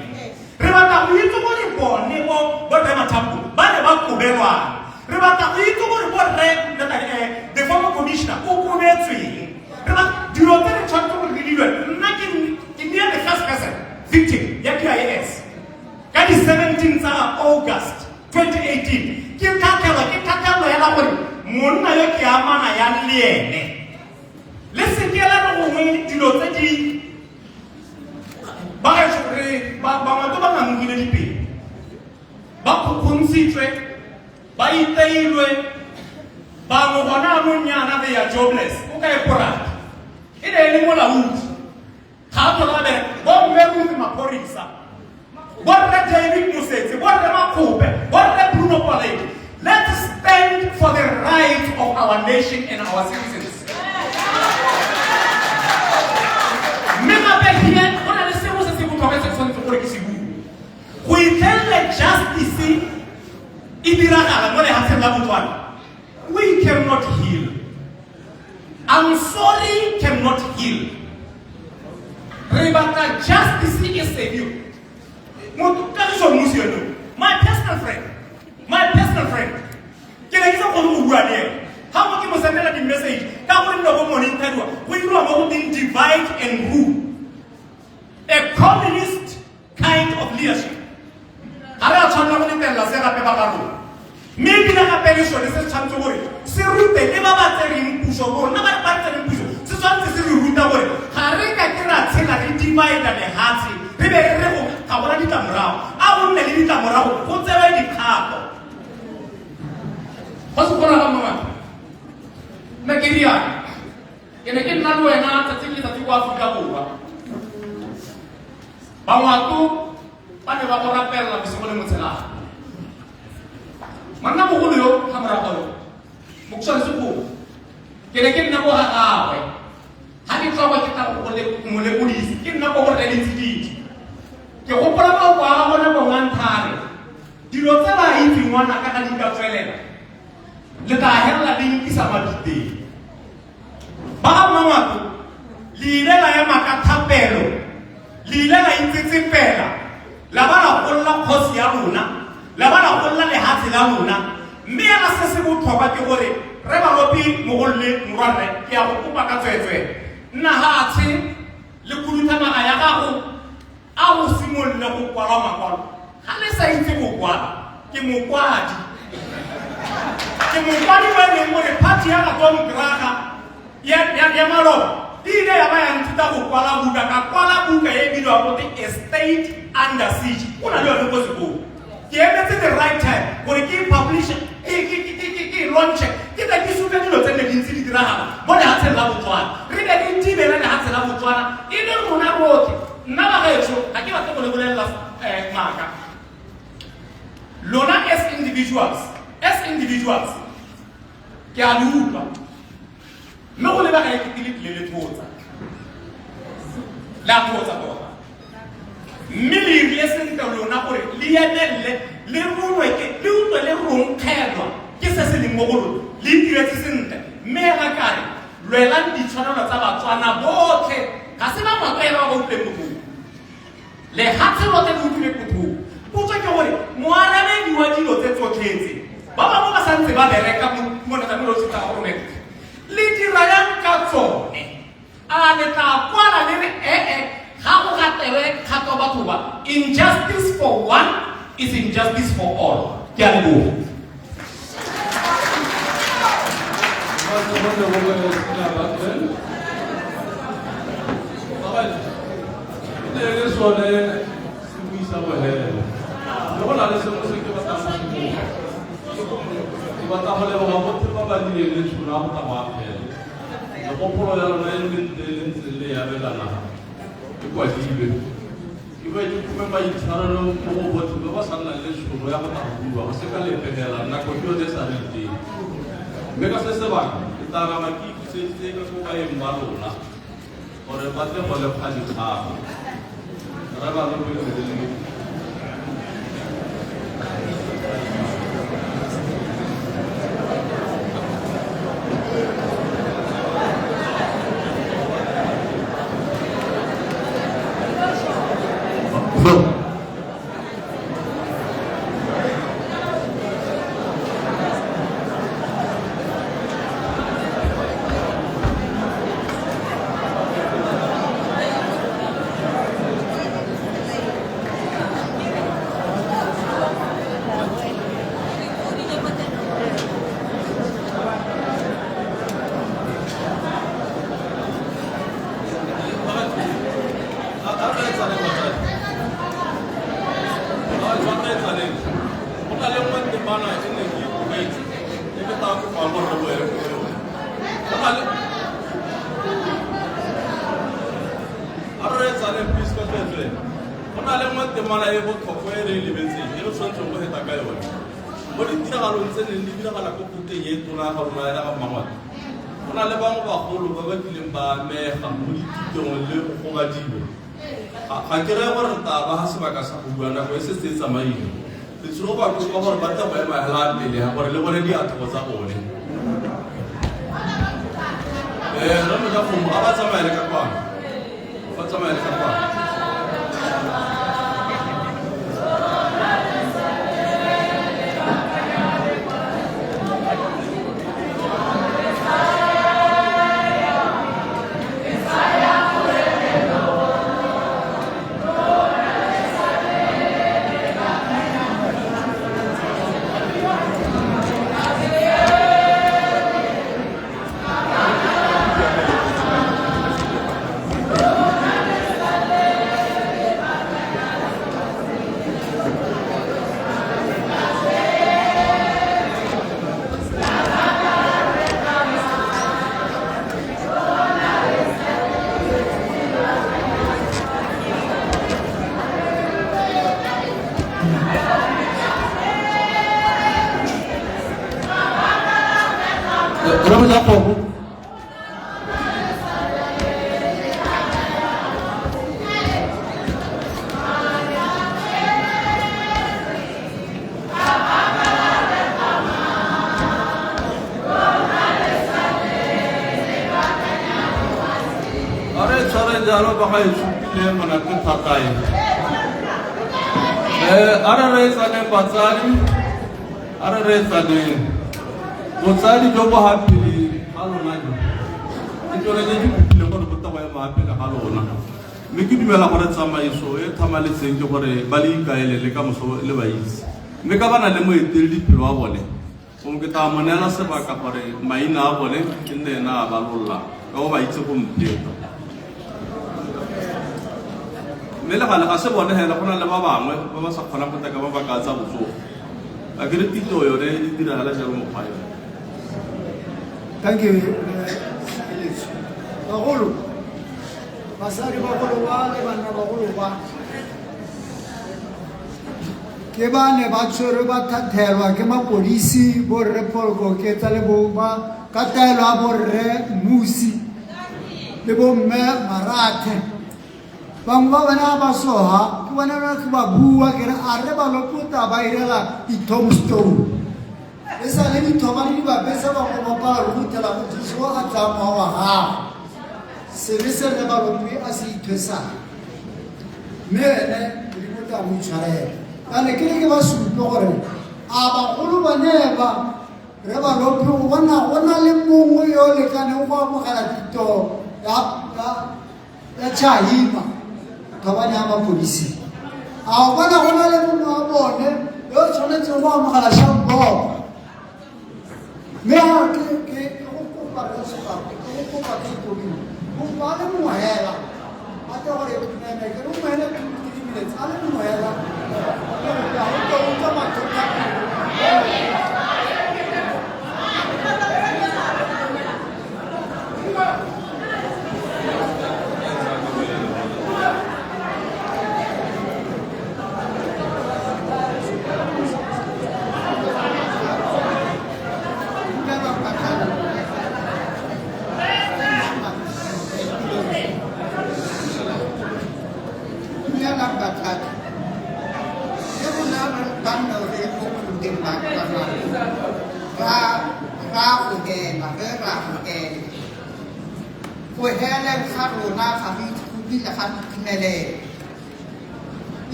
re batla go itse gore bone bo Rre Mathapo ba ne ba kobelwana re batla go itse gore bo the former commissioner o kobetsweng re batla dilo tse re tshwanetse gore re dilwe nna ke near the first person victim ya KIS ka di 17 tsa August 2018 ke thathelwa ya la gore monna yo ke amana ya le ene le sekela re gongwe dilo tse di ba mato ba ngangile dipele ba kgontshitswe ba iteilwe ba mo gona anong yana they are jobless ka e porata e ne le molaodi ga a tlola bere bo Ruth Maphorisa bo rre David Mosetsi bo rre Makgope bo rre Bruno Poledi. Let's stand for the rights of our nation and our citizens. We tell the justice we cannot heal. I'm sorry, cannot heal. Rebata justice is savior. My personal friend. My personal friend. How much you send the message? We know about divide and rule. A communist kind of leadership. Maybe not a pension, this is Chantori. Sirute, never battery push or never battery push. Susan is the root away. Hareka Kira Tela divide and a hearty. People, Kawarani Tamrao. I won't let it Tamrao. Whatever the car. What's the problem? Mekiria. In a kid, not doing that, I think that you are Africa. Bawatu, Paneva Pella, Bismol Mutela. Mana Mugulo, Hamraholo. Muksan Suku. Kelekin Naboha. Having trouble with molecules, in Nabo identity. The opera of our one time. Do you ever eat in one academic trailer? Let I have a link is a day. Bamamatu, Lila Yamakatapelo, Lila Intipela, Lavana Pola Cosiamuna, Lavana Pola de Hatilamuna, mere accessible property, Revaropi, Mogole, Murane, Yakupa Catwe, Nahati, Lucutama Ayagahu, Awu Simon Labu Palama, Halesa Intibuqua, Kimuquadi. Kimupani when the party had a bomb graha. Yamaro, Dide Yaman Titabu Kuala Buka, Kuala Buka, Ebido, a state under siege. What are you supposed to do? He had the right time for a key publishing, launch it. Get a kiss of the City Graha, but I had to love one. Read a TV and I had to love one. Even when I wrote, never heard you. I give a couple of last marker. Lona as individuals, Kialupa. No one ever had to live water. La water. Millie listen to Lona, Lianelle, Leroy, Leroy, Cadwa, Kisses in Mogul, Liquid, Meracari, Relan di Chana Tana Bote, Casina Matera of the Mutu. Le Hatero de Mutu. Puta, Moarame, you are dealing with Katie. Baba Santiva, the Recam, Monatamosita, Romek. Liti Ryan Cazzone. Aneta, Quana, how Katobatuba. Injustice for one is injustice for all. Kiabu. Jerusalem Peace Conference. On a le moins de malades pour couvrir les libertés. Ils sont sur le tapis. On dit que la loi c'est une liberté à la côté de la Maman. On a le banc pour le bavard qui l'emba, mais on dit qu'on le combattit. À quelle heure on a bahas bagasa pour gagner quoi c'est ça maï. C'est sûr pas que on va battre avec ma halal mais on le voit dire à tout ça on est. Non mais d'abord on va ça mais le quoi. On va ça mais le quoi. Bosali jobo happy halona ntore le dipile go botsa wa ma happy ka halona me ke dumela gore tsamaiso e thamaletseng ke gore ba le ikaelele ka moso le baitse me ka bana le moetele dipilo wa bone o ke ta monela sebaka gore maina a bone ke nne na ba lolla ka go baitse go mpeta me le gana ga se bone hela gona le ba bangwe ba ba sa kgona go teka ba ba ka tsa botso a ke re tito yone e dira hala jalo mo phayo. Thank you. Bagolo. Basari bagolo ba le bana bagolo ba. Ke bane ba tshwere ba thathelwa ke mapodisi bo re polgo ke tsa le bo ba ka taelwa bo re musi le bo mme marathe bangwe ba bana ba soha ke bona re ba bua ke re a re ba loputa ba irela di-tombstone e sa le dithoba le dibapesa ba go ba rutela mothusi wa a tsamaya wa gago sebe se re ba lopi a se ithwesang mme ene le motla mo itshwarela kane ke ne ke ba supe gore a bagolo bane ba re ba lopi go bona go na le mongwe yo o lekaneng go amogela tito ya China thoba ya mapodisi a bona go na le mongwe wa bone yo o tshwanetseng go amogela shambo me ha ke go kopa re se ba ke go kopa ke go go ba le mo hela a te gore ne ke no mo hela ke minutes a le mo hela ya go go ma tsoka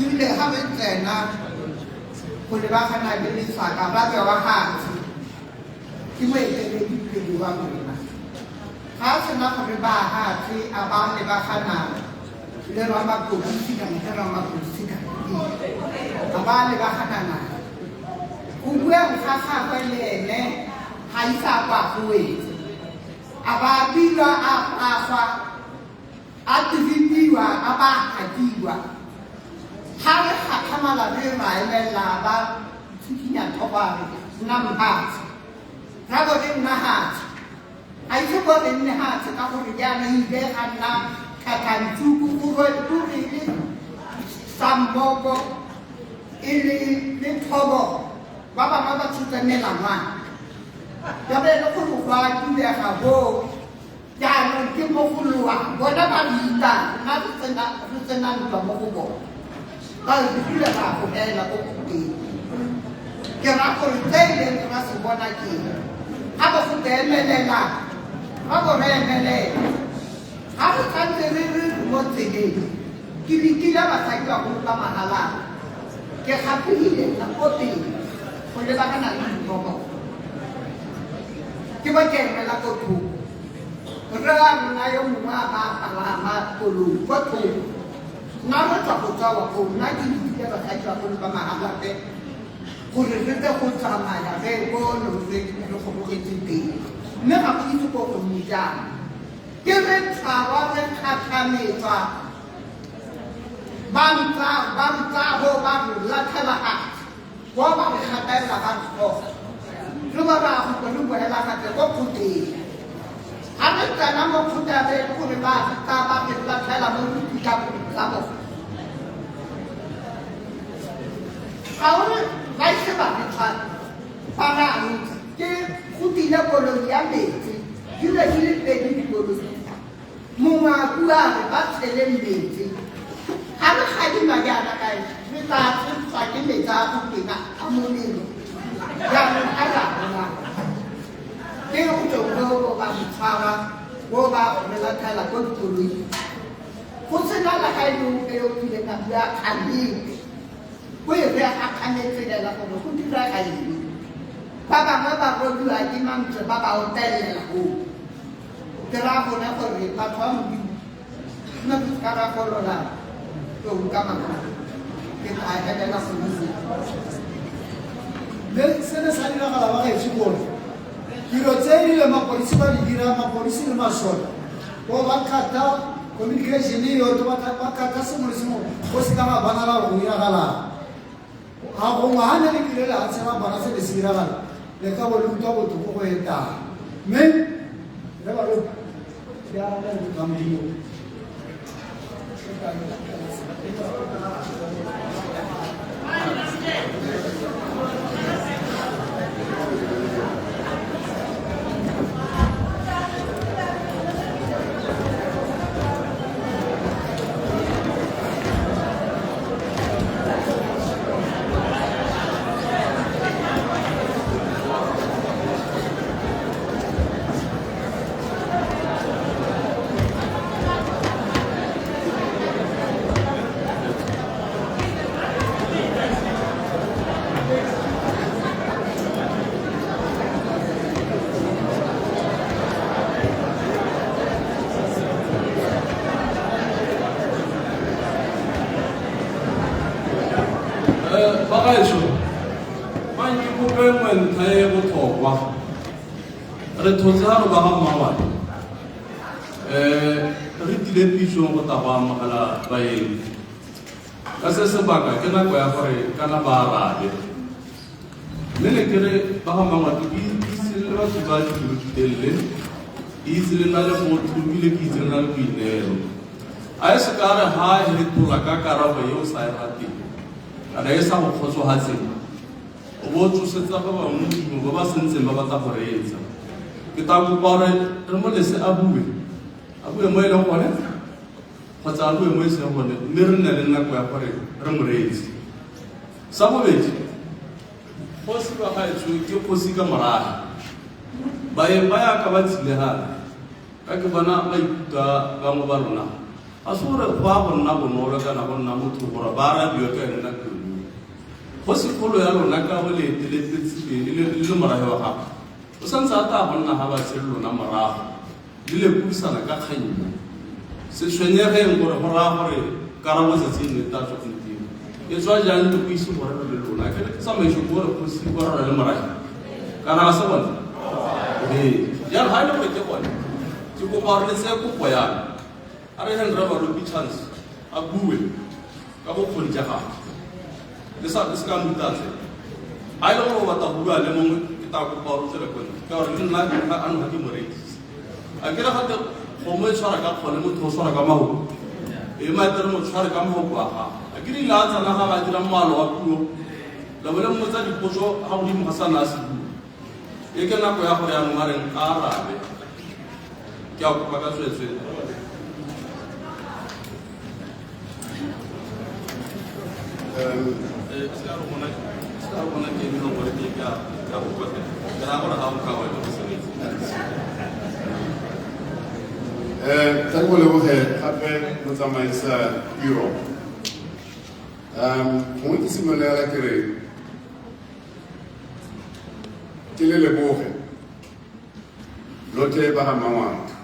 Ile ha betsena go le ba gana le saka ba ba wa hatsi ke mo etele dipedi wa bona ha se na go ba hatsi a ba le ba gana le ba ba go tsika ne ra ma go tsika a ba le ba gana na go bua ga ga ba le ene ha isa kwa go etse a ba bilwa a fa a tiviwa a ba hatiwa ha re khamala le maemela ba tsikinya thoba na mhatsi ra go le na hatsi a itse go le ne hatsi ka gore ya ne ile ga nna Kakantuku Uri, Samboko, Ili, Litobo, Baba Mama Tutanela Man. Yabe no Kuluwa, Tuya Yan Kimo Kulua, whatever he done, not to none of Mokubo. I'll be good about Ella Okuki. Kerako Italy, Rasubonaki. How about the Melena? How about Mele? How about the what they did? Kila Masaka Mahala. Get happy and Poti for the Bakana Bobo. Give a game and I go to. Ram Nayo Maha Pulu, what to? Now, Tapu, 19 years of Mahalate. Who is the Hutama, they go no thing, never need to go to me down. Give it power and Katameta. Banta, ho, Babu, Latella. What about the Hatella Hans for? Lumara, who look at the Bokuti. I don't know what to put about Tabak and Latella, pick up Labo. How? Vai se va para che tutti la colonialmente gira per il popolo muma guare batte le inventi hanno hadi magana kai mita fa che meta tutti na amulino ya non ala che un giorno va fara va nella tela con lui forse dalla kai non che io ti le cambia anni. We are connected la como kutira kai baba rodu aji mam se baba hotel la ko tera ko na ko ri pa thom bi na kara ko la to kama ke ta ga na so ni le se na sali na kala ba ke siko kiro tseri le ma polisi ba digira ma polisi le ma so ko ba kata communication ni o to ba kata se mo ko se kama bana la o ira kala ako mahana ni kilela atsema bana se desirala le ka bolu to bo to ko eta men le ba lo ya la du kambiyo bagaetsho ba nke kope ntlha e botlhokwa re thotse ga re ba ga mmawane re tile pisong go ta go amogela baeng ka se sebaka ke nako ya gore kana ba arabe mme ne ke re ba ga mmangwate ke itse le batho ba ditiro ditelele ke itse le na le motho ebile ke itse le na le boineelo a e se ka re ga e fetola ka karabo eo sa e rateng kana e sa go kgotsogatseng o bo tsosetsa ba bangwe modimo ba ba sentseng ba batla go reetsa ke ta kopa gore re mo lese a bue mo e leng gone kgotsa a bue mo e seng gone mme re nne le nako ya gore re mo reetse sa bobedi kgosi ba gaetsho ke kgosi ka moraga baeng ba yaka ba tshilehana ka ke bona ba ikutlwa bangwe ba rona a se gore go a go nna bonolo kana go nna motho gore ba arabiwe ka ene nako go sekgolo ya lona ka go leeteletsepedi le morafe wa gago o santse a taa go nna ga batse le lona morago le lepuisana ka kgannye se tshwenyegeng gore go raya gore karabo tsatsing le tatso gompieno e tswa jang le go ise gore le lona ke tsamaiso gore go se go rara le morafe kana ga se bone jalo ga e le gore ke bone ke kopa gore le tseye kopo yana a re henry ba lopi chance a bue ka bokgoni ja gago le se ka mmutatse a e le gore o batla go bua le mongwe ke ta kopa gore o tsele kone ka gore le nna a noga ke moreedisi a ke re gate kgomo e tshwara ka kgole motho o tshwara ka mahoko e matere mo tshware ka mahoko a gago a ke di la tsana ga ba dira moalo wa puo la bole mmotsa dipotso ga godimo ga sana a se bua e ke nako ya gore yanong a reng ka arabe ke a kopa ka tswetswe Tla go leboge gape motsamaisa Europe. Gongwe ke simololela ke re ke le leboge lotlhe ba ga Mangwato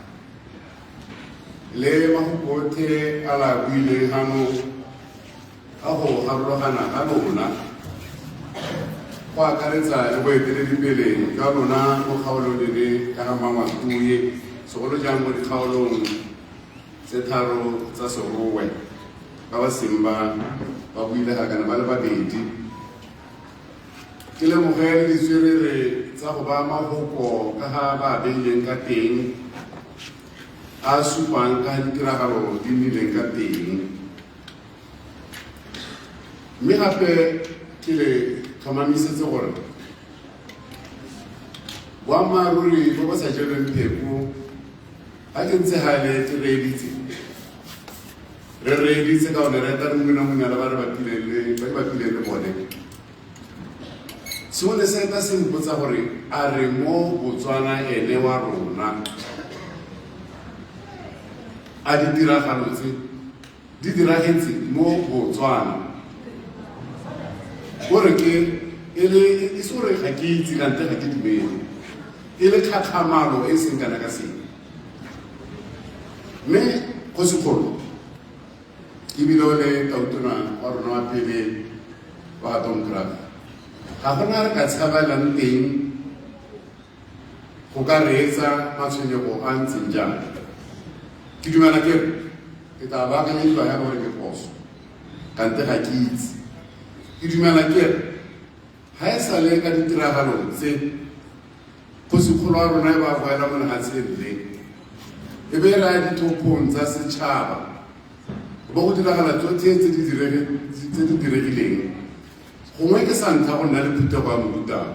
le magopothe a la buile gano a go garologana ga lona go akaretsa le boeteledipele jwa lona mo kgaolong le ka ga Mangwato ye segolo jang mo dikgaolong tse tharo tsa serowe ba ba seng ba buile ga kana ba le babedi ke lemoge ditswerere tsa go ba mafoko ka ga ba beileng ka teng a supang ka ditiragalo di nnileng ka teng mme gape ke le tlhomamisetse gore boammaaruri bo bo sa jelweng pheko ga ke ntse gale ke reeditse ka one reta re mongwe-na-monyala ba re bapileng le bone sengwe le seta se mpotsa gore a re mo Botswana ene wa rona a ditiragalo tse di diragetse mo Botswana gore ke e se gore ga ke itse kante ga ke dumele e le tlhatlhamalo e seng kana ka seng mme go sekgolo ebile o le tautona wa rona wa pele wa Domkrag ga gona re ka tshabelang teng go ka reetsa matshwenyego a ntseng jang ke dumela ke re ke tla baakanyediwa ya gore ke poso kante ga ke itse ke dumela ke re ga e sa le ka ditiragalong tse kgosikgolo wa rona e ba boela mo legatsheng le e be ra dithopong tsa setšhaba bo go diragala tsotlhe tse di diregileng gongwe ke sa ntlha go nna le phutego ya morutang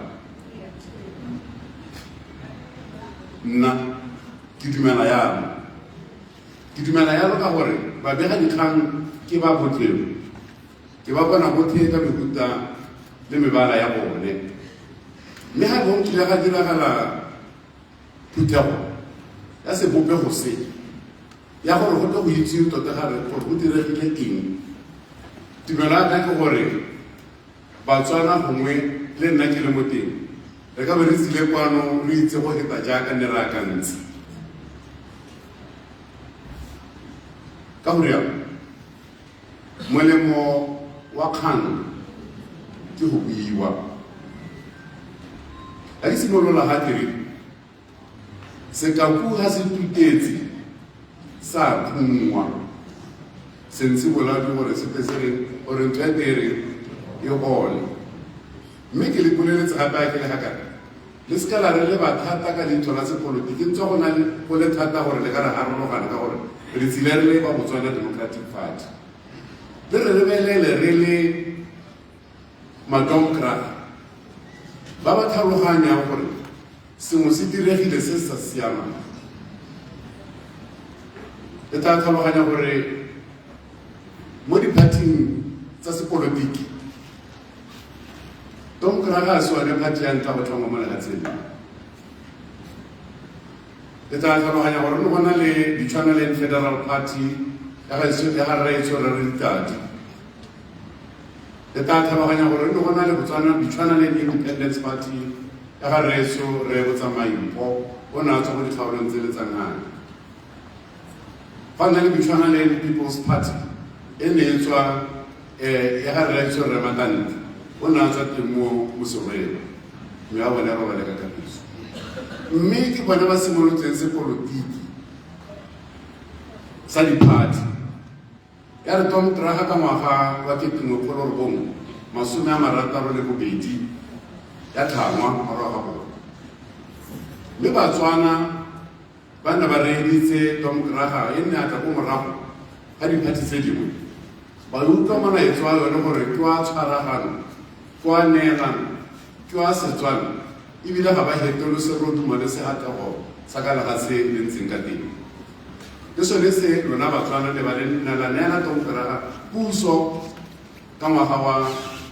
nna ke dumela yalo ka gore babega dikgang ke ba botlhelo ke ba bona botlhe ka mehuta le mebala ya bone mme ga bonkile ga diragala phutego ya sebopego se ya gore go tle go itse tota gare gore go diregile eng tumelo ya ka ke gore Batswana gongwe le nna ke le mo teng re ka be re tsile kwano re itse go heta jaaka ne re akantse ka gore ya molemo wa kgang ke go buiwa a ke simolola ga ke re sekaku ga se tutetse sa khungwa sentse boladi gore se pesere gore ntho ya tere e gole mme ke le poleletse gape a ke le gakana le se ka la re le bathata ka dintho la sepolotiki ntse go na le go le thata gore le ka re garologane ka gore re tsile re le ba Botswana Democratic Party le re lebelele re le Madomkrag ba ba tlhaloganyang gore sengwe se diregile se sa siamang le tla tlhaloganya gore mo di-parting tsa sepolotiki Domkrag a se wane party ya ntla go tlhongwa mo legatsheng le tla tlhaloganya gore ne go na le di-Tshwaneleng Federal Party ya ga Raetso re re Ditati le tla tlhaloganya gore ne go na le di-Tshwaneleng Independence Party ya ga Raetso re Botsamaimpo o ne a tswa go dikgaolong tse le tsangane fa nna le di-Tshwaneleng People's Party e ne e tswa ya ga Raetso re Matante o ne a tswa teng mo Mosorelo mme a bone roba le ka kapiso mme ke bone ba simolotseng sepolotiki sa di-party ya re Domkrag ka ngwaga wa 1962 ya tlhangwa morago ga bona mme Batswana ba nna ba reeditse Tomkraga e nne a tla ko morago ga diphathi tse dingwe ba utlwa molaetso wa yone gore ke wa tshwaragano ke wa neelano ke wa setswana ebile ga ba hetolose rodumo le segatego sa ka lega se le ntseng ka teng ke sone se lona batswana le ba le nna la neela Tomkraga puso ka ngwaga wa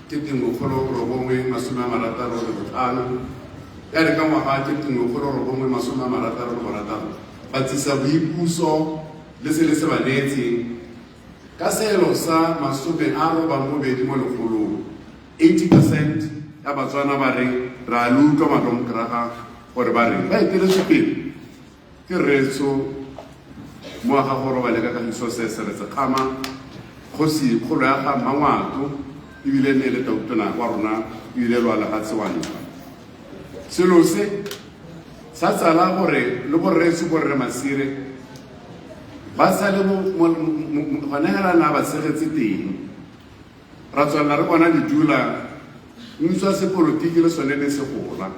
1965 ya re ka ngwaga wa 1966 ba tsisa boipuso le se le se ba neetseng ka seelo sa 92 mo lekgolong 80% ya batswana ba reng ra le utlwa Tomkraga gore ba reng ba eteletswe pele ke retso mo ga go robale ka Kagiso Seseretse-Khama kgosi kgolo ya ga Mangwato ebile ne le tautona wa rona ebile lwa la ga Tsewantla selo se sa tsala gore le borretso borre Masire ba sa le gone hela na ba segetse teng ra tswalla re bona didula ntshwa se politiki le sone le se gola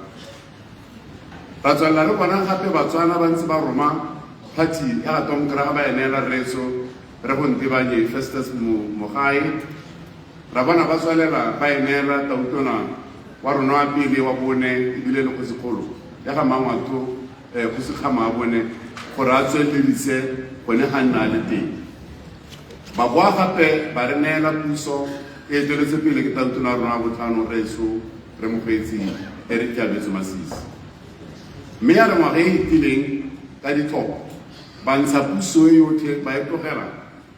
ra tswalla re bona gape batswana ba ntse ba roma party ya Tomkraga ba enela retso re go ntebanye Festus Mogae ra bona ba tswalela ba enela tautona wa rona wa pele wa bone ebile le go sekgolo ya ga Mangwato go se khama bone gore a tswelledise gone ga nna le teng ba boa gape ba re neela puso e tsweletse pele ke tautona wa rona botlhano retso re mokgweetsi Eric Jabetso Masisi mme ya re ngwaga e itileng ka ditlhopho ba ntsha puso e yotlhe ba e tlogela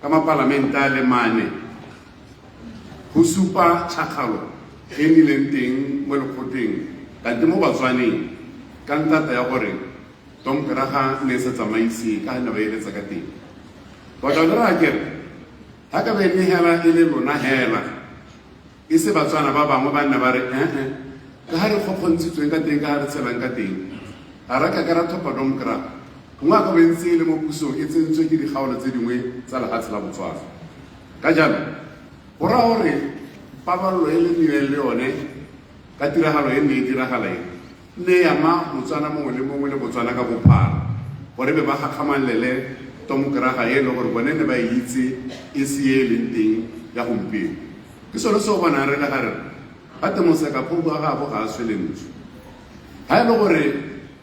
ka mapalamente a le 4 go supa tšhakgalo e nnileng teng mo lekgotleng kante mo batswaneng ka ntata ya gore Tomkraga ne se tsamaise ka ne ba eletsa ka teng ba tla dira kere ha ka be hela e le lona hela e se batswana ba bangwe ba nna ba re ka ha re kgokgontshitsweng ka teng ka ha re tshelang ka teng a raka ka ra thopa Tomkraga ngwa ka bentse le mo pusong e tsentswe ke dikgaolo tse dingwe tsa lefatshe la Botswana ka jalo go ra gore paballo e le nnileng le yone ka tiragalo e nne e diragala e nne ya ma Motswana mongwe le mongwe le Botswana ka bophara gore be ba gakgamanlele Tomkraga e le gore bone ne ba itse e se e leng teng ya gompieno ke sone se o bonang re le gare ga Temoseka phougo ga gago ga a swelentswe ga e le gore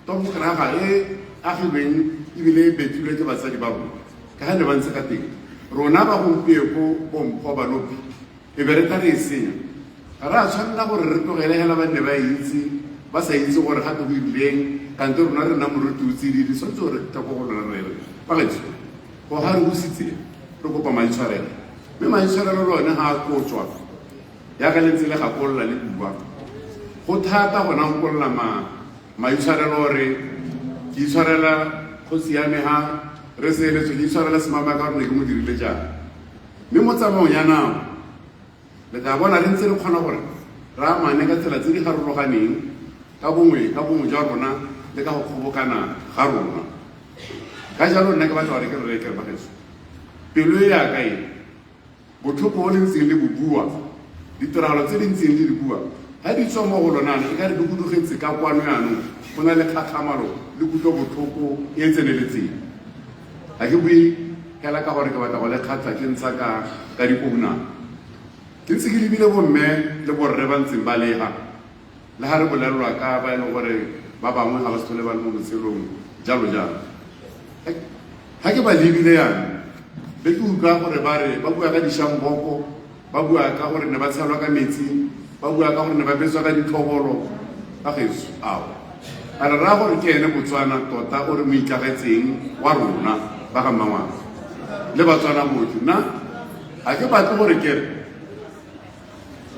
Tomkraga e agilweng ebile e betlilwe ke batsadi ba bona ka ga ne ba ntse ka teng rona ba gompieko bompho balopi e be re tla re e senya ga re a tshwanela gore re tlogele hela ba nne ba itse ba sa itse gore gape go irileng kante rona re nna moruti o tsedidi swantse gore tako go lona rere bagetso go ga re busitse re kopa maitshwarelo mme maitshwarelo le one ga a tlotswa yaka le ntse le gakolola le bua go thata gona go kolola maitshwarelo gore ke itshwarela go siame ga re seeletswe ke itshwarela semama ka gore ke mo dirile jang mme mo tsamaong ya nao le tla bona re ntse re kgona gore re amane ka tsela tse di garologaneng ka bongwe jwa rona le ka go kgobokana ga rona ka jalo nna ke batla gore ke re rekere bagetso pelo e yaka e botlhoko o le ntseng le bobua ditiragalo tse di ntseng le di bua ga di tswa mo go lonano e ka re di kudugetse ka kwano yanong go na le kgakgamalo le kutlo botlhoko e tseneletseng ga ke bue hela ka gore ke batla go le kgatlha ke ntsha ka dikounang ke ntse ke lebile bomme le borre ba ntseng ba lega le ga re bolelelwa ka ba e leng gore ba bangwe ga ba se tlhole ba le mo botshelong jalo jalo ga ke ba lebile yana be ke utlwa gore ba re ba bua ka dišamboko ba bua ka gore ne ba tshelwa ka metsi ba bua ka gore ne ba betswa ka ditlhobolo ka geso ao a re raya gore ke ene Botswana tota o re mo itlhagetseng wa rona ba ga Mangwato le Batswana botlhe nna ga ke batle gore kere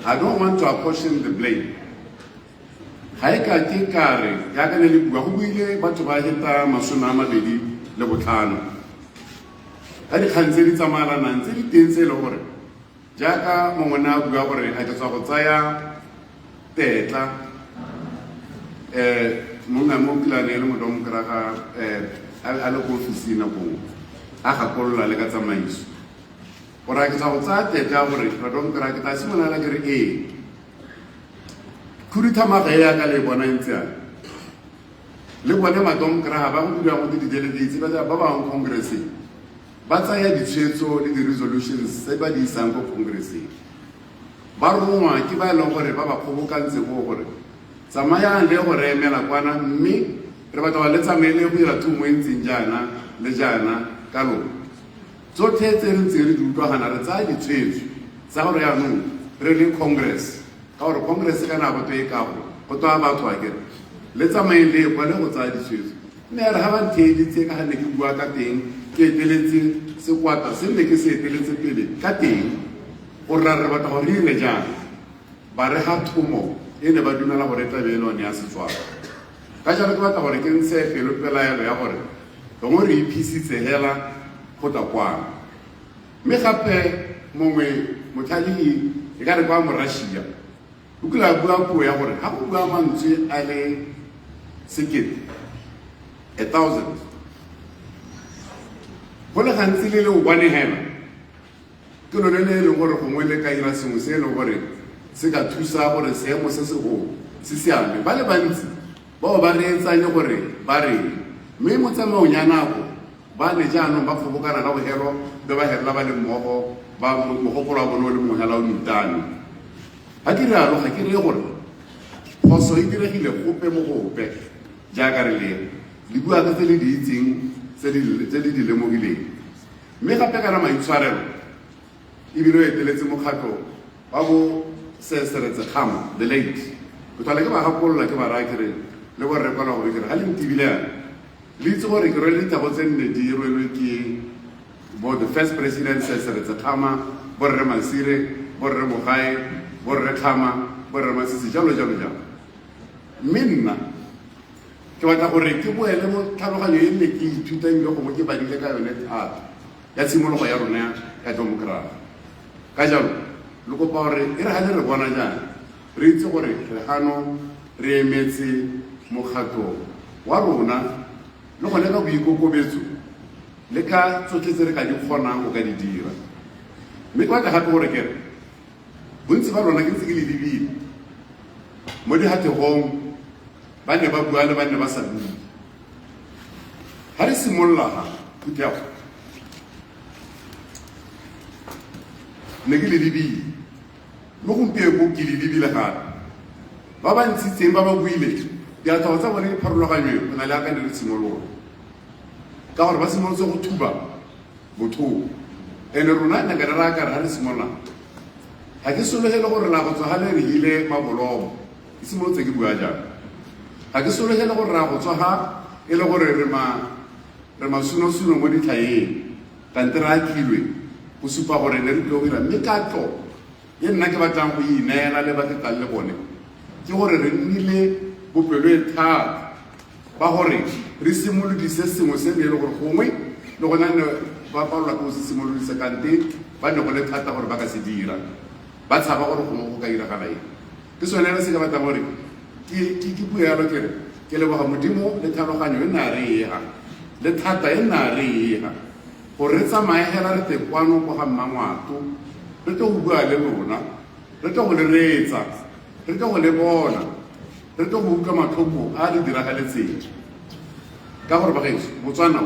I don't want to apportion the blame ga e ka ke kare yaka ne le bua go buile batho ba heta 25 ka dikgang tse di tsamaelanang tse di teng tse e le gore jaaka mongwe na bua gore a ke tswa go tsaya tetla mongwe mo kilane le Tomkraga a le go ofising na bongwe a gakolola le ka tsamaiso gore a ke tswa go tsaya tetla gore Tomkraga ke tla simolola ke re khuduthamaga e yaka le bona ntse yana le bone madomkraga ba go dira go di-delegates ba bangwe congresseng ba tsaya ditshwetso le di-resolutions tse ba di isang ko congresseng ba rongwa ke ba e leng gore ba ba kgobokantse go gore tsamayang le go re emela kwana mme re batla ba le tsamaele go dira thumo e ntseng jaana le jaana ka lona tsotlhe tse re ntseng re di utlwagana re tsaya ditshwetso tsa gore yaanong re le congress ka gore congress ka nako to e kago go toa batho a kere le tsamaeng le kwa le go tsaya ditshwetso mme re ga ba ntheeditse ka ga ne ke bua ka teng ke eteletse sekwata se nne ke se eteletse pele ka teng gore re batla gore re ile jang ba re ga thomo e ne ba dumela gore tla be lone ya Setswana ka jalo ke batla gore ke ntshe pelo pelaelo ya gore gongwe re iphisitse hela go tla kwana mme gape mongwe motlhaledi e ka re kwa Morashia o kula bua puo ya gore ga go bua mantswe a le 1,000 go le gantsi le o bone hela ke lone le e leng gore gongwe le ka ira sengwe se e leng gore se ka thusa gore seemo se segolo se siame ba le bantsi bao ba reetsane gore ba re mme mo tsamaong ya nako ba ne jaanong ba kgobokana ka bogelo be ba helela ba le mmogo ba mogopolo wa bone o le mogela o ntane ga ke rialo ga ke reye gore phoso e diregile gope mo gope jaaka re le bua ka tse le di itseng tse di lemogileng mme gape kana maitshwarelo ebile o eteletse mokgatlho wa bo Seretse Khama the late ke tlhole ke ba gakolola ke ba raya kere le gore re kwala gore kere ga le ntebile yana le itse gore ke rwele ditabo tse nne di rwelwe ke bo the first president Seretse Khama borre Masire borre Mogae borre Khama borre Masisi jalo mme nna ke batla gore ke boele mo tlhaloganyo e nne ke ithuta ebile gongwe ke badile ka yone thata ya tshimologo ya rona ya demokrasi ka jalo le kopa gore e re ga le re bona jaana re itse gore re gano re emetse mokgatlho wa rona le go leka boikokobetso le ka tsotlhe tse re ka di kgonang go ka di dira mme ke batla gape gore kere bontsi ba rona ke ntse ke le lebile mo digategong ba ne ba bua le ba ne ba sa bue ga re simolola ga khutlego ne ke le lebile mo gompieno ke le lebile gape ba ba ntshitseng ba ba buile diatlago tsa bone pharologanyo go na le aka ne re simolola ka gore ba simolotse go thuba bothoko ene rona ne ka re raya kare ga re simolola ga ke sologele gore la go tswa ga le re hile mabolomo ke simolotse ke bua jang ga ke sologele gore ra go tswa ga e le gore re masunosuno mo ditlhaeng kante re akilwe go supa gore ne re tlo go dira mme ka tlo ye nna ke batlang go ineela le ba ke tlang le bone ke gore re nnile bopelo e thata ba gore re simolodise sengwe se ne e le gore gongwe le gona ne ba palelwa ke go se simolodise kante ba ne go le thata gore ba ka se dira ba tshaba gore gongwe go ka iragala eng ke sone re se ka batlang gore ke bue yalo kere ke leboga modimo le tlhaloganyo e nna re ega le thata e nna re ega gore re tsamaye hela re te kwano go ga Mmangwato re tlo go bua le lona re tlo go le reetsa re tlo go le bona re tlo go utlwa matlhoko a le diragaletseng ka gore bagaetso Botswana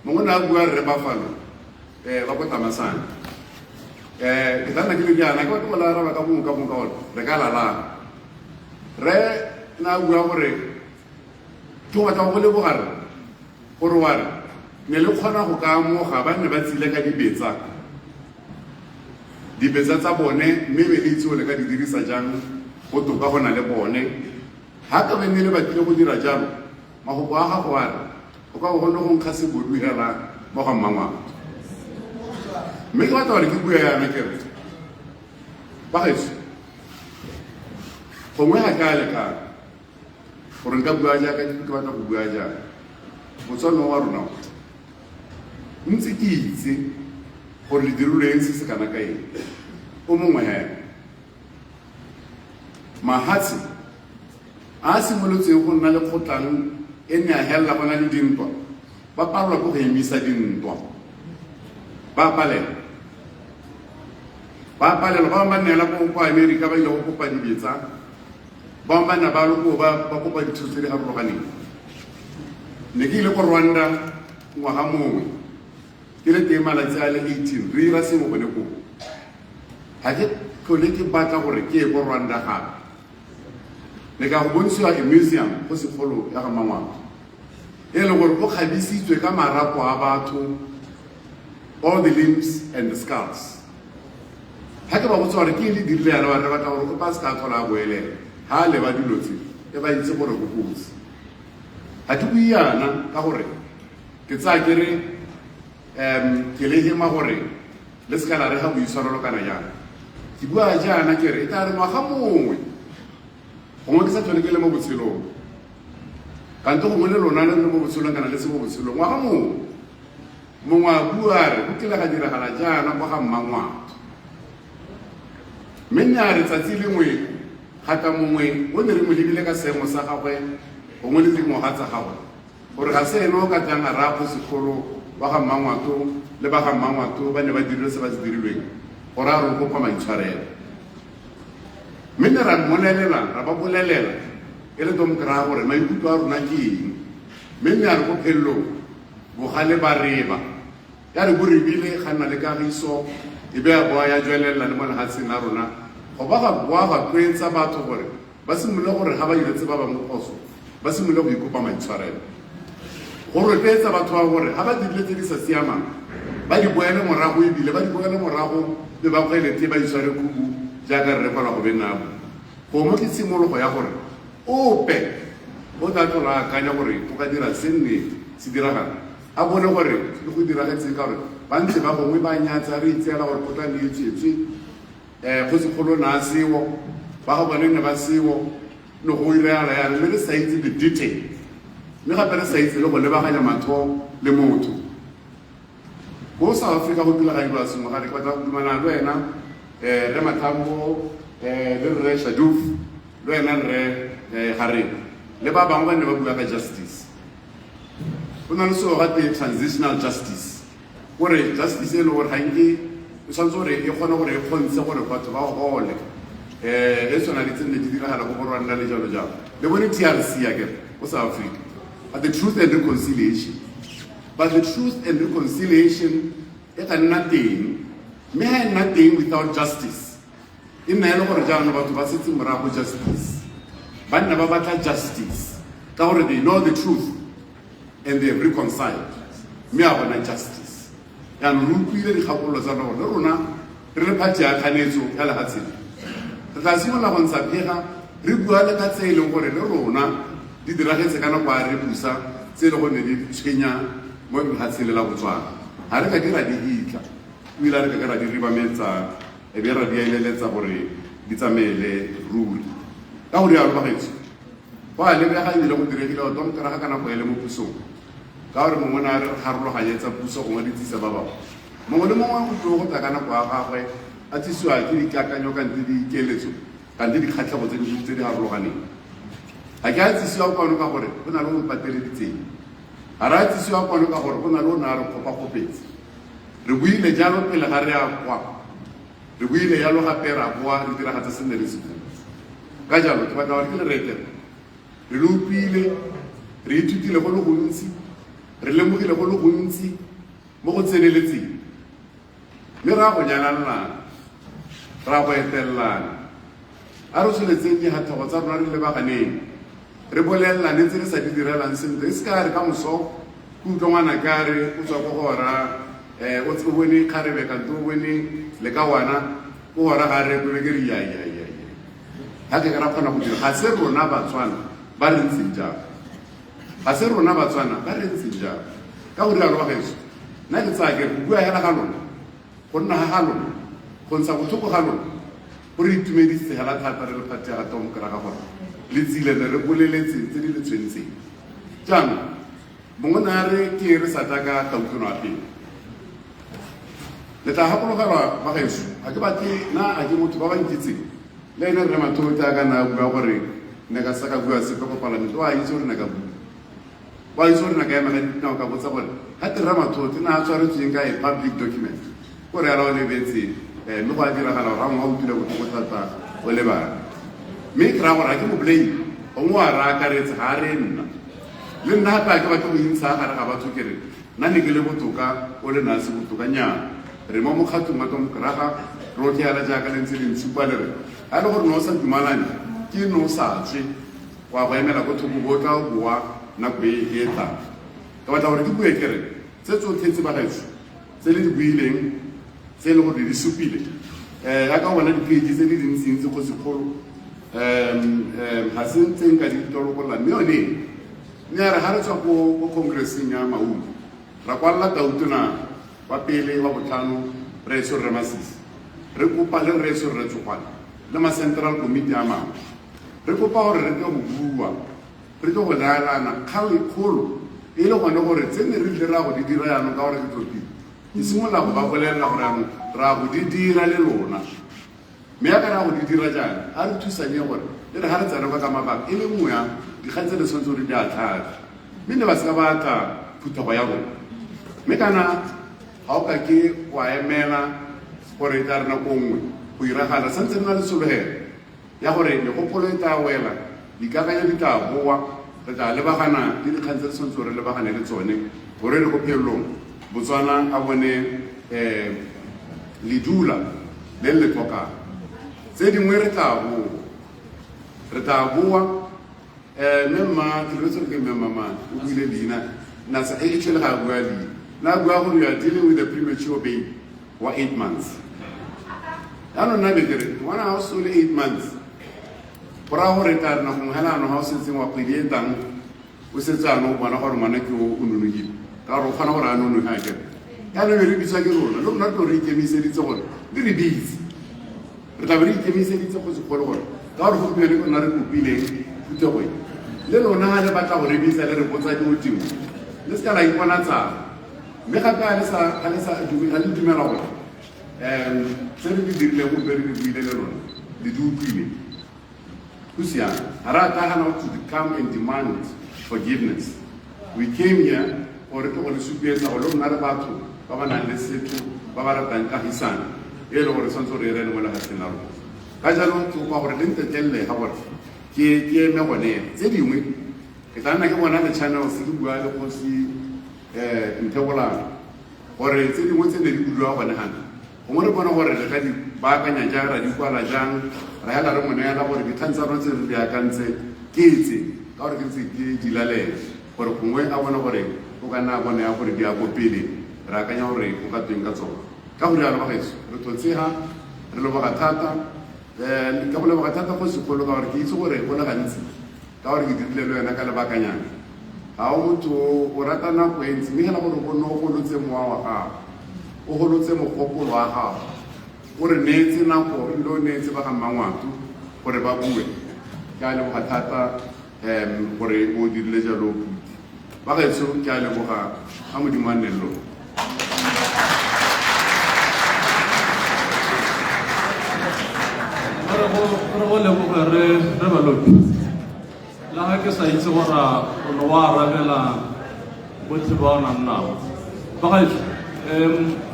mongwe na a bua re Bafalo ba ko Tamasane ke tana ke le jaana ke batla go laraba ka bongwe ka gore re ka lalana re na bua gore ke batla go lebogare gore wa re ne le kgona go ka amoga ba ne ba tsile ka dibetsa tsa bone mme be le itse o le ka di dirisa jang go toka go na le bone ga ka benne le batlile go dira jalo magoko a gago a re o ka gone go nkga sebodu hela mo ga Mmangwato mme ke batla gore ke bua yana kere bagaetso gongwe ga ke a lekana gore nka bua jaaka ke batla go bua jaaka Botswana wa rona ntse ke itse gore le diruleng se se kana ka eng o mongwe hela mahatshe a simolotseng go nna le kgotlang e ne a helela go na le dintwa ba palelwa ke go emisa dintwa ba palela ba ba neela ko Amerika ba ile go kopa dibetsa ba ba na ba lo ba kopa dithuso tse di harologaneng ne ke ile go Rwanda ngwaga mongwe ke le teng malatsi a le 18 re ira sengwe gone ko ga ke tlhole ke batla gore ke ye go Rwanda gape ne ka go bontshiwa a museum go segolo ya ga Mangwato e le gore go kgabisitswe ka marapo a batho, all the limbs and the skulls. Ha ke ba botsa gore ke le dirile yana ba re batla gore o pa se ka thola a boelela ha le ba dilotse e ba itse gore go botse ha ke buiana ka gore ke tsa ke re ke le hema gore le se kana re ga buisarolo kana yana ke bua jana ke re ta re ngwaga mongwe gongwe ke sa tlhole ke le mo botshelong kanto gongwe le lona le mo botshelong kana le se mo botshelong ngwaga mongwe a bua re go kile ga diragala jana kwa ga Mmangwato mme nna re tsatsi lengwe gata mongwe o ne re mo lebile ka seemo sa gagwe gongwe le dingwaga tsa gagwe gore ga se ene o ka tlang a raya Kgosigolo wa ga Mmangwato le ba ga Mmangwato ba ne ba dirile se ba se dirilweng gore a re kopa maitshwarelo mme ne ra mmolelela ra ba bolelela e le tomkraa gore maikutlo a rona ke eng mme ne a re go phelelong bogale ba reba ya re borebile ga nna le kagiso e be a boa ya jwelelela le mo lehatsheng la rona go ba ga boa ga tloetsa batho gore ba simolole gore ga ba diretse ba bangwe phoso ba simolole go ikopa maitshwarelo go rotloetsa batho ba gore ga ba dirile tse di sa siamang ba di boele morago ebile ba di boele morago le ba goeletse ba itshware kubu jaaka re rekwala go bennabo gongwe ke tshimologo ya gore ope o tla tlola akanya gore o ka dira se nne se diragala a bone gore le go diragetse ka gore ba ntse ba gongwe ba nyatsa re itseela gore potla ne etswetswe Kgosigolo na a sewo ba ga bone ne ba sewo ne go ireala yana mme le sa itse the detail mme gape re sa itse le go lebaganya matho le motho go South Africa go pila ga dilo a sengwe ga re batla go dumana le wena re Mathambo le re Shaduf le wena re Harry le ba bangwe ba ne ba bua ka justice go na le seo gate transitional justice gore justice e le gore ga nke o tshwanetse gore e kgone gore e kgontshe gore batho ba gole e tshwana le tse nne di diragala go Rwanda le jalo jalo le bone TRC akere go South Africa but the truth and reconciliation e ka nna teng mme ga e nna teng without justice e nna e le gore jaanong batho ba setse morago justice ba nna ba batla justice ka gore they know the truth and they have reconciled mme a bona justice yaanong re utlwile dikgakololo tsa gore le rona re le phathi ya kganetso ya lehatsheng re tla simolola go ntsha phega re bua le ka tse e leng gore le rona di diragetse ka nako a re busa tse e le gone di tshwenya mo lehatsheng le la Botswana ga re ka dira di hitla o ile a re ka ra di ribametsa e be ra di eleletsa gore di tsamaele ruri ka gore yalo bagetso go a lebega ebile go diregile o tomkeraga ka nako e le mo pusong ka gore mongwe na re garologanyetsa puso gongwe di tsisa ba bangwe mongwe le mongwe o tlo go tla ka nako ya gagwe a tsisiwa ke dikakanyo kante dikeletso kante dikgatlhego tse di garologaneng ga ke a tsisiwa kwano ka gore go na le go mpateleditseng ga re a tsisiwa kwano ka gore go na le o ne a re kgopakgopetse re buile jalo pele ga re a kwa re buile jalo gape ra boa re diragatsa se nne le sekolo ka jalo ke batla gore ke le reetela re le utlwile re ithutile go le gontsi re lemogile go le gontsi mo go tseneletseng mme re a go nyalanelana re a go etelelana a re tsholetseng digatlhego tsa rona re lebaganeng re bolelelane tse re sa di direlang sentle e se ka re ka moso ke utlwa ngwana ka re o tswa ko gora o bone kgarebe kante o bone le ka wana ko gora ga re kobe ke re yayayaya ga ke ra kgona go dira ga se rona Batswana ba re ntseng jang ga se rona Batswana ba re ntseng jang ka go rialo bageso nna ke tsaya ke go bua hela ga lona go nna ga lona go ntsha botlhoko ga lona go re itumedisitse hela thata re le phathi ya ga tomkeraga gore le tsile ne re boleletseng tse di le tshwentseng jaanong mongwe na re ke re sa tla ka tautlono a pele le tla gakologelwa bageso ga ke batle na a ke motho ba ba nkitseng le ene re mathote a ka na bua gore ne ka sa ka bua sepe ko palamente wa itse gore ne ka bua wa itse gore ne ka emela dinao ka botsa gore ga tera mathote na a tshwaretsweng ka a public document gore ala o lebetse mme go a diragala gore ga ngwe a utlwile botlhoko thata o lebana mme ke raya gore ga ke mo blame gongwe a re akaretsa ga a re nna le nna gape ke batla go intsha gare ga batho kere nna ne ke le botoka o le nase botoka nya re mo mokgatong wa Tomokraga re o tla jaaka le ntse le ntshupa le re a le gore no sa dumalane ke no sa tswe wa go emela go thoko go tla boa nako e tla ka batla gore ke bue kere tse tsotlhe tse ba gaetso tse le di buileng tse le gore di supile ya ka bona dipage tse di dintsintsi go sekgolo ga se ntseng ka di tolokolola mme yone mme ya re ga re tswa ko congresseng ya Maungu ra kwalla Tautona wa pele wa botlhano re eso re Masisi re kopa le re eso re Tsokwane le ma central committee a mangwe re kopa gore re ke go bua re ke go lalana kgang e kgolo e le gone gore tse ne re dira go di dira yaanong ka gore ke tlhophile ke simolola go ba bolelela gore yaanong ra go di dira le lona mme ya ka ra go di dira jaana a re thusanye gore le re ga re tsena ba ka mabaka e le nngwe ya dikgang tse le tshwanetse gore di a tlhaga mme ne ba se ka batla phuthego ya rona mme kana ga o ka ke wa emela gore e tla re nako nngwe go iragala santse nna le sologelo ya gore megopolo e tla wela dikakanyo di tla boa re tla lebagana le dikgang tse re tshwanetse gore re lebagane le tsone gore re ko phelelong Botswana a bone ledula le le tlhokang tse dingwe re tla boa memma ke letse ke memma man o buile leina na sa e tshele ga bua leina na bua gore you are dealing with a premature baby wa 8 months ano na betere wana ha o sole 8 months pora gore tla na go nghala no ha o setse wa kgwedi e tang o setse ano bona gore mana ke o nonogile ka re o kgona gore a nono ha ke ya no re bitsa ke rona lo nna to re ikemiseditse gore di re bitse re tla re ikemiseditse go se gore ka gore go pele go na re kopileng puthego le lona ha le batla go re bitsa le re botsa ke modimo le se ka la ipona tsa mme gape a le sa dumela gore se re di dirile go be re di buile le lona le di utlwile go siana ga re a tagana to come and demand forgiveness. We came here for it to superior or look not about to Babana and settle Babara and Kahisan, Elo or Sanso Ren will have been out. Kajalo to our limited tell the Howard, Kia Mewone, said you win. If I make one other channel, Sibuya, Posi, in Tewola, or a city once in the Guru on the hand. One upon a word that you back and Jara, Yuka Jan, Rayala Romanella, or the Tansa Rosen, the Akanse, Kitty, or can see Gilale, or Kumwe, I want to worry, Ugana, one hour for the Apopili, Rakanyore, Ukatingazo. Kabula Maris, Rutosiha, Relovatata, then Kabula Vatata was to follow our kids or a Polagansi, Tauri Gitler and Akalabakanya. How to Uratana Quains, Mihana no Holuzemoa, Oholuzemo Populaha, or a native now for low native Bahamawatu, or a Babu, Kalo Hatata, for a woody leisure low. Bagasu, Kalaboha, Hamudimanello. La que sa itse gora no wa rabela botse bona nna ba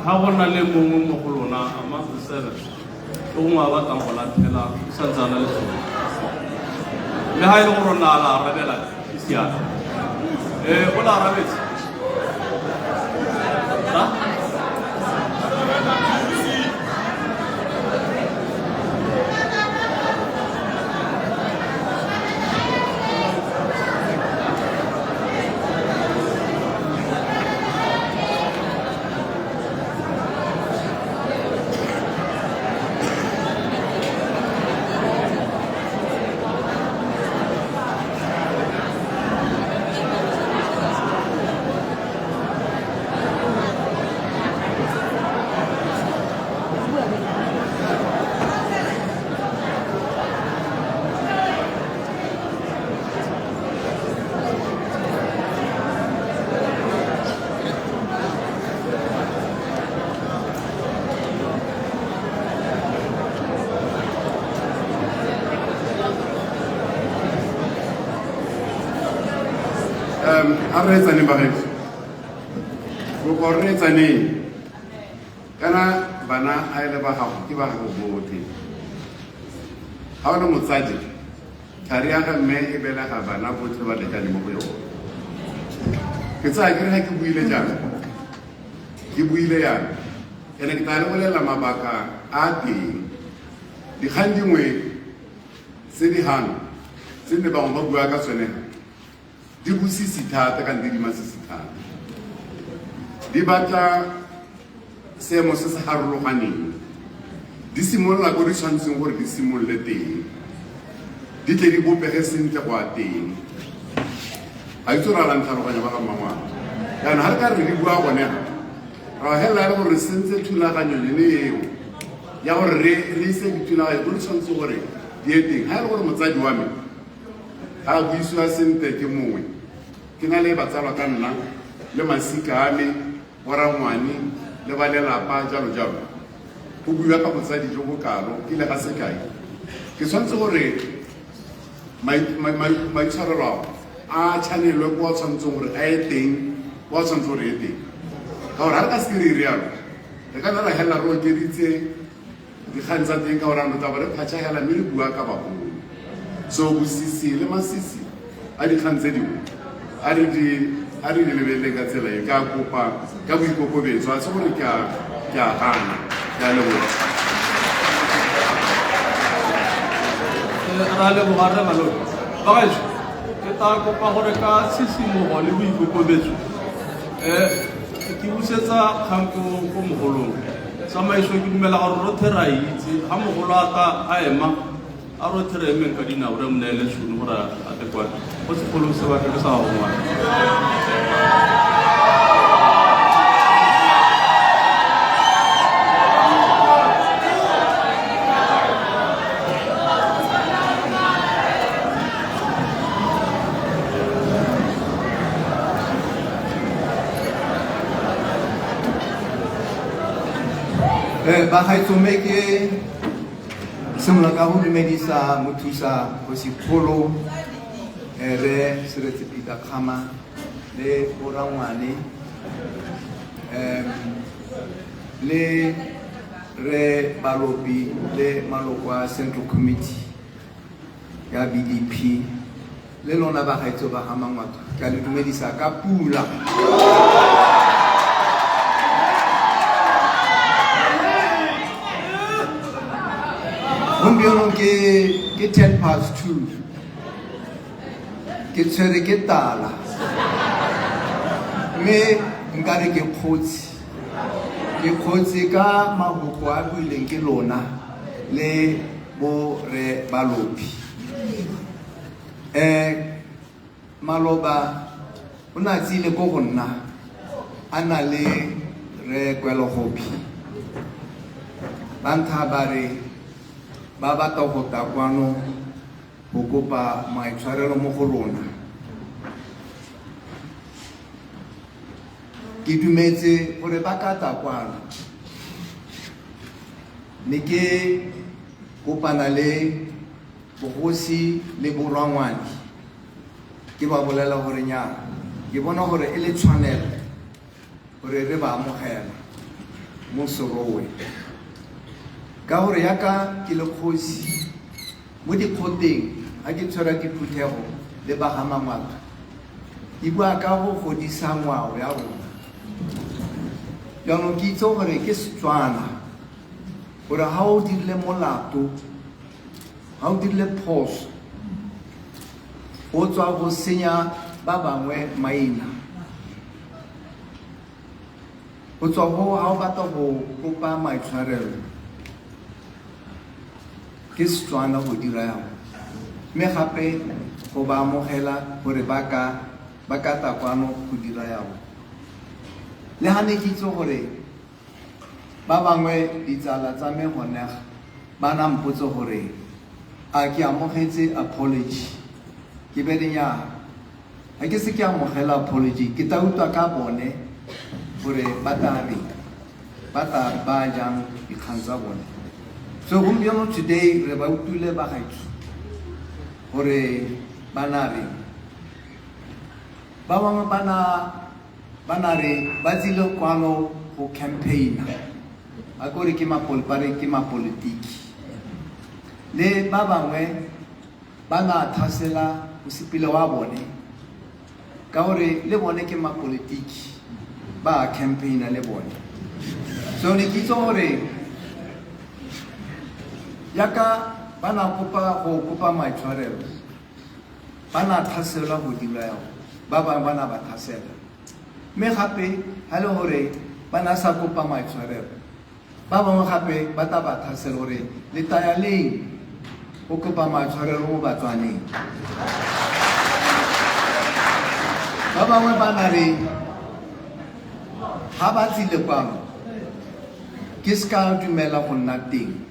ha bona le mongwe mo go lona ama tsere o ngwa ba tang go lathela sa tsana le so le ha ile go rona la rabela isia o la rabetse ha Arrezane bagetse go koretsane kana bana a ile ba gago ke ba gago bote ha ona motsadi thari ya ga mme e bela ga bana botlhe ba lekane mo go yona ke tsaya ke re ga ke buile jana ke buile yana ene ke tla le bolela mabaka a teng dikgang dingwe tse di gano tse ne bangwe ba bua ka tsone di bosisi thata ka nte di masisi thata di batla seemo se se harologaneng di simolola ko di tshwanetseng gore di simolole teng di tle di bopege sentle go a teng ga itse re alang tlhaloganya ba ga mangwana yana ga re ka re di bua gonega ra hela le gore sentse thulaganyo le eo ya gore re ise dithulaganyo go di tshwanetse gore di e teng ga e le gore motsadi wa me ga buisiwa sentle ke mongwe ke na le batsalwa ka nna le masika a me borangwane le ba lelapa jalo jalo go buiwa ka motsadi jo go kalo ke le ga sekai ke tshwanetse gore maitshwarelo a tshwanelwe ko a tshwanetseng gore a e teng ko a tshwanetse gore e teng ka gore ga re ka se re rialo re ka nna hela re okeditse dikgang tsa teng ka gore ano taba re phatšhagela mme re bua ka bagolo so bosisi le masisi a dikgang tse dingwe a re di lebelele ka tsela e ka kopa ka boikokobetso a se gore ke a gana ke a leboga ra leboga re malone bagaetso ke ta kopa gore ka tshitsimogo le boikokobetso ke busetsa kgang ko mogolong tsamaiso ke dumela gore rothe ra itse ga mogolo a ka a ema a rothe re emeng ka dinao re moneele tšhono gore a tekwane go sekgolong sebaka ke sa gagongwana Bagaetsome ke simolola ka go dumedisa mothusa Kgosikgolo re Seretse Peter Khama le borangwane le re Balopi le maloko a Central Committee ya BDP le lona bagaetso ba ga Mangwato ke a le dumedisa ka pula gompieno ke 10 past 2 ke tshwere ke tala mme nkare ke kgotse ka maboko a buileng ke lona le bo re Balopi maloba o na tsile ko go nna a na le re Kwelogopi ba ntha ba re ba batla go ta kwano go kopa maitshwarelo mo go lona ke dumetse gore ba ka ta kwano mme ke kopana le bogosi le borangwane ke ba bolela gore nya ke bona gore e le tshwanelo gore re ba amogela mo Sorowe ka gore yaka ke le kgosi mo dikgoteng ga ke tshwara diphuthego le ba ga Mangwato di bua ka go godisa ngwao ya rona jaanong ke itse gore ke Setswana gore ga o dirile molato ga o dirile phoso o tswa go senya ba bangwe maina o tswa go ga o batla go kopa maitshwarelo ke Setswana go dira yang mme gape go ba amogela gore ba ka ta kwano go dira yang le ga ne ke itse gore ba bangwe ditsala tsa me gonega ba na mpotse gore a ke amogetse apology ke be nnyaa ga ke se ke amogela apology ke ta utlwa ka bone gore ba jang dikgang tsa bone so gompieno today re ba utlwile bagaetso gore ba na re ba bangwe ba na re ba tsile kwano go campaigna a kore ke mapolitiki le ba bangwe ba na thasela mosepele wa bone ka gore le bone ke mapolitiki ba campaigna le bone. So ne kitso gore yaka bana kopa maitshwarelo bana thasela go dira yao ba bang bana ba thasela me gape ha le gore bana sa kopa maitshwarelo ba bangwe gape ba ta ba thasela gore le taya leng o kopa maitshwarelo mo Batswaneng. Ba bangwe ba na re ha ba tsile kwano ke ska dumela go nna teng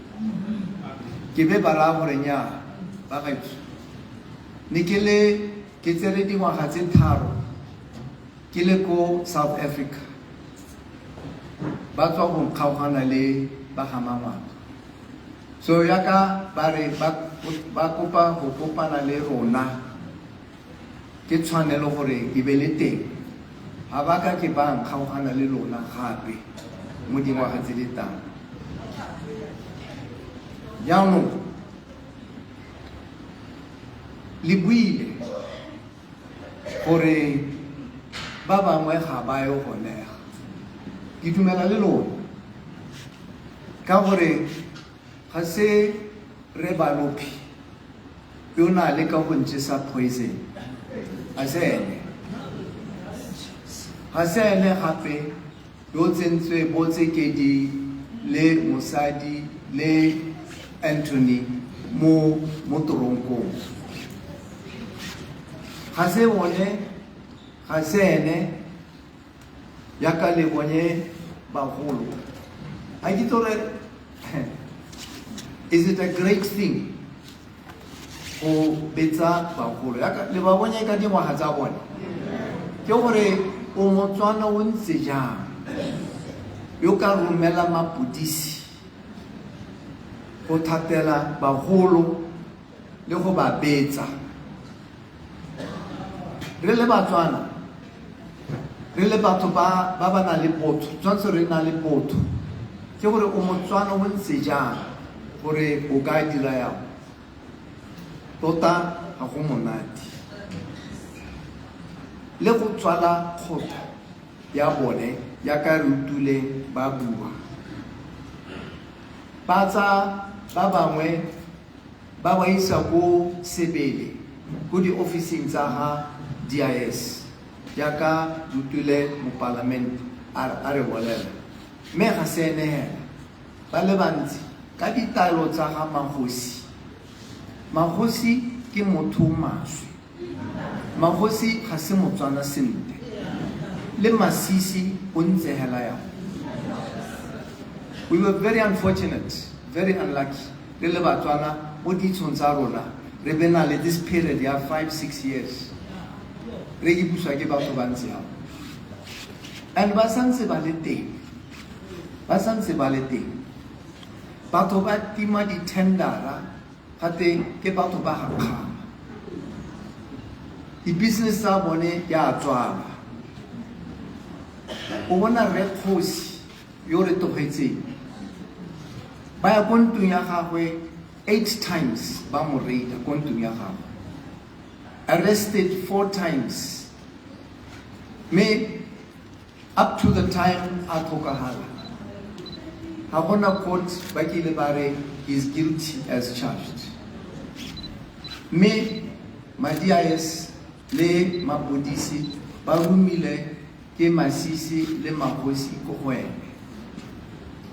ke be ba ra gore nya ba gaitse ne ke tsere dingwaga tse 3 ke le ko South Africa ba tswa go kgaogana le ba ga Mangwatho. So yaka ba re ba kopa go kopana le rona ke tshwanelo gore ke be le teng ha ba ka ke ba kgaogana le lona gape mo dingwaga tse di tlang. Jaanong le buile gore ba bangwe ga ba yo go nega. Ke dumela le lona ka gore ga se re balopi yo na le ka go ntšesa poison ga se ene gape yo tsentswe botsekedi le mosadi le Anthony mo toronkong ga se bone ga se ene yaka le bone bagolo. I get is it a great thing go betsa bagolo yaka le ba bone ka dingwaga tsa bone ke gore o Motswana o ntse jang yo ka romela mapodisi go thatela bagolo le go ba betsa. Re le Batswana re le batho ba na le botho tshwantse re na le botho ke gore o Motswana o ntse jang gore o ka dira ya tota ga go monate le go tswala kgotha ya bone ya ka rutule ba bua ba tsa ba bangwe ba ba isa go sebele go di ofising tsa ha DIS ya ka rutule mo parliament a re bolela me ga se ene ba le bantsi ka ditaelo tsa ga magosi ke motho maswe. Magosi ga se Motswana sentle le Masisi o ntse hela ya. We were very unfortunate, very unlucky re le Batswana mo ditshong tsa rona re bena le this period ya 5-6 years re ipuswa ke batho ba ntse hao and ba santse ba le teng batho ba tima di-tendera gate ke batho ba gakgama di-business tsa bone ya tswala. O bona Re Kgosi yo re tlogetseng ba ya ko ntlong ya gagwe 8 times ba mo reida ko ntlong ya gagwe, arrested 4 times, me up to the time a tlhokagala ga gona court ba kile ba re he is guilty as charged. Me ma-DIS le mapodisi ba rumile ke Masisi le Magosi ko go ene.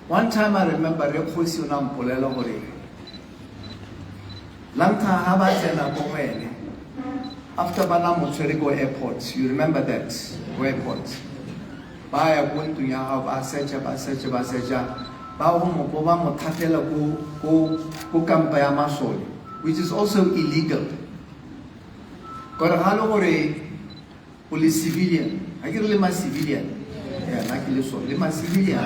One time I remember Re Kgosi o na mpolela gore lanta ha ba tsena ko go ene after ba na mo tshwere ko airport, you remember that airport, ba ya ko ntlong ya gago ba searcha ba go mo ko ba mo thatela ko kampa ya masole, which is also illegal. Gore ga le gore o le civilian, a ke re le ma-civilian, ya na ke le so le ma-civilian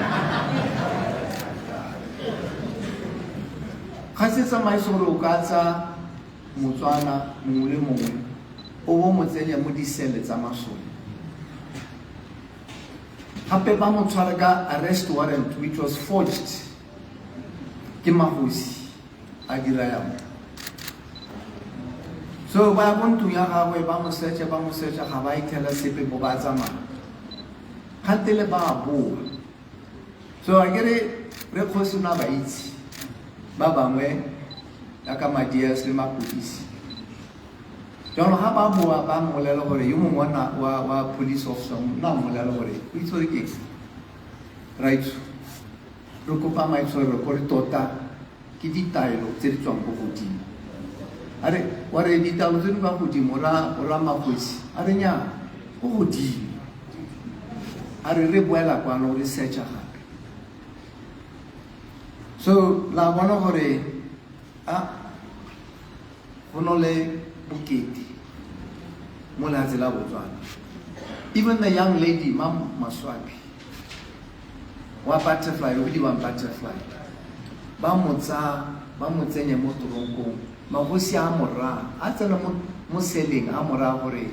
ga se tsamaiso gore o ka tsa Motswana mongwe le mongwe o bo mo tsenya mo disele tsa masole. Gape ba mo tshwara ka arrest warrant which was forged ke Magosi a dira yang. So ba go ntlong ya gagwe ba mo searcha ga ba ithela sepe mo ba tsamaya kgantele ba boa. So a kere re kgosi o na ba itse ba bangwe ya ka Madias le mapodisi jalo ha ba boa ba mmolela gore yo mongwe wa police officer na mmolela gore o itse gore ke right re kopa maitshwaro gore tota ke ditaelo tse di tswang go godimo are wa re ditaelo tse di ba godimo ra mapodisi are nya go godimo are re boela kwano re searcha gape. So la bona gore go no le bukete mo la tsela Botswana. Even the young lady Mam Maswabi wa butterfly o di wa butterfly ba mo tsenya mo toronkong magosi a morra a tsena mo seleng a morra gore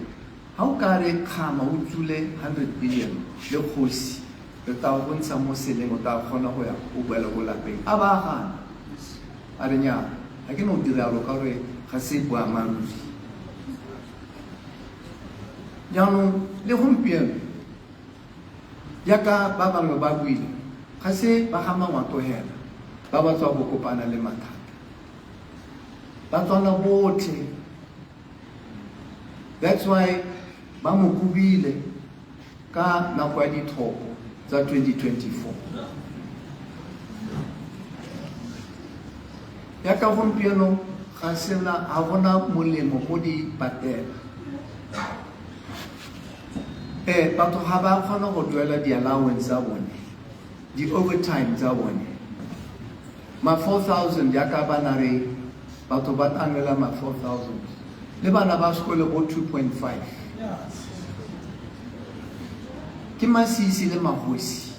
ha o ka re khama o tsule 100 billion le kgosi re ta go ntsha mo seleng o ta kgona go ya o boela go lapeng a ba gana a re nya a ke no dira lo ka re ga se bua maruri jaanong le gompieno yaka ba bangwe ba buile ga se ba ga mangwato hela ba ba tswa go kopana le mathata ba tswana botlhe. That's why ba mo kubile ka nako ya dithopo tsa 2024 yaka gompieno ga sena a bona molemo mo di patela batho ga ba kgona go duela di-allowance tsa bone di-overtime tsa bone ma 4,000 yaka ba na re batho ba tanela ma 4,000 le bana ba sekolo go 2.5 ke masisi le magosi.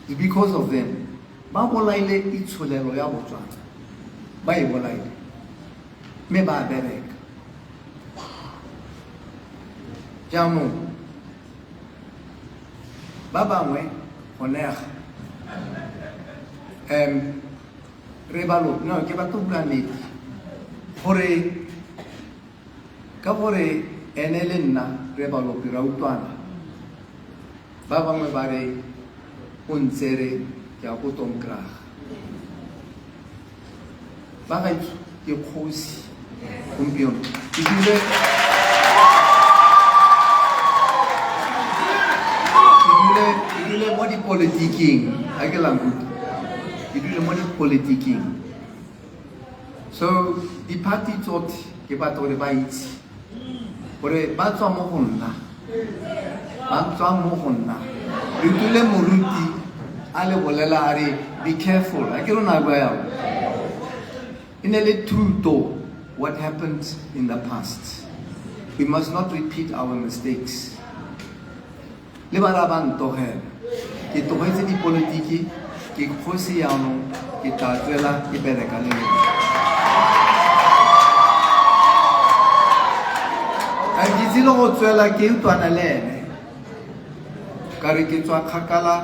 Because of them ba bolaile itsholelo ya Botswana ba e bolaile me ba bereka jaanong ba bangwe gonega re balo no ke ba to bula nnete gore ka gore ene le nna re balo pira utlwana ba bangwe ba re o ntse re ke a go tonkraga ba gaetso ke kgosi gompieno ke dule mo dipoletiking ga ke lankuta ke dule mo dipoletiking. So di-party tsotlhe ke batho gore ba itse gore ba tswa mo go nna re dule moruti a le bolela a re be careful a ke rona bua yago e ne le thuto what happened in the past. We must not repeat our mistakes. Le bana ba ntogela ke tlogetse dipolotiki ke kgosi yaanong ke tla tswela ke bereka le lena a ke tsile go tswela ke utlwana le ene ka re ke tswa kgakala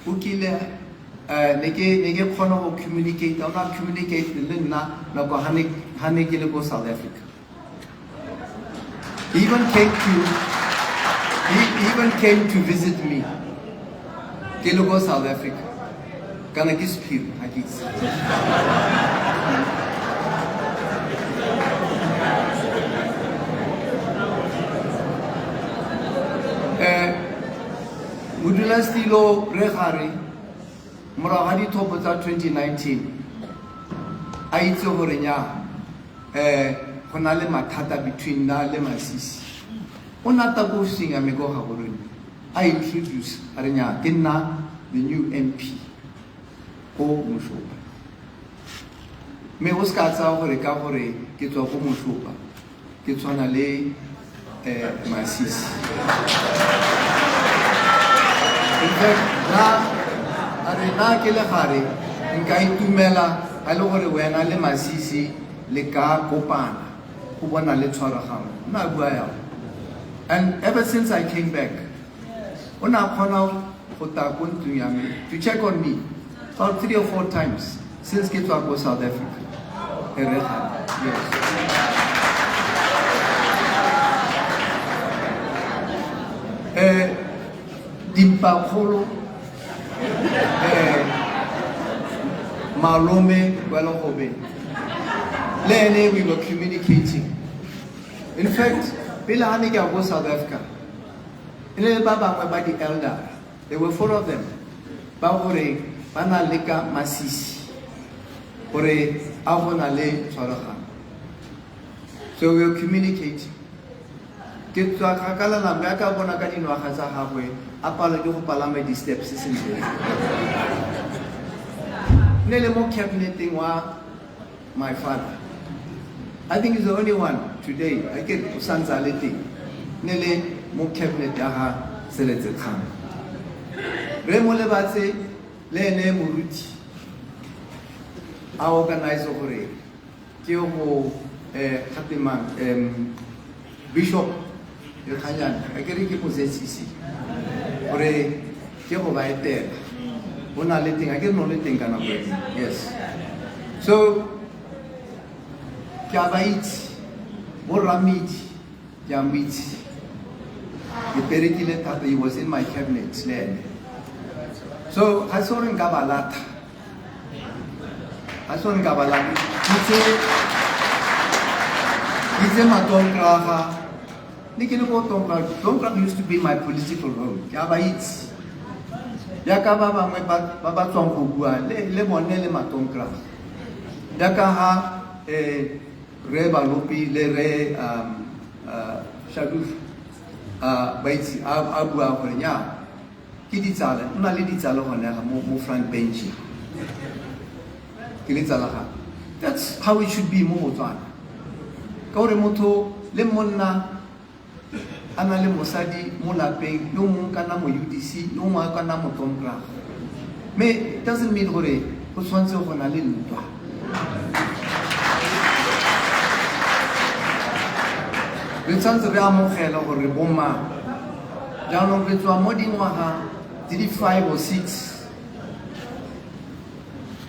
o kile ne ke kgona go communicate o na communicate le nna nako ga ne ke le ko South Africa. He even came to visit me ke le ko South Africa kana ke spear ha ke itse modula stilo re gare morago ga dithopo tsa 2019 a itse gore nya go na le mathata between na le Masisi o nata go singa me go ga gore a introduce a re nya ke nna the new MP go Moshopa me o ska tsa gore ka gore ke tswa go Moshopa ke tswana le Masisi. In fact, na ke le gare nka itumela a le gore wena le Masisi le ka kopana go bona le tshwaragano na bua yago. And ever since I came back o na kgona go ta go ntlong ya me to check on me about 3 or 4 times since ke tswa go South Africa. Yes. Mpakgolo Malome Gwalahobe. Lene, we were communicating. In fact, Bila Haniga was South Africa. In Baba by the elder, there were 4 of them. Bahore, Banaleka Masisi, Ore Avonale Soraha. So we were communicating. Get to Akala Lambaka Bonakadino Haza halfway, Apalago Palame the steps is in there. Nelemo cabinet thing was my father. I think he's the only one today. I get Sanzaleti. Nele mo cabinet aha selete khan. Remo lebatse le ne muruti. I organize over Kyo Hatiman Bishop Khanyan. I get it possessi. Ore Kyo Vaiter. Una letting I get no letting kana. Yes. So Kavait, Moramid, Yamit. The Perikile that he was in my cabinet then. So I saw in Gabalat. He's a Maton Kraha. Nikino Tonka used to be my political role. Kavait. Yakaba Baba Tonka, Le Monele Maton Kraha. Yakaha. Reba Lupi, Lere, Shaduf, Baiti, Abu Avrenya, Kiditala, Naliditala, Mo Frank Benji. Kilitalaha. That's how it should be, Momotan. Kauremoto, Lemona, Anale Mosadi, Molapeng, no Munkana Mo UDC, no Makana Motomgra. It doesn't mean Hore, who's once over a little. Retsanz Ramo Helo or Reboma. Down to a Modimoha, did it 5 or 6.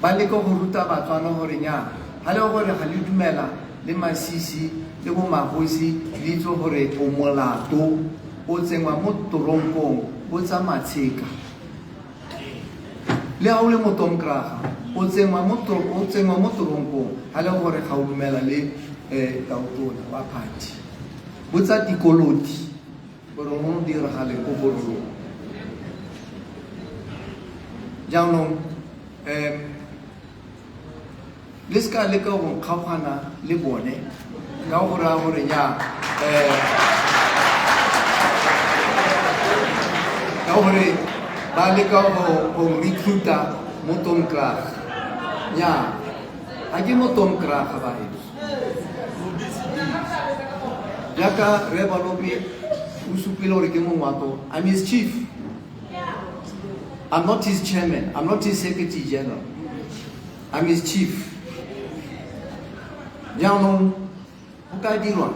Baliko Huruta Batano Horinya, Hello Hore Haludmela, Lima Sisi, the Woma Hosi, Lito Hore, Omola, Do, Ozema Motoronko, Ozamatseka. Leaule Motomgra, Ozema Motoronko, Hello Hore Haudmela, Dauto, Wapati. Butsa Tikoloti, Boromo di Rahale Koborolo. Janom, Liska Leka on Kapana, Libone, Gaura Horeya, Gaure, Balika or Recruiter, Motom Craft. Ya, I give Motom Craft about it. Yaka Rebalobi Usupilo Rikimuato. I'm his chief. I'm not his chairman. I'm not his secretary general. I'm his chief. Yano Ukadiwan.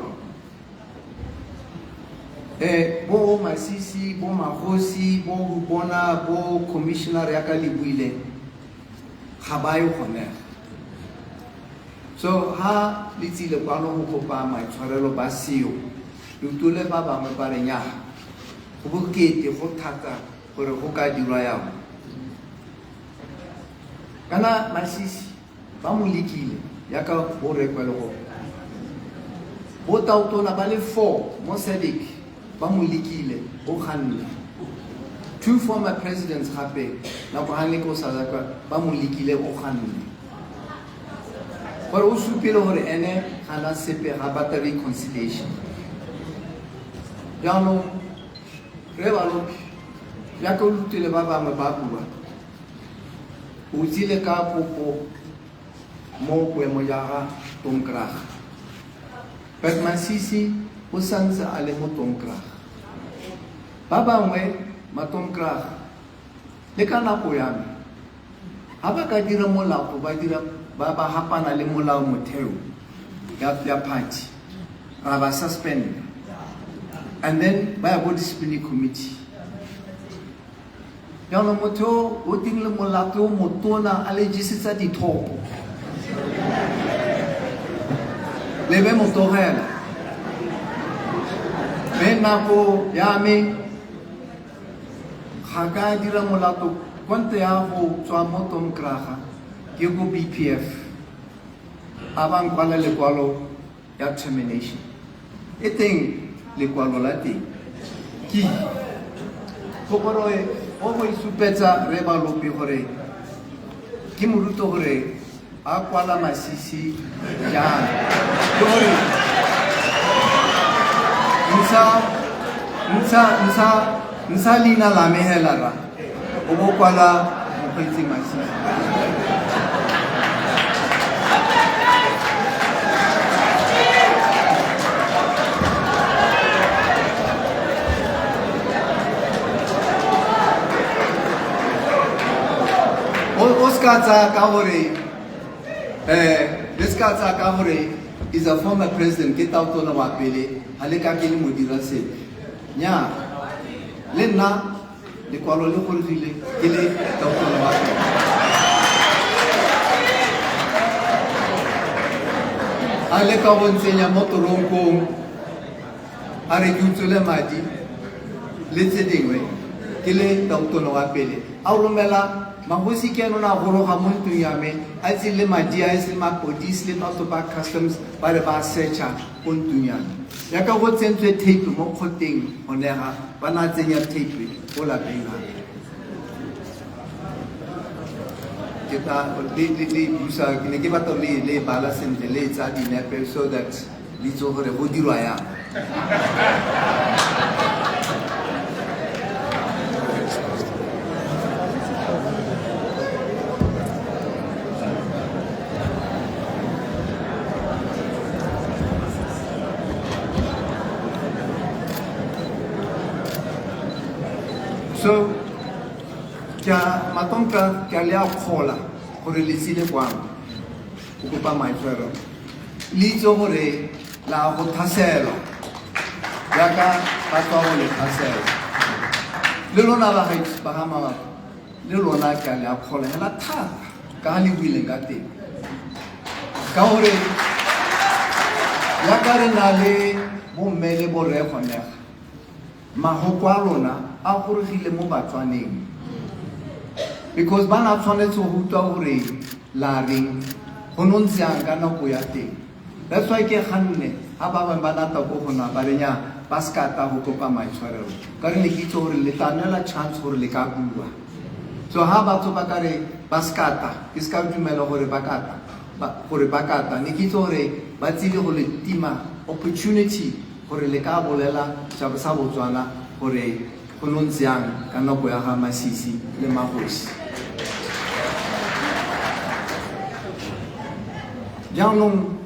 Bo my CC, bo my Hosi, bo Bona, bo Commissioner Yakali Wile. Habayo Homer. So, ha, liti le pano hukopa mai tshwarelo ba seo. Lutule ba bangwe ba renya. Go bokete go thata gore go ka dirwa yang. Kana masisi ba mo lekile yaka bo rekwele go. Bo tautona ba le 4 mo SADC ba mo lekile o khanne. 2 former presidents gape na go hanle ko South Africa ba mo lekile o khanne. But also, people who are Hana Sepe Habata reconciliation. Yano Revalok Yakul Tilebaba Mababua Uzile Kapo Mo Moyara Tomkrach. But Masisi Usanza Alemo Tomkrach. Baba Mwe Matomkrach. Lekana Poyami. Habakadira Mola Pobadira. Baba hapana le molao motheo ya party raba suspend and then by a disciplinary committee yana motheo o tingle molato motona a legisitsa dithopo lebe motogela bena ko ya me ga ka dira molato konte ya go tswa mo Tomkraga ke go BPF a bang kwala lekwalo ya termination e teng lekwalo la teng ke go o go isupetsa re ba lopi gore ke moruto gore a kwala masisi jang gore nsa lina la mehela ra o bo kwala mokgweetsi masisi Leska Kahore is a former president, get out on our pele, Aleka Kili Mudira said. Nya, Lena, the Kuala Lumpur, Kili, Dr. Aleka won Senya Motoronko, Aregutule Madi, let's say, Kili, Dr. Noapele. Aurumela. Mahosi ke no na goro ga muntu ya me a tsile madia a se mapodisi le batho ba customs ba le ba searcha muntu ya ya ka go tsentswe tape mo khoteng onega ba na tsenya tape o la pena ke ta le busa ke ne ke batla le bala sentle le tsa dinepe so that le tso gore go dirwa ya So, kya matonka kya lea khola gore le tsile kwang o kopa maitshwaro le itse gore la go thasela yaka ba tswa go le thasela le lona ba ga ga mama le lona kya lea khola hela thata ka le buile ka teng ka gore yaka re na le bomme le borre kgonega mahoko a lona a gorogile mo batswaneng because ba na tshwanetse go utlwa gore la reng go nontse yang ka nako ya teng that's why ke ganne ga ba bangwe ba nata ko gona ba renya ba sekata go kopa maitshwarelo ka re ne ke itse gore le tlanela chance gore le ka bua so ha batho ba kare ba sekata ke se ka dumela gore ba kata ne ke itse gore ba tsile go le tima opportunity gore le ka bolela tšaba sa Botswana gore go nontse yang ka nako ya ga Masisi le Magosi jaanong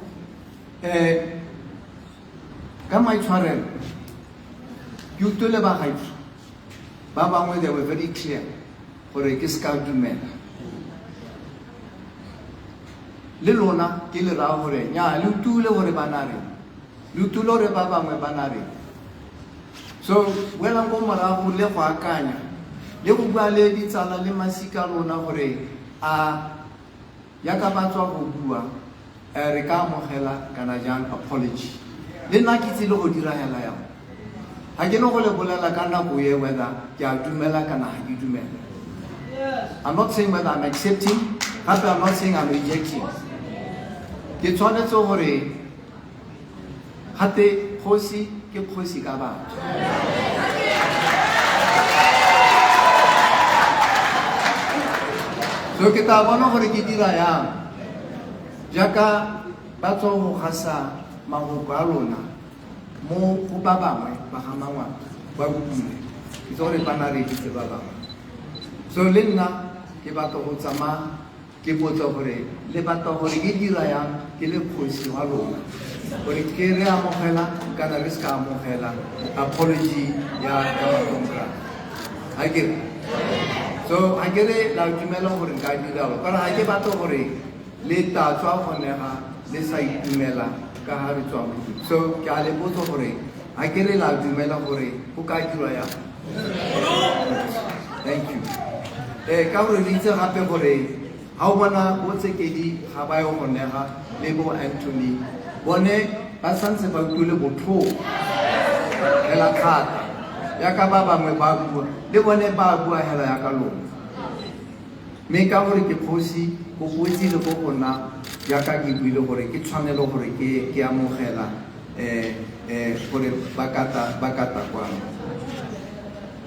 ka maitshwarelo ke utlwile ba gaetso ba bangwe they were very clear gore ke se ka dumela le lona ke le raya gore nya le utule gore ba na reng le utule gore ba bangwe ba na reng so welang ko morago le go akanya le go bua le ditsala le masika lona gore a yaka ba tswa go bua re ka amogela kana jang apology le nna ke tsile go dira hela yang ha ke no go le bolela ka nako ye whether ke a dumela kana ha ke dumela I'm not saying whether I'm accepting gape I'm not saying I'm rejecting ke tshwanetse gore gate kgosi ke kgosi ka batho so ke ta bona gore ke dira yang jaka ba tswa go gasa magoko a lona mo go ba bangwe ba ga mangwana ba bopile ke tsa gore ba na re ditse ba bangwe so le nna ke batla go tsamaya ke potsa gore le batla gore ke dira yang ke le kgosi wa lona gore ke re amogela kana re se ka amogela apology ya matonka ha ke so ha ke re la dumela gore nka dira go kana ha ke batla gore le ta tswa gonega le sa itumela ka ha re tswa mo so ke a le botsa gore ha ke re la dumela gore go ka dirwa ya thank you ka gore le itse gape gore ha o bona botsekedi ga ba yo gonega le bo Anthony bone ba santse ba tlile botlhoko hela thata ya ka ba bangwe ba bua le bone ba bua hela ya ka lona mme ka gore ke kgosi go boetse le go gona ya ka ke buile gore ke tshwanelo gore ke amogela gore ba kata kwano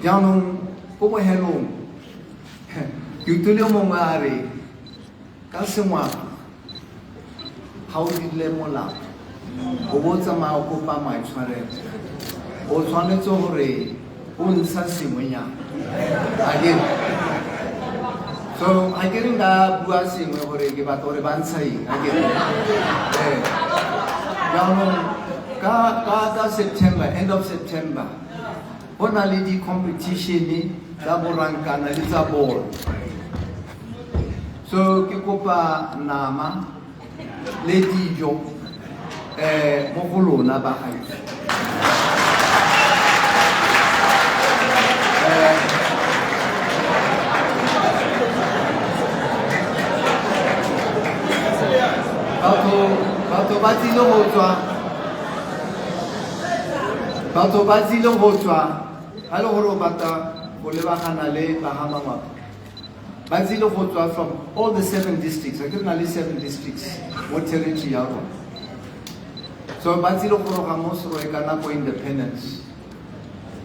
jaanong ko bohelong ke utlwile mongwe a re ka sengwaga ga o dirile molao o bo o tsamaya o kopa maitshwarelo o tshwanetse gore o ntsha sengwenyana so a ke re nka bua sengwe gore ke batla gore ba ntsha eng a ke re jaanong ka September, end of September go na le di-competition tsa borankana le tsa bolo so ke kopa nama le dijo mo go lona ba gaetsho batho ba tsile go tswa ga le gore o batla go lebagana le bagamangwapa ba tsile go tswa from all the 7 districts a ke re na le 7 districts mo territory ya rona so ba tsile go roga mo seroe ka nako independence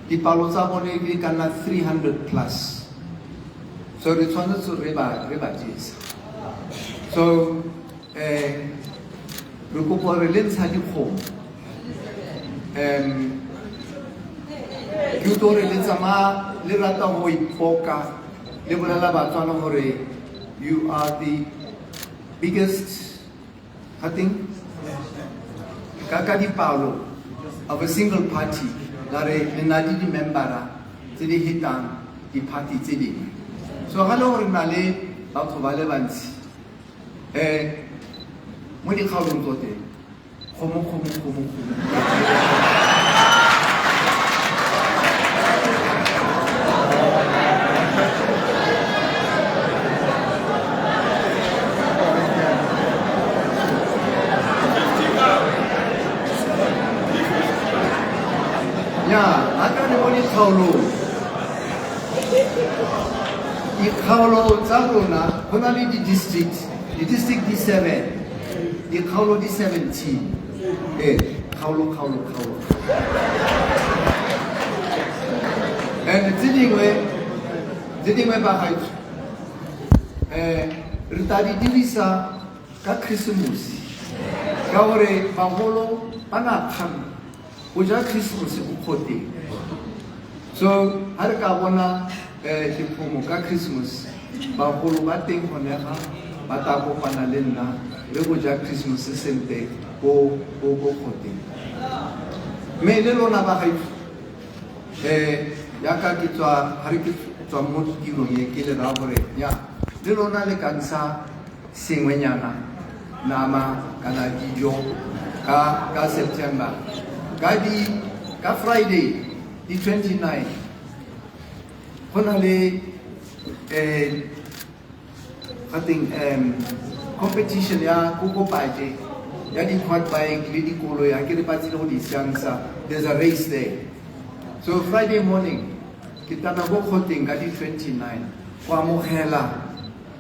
dipalo tsa bone di ka nna 300 plus so re tshwanetse re ba jesa so re kopa re le ntsha dikgomo ke utlwa gore le tsamaya le rata go ipoka le bolela batswana gore you are the biggest cutting ka dipalo of a single party la re le na le di-membera tse di hitang di-party tse dingwe so ga le gore na le batho ba le bantsi mo dikgaolong tsote kgomo dikgaolo tsa rona go na le di-district di 7 dikgaolo di 17 kgaolo and tse dingwe ba gaetsho re tla di dirisa ka christmas ka gore bagolo ba na kgama go ja christmas go kgoteng so ha re ka bona dikgomo ka christmas bagolo ba teng gonega ba tla kopana le nna le go ja christmas sente go kgoteng mme le lona ba gaetsho yaka ke tswa mo tirong e ke le raya gore ya le lona le ka ntsha sengwenyana nama kana dijo ka September ka Friday di 29 go na le competition ya kokopaje ya di-quad bike le dikolo ya ke re ba tsile go di siangsa there's a race there so Friday morning ke tana go kgoteng ka di 29 go amogela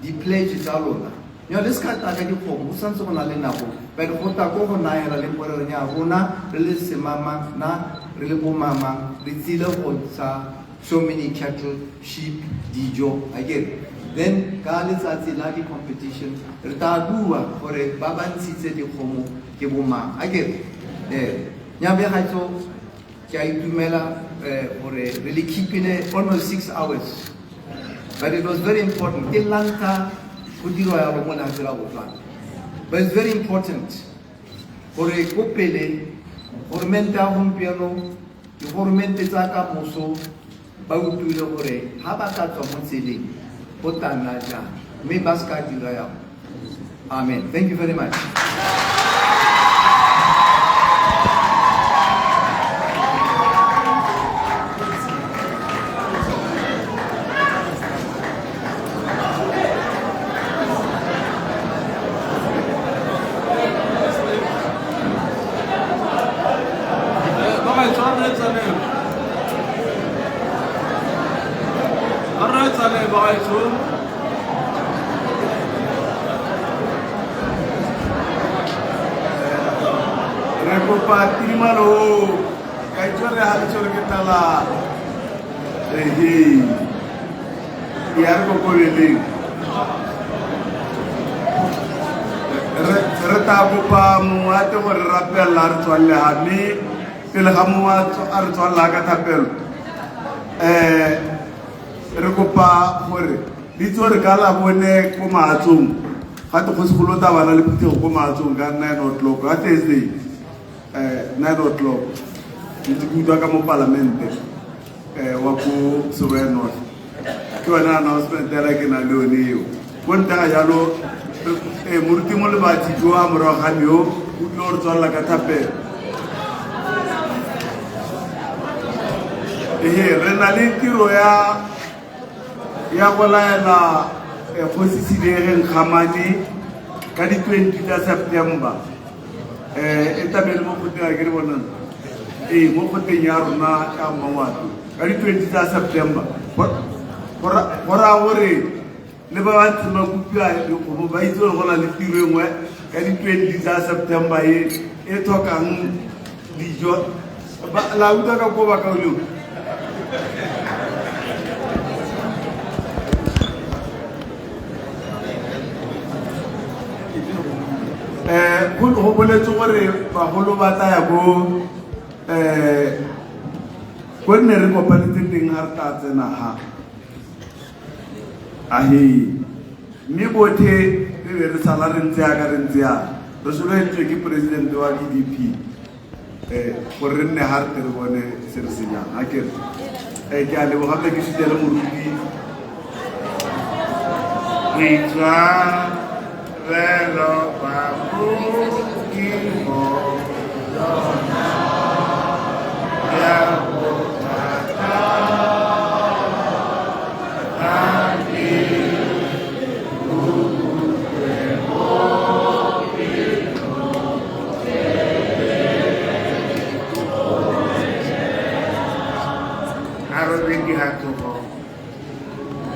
di-pledge tsa lona nyo le ska ta ka dikgomo o santse go na le nako but go ta go go naela le gore nya rona re le semama na re le bomama re tsile go tsa so many cattle sheep dijo again then ka letsatsi la di-competition re ta bua gore ba ba ntshitse dikgomo ke bomang again nyabe gaetso ke a itumela gore re le keepile almost 6 hours but it was very important ke lanta go dirwa ya mo lefatshe la Botswana but it's very important gore ko pele government ya gompieno di-government tsa ka moso ba utlwile gore ha ba ka tswa mo tseleng go tana jang mme ba ska dira yao amen thank you very much le baeso. Rekopa timalo kai chore hal chore ke tala yar ko kolele reta ko pa muate ko rappel ar tolle hami pel hamuat ar tolla ka tapel rekopa hore di chore kala bone ko maatsung gato go sekolo ta bana le phutego ko maatsung ka 9 o'clock ka Thursday 9 o'clock di buta ka mo parlamente wa ko Soweto ke wana announcement ya ke na leoneo bon ta jalo murti mo le ba tsi go amro ganyo o tlor tswalla ka tape re na le tiro ya gola na go sisibegeng khamane ka di 20 tsa September etabele mo khotela ke re bonang mo khoteng ya rona ka mawatu ka di 20 tsa September gora gore le ba batse ba kupia go ba itse go na le tiro engwe ka di 20 tsa September e thokang dijo ba la uta ka go ba ka ulo go boletse gore bagolo ba taya ko nne re kopanetse teng ga re tla tsena ha ahe mme bothe re be re sala re ntse yaka re ntse yana re soletswe ke presidente wa EDP gore re nne ga re tle re bone se re senyang a kere ke a lebogape ke sitele moruti Velo babukimo dona ya botata ani Arobingi hatuko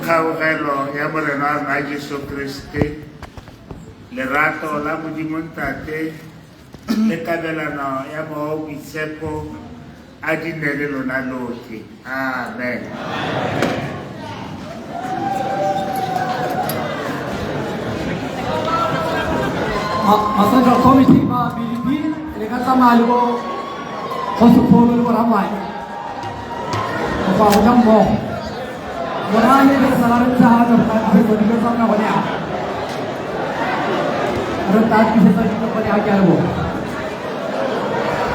kaugelo ya morena na Jesu Kristi lerato la Modimo Ntate le kabelano ya boitshepo a dinele lona lotlhe amen. Central Committee ba BDP le ka tsamaya le bo Kgotsofolo le Boramane go fa go mmogo Borane le sala re tsaya ka re go di ka tsana go ya re ta di se tsa di go ya ka re bo